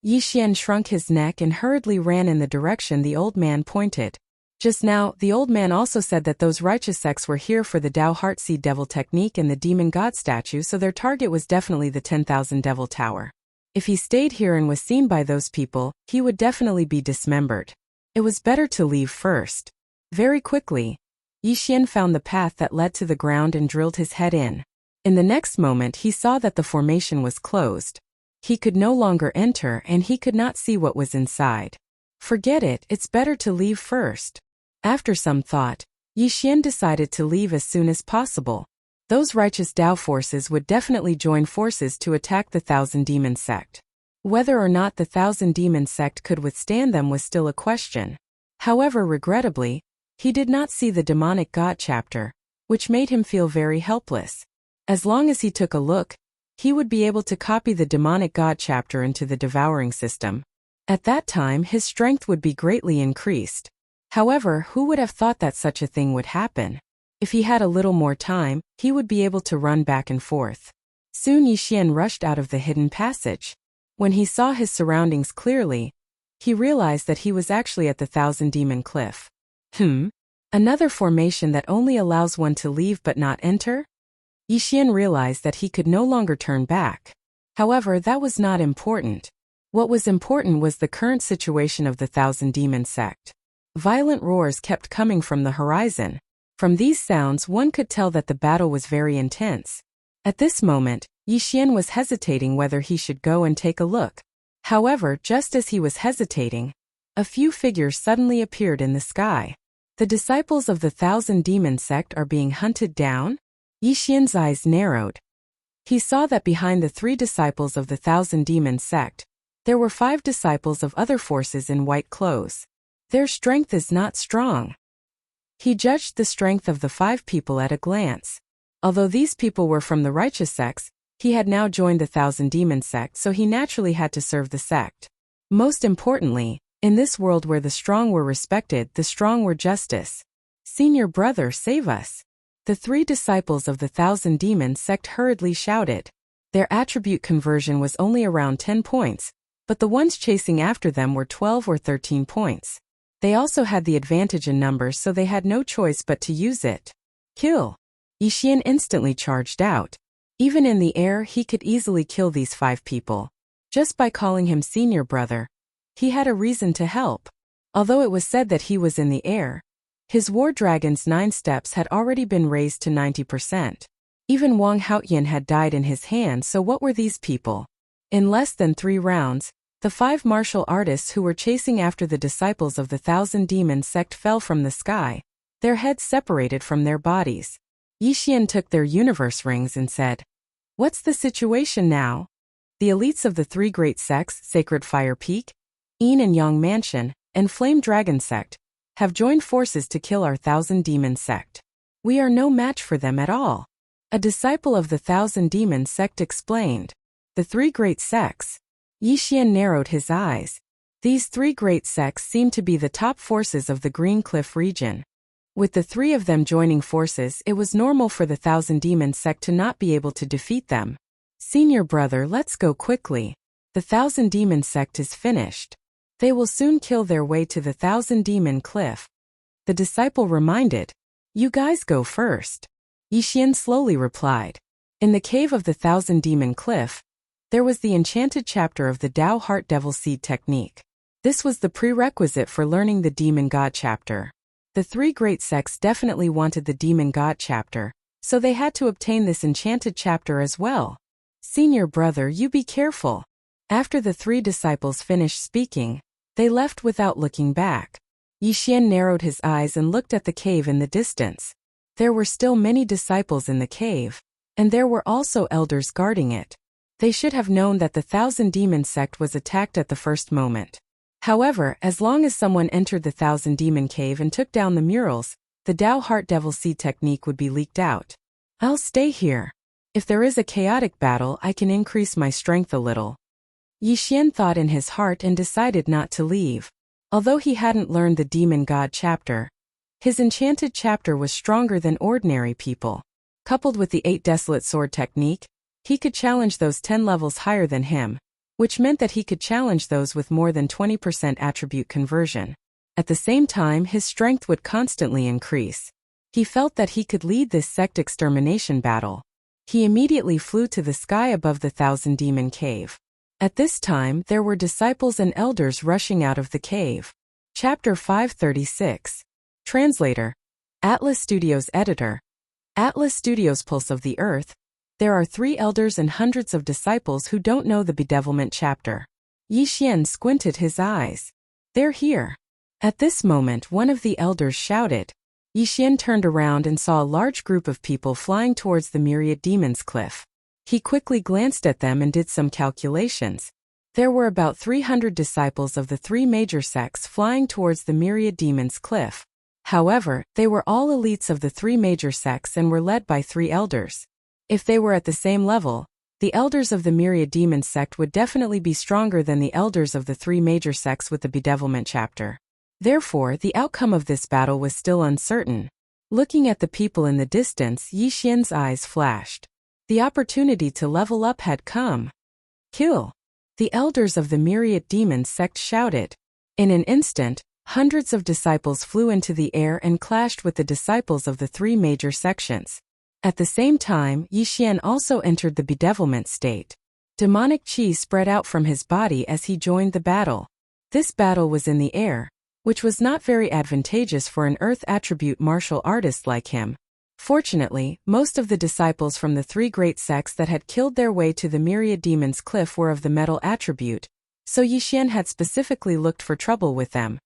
Yixian shrunk his neck and hurriedly ran in the direction the old man pointed. Just now, the old man also said that those righteous sects were here for the Tao Heart Seed Devil technique and the Demon God statue, so their target was definitely the 10,000 Devil Tower. If he stayed here and was seen by those people, he would definitely be dismembered. It was better to leave first. Very quickly, Yixian found the path that led to the ground and drilled his head in. In the next moment, he saw that the formation was closed. He could no longer enter and he could not see what was inside. Forget it, it's better to leave first. After some thought, Yixian decided to leave as soon as possible. Those righteous Tao forces would definitely join forces to attack the 1000 Demon sect. Whether or not the 1000 Demon sect could withstand them was still a question. However, regrettably, he did not see the demonic god chapter, which made him feel very helpless. As long as he took a look, he would be able to copy the demonic god chapter into the devouring system. At that time, his strength would be greatly increased. However, who would have thought that such a thing would happen? If he had a little more time, he would be able to run back and forth. Soon Yixian rushed out of the hidden passage. When he saw his surroundings clearly, he realized that he was actually at the 1000 Demon Cliff. Another formation that only allows one to leave but not enter? Yixian realized that he could no longer turn back. However, that was not important. What was important was the current situation of the 1000 Demon sect. Violent roars kept coming from the horizon. From these sounds, one could tell that the battle was very intense. At this moment, Yixian was hesitating whether he should go and take a look. However, just as he was hesitating, a few figures suddenly appeared in the sky. The disciples of the 1000 Demon sect are being hunted down? Yixian's eyes narrowed. He saw that behind the 3 disciples of the 1000 Demon sect, there were 5 disciples of other forces in white clothes. Their strength is not strong. He judged the strength of the 5 people at a glance. Although these people were from the righteous sects, he had now joined the 1000 Demon sect, so he naturally had to serve the sect. Most importantly, in this world where the strong were respected, the strong were justice. Senior brother, save us. The 3 disciples of the 1000 Demon sect hurriedly shouted. Their attribute conversion was only around 10 points, but the ones chasing after them were 12 or 13 points. They also had the advantage in numbers, so they had no choice but to use it. Kill. Yixian instantly charged out. Even in the air, he could easily kill these 5 people. Just by calling him senior brother, he had a reason to help. Although it was said that he was in the air, his War Dragon's 9 steps had already been raised to 90%. Even Wang Haoyan had died in his hand, so what were these people? In less than 3 rounds, the 5 martial artists who were chasing after the disciples of the 1000 Demon sect fell from the sky, their heads separated from their bodies. Yixian took their universe rings and said, "What's the situation now?" The elites of the three great sects, Sacred Fire Peak, Yin and Yang Mansion, and Flame Dragon Sect, have joined forces to kill our Thousand Demon Sect. We are no match for them at all. A disciple of the Thousand Demon Sect explained. The three great sects. Yixian narrowed his eyes. These three great sects seem to be the top forces of the Green Cliff region. With the three of them joining forces, it was normal for the Thousand Demon Sect to not be able to defeat them. Senior brother, let's go quickly. The Thousand Demon Sect is finished. They will soon kill their way to the Thousand Demon Cliff. The disciple reminded. You guys go first. Yixian slowly replied. In the cave of the Thousand Demon Cliff, there was the enchanted chapter of the Tao Heart Devil Seed technique. This was the prerequisite for learning the Demon God chapter. The three great sects definitely wanted the Demon God chapter, so they had to obtain this enchanted chapter as well. Senior brother, you be careful. After the three disciples finished speaking, they left without looking back. Yixian narrowed his eyes and looked at the cave in the distance. There were still many disciples in the cave, and there were also elders guarding it. They should have known that the Thousand Demon Sect was attacked at the first moment. However, as long as someone entered the Thousand Demon Cave and took down the murals, the Tao Heart Devil Seed technique would be leaked out. I'll stay here. If there is a chaotic battle, I can increase my strength a little. Yixian thought in his heart and decided not to leave. Although he hadn't learned the Demon God chapter, his enchanted chapter was stronger than ordinary people. Coupled with the 8 Desolate Sword technique, he could challenge those 10 levels higher than him, which meant that he could challenge those with more than 20% attribute conversion. At the same time, his strength would constantly increase. He felt that he could lead this sect extermination battle. He immediately flew to the sky above the Thousand Demon Cave. At this time, there were disciples and elders rushing out of the cave. Chapter 536. Translator. Atlas Studios Editor. Atlas Studios Pulse of the Earth. There are 3 elders and hundreds of disciples who don't know the bedevilment chapter. Yixian squinted his eyes. They're here. At this moment, one of the elders shouted. Yixian turned around and saw a large group of people flying towards the Myriad Demons Cliff. He quickly glanced at them and did some calculations. There were about 300 disciples of the 3 major sects flying towards the Myriad Demons Cliff. However, they were all elites of the 3 major sects and were led by 3 elders. If they were at the same level, the elders of the Myriad Demons sect would definitely be stronger than the elders of the 3 major sects with the bedevilment chapter. Therefore, the outcome of this battle was still uncertain. Looking at the people in the distance, Yixian's eyes flashed. The opportunity to level up had come. Kill! The elders of the Myriad Demons sect shouted. In an instant, hundreds of disciples flew into the air and clashed with the disciples of the 3 major sections. At the same time, Yixian also entered the bedevilment state. Demonic chi spread out from his body as he joined the battle. This battle was in the air, which was not very advantageous for an earth attribute martial artist like him. Fortunately, most of the disciples from the 3 great sects that had killed their way to the Myriad Demons Cliff were of the metal attribute, so Yixian had specifically looked for trouble with them.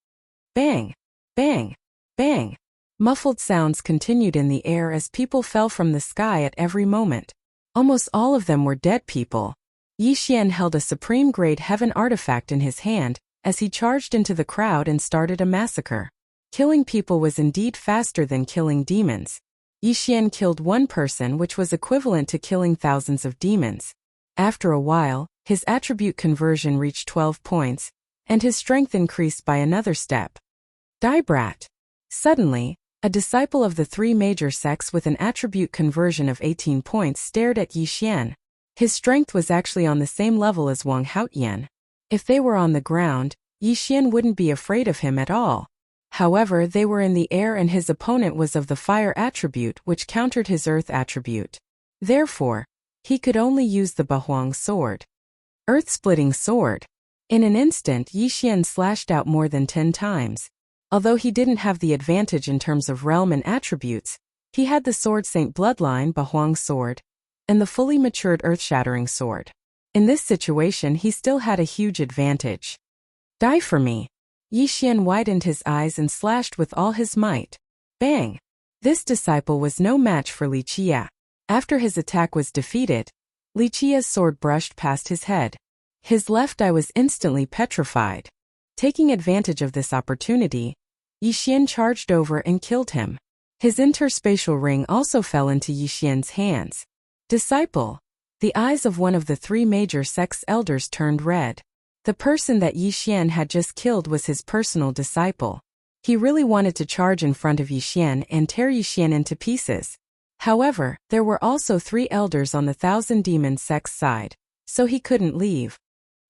Bang! Bang! Bang! Muffled sounds continued in the air as people fell from the sky at every moment. Almost all of them were dead people. Yixian held a supreme-grade heaven artifact in his hand as he charged into the crowd and started a massacre. Killing people was indeed faster than killing demons. Yixian killed 1 person, which was equivalent to killing thousands of demons. After a while, his attribute conversion reached 12 points, and his strength increased by another step. Die brat! Suddenly, a disciple of the 3 major sects with an attribute conversion of 18 points stared at Yixian. His strength was actually on the same level as Wang Haotian. If they were on the ground, Yixian wouldn't be afraid of him at all. However, they were in the air and his opponent was of the fire attribute, which countered his earth attribute. Therefore, he could only use the Bahuang sword. Earth-splitting sword. In an instant, Yixian slashed out more than 10 times. Although he didn't have the advantage in terms of realm and attributes, he had the Sword Saint Bloodline Bahuang sword and the fully matured earth-shattering sword. In this situation, he still had a huge advantage. Die for me! Yixian widened his eyes and slashed with all his might. Bang! This disciple was no match for Li Qia. After his attack was defeated, Li Qia's sword brushed past his head. His left eye was instantly petrified. Taking advantage of this opportunity, Yixian charged over and killed him. His interspatial ring also fell into Yixian's hands. Disciple. The eyes of one of the three major sect's elders turned red. The person that Yixian had just killed was his personal disciple. He really wanted to charge in front of Yixian and tear Yixian into pieces. However, there were also three elders on the Thousand Demons sect's side, so he couldn't leave.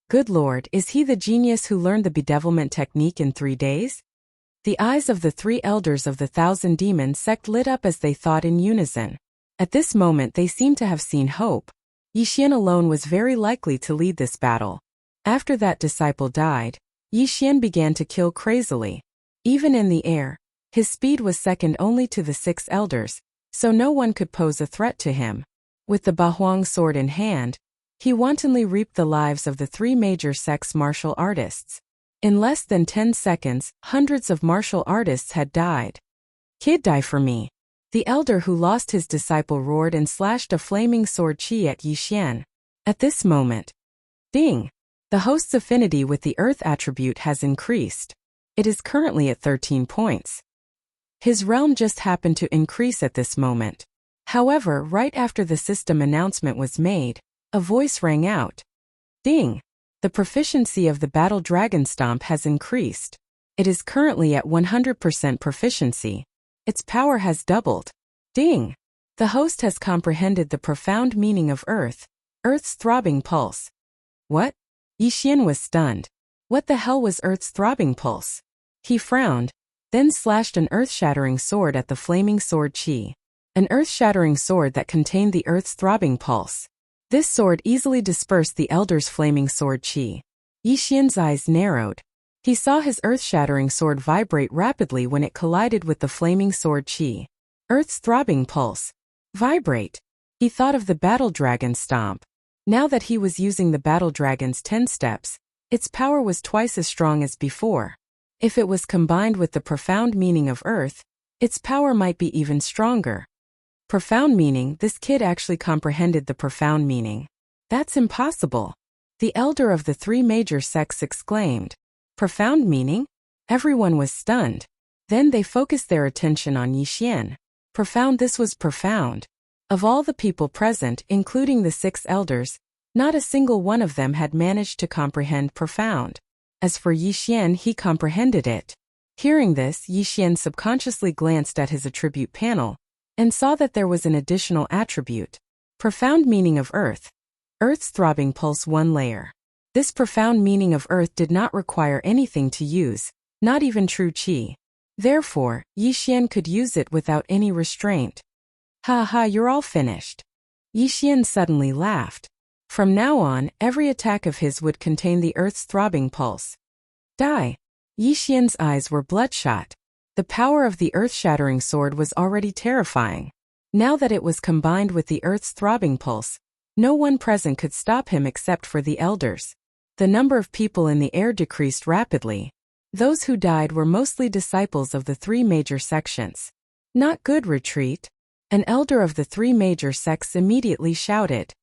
Good Lord, is he the genius who learned the bedevilment technique in 3 days? The eyes of the three elders of the Thousand Demons sect lit up as they thought in unison. At this moment they seemed to have seen hope. Yixian alone was very likely to lead this battle. After that disciple died, Yixian began to kill crazily. Even in the air, his speed was second only to the 6 elders, so no one could pose a threat to him. With the Bahuang sword in hand, he wantonly reaped the lives of the 3 major sect's martial artists. In less than 10 seconds, hundreds of martial artists had died. Kid, die for me. The elder who lost his disciple roared and slashed a flaming sword chi at Yixian. At this moment, ding! The host's affinity with the earth attribute has increased. It is currently at 13 points. His realm just happened to increase at this moment. However, right after the system announcement was made, a voice rang out. Ding! The proficiency of the Battle Dragon Stomp has increased. It is currently at 100% proficiency. Its power has doubled. Ding! The host has comprehended the profound meaning of Earth, Earth's throbbing pulse. What? Yixian was stunned. What the hell was Earth's throbbing pulse? He frowned, then slashed an earth-shattering sword at the flaming sword chi. An earth-shattering sword that contained the Earth's throbbing pulse. This sword easily dispersed the elder's flaming sword chi. Yixian's eyes narrowed. He saw his earth-shattering sword vibrate rapidly when it collided with the flaming sword chi. Earth's throbbing pulse. Vibrate. He thought of the Battle Dragon Stomp. Now that he was using the Battle Dragon's 10 steps, its power was twice as strong as before. If it was combined with the profound meaning of Earth, its power might be even stronger. Profound meaning, this kid actually comprehended the profound meaning. That's impossible. The elder of the 3 major sects exclaimed. Profound meaning? Everyone was stunned. Then they focused their attention on Yixian. Profound, this was profound. Of all the people present, including the 6 elders, not a single one of them had managed to comprehend profound. As for Yixian, he comprehended it. Hearing this, Yixian subconsciously glanced at his attribute panel, and saw that there was an additional attribute. Profound meaning of Earth. Earth's throbbing pulse 1 layer. This profound meaning of Earth did not require anything to use, not even true chi. Therefore, Yixian could use it without any restraint. Ha ha, you're all finished. Yixian suddenly laughed. From now on, every attack of his would contain the Earth's throbbing pulse. Die. Yixian's eyes were bloodshot. The power of the earth-shattering sword was already terrifying. Now that it was combined with the Earth's throbbing pulse, no one present could stop him except for the elders. The number of people in the air decreased rapidly. Those who died were mostly disciples of the 3 major sections. Not good, retreat. An elder of the 3 major sects immediately shouted.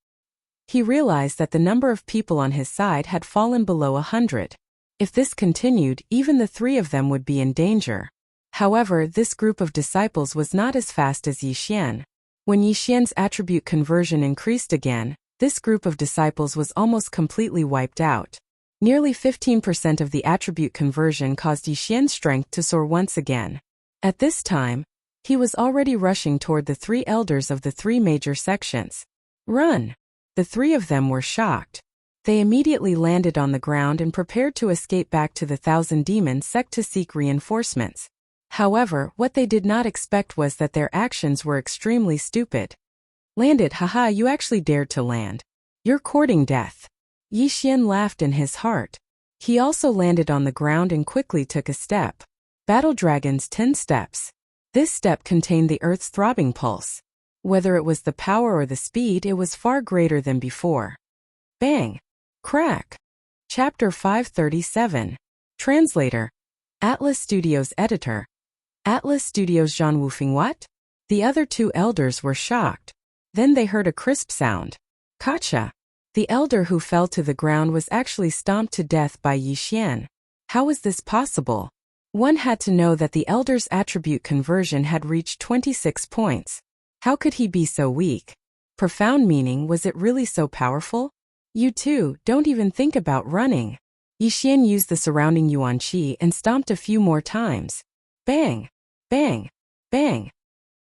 He realized that the number of people on his side had fallen below 100. If this continued, even the 3 of them would be in danger. However, this group of disciples was not as fast as Yixian. When Yixian's attribute conversion increased again, this group of disciples was almost completely wiped out. Nearly 15% of the attribute conversion caused Yixian's strength to soar once again. At this time, he was already rushing toward the 3 elders of the 3 major sections. Run! The 3 of them were shocked. They immediately landed on the ground and prepared to escape back to the Thousand Demons sect to seek reinforcements. However, what they did not expect was that their actions were extremely stupid. Landed, haha, you actually dared to land. You're courting death. Yixian laughed in his heart. He also landed on the ground and quickly took a step. Battle Dragon's 10 steps. This step contained the Earth's throbbing pulse. Whether it was the power or the speed, it was far greater than before. Bang! Crack! Chapter 537. Translator. Atlas Studios Editor. Atlas Studios Zhan Wufeng. What? The other 2 elders were shocked. Then they heard a crisp sound. Gotcha! The elder who fell to the ground was actually stomped to death by Yixian. How was this possible? One had to know that the elder's attribute conversion had reached 26 points. How could he be so weak? Profound meaning, was it really so powerful? You too, don't even think about running. Yixian used the surrounding yuan qi and stomped a few more times. Bang! Bang! Bang!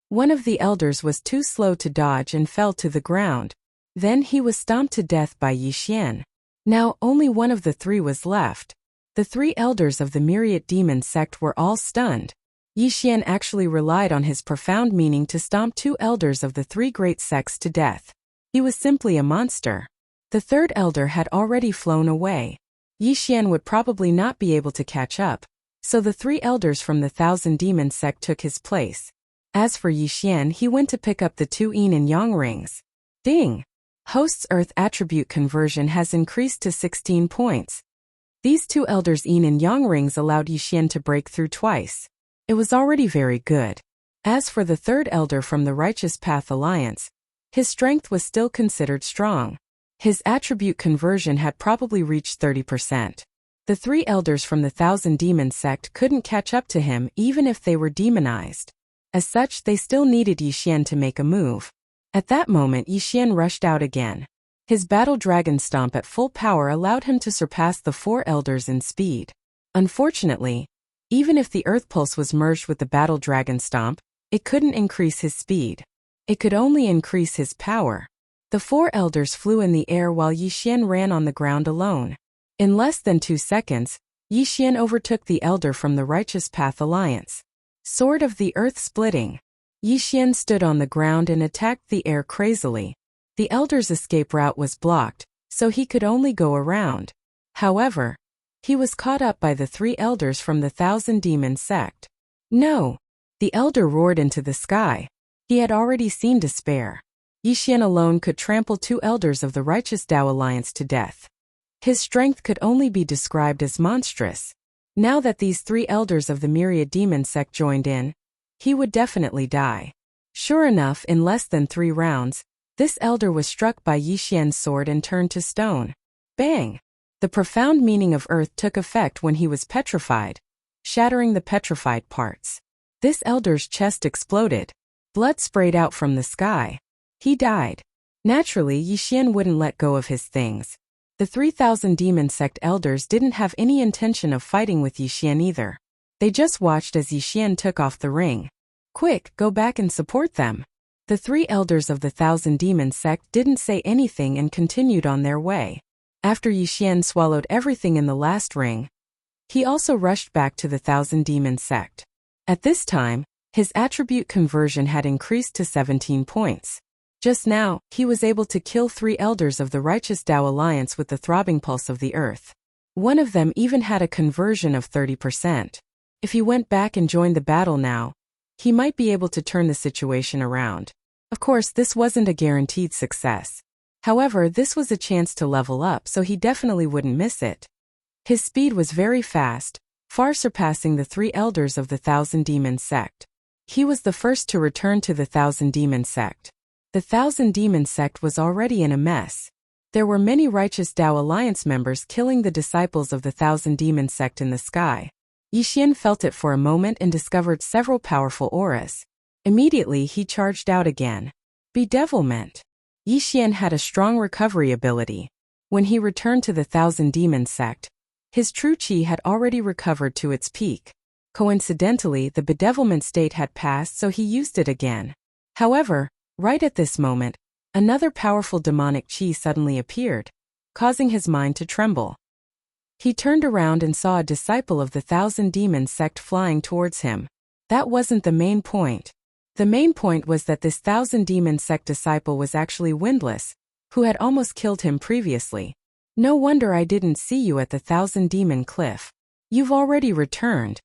One of the elders was too slow to dodge and fell to the ground. Then he was stomped to death by Yixian. Now only one of the three was left. The three elders of the myriad demon sect were all stunned. Yixian actually relied on his profound meaning to stomp two elders of the three great sects to death. He was simply a monster. The third elder had already flown away. Yixian would probably not be able to catch up, so the three elders from the Thousand Demon sect took his place. As for Yixian, he went to pick up the two yin and yang rings. Ding! Host's Earth attribute conversion has increased to 16 points. These two elders' yin and yang rings allowed Yixian to break through twice. It was already very good. As for the third elder from the Righteous Path Alliance, his strength was still considered strong. His attribute conversion had probably reached 30%. The three elders from the Thousand Demon sect couldn't catch up to him even if they were demonized. As such, they still needed Yixian to make a move. At that moment, Yixian rushed out again. His battle dragon stomp at full power allowed him to surpass the four elders in speed. Unfortunately, even if the earth pulse was merged with the battle dragon stomp, it couldn't increase his speed. It could only increase his power. The four elders flew in the air while Yixian ran on the ground alone. In less than 2 seconds, Yixian overtook the elder from the Righteous Path Alliance. Sword of the Earth splitting. Yixian stood on the ground and attacked the air crazily. The elder's escape route was blocked, so he could only go around. However, he was caught up by the three elders from the Thousand Demon sect. No! The elder roared into the sky. He had already seen despair. Yixian alone could trample two elders of the Righteous Tao Alliance to death. His strength could only be described as monstrous. Now that these three elders of the Myriad Demon sect joined in, he would definitely die. Sure enough, in less than 3 rounds, this elder was struck by Yixian's sword and turned to stone. Bang! The profound meaning of earth took effect when he was petrified, shattering the petrified parts. This elder's chest exploded. Blood sprayed out from the sky. He died. Naturally, Yixian wouldn't let go of his things. The 3,000 Demon Sect elders didn't have any intention of fighting with Yixian either. They just watched as Yixian took off the ring. Quick, go back and support them. The 3 elders of the 1,000 Demon Sect didn't say anything and continued on their way. After Yixian swallowed everything in the last ring, he also rushed back to the 1,000 Demon Sect. At this time, his attribute conversion had increased to 17 points. Just now, he was able to kill 3 elders of the Righteous Tao Alliance with the throbbing pulse of the earth. One of them even had a conversion of 30%. If he went back and joined the battle now, he might be able to turn the situation around. Of course, this wasn't a guaranteed success. However, this was a chance to level up, so he definitely wouldn't miss it. His speed was very fast, far surpassing the 3 elders of the 1,000 Demon Sect. He was the first to return to the 1,000 Demon Sect. The 1,000 Demon Sect was already in a mess. There were many Righteous Tao Alliance members killing the disciples of the 1,000 Demon Sect in the sky. Yixian felt it for a moment and discovered several powerful auras. Immediately, he charged out again. Bedevilment. Yixian had a strong recovery ability. When he returned to the 1,000 Demon Sect, his true qi had already recovered to its peak. Coincidentally, the bedevilment state had passed, so he used it again. However, right at this moment, another powerful demonic qi suddenly appeared, causing his mind to tremble. He turned around and saw a disciple of the 1,000 Demon Sect flying towards him. That wasn't the main point. The main point was that this 1,000 Demon Sect disciple was actually Windless, who had almost killed him previously. No wonder I didn't see you at the 1,000 Demon Cliff. You've already returned.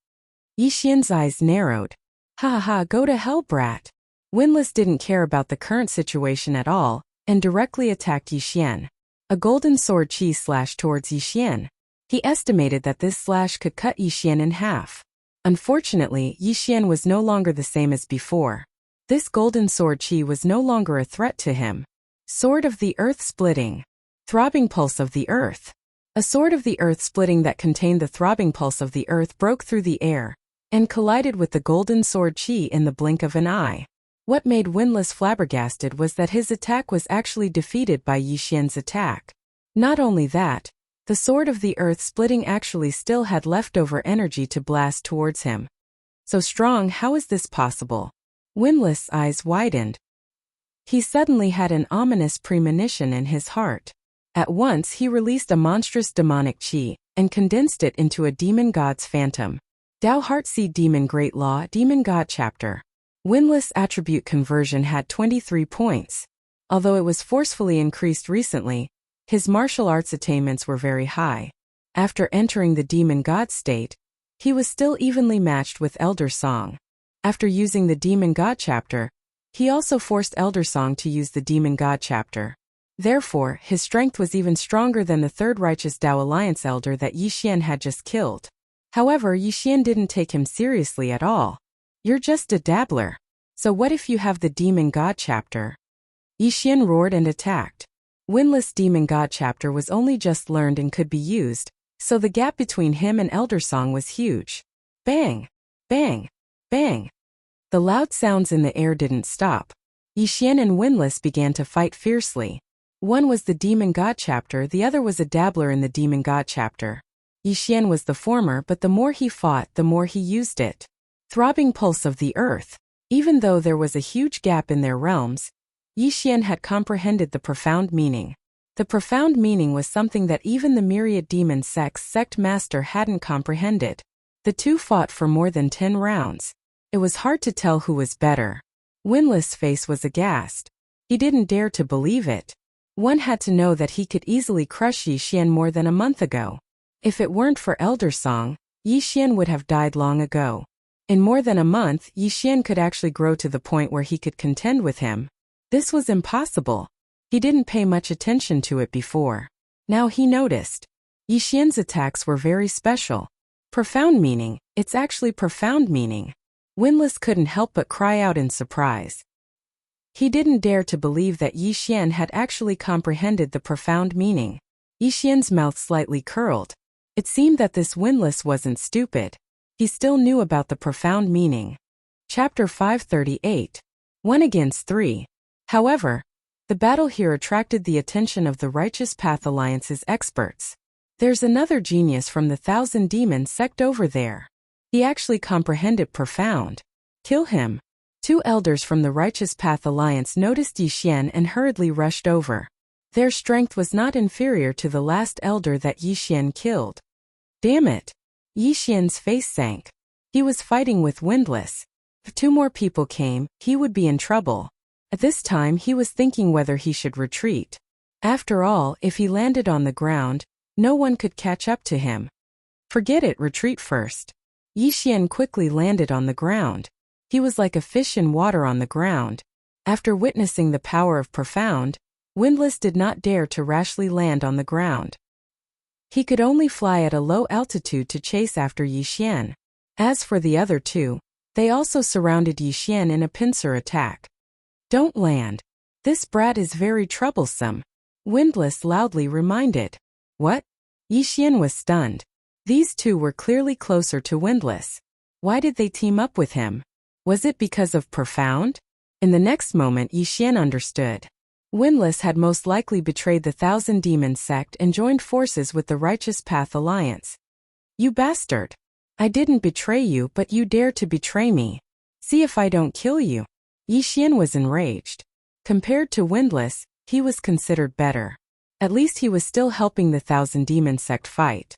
Yixian's eyes narrowed. Ha ha ha, go to hell, brat. Windless didn't care about the current situation at all, and directly attacked Yixian. A golden sword qi slashed towards Yixian. He estimated that this slash could cut Yixian in half. Unfortunately, Yixian was no longer the same as before. This golden sword qi was no longer a threat to him. Sword of the Earth Splitting. Throbbing Pulse of the Earth. A sword of the earth splitting that contained the throbbing pulse of the earth broke through the air and collided with the golden sword Qi in the blink of an eye. What made Windless flabbergasted was that his attack was actually defeated by Yixian's attack. Not only that, the sword of the earth splitting actually still had leftover energy to blast towards him. So strong, how is this possible? Windless' eyes widened. He suddenly had an ominous premonition in his heart. At once he released a monstrous demonic qi and condensed it into a demon god's phantom. Dao Heartseed Demon Great Law Demon God Chapter. Windless attribute conversion had 23 points. Although it was forcefully increased recently, his martial arts attainments were very high. After entering the demon god state, he was still evenly matched with Elder Song. After using the demon god chapter, he also forced Elder Song to use the demon god chapter. Therefore, his strength was even stronger than the third righteous Dao Alliance elder that Yixian had just killed. However, Yixian didn't take him seriously at all. You're just a dabbler. So what if you have the demon god chapter? Yixian roared and attacked. Windless demon god chapter was only just learned and could be used, so the gap between him and Elder Song was huge. Bang! Bang! Bang! The loud sounds in the air didn't stop. Yixian and Windless began to fight fiercely. One was the demon god chapter, the other was a dabbler in the demon god chapter. Yixian was the former, but the more he fought, the more he used it. Throbbing Pulse of the Earth. Even though there was a huge gap in their realms, Yixian had comprehended the profound meaning. The profound meaning was something that even the myriad demon sect master hadn't comprehended. The two fought for more than 10 rounds. It was hard to tell who was better. Windless' face was aghast. He didn't dare to believe it. One had to know that he could easily crush Yixian more than a month ago. If it weren't for Elder Song, Yixian would have died long ago. In more than a month, Yixian could actually grow to the point where he could contend with him. This was impossible. He didn't pay much attention to it before. Now he noticed. Yixian's attacks were very special. Profound meaning, it's actually profound meaning. Windless couldn't help but cry out in surprise. He didn't dare to believe that Yixian had actually comprehended the profound meaning. Yixian's mouth slightly curled. It seemed that this Windless wasn't stupid. He still knew about the profound meaning. Chapter 538. 1 against 3. However, the battle here attracted the attention of the Righteous Path Alliance's experts. There's another genius from the Thousand Demon sect over there. He actually comprehended profound. Kill him. 2 elders from the Righteous Path Alliance noticed Yixian and hurriedly rushed over. Their strength was not inferior to the last elder that Yixian killed. Damn it! Yixian's face sank. He was fighting with Windless. If 2 more people came, he would be in trouble. At this time he was thinking whether he should retreat. After all, if he landed on the ground, no one could catch up to him. Forget it, retreat first. Yixian quickly landed on the ground. He was like a fish in water on the ground. After witnessing the power of profound, Windless did not dare to rashly land on the ground. He could only fly at a low altitude to chase after Yixian. As for the other 2, they also surrounded Yixian in a pincer attack. Don't land. This brat is very troublesome. Windless loudly reminded. What? Yixian was stunned. These 2 were clearly closer to Windless. Why did they team up with him? Was it because of profound? In the next moment Yixian understood. Windless had most likely betrayed the Thousand Demon sect and joined forces with the Righteous Path Alliance. You bastard! I didn't betray you, but you dare to betray me. See if I don't kill you. Yixian was enraged. Compared to Windless, he was considered better. At least he was still helping the Thousand Demon sect fight.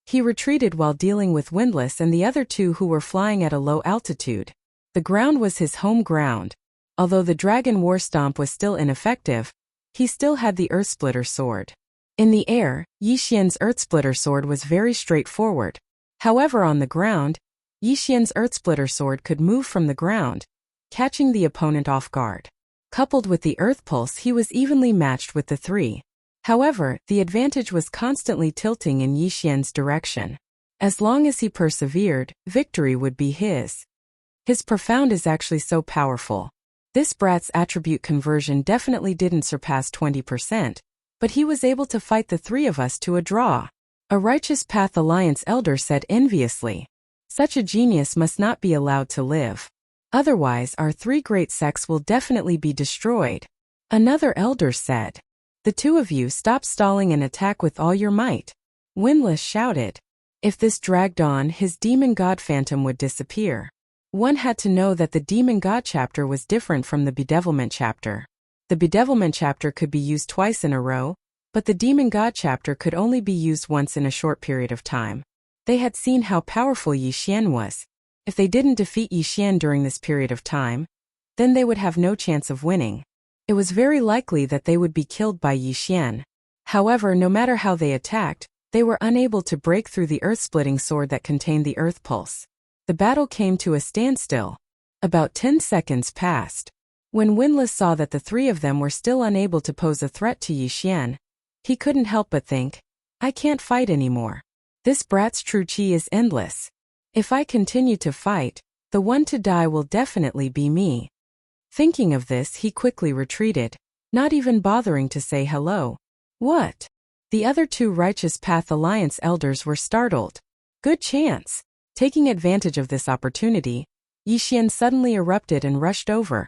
He retreated while dealing with Windless and the other 2 who were flying at a low altitude. The ground was his home ground. Although the Dragon War Stomp was still ineffective, he still had the Earthsplitter sword. In the air, Yixian's Earthsplitter sword was very straightforward. However, on the ground, Yixian's Earthsplitter sword could move from the ground, catching the opponent off guard. Coupled with the Earth Pulse, he was evenly matched with the 3. However, the advantage was constantly tilting in Yixian's direction. As long as he persevered, victory would be his. His profound is actually so powerful. This brat's attribute conversion definitely didn't surpass 20%, but he was able to fight the three of us to a draw. A Righteous Path Alliance elder said enviously. Such a genius must not be allowed to live. Otherwise our three great sects will definitely be destroyed. Another elder said. The two of you stop stalling and attack with all your might. Windlass shouted. If this dragged on, his demon god phantom would disappear. One had to know that the demon god chapter was different from the bedevilment chapter. The bedevilment chapter could be used twice in a row, but the demon god chapter could only be used once in a short period of time. They had seen how powerful Yi Xian was. If they didn't defeat Yi Xian during this period of time, then they would have no chance of winning. It was very likely that they would be killed by Yi Xian. However, no matter how they attacked, they were unable to break through the earth-splitting sword that contained the earth pulse. The battle came to a standstill. About 10 seconds passed. When Windlass saw that the three of them were still unable to pose a threat to Yi Xian, he couldn't help but think, I can't fight anymore. This brat's true chi is endless. If I continue to fight, the one to die will definitely be me. Thinking of this, he quickly retreated, not even bothering to say hello. What? The other two Righteous Path Alliance elders were startled. Good chance. Taking advantage of this opportunity, Yi Xian suddenly erupted and rushed over,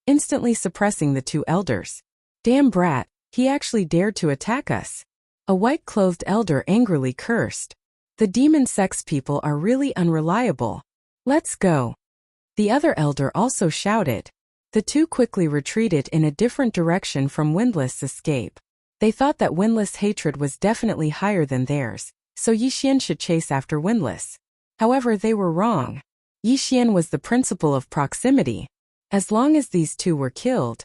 instantly suppressing the two elders. Damn brat, he actually dared to attack us. A white-clothed elder angrily cursed. The demon sex people are really unreliable. Let's go. The other elder also shouted. The two quickly retreated in a different direction from Windlass' escape. They thought that Windlass' hatred was definitely higher than theirs, so Yi Xian should chase after Windlass. However, they were wrong. Yi Xian was the principle of proximity. As long as these two were killed,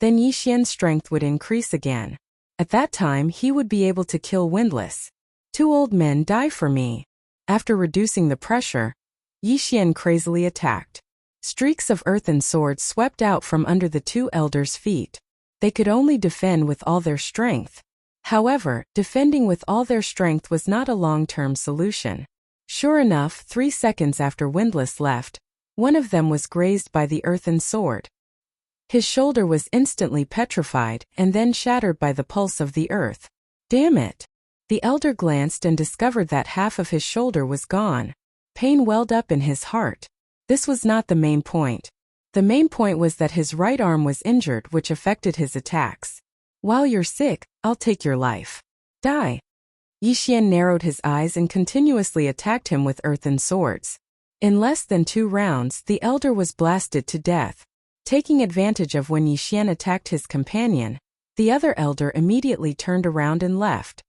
then Yi Xian's strength would increase again. At that time, he would be able to kill Windlass. Two old men die for me. After reducing the pressure, Yi Xian crazily attacked. Streaks of earth and swords swept out from under the two elders' feet. They could only defend with all their strength. However, defending with all their strength was not a long-term solution. Sure enough, 3 seconds after Windlass left, one of them was grazed by the earthen sword. His shoulder was instantly petrified and then shattered by the pulse of the earth. Damn it! The elder glanced and discovered that half of his shoulder was gone. Pain welled up in his heart. This was not the main point. The main point was that his right arm was injured, which affected his attacks. While you're sick, I'll take your life. Die! Yi Xian narrowed his eyes and continuously attacked him with earthen swords. In less than 2 rounds, the elder was blasted to death. Taking advantage of when Yi Xian attacked his companion, the other elder immediately turned around and left.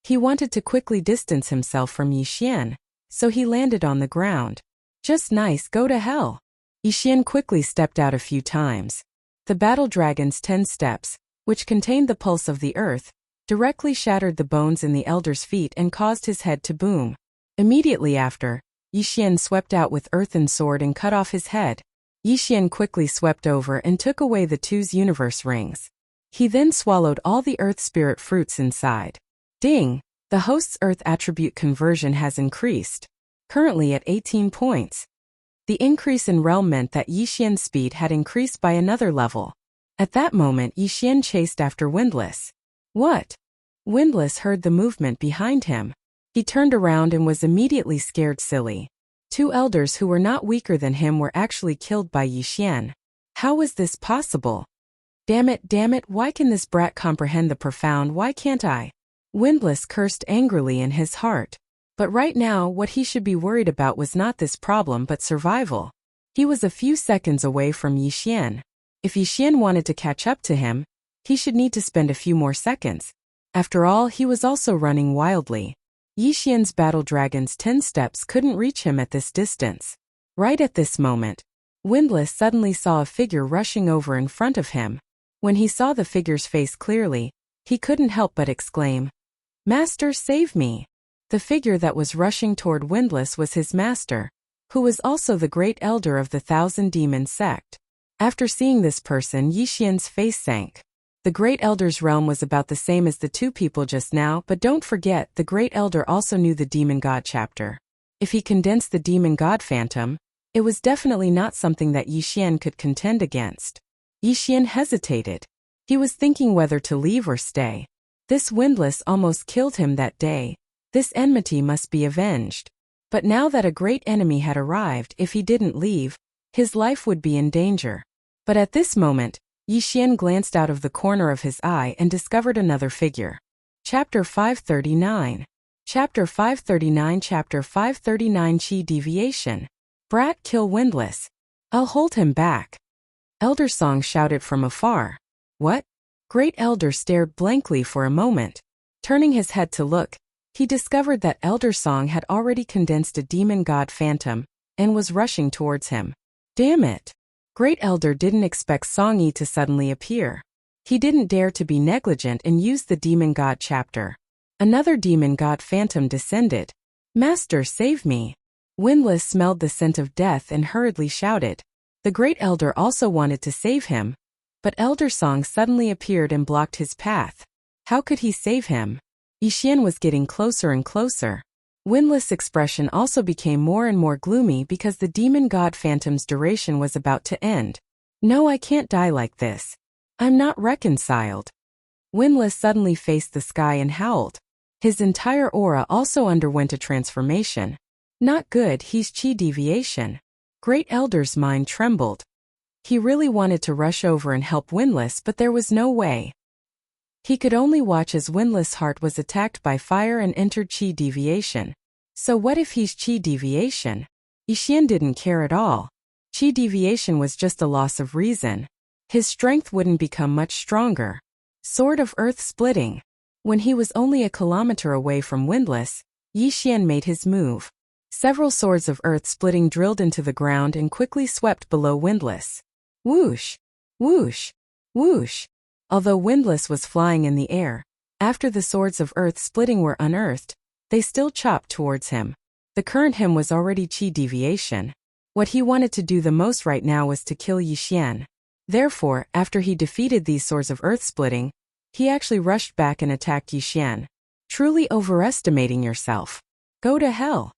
He wanted to quickly distance himself from Yi Xian, so he landed on the ground. Just nice, go to hell. Yi Xian quickly stepped out a few times. The battle dragon's 10 steps, which contained the pulse of the earth, directly shattered the bones in the elder's feet and caused his head to boom. Immediately after, Yi Xian swept out with earthen sword and cut off his head. Yi Xian quickly swept over and took away the two's universe rings. He then swallowed all the earth spirit fruits inside. Ding! The host's earth attribute conversion has increased, currently at 18 points. The increase in realm meant that Yi Xian's speed had increased by another level. At that moment, Yi Xian chased after Windlass. What? Windlass heard the movement behind him. He turned around and was immediately scared silly. 2 elders who were not weaker than him were actually killed by Yi Xian. How was this possible? Damn it, why can this brat comprehend the profound, why can't I? Windlass cursed angrily in his heart. But right now, what he should be worried about was not this problem but survival. He was a few seconds away from Yi Xian. If Yi Xian wanted to catch up to him, he should need to spend a few more seconds. After all, he was also running wildly. Yi Xian's battle dragon's 10 steps couldn't reach him at this distance. Right at this moment, Windlass suddenly saw a figure rushing over in front of him. When he saw the figure's face clearly, he couldn't help but exclaim, "Master, save me!" The figure that was rushing toward Windlass was his master, who was also the great elder of the 1,000 Demon sect. After seeing this person, Yi Xian's face sank. The Great Elder's realm was about the same as the 2 people just now, but don't forget, the Great Elder also knew the Demon God chapter. If he condensed the Demon God Phantom, It was definitely not something that Yixian could contend against. Yixian hesitated. He was thinking whether to leave or stay. This windlass almost killed him that day. This enmity must be avenged. But now that a great enemy had arrived, if he didn't leave, his life would be in danger. But at this moment, Yixian glanced out of the corner of his eye and discovered another figure. Chapter 539. Chapter 539. Chapter 539. Chi Deviation. Brat, kill Windlass. I'll hold him back. Elder Song shouted from afar. What? Great Elder stared blankly for a moment. Turning his head to look, he discovered that Elder Song had already condensed a demon god phantom and was rushing towards him. Damn it! Great Elder didn't expect Song Yi to suddenly appear. He didn't dare to be negligent and used the demon god chapter. Another demon god phantom descended. Master, save me! Windlass smelled the scent of death and hurriedly shouted. The Great Elder also wanted to save him, but Elder Song suddenly appeared and blocked his path. How could he save him? Yixian was getting closer and closer. Windlass' expression also became more and more gloomy because the demon god phantom's duration was about to end. No, I can't die like this. I'm not reconciled. Windlass suddenly faced the sky and howled. His entire aura also underwent a transformation. Not good, he's chi deviation. Great Elder's mind trembled. He really wanted to rush over and help Windlass, but there was no way. He could only watch as Windlass' heart was attacked by fire and entered chi deviation. So what if he's chi deviation? Yixian didn't care at all. Chi deviation was just a loss of reason. His strength wouldn't become much stronger. Sword of Earth splitting. When he was only a kilometer away from Windlass, Yixian made his move. Several swords of earth splitting drilled into the ground and quickly swept below Windlass. Whoosh! Whoosh! Whoosh! Although Windlass was flying in the air, after the swords of earth splitting were unearthed, they still chopped towards him. The current him was already chi deviation. What he wanted to do the most right now was to kill Yixian. Therefore, after he defeated these swords of earth splitting, he actually rushed back and attacked Yixian. Truly overestimating yourself. Go to hell.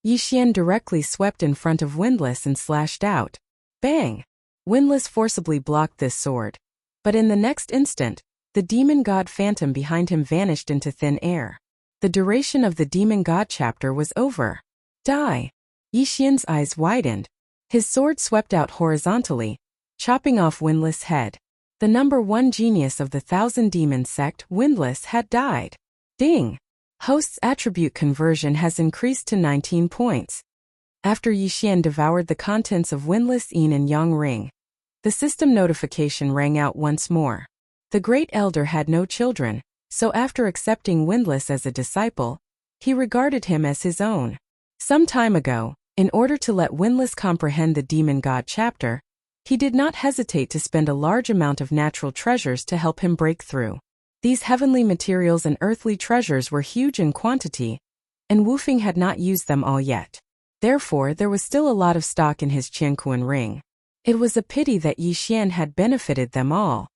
Yixian directly swept in front of Windlass and slashed out. Bang! Windlass forcibly blocked this sword. But in the next instant, the demon god phantom behind him vanished into thin air. The duration of the demon god chapter was over. Die! Yixian's eyes widened. His sword swept out horizontally, chopping off Windlass' head. The number one genius of the Thousand Demons sect, Windlass, had died. Ding! Host's attribute conversion has increased to 19 points. After Yixian devoured the contents of Windlass' Yin and Yang ring, the system notification rang out once more. The Great Elder had no children, so after accepting Windlass as a disciple, he regarded him as his own. Some time ago, in order to let Windlass comprehend the Demon God chapter, he did not hesitate to spend a large amount of natural treasures to help him break through. These heavenly materials and earthly treasures were huge in quantity, and Wu Feng had not used them all yet. Therefore, there was still a lot of stock in his Qianquan ring. It was a pity that Yixian had benefited them all.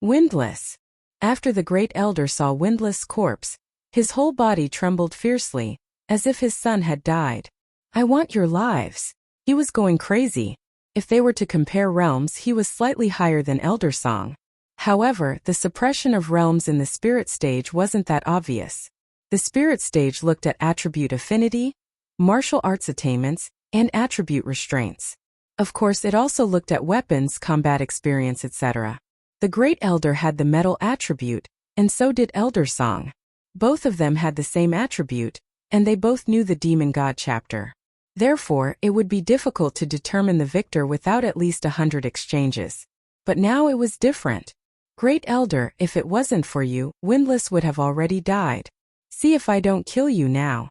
Windlass. After the Great Elder saw Windlass' corpse, his whole body trembled fiercely, as if his son had died. I want your lives. He was going crazy. If they were to compare realms, he was slightly higher than Elder Song. However, the suppression of realms in the spirit stage wasn't that obvious. The spirit stage looked at attribute affinity, martial arts attainments, and attribute restraints. Of course, it also looked at weapons, combat experience, etc. The Great Elder had the metal attribute, and so did Elder Song. Both of them had the same attribute, and they both knew the Demon God chapter. Therefore, it would be difficult to determine the victor without at least 100 exchanges. But now it was different. Great Elder, if it wasn't for you, Windlass would have already died. See if I don't kill you now.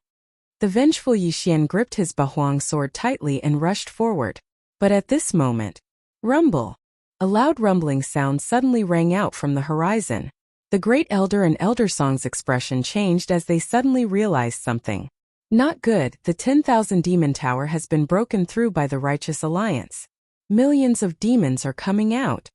The vengeful Yixian gripped his Bahuang sword tightly and rushed forward. But at this moment, rumble! A loud rumbling sound suddenly rang out from the horizon. The Great Elder and Elder Song's expression changed as they suddenly realized something. Not good, the 10,000 demon tower has been broken through by the Righteous Alliance. Millions of demons are coming out.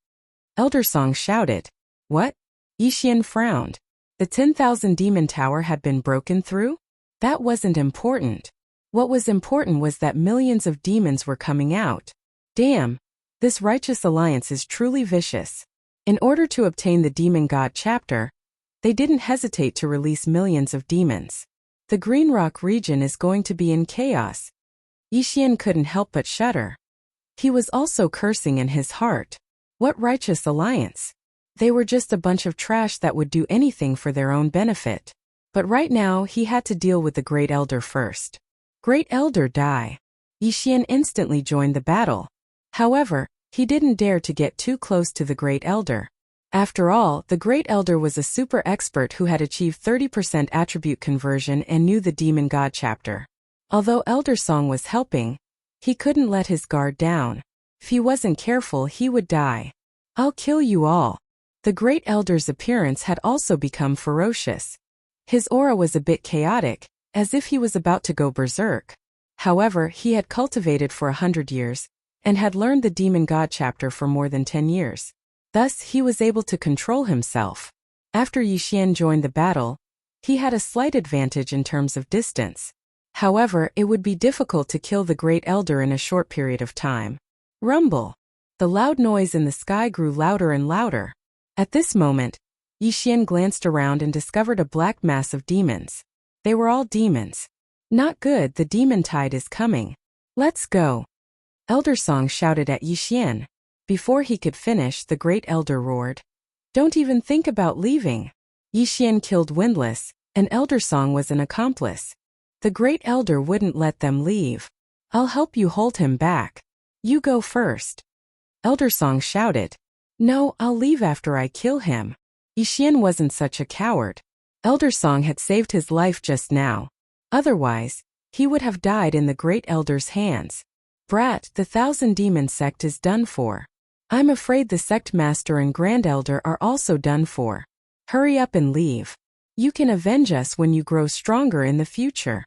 Elder Song shouted. What? Yixian frowned. The 10,000 demon tower had been broken through? That wasn't important. What was important was that millions of demons were coming out. Damn, this righteous alliance is truly vicious. In order to obtain the Demon God chapter, they didn't hesitate to release millions of demons. The Green Rock region is going to be in chaos. Yixian couldn't help but shudder. He was also cursing in his heart. What righteous alliance? They were just a bunch of trash that would do anything for their own benefit. But right now he had to deal with the Great Elder first. Great Elder die. Yixian instantly joined the battle. However, he didn't dare to get too close to the Great Elder. After all, the Great Elder was a super expert who had achieved 30% attribute conversion and knew the Demon God chapter. Although Elder Song was helping, he couldn't let his guard down. If he wasn't careful, he would die. I'll kill you all. The Great Elder's appearance had also become ferocious. His aura was a bit chaotic, as if he was about to go berserk. However, he had cultivated for 100 years, and had learned the Demon God chapter for more than 10 years. Thus, he was able to control himself. After Yixian joined the battle, he had a slight advantage in terms of distance. However, it would be difficult to kill the Great Elder in a short period of time. Rumble. The loud noise in the sky grew louder and louder. At this moment, Yixian glanced around and discovered a black mass of demons. They were all demons. Not good, the demon tide is coming. Let's go. Elder Song shouted at Yixian. Before he could finish, the Great Elder roared. Don't even think about leaving. Yixian killed Windless, and Elder Song was an accomplice. The Great Elder wouldn't let them leave. I'll help you hold him back. You go first. Elder Song shouted. No, I'll leave after I kill him. Yixian wasn't such a coward. Elder Song had saved his life just now. Otherwise, he would have died in the Great Elder's hands. Brat, the Thousand Demon sect is done for. I'm afraid the sect master and Grand Elder are also done for. Hurry up and leave. You can avenge us when you grow stronger in the future.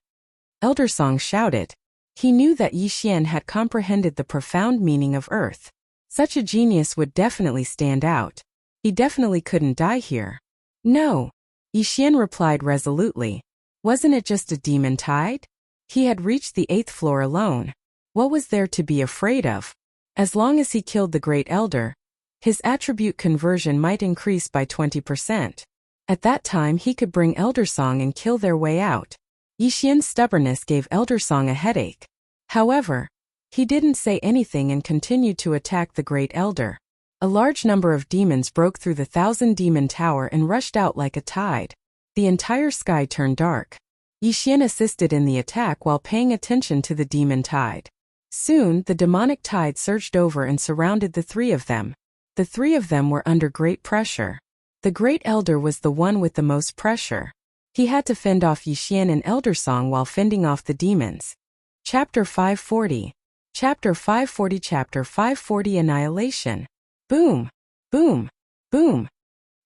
Elder Song shouted. He knew that Yixian had comprehended the profound meaning of Earth. Such a genius would definitely stand out. He definitely couldn't die here. No. Yixian replied resolutely. Wasn't it just a demon tide? He had reached the 8th floor alone. What was there to be afraid of? As long as he killed the Great Elder, his attribute conversion might increase by 20%. At that time he could bring Elder Song and kill their way out. Yixian's stubbornness gave Elder Song a headache. However, he didn't say anything and continued to attack the Great Elder. A large number of demons broke through the 1,000 Demon Tower and rushed out like a tide. The entire sky turned dark. Yixian assisted in the attack while paying attention to the demon tide. Soon, the demonic tide surged over and surrounded the three of them. The three of them were under great pressure. The Great Elder was the one with the most pressure. He had to fend off Yixian and Elder Song while fending off the demons. Chapter 540. Chapter 540. Chapter 540 Annihilation. Boom! Boom! Boom!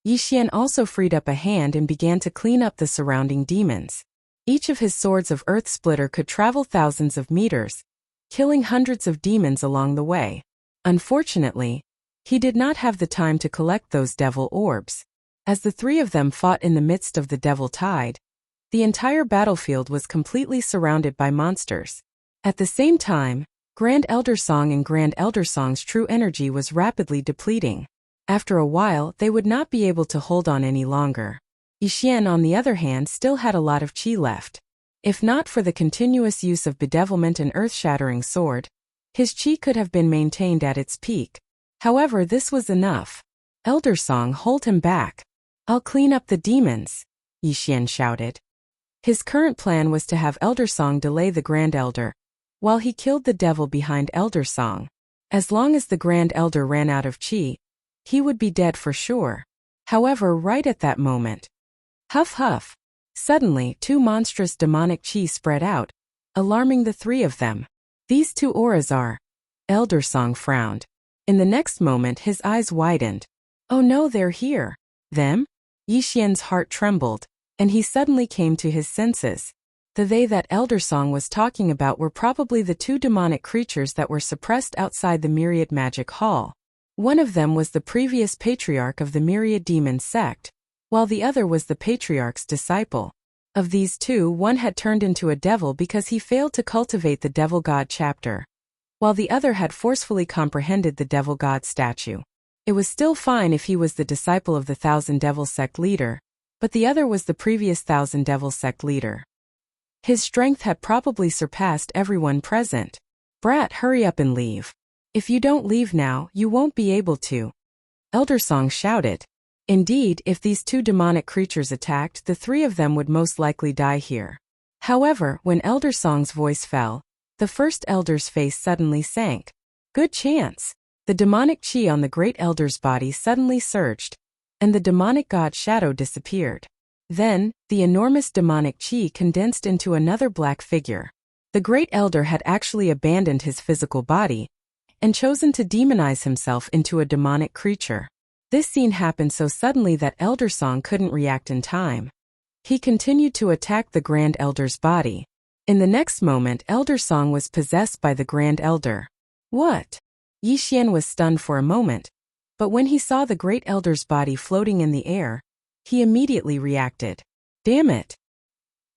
Yixian also freed up a hand and began to clean up the surrounding demons. Each of his swords of Earth Splitter could travel thousands of meters, killing hundreds of demons along the way. Unfortunately, he did not have the time to collect those devil orbs. As the three of them fought in the midst of the devil tide, the entire battlefield was completely surrounded by monsters. At the same time, Grand Elder Song and Grand Elder Song's true energy was rapidly depleting. After a while, they would not be able to hold on any longer. Yixian, on the other hand, still had a lot of chi left. If not for the continuous use of bedevilment and earth-shattering sword, his chi could have been maintained at its peak. However, this was enough. Elder Song, hold him back. I'll clean up the demons, Yixian shouted. His current plan was to have Elder Song delay the Grand Elder, while he killed the devil behind Elder Song. As long as the Grand Elder ran out of chi, he would be dead for sure. However, right at that moment, huff huff, suddenly 2 monstrous demonic chi spread out, alarming the three of them. These 2 auras are... Elder Song frowned. In the next moment his eyes widened. Oh no, they're here. Them? Yixian's heart trembled, and he suddenly came to his senses. The they that Elder Song was talking about were probably the 2 demonic creatures that were suppressed outside the Myriad Magic Hall. One of them was the previous patriarch of the Myriad Demon sect, while the other was the patriarch's disciple. Of these two, one had turned into a devil because he failed to cultivate the devil god chapter, while the other had forcefully comprehended the devil god statue. It was still fine if he was the disciple of the Thousand Devil sect leader, but the other was the previous Thousand Devil sect leader. His strength had probably surpassed everyone present. Brat, hurry up and leave. If you don't leave now, you won't be able to. Elder Song shouted. Indeed, if these two demonic creatures attacked, the three of them would most likely die here. However, when Elder Song's voice fell, the first elder's face suddenly sank. Good chance. The demonic chi on the great elder's body suddenly surged, and the demonic god shadow disappeared. Then, the enormous demonic chi condensed into another black figure. The great elder had actually abandoned his physical body and chosen to demonize himself into a demonic creature. This scene happened so suddenly that Elder Song couldn't react in time. He continued to attack the Grand Elder's body. In the next moment, Elder Song was possessed by the Grand Elder. What? Yi Xian was stunned for a moment, but when he saw the Great Elder's body floating in the air, he immediately reacted. Damn it!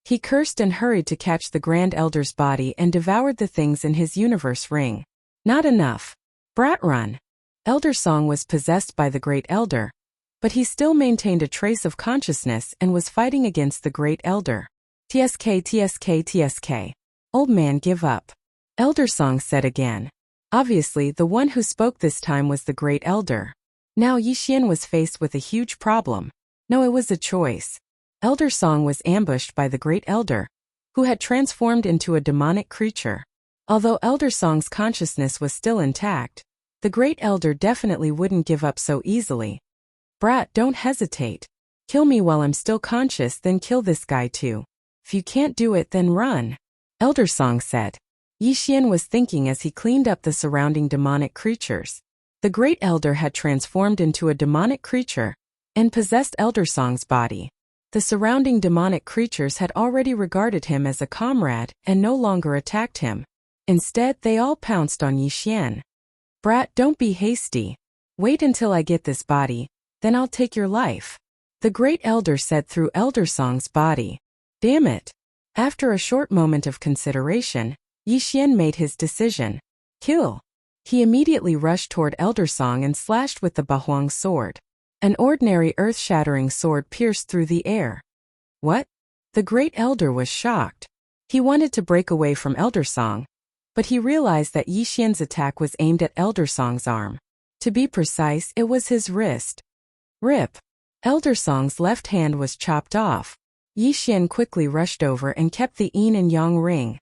He cursed and hurried to catch the Grand Elder's body and devoured the things in his universe ring. Not enough. Brat, run! Elder Song was possessed by the Great Elder, but he still maintained a trace of consciousness and was fighting against the Great Elder. TSK, TSK, TSK. Old man, give up. Elder Song said again. Obviously, the one who spoke this time was the Great Elder. Now Yi Xian was faced with a huge problem. No, it was a choice. Elder Song was ambushed by the Great Elder, who had transformed into a demonic creature. Although Elder Song's consciousness was still intact, the Great Elder definitely wouldn't give up so easily. Brat, don't hesitate. Kill me while I'm still conscious, then kill this guy too. If you can't do it, then run. Elder Song said. Yi Xian was thinking as he cleaned up the surrounding demonic creatures. The Great Elder had transformed into a demonic creature and possessed Elder Song's body. The surrounding demonic creatures had already regarded him as a comrade and no longer attacked him. Instead, they all pounced on Yi Xian. Brat, don't be hasty. Wait until I get this body, then I'll take your life. The Great Elder said through Elder Song's body. Damn it. After a short moment of consideration, Yi Xian made his decision. Kill. He immediately rushed toward Elder Song and slashed with the Bahuang sword. An ordinary earth-shattering sword pierced through the air. What? The Great Elder was shocked. He wanted to break away from Elder Song, but he realized that Yi Xian's attack was aimed at Elder Song's arm. To be precise, it was his wrist. Rip. Elder Song's left hand was chopped off. Yi Xian quickly rushed over and kept the yin and yang ring.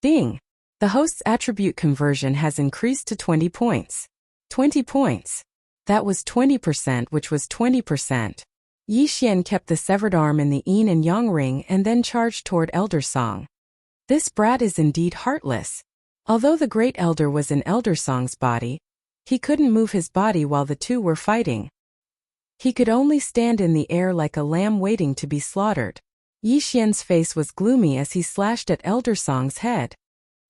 Ding! The host's attribute conversion has increased to 20 points. 20 points. That was 20%, which was 20%. Yi Xian kept the severed arm in the yin and yang ring and then charged toward Elder Song. This brat is indeed heartless. Although the Great Elder was in Elder Song's body, he couldn't move his body while the two were fighting. He could only stand in the air like a lamb waiting to be slaughtered. Yi Xian's face was gloomy as he slashed at Elder Song's head.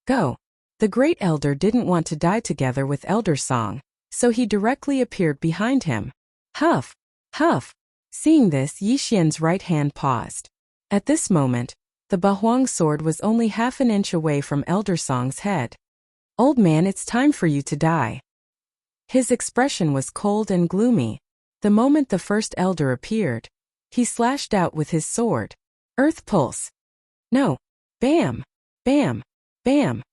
Go! The Great Elder didn't want to die together with Elder Song, so he directly appeared behind him. Huff! Huff! Seeing this, Yi Xian's right hand paused. At this moment, the Bahuang sword was only half an inch away from Elder Song's head. Old man, it's time for you to die. His expression was cold and gloomy. The moment the first elder appeared, he slashed out with his sword. Earth pulse. No. Bam! Bam! Bam!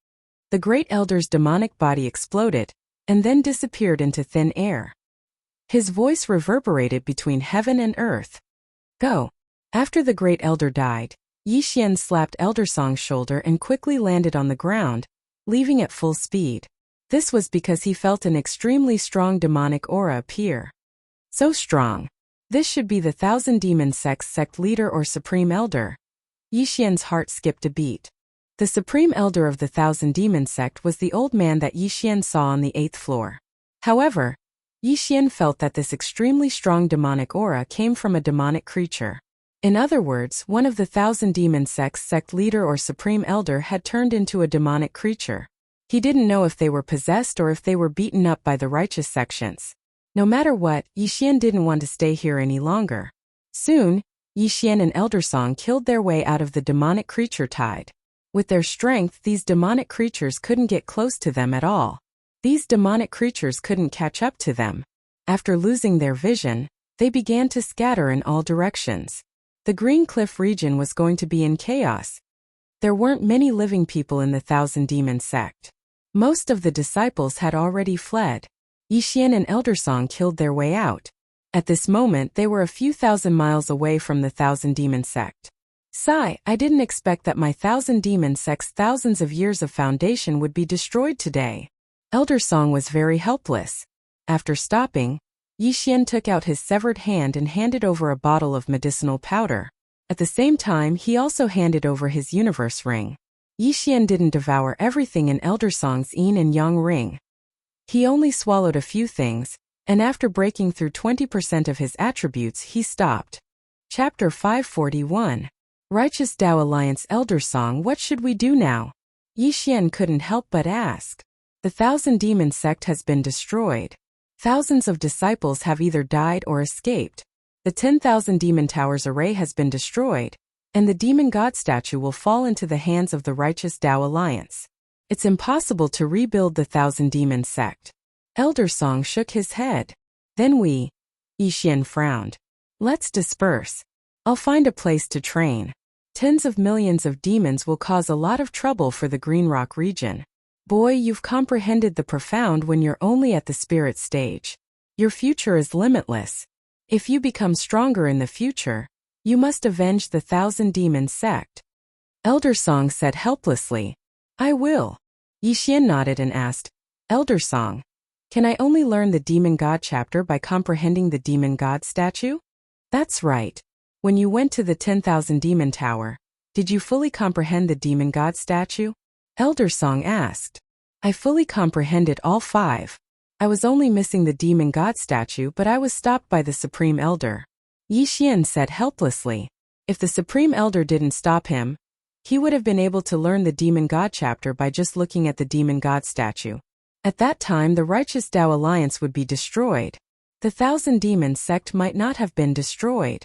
The Great Elder's demonic body exploded, and then disappeared into thin air. His voice reverberated between heaven and earth. Go! After the Great Elder died, Yi Xian slapped Elder Song's shoulder and quickly landed on the ground, leaving at full speed. This was because he felt an extremely strong demonic aura appear. So strong. This should be the Thousand Demon Sect's sect leader or Supreme Elder. Yi Xian's heart skipped a beat. The Supreme Elder of the Thousand Demon Sect was the old man that Yi Xian saw on the 8th floor. However, Yi Xian felt that this extremely strong demonic aura came from a demonic creature. In other words, one of the Thousand Demon Sect's sect leader or Supreme Elder had turned into a demonic creature. He didn't know if they were possessed or if they were beaten up by the righteous sections. No matter what, Yi Xian didn't want to stay here any longer. Soon, Yixian and Elder Song killed their way out of the demonic creature tide. With their strength, these demonic creatures couldn't get close to them at all. These demonic creatures couldn't catch up to them. After losing their vision, they began to scatter in all directions. The Green Cliff region was going to be in chaos. There weren't many living people in the Thousand Demon sect. Most of the disciples had already fled. Yixian and Elder Song killed their way out. At this moment they were a few thousand miles away from the Thousand Demon sect. Sigh, I didn't expect that my Thousand Demon sect's thousands of years of foundation would be destroyed today. Elder Song was very helpless. After stopping, Yixian took out his severed hand and handed over a bottle of medicinal powder. At the same time, he also handed over his universe ring. Yixian didn't devour everything in Elder Song's yin and yang ring. He only swallowed a few things, and after breaking through 20% of his attributes, he stopped. Chapter 541. Righteous Tao Alliance. Elder Song, what should we do now? Yixian couldn't help but ask. The Thousand Demon sect has been destroyed. Thousands of disciples have either died or escaped. The 10,000 Demon Towers array has been destroyed, and the Demon God statue will fall into the hands of the Righteous Tao Alliance. It's impossible to rebuild the Thousand Demon sect. Elder Song shook his head. Then Yixian frowned. Let's disperse. I'll find a place to train. Tens of millions of demons will cause a lot of trouble for the Green Rock region. Boy, you've comprehended the profound when you're only at the spirit stage. Your future is limitless. If you become stronger in the future, you must avenge the Thousand Demon sect. Elder Song said helplessly. I will. Yixian nodded and asked, Elder Song, can I only learn the Demon God chapter by comprehending the Demon God statue? That's right. When you went to the 10,000 Demon Tower, did you fully comprehend the Demon God statue? Elder Song asked. I fully comprehended all 5. I was only missing the Demon God statue, but I was stopped by the Supreme Elder. Yixian said helplessly. If the Supreme Elder didn't stop him, he would have been able to learn the Demon God chapter by just looking at the Demon God statue. At that time, the Righteous Tao Alliance would be destroyed. The Thousand Demon sect might not have been destroyed.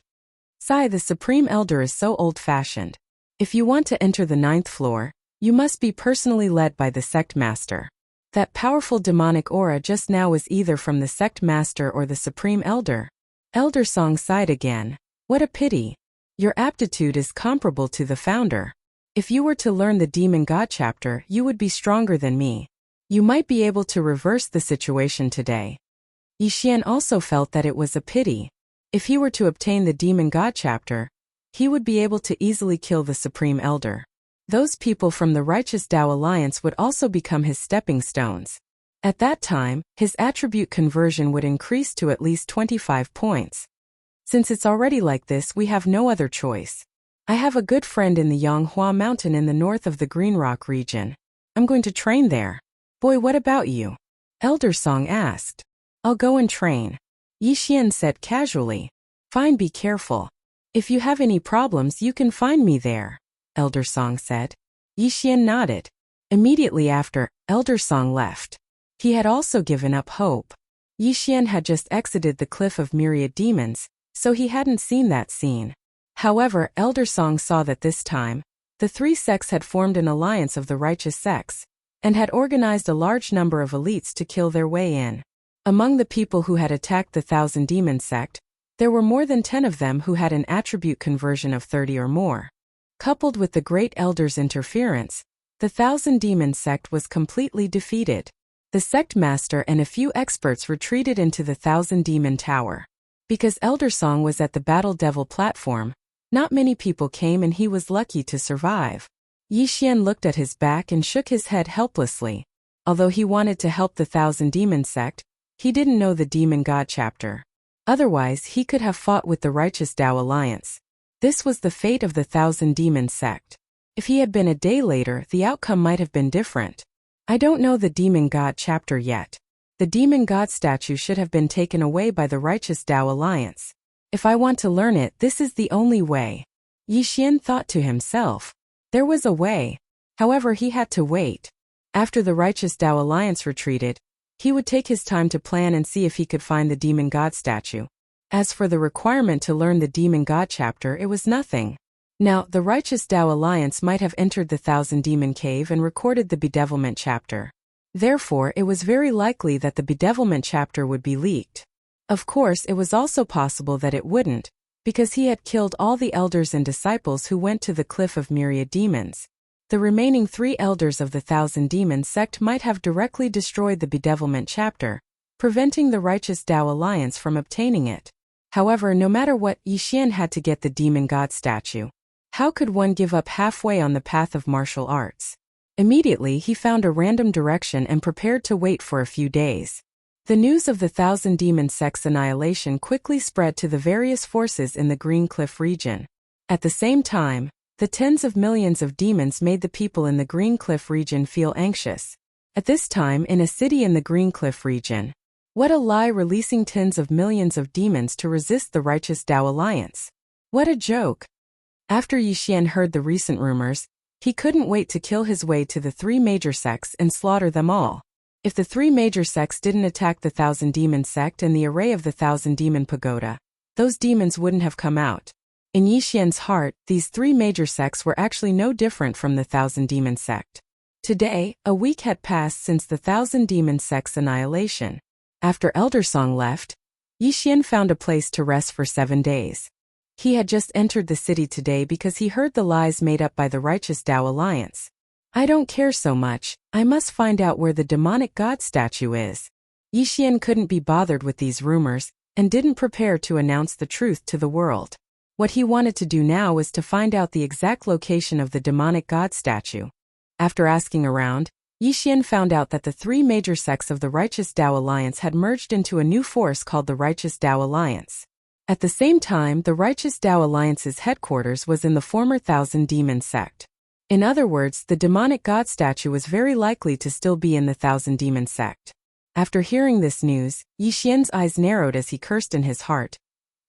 Sigh, the Supreme Elder is so old-fashioned. If you want to enter the 9th floor, you must be personally led by the sect master. That powerful demonic aura just now was either from the sect master or the Supreme Elder. Elder Song sighed again. What a pity. Your aptitude is comparable to the founder. If you were to learn the Demon God chapter, you would be stronger than me. You might be able to reverse the situation today. Yixian also felt that it was a pity. If he were to obtain the Demon God chapter, he would be able to easily kill the Supreme Elder. Those people from the Righteous Tao Alliance would also become his stepping stones. At that time, his attribute conversion would increase to at least 25 points. Since it's already like this, we have no other choice. I have a good friend in the Yonghua Mountain in the north of the Green Rock region. I'm going to train there. Boy, what about you? Elder Song asked. I'll go and train. Yixian said casually. Fine, be careful. If you have any problems, you can find me there, Elder Song said. Yixian nodded. Immediately after, Elder Song left. He had also given up hope. Yixian had just exited the Cliff of Myriad Demons, so he hadn't seen that scene. However, Elder Song saw that this time, the 3 sects had formed an alliance of the righteous sects, and had organized a large number of elites to kill their way in. Among the people who had attacked the Thousand Demon sect, there were more than 10 of them who had an attribute conversion of 30 or more. Coupled with the Great Elder's interference, the Thousand Demon sect was completely defeated. The sect master and a few experts retreated into the Thousand Demon Tower. Because Elder Song was at the Battle Devil platform, not many people came and he was lucky to survive. Yixian looked at his back and shook his head helplessly. Although he wanted to help the Thousand Demon sect, he didn't know the Demon God chapter. Otherwise, he could have fought with the Righteous Tao Alliance. This was the fate of the Thousand Demon sect. If he had been a day later, the outcome might have been different. I don't know the Demon God chapter yet. The Demon God statue should have been taken away by the Righteous Tao Alliance. If I want to learn it, this is the only way. Yixian thought to himself. There was a way. However, he had to wait. After the Righteous Tao Alliance retreated, he would take his time to plan and see if he could find the Demon God statue. As for the requirement to learn the Demon God chapter, it was nothing. Now, the Righteous Tao Alliance might have entered the Thousand Demon Cave and recorded the Bedevilment chapter. Therefore, it was very likely that the Bedevilment chapter would be leaked. Of course, it was also possible that it wouldn't, because he had killed all the elders and disciples who went to the Cliff of Myriad Demons. The remaining 3 elders of the Thousand Demon sect might have directly destroyed the Bedevilment chapter, preventing the Righteous Tao Alliance from obtaining it. However, no matter what, Yixian had to get the Demon God statue. How could one give up halfway on the path of martial arts? Immediately, he found a random direction and prepared to wait for a few days. The news of the Thousand Demon Sect's annihilation quickly spread to the various forces in the Green Cliff region. At the same time, the tens of millions of demons made the people in the Green Cliff region feel anxious. At this time, in a city in the Green Cliff region, what a lie, releasing tens of millions of demons to resist the Righteous Tao Alliance. What a joke. After Yixian heard the recent rumors, he couldn't wait to kill his way to the 3 major sects and slaughter them all. If the 3 major sects didn't attack the Thousand Demon sect and the array of the Thousand Demon Pagoda, those demons wouldn't have come out. In Yixian's heart, these 3 major sects were actually no different from the Thousand Demon sect. Today, a week had passed since the Thousand Demon sect's annihilation. After Elder Song left, Yixian found a place to rest for 7 days. He had just entered the city today because he heard the lies made up by the Righteous Tao Alliance. I don't care so much, I must find out where the demonic god statue is. Yixian couldn't be bothered with these rumors, and didn't prepare to announce the truth to the world. What he wanted to do now was to find out the exact location of the demonic god statue. After asking around, Yixian found out that the 3 major sects of the Righteous Tao Alliance had merged into a new force called the Righteous Tao Alliance. At the same time, the Righteous Tao Alliance's headquarters was in the former Thousand Demon sect. In other words, the demonic god statue was very likely to still be in the Thousand Demon sect. After hearing this news, Yixian's eyes narrowed as he cursed in his heart.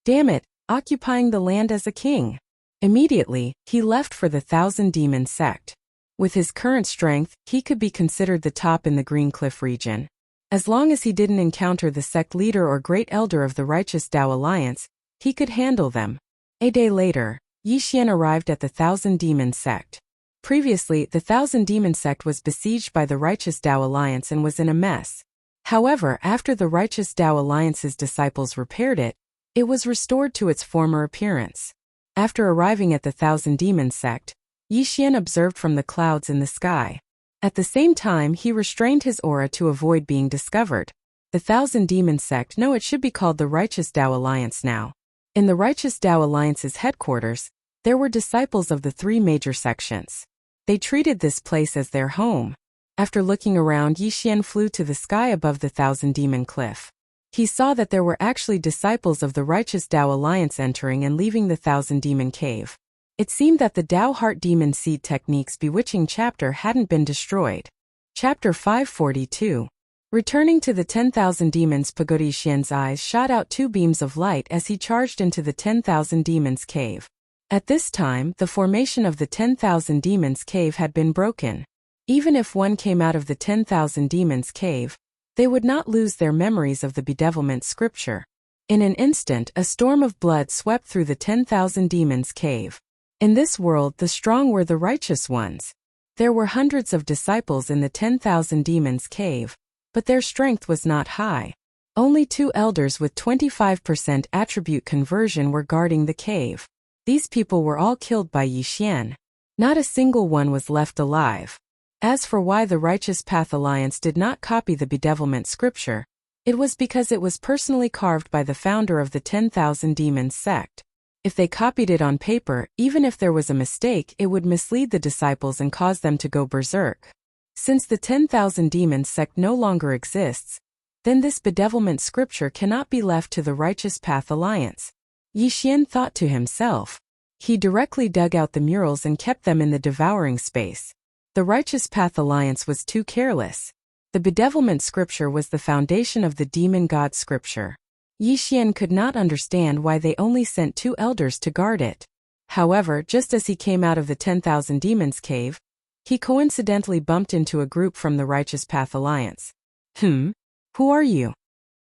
Damn it, occupying the land as a king. Immediately, he left for the Thousand Demon sect. With his current strength, he could be considered the top in the Green Cliff region. As long as he didn't encounter the sect leader or great elder of the Righteous Tao Alliance, he could handle them. A day later, Yixian arrived at the Thousand Demon sect. Previously, the Thousand Demon sect was besieged by the Righteous Tao Alliance and was in a mess. However, after the Righteous Tao Alliance's disciples repaired it, it was restored to its former appearance. After arriving at the Thousand Demon sect, Yixian observed from the clouds in the sky. At the same time, he restrained his aura to avoid being discovered. The Thousand Demon sect, no, it should be called the Righteous Tao Alliance now. In the Righteous Tao Alliance's headquarters, there were disciples of the 3 major sections. They treated this place as their home. After looking around, Yixian flew to the sky above the Thousand Demon Cliff. He saw that there were actually disciples of the Righteous Tao Alliance entering and leaving the Thousand Demon Cave. It seemed that the Tao Heart Demon Seed Technique's bewitching chapter hadn't been destroyed. Chapter 542. Returning to the 10,000 Demons Pagoda, Yixian's eyes shot out 2 beams of light as he charged into the 10,000 Demons Cave. At this time, the formation of the 10,000 Demons Cave had been broken. Even if one came out of the 10,000 Demons Cave, they would not lose their memories of the bedevilment scripture. In an instant, a storm of blood swept through the 10,000 Demons Cave. In this world, the strong were the righteous ones. There were hundreds of disciples in the 10,000 Demons Cave, but their strength was not high. Only 2 elders with 25% attribute conversion were guarding the cave. These people were all killed by Yixian. Not a single one was left alive. As for why the Righteous Path Alliance did not copy the bedevilment scripture, it was because it was personally carved by the founder of the 10,000 Demons sect. If they copied it on paper, even if there was a mistake, it would mislead the disciples and cause them to go berserk. Since the 10,000 Demons sect no longer exists, then this bedevilment scripture cannot be left to the Righteous Path Alliance. Yixian thought to himself. He directly dug out the murals and kept them in the devouring space. The Righteous Path Alliance was too careless. The bedevilment scripture was the foundation of the demon god scripture. Yixian could not understand why they only sent 2 elders to guard it. However, just as he came out of the 10,000 Demons Cave, he coincidentally bumped into a group from the Righteous Path Alliance. Who are you?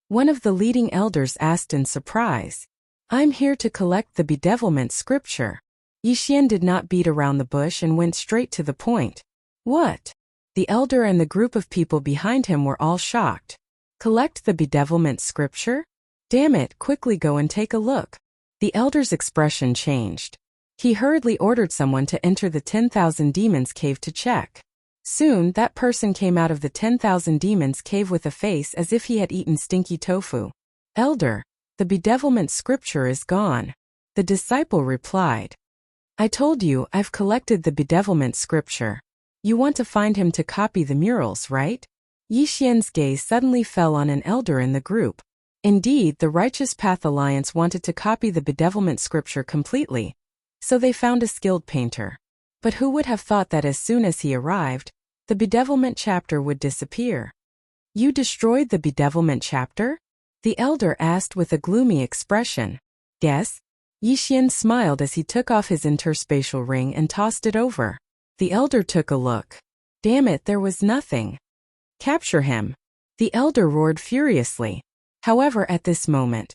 One of the leading elders asked in surprise. I'm here to collect the bedevilment scripture. Yixian did not beat around the bush and went straight to the point. What? The elder and the group of people behind him were all shocked. Collect the bedevilment scripture? Damn it, quickly go and take a look. The elder's expression changed. He hurriedly ordered someone to enter the 10,000 demons cave to check. Soon, that person came out of the 10,000 demons cave with a face as if he had eaten stinky tofu. Elder, the bedevilment scripture is gone. The disciple replied. I told you, I've collected the bedevilment scripture. You want to find him to copy the murals, right? Yixian's gaze suddenly fell on an elder in the group. Indeed, the Righteous Path Alliance wanted to copy the bedevilment scripture completely, so they found a skilled painter. But who would have thought that as soon as he arrived, the bedevilment chapter would disappear? You destroyed the bedevilment chapter? The elder asked with a gloomy expression. Yes? Yixian smiled as he took off his interspatial ring and tossed it over. The elder took a look. Damn it, there was nothing. Capture him. The elder roared furiously. However, at this moment,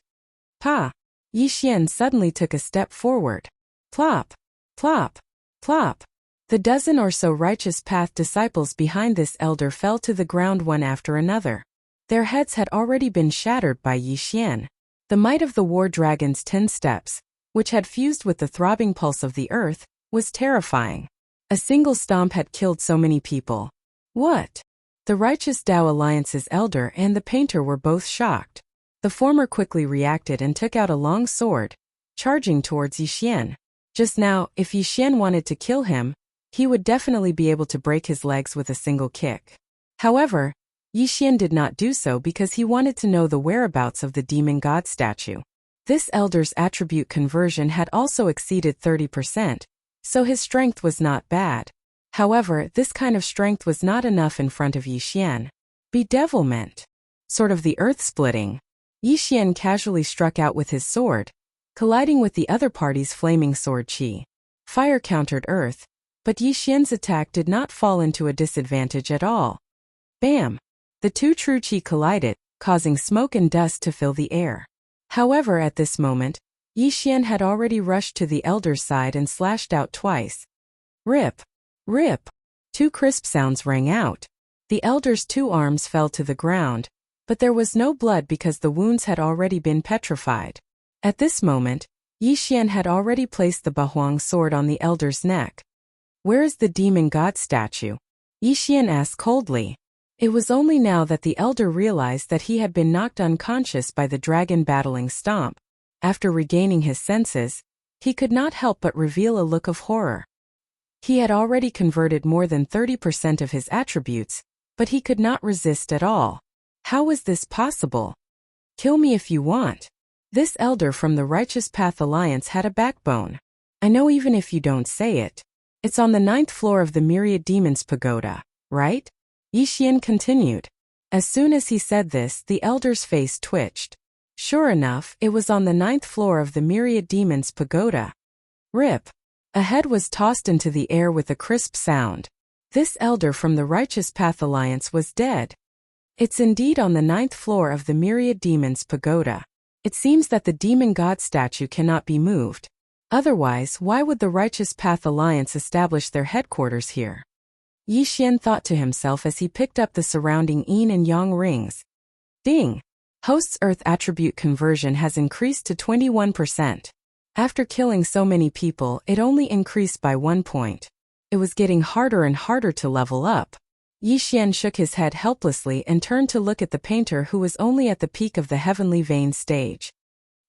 Yixian suddenly took a step forward. Plop, plop, plop. The dozen or so Righteous Path disciples behind this elder fell to the ground one after another. Their heads had already been shattered by Yixian. The might of the war dragon's 10 steps, which had fused with the throbbing pulse of the earth, was terrifying. A single stomp had killed so many people. What? The Righteous Tao Alliance's elder and the painter were both shocked. The former quickly reacted and took out a long sword, charging towards Yixian. Just now, if Yixian wanted to kill him, he would definitely be able to break his legs with a single kick. However, Yixian did not do so because he wanted to know the whereabouts of the demon god statue. This elder's attribute conversion had also exceeded 30%, so his strength was not bad. However, this kind of strength was not enough in front of Yixian. Bedevilment. Sort of the earth-splitting. Yixian casually struck out with his sword, colliding with the other party's flaming sword chi. Fire countered earth, but Yixian's attack did not fall into a disadvantage at all. Bam! The two true chi collided, causing smoke and dust to fill the air. However, at this moment, Yixian had already rushed to the elder's side and slashed out twice. Rip! Rip! Two crisp sounds rang out. The elder's two arms fell to the ground, but there was no blood because the wounds had already been petrified. At this moment, Yixian had already placed the Bahuang sword on the elder's neck. Where is the demon god statue? Yixian asked coldly. It was only now that the elder realized that he had been knocked unconscious by the dragon battling stomp. After regaining his senses, he could not help but reveal a look of horror. He had already converted more than 30% of his attributes, but he could not resist at all. How was this possible? Kill me if you want. This elder from the Righteous Path Alliance had a backbone. I know even if you don't say it. It's on the 9th floor of the Myriad Demons Pagoda, right? Yixian continued. As soon as he said this, the elder's face twitched. Sure enough, it was on the 9th floor of the Myriad Demons Pagoda. Rip! A head was tossed into the air with a crisp sound. This elder from the Righteous Path Alliance was dead. It's indeed on the 9th floor of the Myriad Demons Pagoda. It seems that the demon god statue cannot be moved. Otherwise, why would the Righteous Path Alliance establish their headquarters here? Yixian thought to himself as he picked up the surrounding yin and yang rings. Ding! Host's earth attribute conversion has increased to 21%. After killing so many people, it only increased by 1 point. It was getting harder and harder to level up. Yixian shook his head helplessly and turned to look at the painter who was only at the peak of the heavenly vein stage.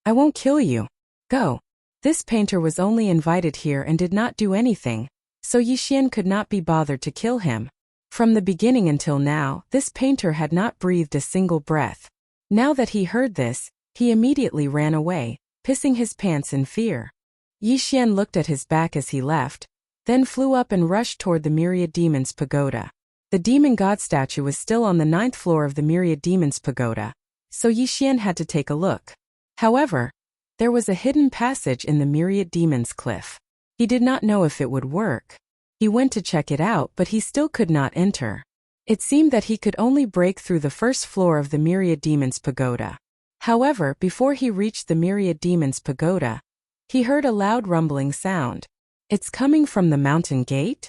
I won't kill you. Go. This painter was only invited here and did not do anything, so Yixian could not be bothered to kill him. From the beginning until now, this painter had not breathed a single breath. Now that he heard this, he immediately ran away, pissing his pants in fear. Yixian looked at his back as he left, then flew up and rushed toward the Myriad Demons Pagoda. The demon god statue was still on the 9th floor of the Myriad Demons Pagoda, so Yixian had to take a look. However, there was a hidden passage in the Myriad Demons cliff. He did not know if it would work. He went to check it out, but he still could not enter. It seemed that he could only break through the first floor of the Myriad Demons Pagoda. However, before he reached the Myriad Demons Pagoda, he heard a loud rumbling sound. It's coming from the mountain gate?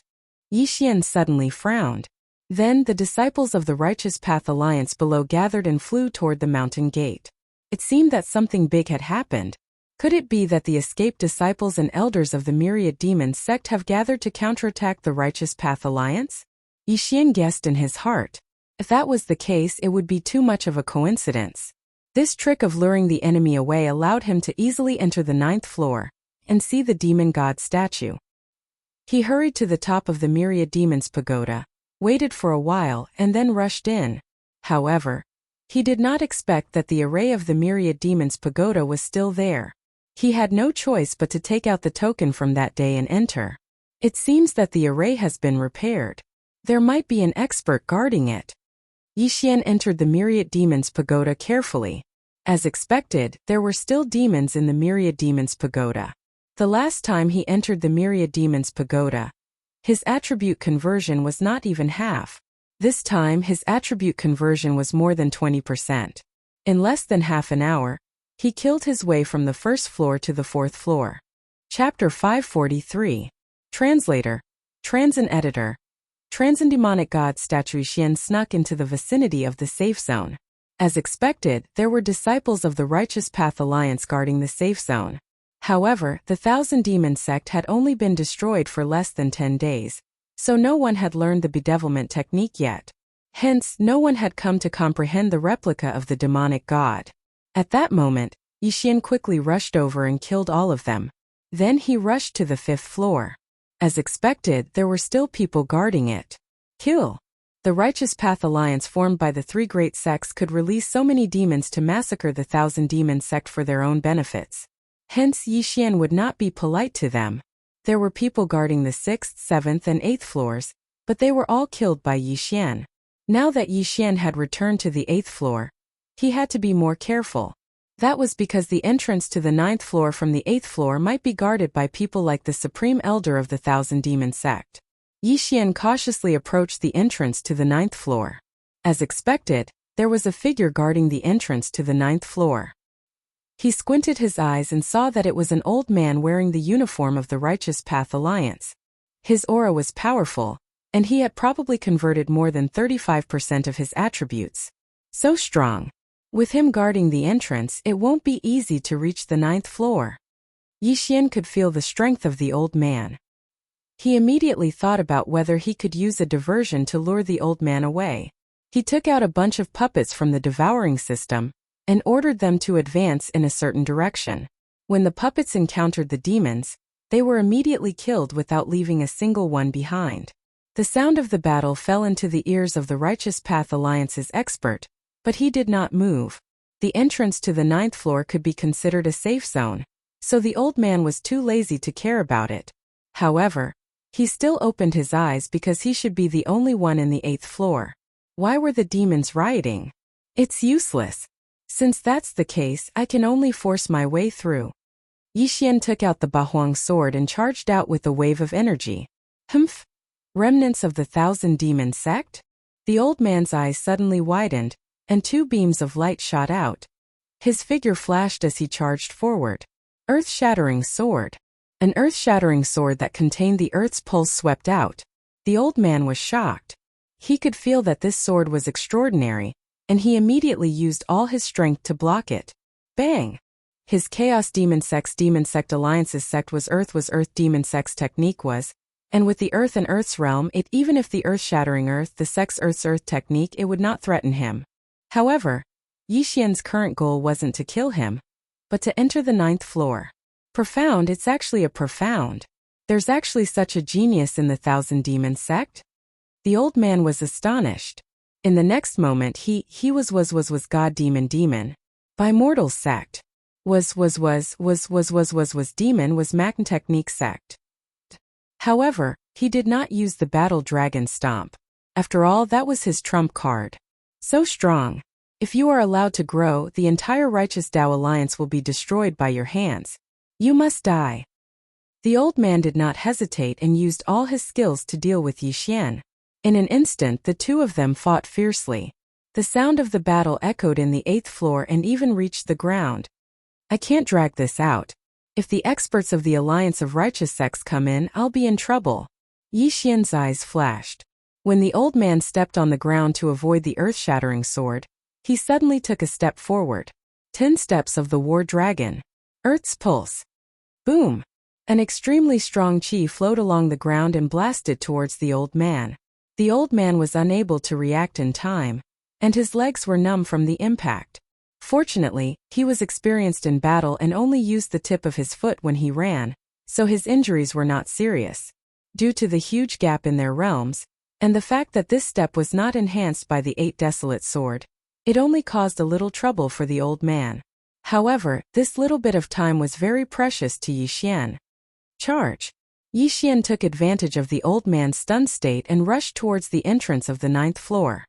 Yixian suddenly frowned. Then the disciples of the Righteous Path Alliance below gathered and flew toward the mountain gate. It seemed that something big had happened. Could it be that the escaped disciples and elders of the Myriad Demons sect have gathered to counterattack the Righteous Path Alliance? Yixian guessed in his heart. If that was the case, it would be too much of a coincidence. This trick of luring the enemy away allowed him to easily enter the 9th floor and see the demon god statue. He hurried to the top of the Myriad Demons Pagoda, waited for a while, and then rushed in. However, he did not expect that the array of the Myriad Demons Pagoda was still there. He had no choice but to take out the token from that day and enter. It seems that the array has been repaired. There might be an expert guarding it. Yixian entered the Myriad Demons Pagoda carefully. As expected, there were still demons in the Myriad Demons Pagoda. The last time he entered the Myriad Demons Pagoda, his attribute conversion was not even half. This time his attribute conversion was more than 20%. In less than half an hour, he killed his way from the 1st floor to the 4th floor. Chapter 543. Translator, Transin Editor. Transcendemonic God statue Xian snuck into the vicinity of the safe zone. As expected, there were disciples of the Righteous Path Alliance guarding the safe zone. However, the Thousand Demon sect had only been destroyed for less than 10 days, so no one had learned the bedevilment technique yet. Hence, no one had come to comprehend the replica of the demonic god. At that moment, Yixian quickly rushed over and killed all of them. Then he rushed to the 5th floor. As expected, there were still people guarding it. Kill. The Righteous Path Alliance formed by the 3 great sects could release so many demons to massacre the Thousand Demon sect for their own benefits. Hence, Yixian would not be polite to them. There were people guarding the 6th, 7th, and 8th floors, but they were all killed by Yixian. Now that Yixian had returned to the 8th floor, he had to be more careful. That was because the entrance to the 9th floor from the 8th floor might be guarded by people like the Supreme Elder of the Thousand Demon sect. Yixian cautiously approached the entrance to the 9th floor. As expected, there was a figure guarding the entrance to the 9th floor. He squinted his eyes and saw that it was an old man wearing the uniform of the Righteous Path Alliance. His aura was powerful, and he had probably converted more than 35% of his attributes. So strong. With him guarding the entrance, it won't be easy to reach the 9th floor. Yixian could feel the strength of the old man. He immediately thought about whether he could use a diversion to lure the old man away. He took out a bunch of puppets from the Devouring system and ordered them to advance in a certain direction. When the puppets encountered the demons, they were immediately killed without leaving a single one behind. The sound of the battle fell into the ears of the Righteous Path Alliance's expert, but he did not move. The entrance to the 9th floor could be considered a safe zone, so the old man was too lazy to care about it. However, he still opened his eyes because he should be the only one in the 8th floor. Why were the demons rioting? It's useless. Since that's the case, I can only force my way through. Yixian took out the Bahuang sword and charged out with a wave of energy. Humph! Remnants of the Thousand Demon sect? The old man's eyes suddenly widened, and 2 beams of light shot out. His figure flashed as he charged forward. Earth-shattering sword. An earth-shattering sword that contained the Earth's pulse swept out. The old man was shocked. He could feel that this sword was extraordinary, and he immediately used all his strength to block it. Bang! His Chaos Demon Sect Alliance's sect was Earth Demon Sect's technique was, and with the Earth and Earth's realm, even if the earth-shattering Earth, the sect's Earth technique, it would not threaten him. However, Yixian's current goal wasn't to kill him, but to enter the 9th floor. Profound, it's actually a profound. There's actually such a genius in the Thousand Demon sect? The old man was astonished. In the next moment he was God Demon. By mortal sect. Was demon was Magn technique sect. However, he did not use the battle dragon stomp. After all, that was his trump card. So strong. If you are allowed to grow, the entire Righteous Tao Alliance will be destroyed by your hands. You must die. The old man did not hesitate and used all his skills to deal with Yixian. In an instant the two of them fought fiercely. The sound of the battle echoed in the 8th floor and even reached the ground. I can't drag this out. If the experts of the Alliance of Righteous Sects come in, I'll be in trouble. Yi Xian's eyes flashed. When the old man stepped on the ground to avoid the earth-shattering sword, he suddenly took a step forward. 10 steps of the war dragon. Earth's pulse. Boom! An extremely strong chi flowed along the ground and blasted towards the old man. The old man was unable to react in time, and his legs were numb from the impact. Fortunately, he was experienced in battle and only used the tip of his foot when he ran, so his injuries were not serious. Due to the huge gap in their realms, and the fact that this step was not enhanced by the 8 desolate sword, it only caused a little trouble for the old man. However, this little bit of time was very precious to Yi Xian. Charge! Yi Xian took advantage of the old man's stunned state and rushed towards the entrance of the 9th floor.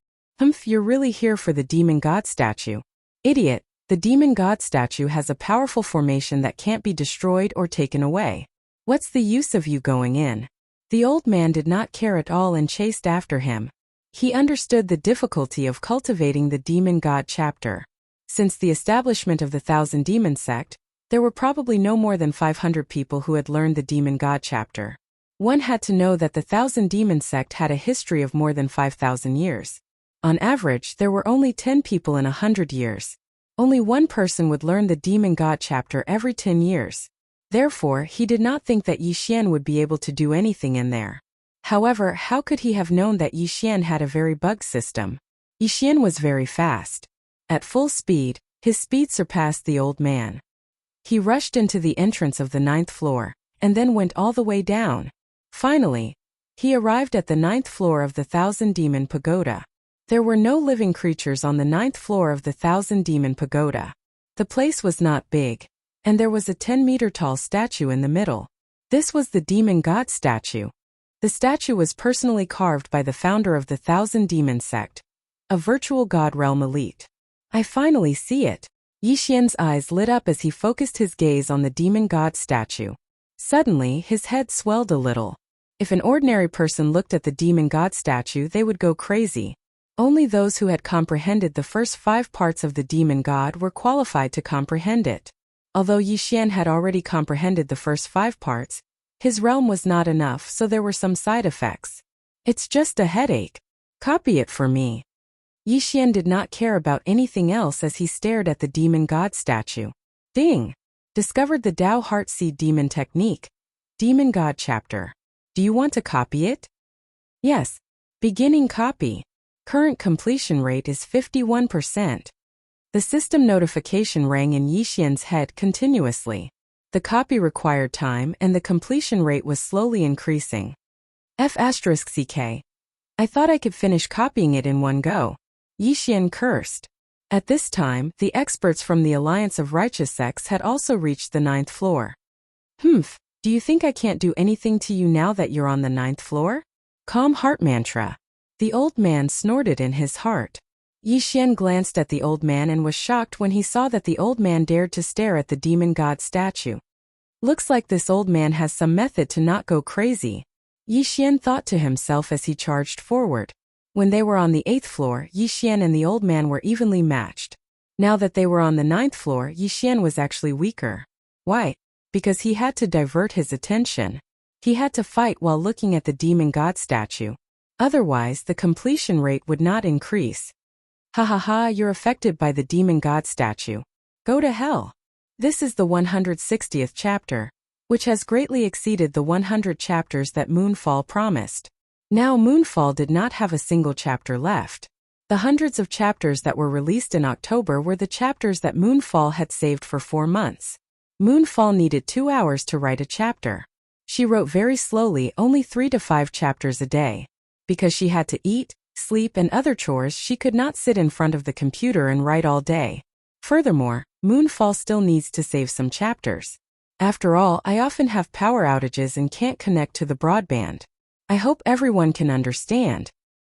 You're really here for the demon god statue. Idiot, the demon god statue has a powerful formation that can't be destroyed or taken away. What's the use of you going in? The old man did not care at all and chased after him. He understood the difficulty of cultivating the demon god chapter. Since the establishment of the Thousand Demon sect, there were probably no more than 500 people who had learned the demon god chapter. One had to know that the Thousand Demon sect had a history of more than 5,000 years. On average, there were only 10 people in 100 years. Only one person would learn the demon god chapter every 10 years. Therefore, he did not think that Yi Xian would be able to do anything in there. However, how could he have known that Yi Xian had a very bugged system? Yi Xian was very fast. At full speed, his speed surpassed the old man. He rushed into the entrance of the 9th floor, and then went all the way down. Finally, he arrived at the 9th floor of the Thousand Demon Pagoda. There were no living creatures on the 9th floor of the Thousand Demon Pagoda. The place was not big, and there was a 10-meter-tall statue in the middle. This was the demon god statue. The statue was personally carved by the founder of the Thousand Demon sect, a virtual god realm elite. I finally see it. Yi Xian's eyes lit up as he focused his gaze on the demon god statue. Suddenly, his head swelled a little. If an ordinary person looked at the demon god statue, they would go crazy. Only those who had comprehended the first 5 parts of the demon god were qualified to comprehend it. Although Yi Xian had already comprehended the first 5 parts, his realm was not enough, so there were some side effects. It's just a headache. Copy it for me. Yi Xian did not care about anything else as he stared at the demon god statue. Ding! Discovered the Tao Heartseed Demon Technique. Demon God Chapter. Do you want to copy it? Yes. Beginning copy. Current completion rate is 51%. The system notification rang in Yi Xian's head continuously. The copy required time and the completion rate was slowly increasing. F*CK. I thought I could finish copying it in one go. Yi Xian cursed. At this time, the experts from the Alliance of Righteous Sects had also reached the 9th floor. Do you think I can't do anything to you now that you're on the 9th floor? Calm heart mantra. The old man snorted in his heart. Yi Xian glanced at the old man and was shocked when he saw that the old man dared to stare at the demon god statue. Looks like this old man has some method to not go crazy. Yi Xian thought to himself as he charged forward. When they were on the 8th floor, Yi Xian and the old man were evenly matched. Now that they were on the 9th floor, Yi Xian was actually weaker. Why? Because he had to divert his attention. He had to fight while looking at the demon god statue. Otherwise, the completion rate would not increase. Ha ha ha, you're affected by the demon god statue. Go to hell. This is the 160th chapter, which has greatly exceeded the 100 chapters that Moonfall promised. Now Moonfall did not have a single chapter left. The hundreds of chapters that were released in October were the chapters that Moonfall had saved for 4 months. Moonfall needed 2 hours to write a chapter. She wrote very slowly, only 3 to 5 chapters a day. Because she had to eat, sleep and other chores, she could not sit in front of the computer and write all day. Furthermore, Moonfall still needs to save some chapters. After all, I often have power outages and can't connect to the broadband. I hope everyone can understand.